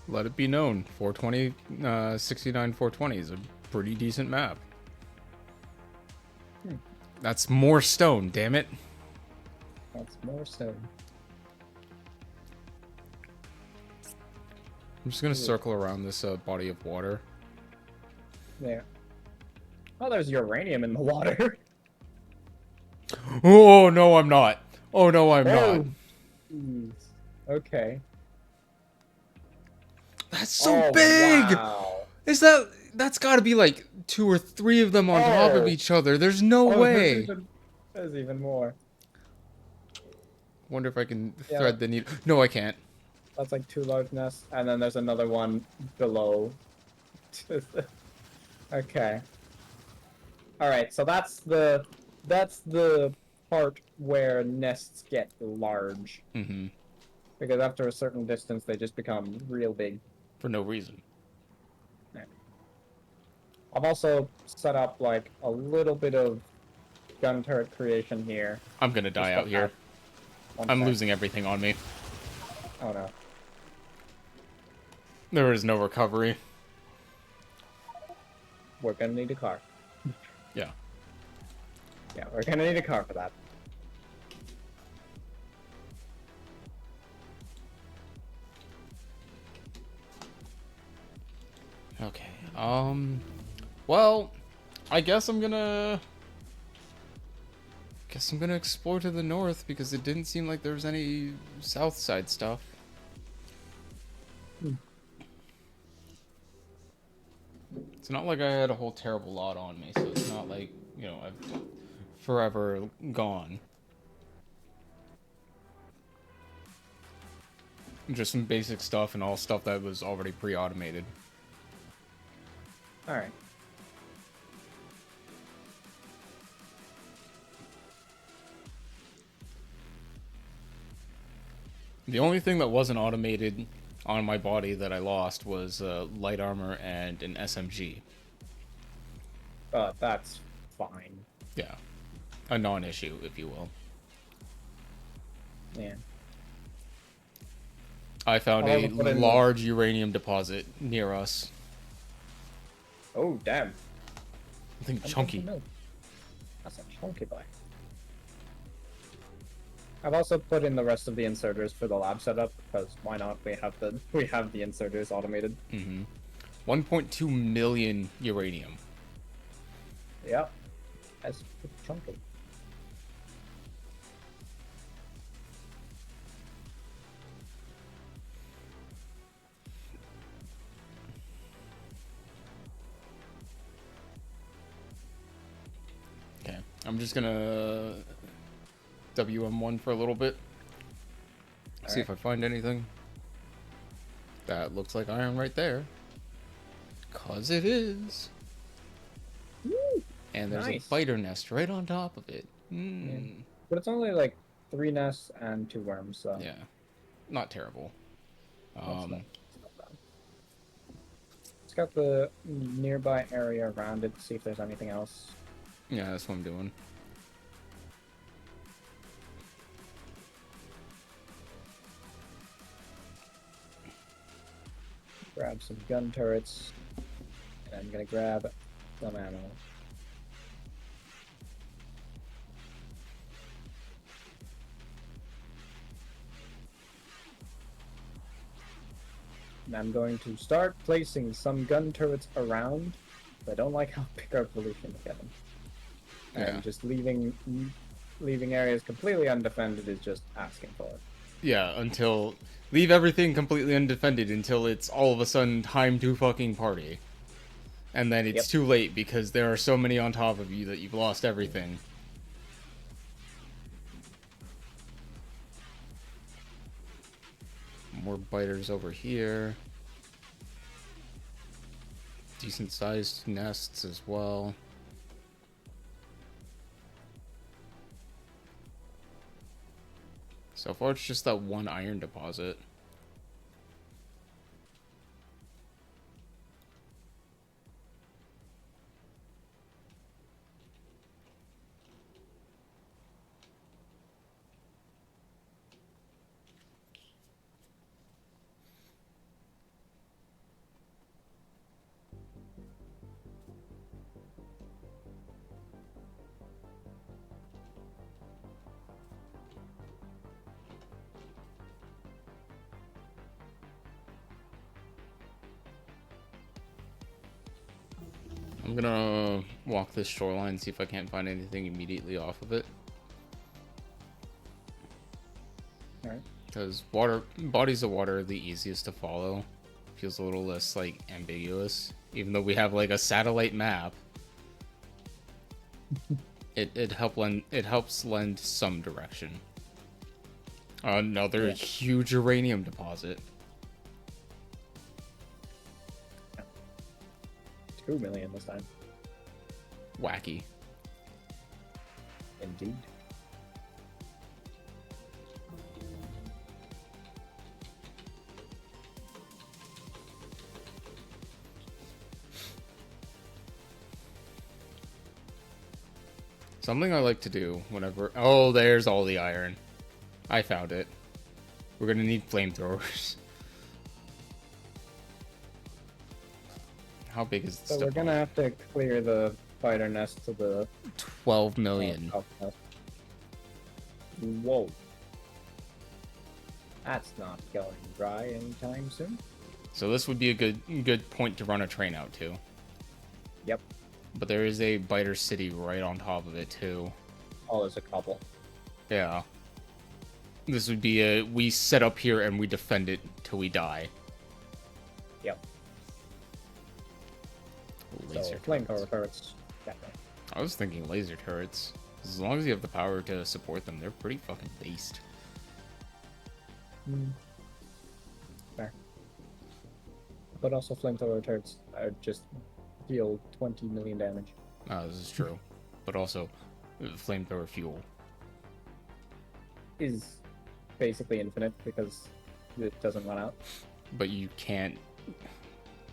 Let it be known, 420, 69 420 is a pretty decent map. That's more stone, damn it. That's more so. I'm just gonna circle around this body of water. There. Oh, there's uranium in the water. Oh, no, I'm not. Oh, no, I'm not. Jeez. Okay. That's so Oh, big! Wow. That's gotta be like 2 or 3 of them on top of Oh. each other. There's no Oh, way. There's even more. Wonder if I can Yeah. thread the needle. No, I can't. That's like 2 large nests, and then there's another one below. Okay. All right, so that's the part where nests get large, Mm-hmm. because after a certain distance they just become real big. For no reason. I've also set up like a little bit of gun turret creation here. I'm gonna die Just out here. One I'm sec. losing everything on me. Oh no. There is no recovery. We're gonna need a car. Yeah. Yeah, we're gonna need a car for that. Okay. Well, I guess I'm gonna explore to the north because it didn't seem like there was any south side stuff. It's not like I had a whole terrible lot on me, so it's not like, I've forever gone. Just some basic stuff and all stuff that was already pre-automated. All right. The only thing that wasn't automated on my body that I lost was light armor and an SMG. That's fine. Yeah. A non-issue, if you will. Yeah. I found I'll a have to put in large uranium deposit near us. Oh, damn. I think I'm chunky. thinking milk. That's a chunky boy. I've also put in the rest of the inserters for the lab setup because why not? We have the inserters automated. 1.2 million uranium. Yep. That's pretty chunky. Okay. I'm just gonna WM1 for a little bit. See if I find anything. That looks like iron right there. 'Cause it is. Woo! And there's Nice. a biter nest right on top of it. Mm. But it's only like 3 nests and 2 worms, so Yeah. Not terrible. it's not bad. Let's got the nearby area around it to see if there's anything else. Yeah, that's what I'm doing. Grab some gun turrets. And I'm gonna grab some ammo. And I'm going to start placing some gun turrets around. I don't like how big our pollution is getting. And Yeah. just leaving areas completely undefended is just asking for it. Yeah, until... Leave everything completely undefended until it's all of a sudden time to fucking party. And then it's Yep. too late because there are so many on top of you that you've lost everything. More biters over here. Decent sized nests as well. So far it's just that one iron deposit. I'm gonna walk this shoreline, see if I can't find anything immediately off of it. Alright. Because bodies of water are the easiest to follow. Feels a little less, like, ambiguous. Even though we have, like, a satellite map. It helps lend some direction. Another huge uranium deposit. 2 million this time. Wacky. Indeed. Something I like to do whenever... Oh, there's all the iron. I found it. We're gonna need flamethrowers. How big is this? So we're gonna have to clear the spider nest to the 12 million. top nest. Whoa. That's not going dry anytime soon. So this would be a good point to run a train out to. Yep. But there is a biter city right on top of it too. Oh, there's a couple. Yeah. This would be a we set up here and we defend it till we die. Yep. Laser So turrets. flamethrower turrets. Definitely. I was thinking laser turrets. As long as you have the power to support them, they're pretty fucking based. but also flamethrower turrets just deal 20 million damage. This is true. But also, flamethrower fuel. Is basically infinite because it doesn't run out. But you can't...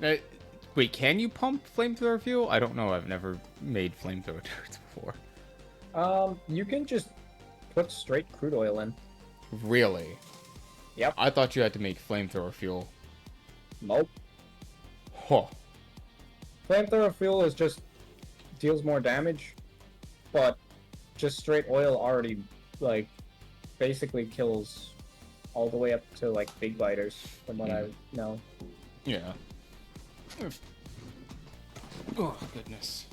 wait, can you pump flamethrower fuel? I don't know. I've never made flamethrower turrets before. You can just put straight crude oil in. Really? Yep. I thought you had to make flamethrower fuel. Nope. Huh. Flamethrower fuel is just deals more damage, but just straight oil already like basically kills all the way up to like big biters from what I know. Yeah. Oh, goodness.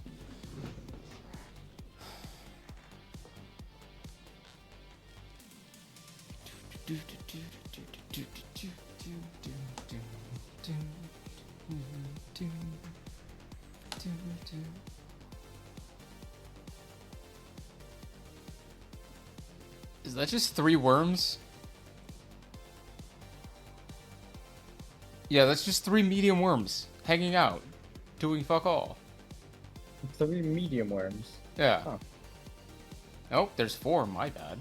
Is that just 3 worms? Yeah, that's just 3 medium worms hanging out, doing fuck all. 3 medium worms. Yeah. Huh. Oh, there's 4, my bad.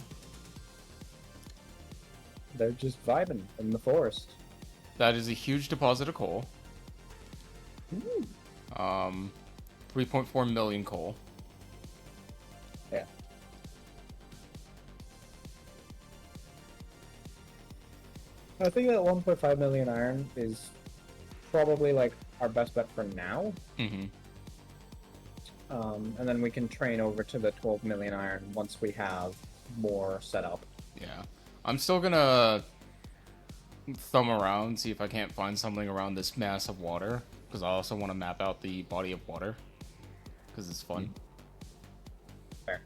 They're just vibing in the forest. That is a huge deposit of coal. 3.4 million coal. Yeah. I think that 1.5 million iron is probably like our best bet for now. Mm-hmm. And then we can train over to the 12 million iron once we have more set up. Yeah. I'm still gonna thumb around, see if I can't find something around this mass of water. Because I also want to map out the body of water. Because it's fun. Fair.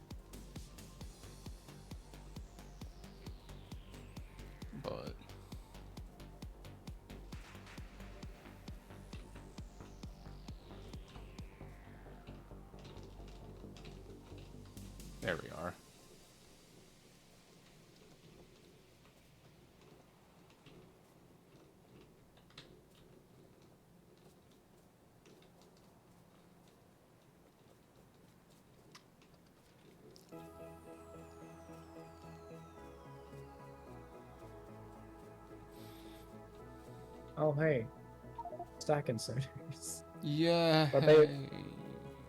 But... there we are. Oh, hey. Stack inserters. Yeah. But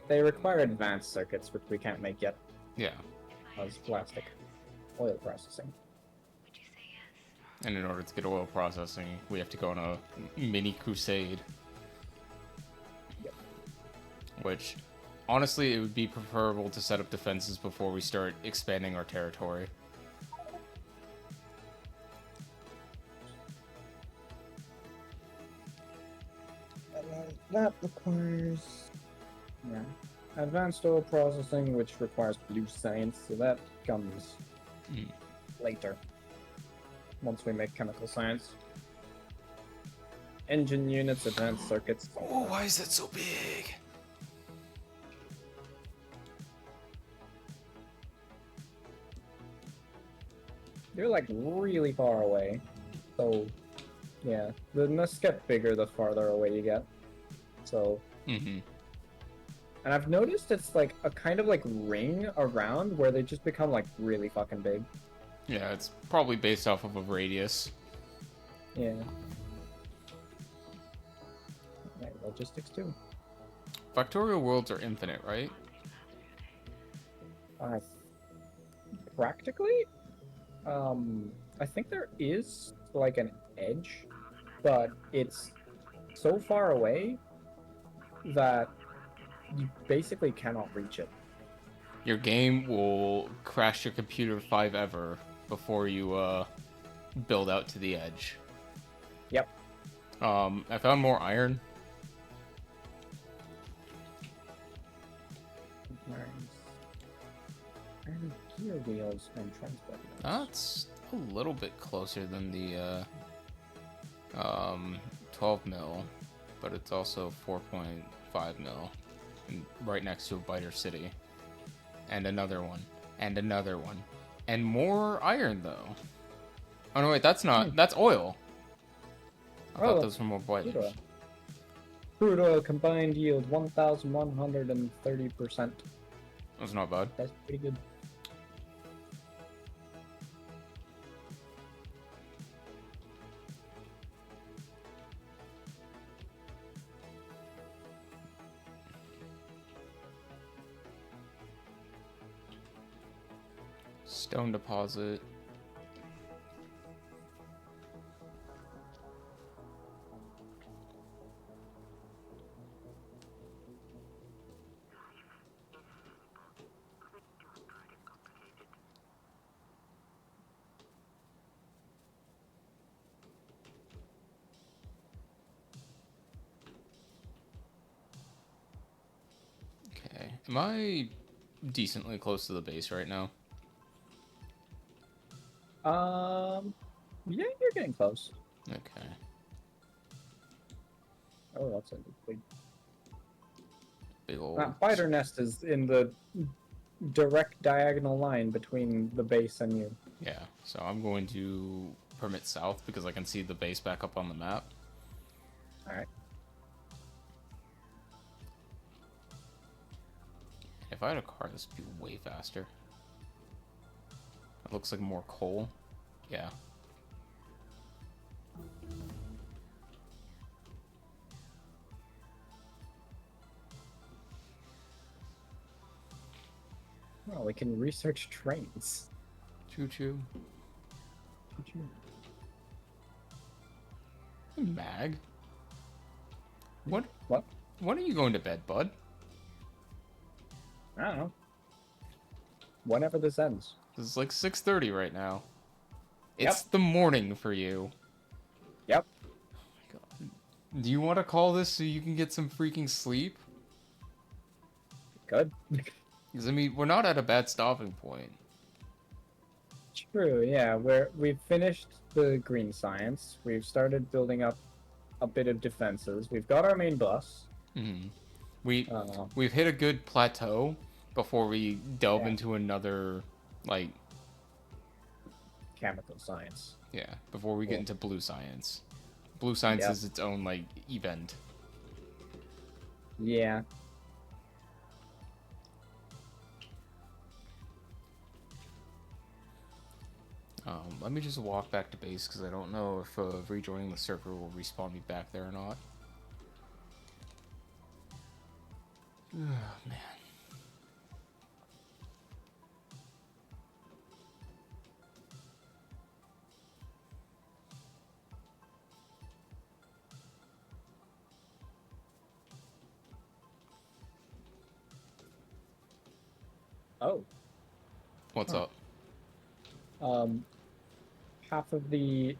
they require advanced circuits, which we can't make yet. Yeah. As plastic. Oil processing. And in order to get oil processing, we have to go on a mini crusade. Yep. Which, honestly, it would be preferable to set up defenses before we start expanding our territory. That requires... yeah. Advanced oil processing, which requires blue science, so that comes later. Once we make chemical science. Engine units, advanced circuits. Oh, why is that so big? They're like really far away. So, yeah. The nests get bigger the farther away you get. So... Mm-hmm. And I've noticed it's like a kind of like ring around where they just become like really fucking big. Yeah, it's probably based off of a radius. Yeah. Right, logistics too. Factorio worlds are infinite, right? Practically? I think there is like an edge, but it's so far away that you basically cannot reach it. Your game will crash your computer 5 ever before you build out to the edge. Yep. I found more iron. And gear wheels and transport wheels. That's a little bit closer than the 12 mil, but it's also 4.5 mil, and right next to a biter city, and another one, and another one, and more iron though. Oh no, wait, that's not. That's oil. I thought those were more biters. Crude oil combined yield 1,130%. That's not bad. That's pretty good. Stone deposit. Okay. Am I decently close to the base right now? Yeah, you're getting close. Okay. Oh, that's a big. Big old. That spider nest is in the direct diagonal line between the base and you. Yeah. So I'm going to permit south because I can see the base back up on the map. Alright. If I had a car, this would be way faster. It looks like more coal. Yeah. Well, we can research trains. Choo choo. Mag. What? What? When are you going to bed, bud? I don't know. Whenever this ends. It's like 6:30 right now. It's Yep. the morning for you. Yep. Do you want to call this so you can get some freaking sleep? Good. Because I mean, we're not at a bad stopping point. True, yeah. We've finished the green science. We've started building up a bit of defenses. We've got our main bus. Hmm. We've Uh, hit a good plateau before we delve Yeah. into another, like, chemical science. yeah, before we get Cool. into blue science. Blue science Yep. is its own, like, event. Yeah. Let me just walk back to base because I don't know if rejoining the server will respawn me back there or not. Oh, man. Oh. What's Huh. up? Half of the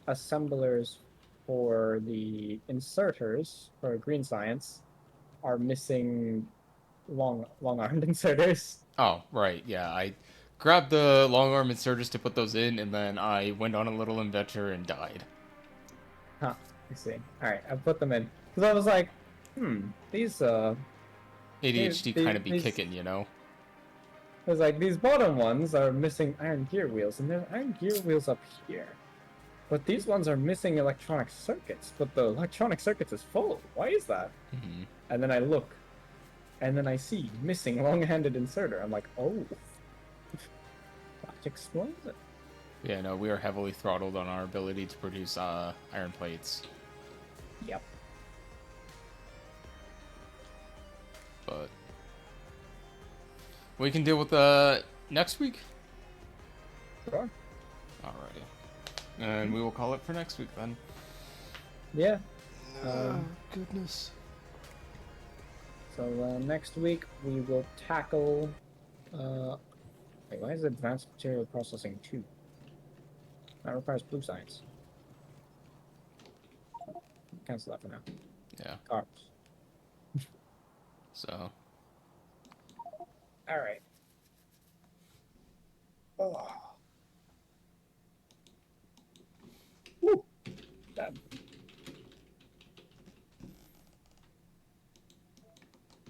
assemblers for the inserters for green science are missing long-armed inserters. Oh, right, yeah, I grabbed the long arm inserters to put those in, and then I went on a little adventure and died. Huh. I see. All right, I put them in because I was like, these ADHD these, kind of be these kicking, you know? I was like, these bottom ones are missing iron gear wheels, and there's iron gear wheels up here. But these ones are missing electronic circuits, but the electronic circuits is full. Why is that? Hmm. And then I look, and then I see missing long-handed inserter. I'm like, oh, that explains it. Yeah, no, we are heavily throttled on our ability to produce iron plates. Yep. But we can deal with next week. Sure. Alrighty. And we will call it for next week then. Yeah. Goodness. So next week we will tackle. Wait, why is advanced material processing 2? That requires blue science. Cancel that for now. Yeah. Cars. So. All right. Oh. Woo. That.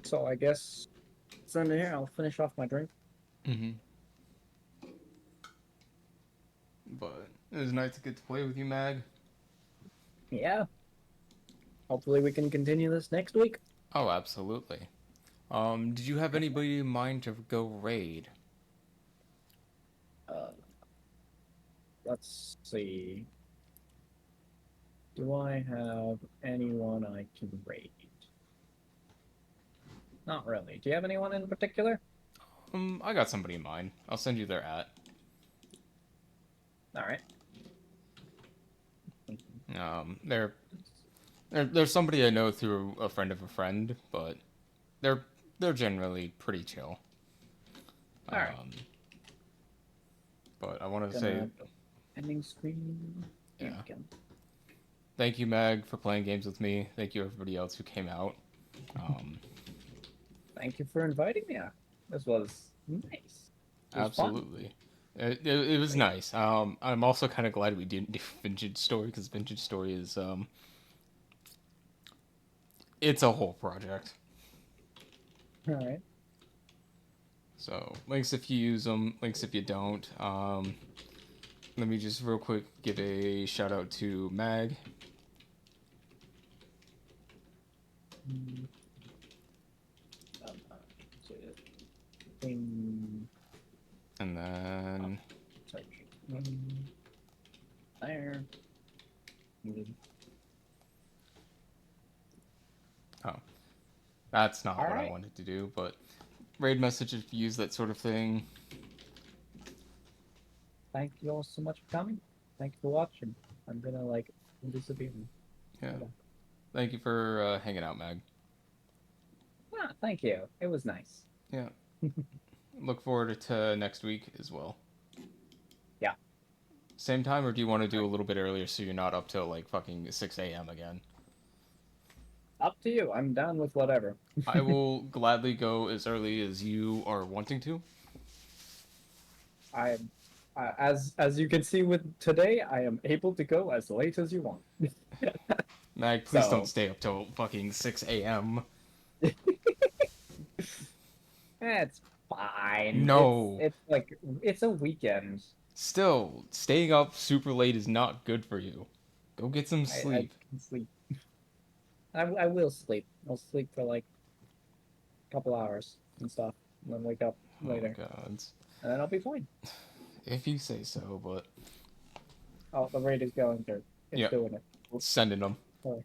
So I guess it's under here. I'll finish off my drink. Mm-hmm. But it was nice to get to play with you, Mag. Yeah. hopefully we can continue this next week. Oh, absolutely. Did you have anybody in mind to go raid? Uh, let's see. Do I have anyone I can raid? Not really. Do you have anyone in particular? I got somebody in mind. I'll send you their at. All right. They're somebody I know through a friend of a friend, but they're they're generally pretty chill. All right. But I want to say Gonna ending screen. Yeah. And again. thank you, Mag, for playing games with me. Thank you, everybody else who came out. Thank you for inviting me. This was nice. It was fun. Absolutely. It was nice. I'm also kind of glad we didn't do Vintage Story, because Vintage Story is it's a whole project. All right. So links if you use them, links if you don't. Let me just real quick give a shout out to Mag. And then There. oh, that's not what I Alright. wanted to do, but raid message if you use that sort of thing. Thank you all so much for coming. Thank you for watching. I'm gonna disappear. Yeah. Thank you for hanging out, Mag. Ah, thank you. It was nice. Yeah. Look forward to next week as well. Yeah. Same time, or do you want to do a little bit earlier so you're not up till like fucking 6 a.m. again? Up to you. I'm down with whatever. I will gladly go as early as you are wanting to. As you can see with today, I am able to go as late as you want. Mag, please So- don't stay up till fucking 6 a.m. It's fine. No. It's a weekend. Still, staying up super late is not good for you. Go get some I sleep. can sleep. I will sleep. I'll sleep for like a couple hours and stuff, and then wake up later, Oh, God. and then I'll be fine. If you say so, but Oh, the raid is going through. It's Yeah. doing it. sending them. Sorry.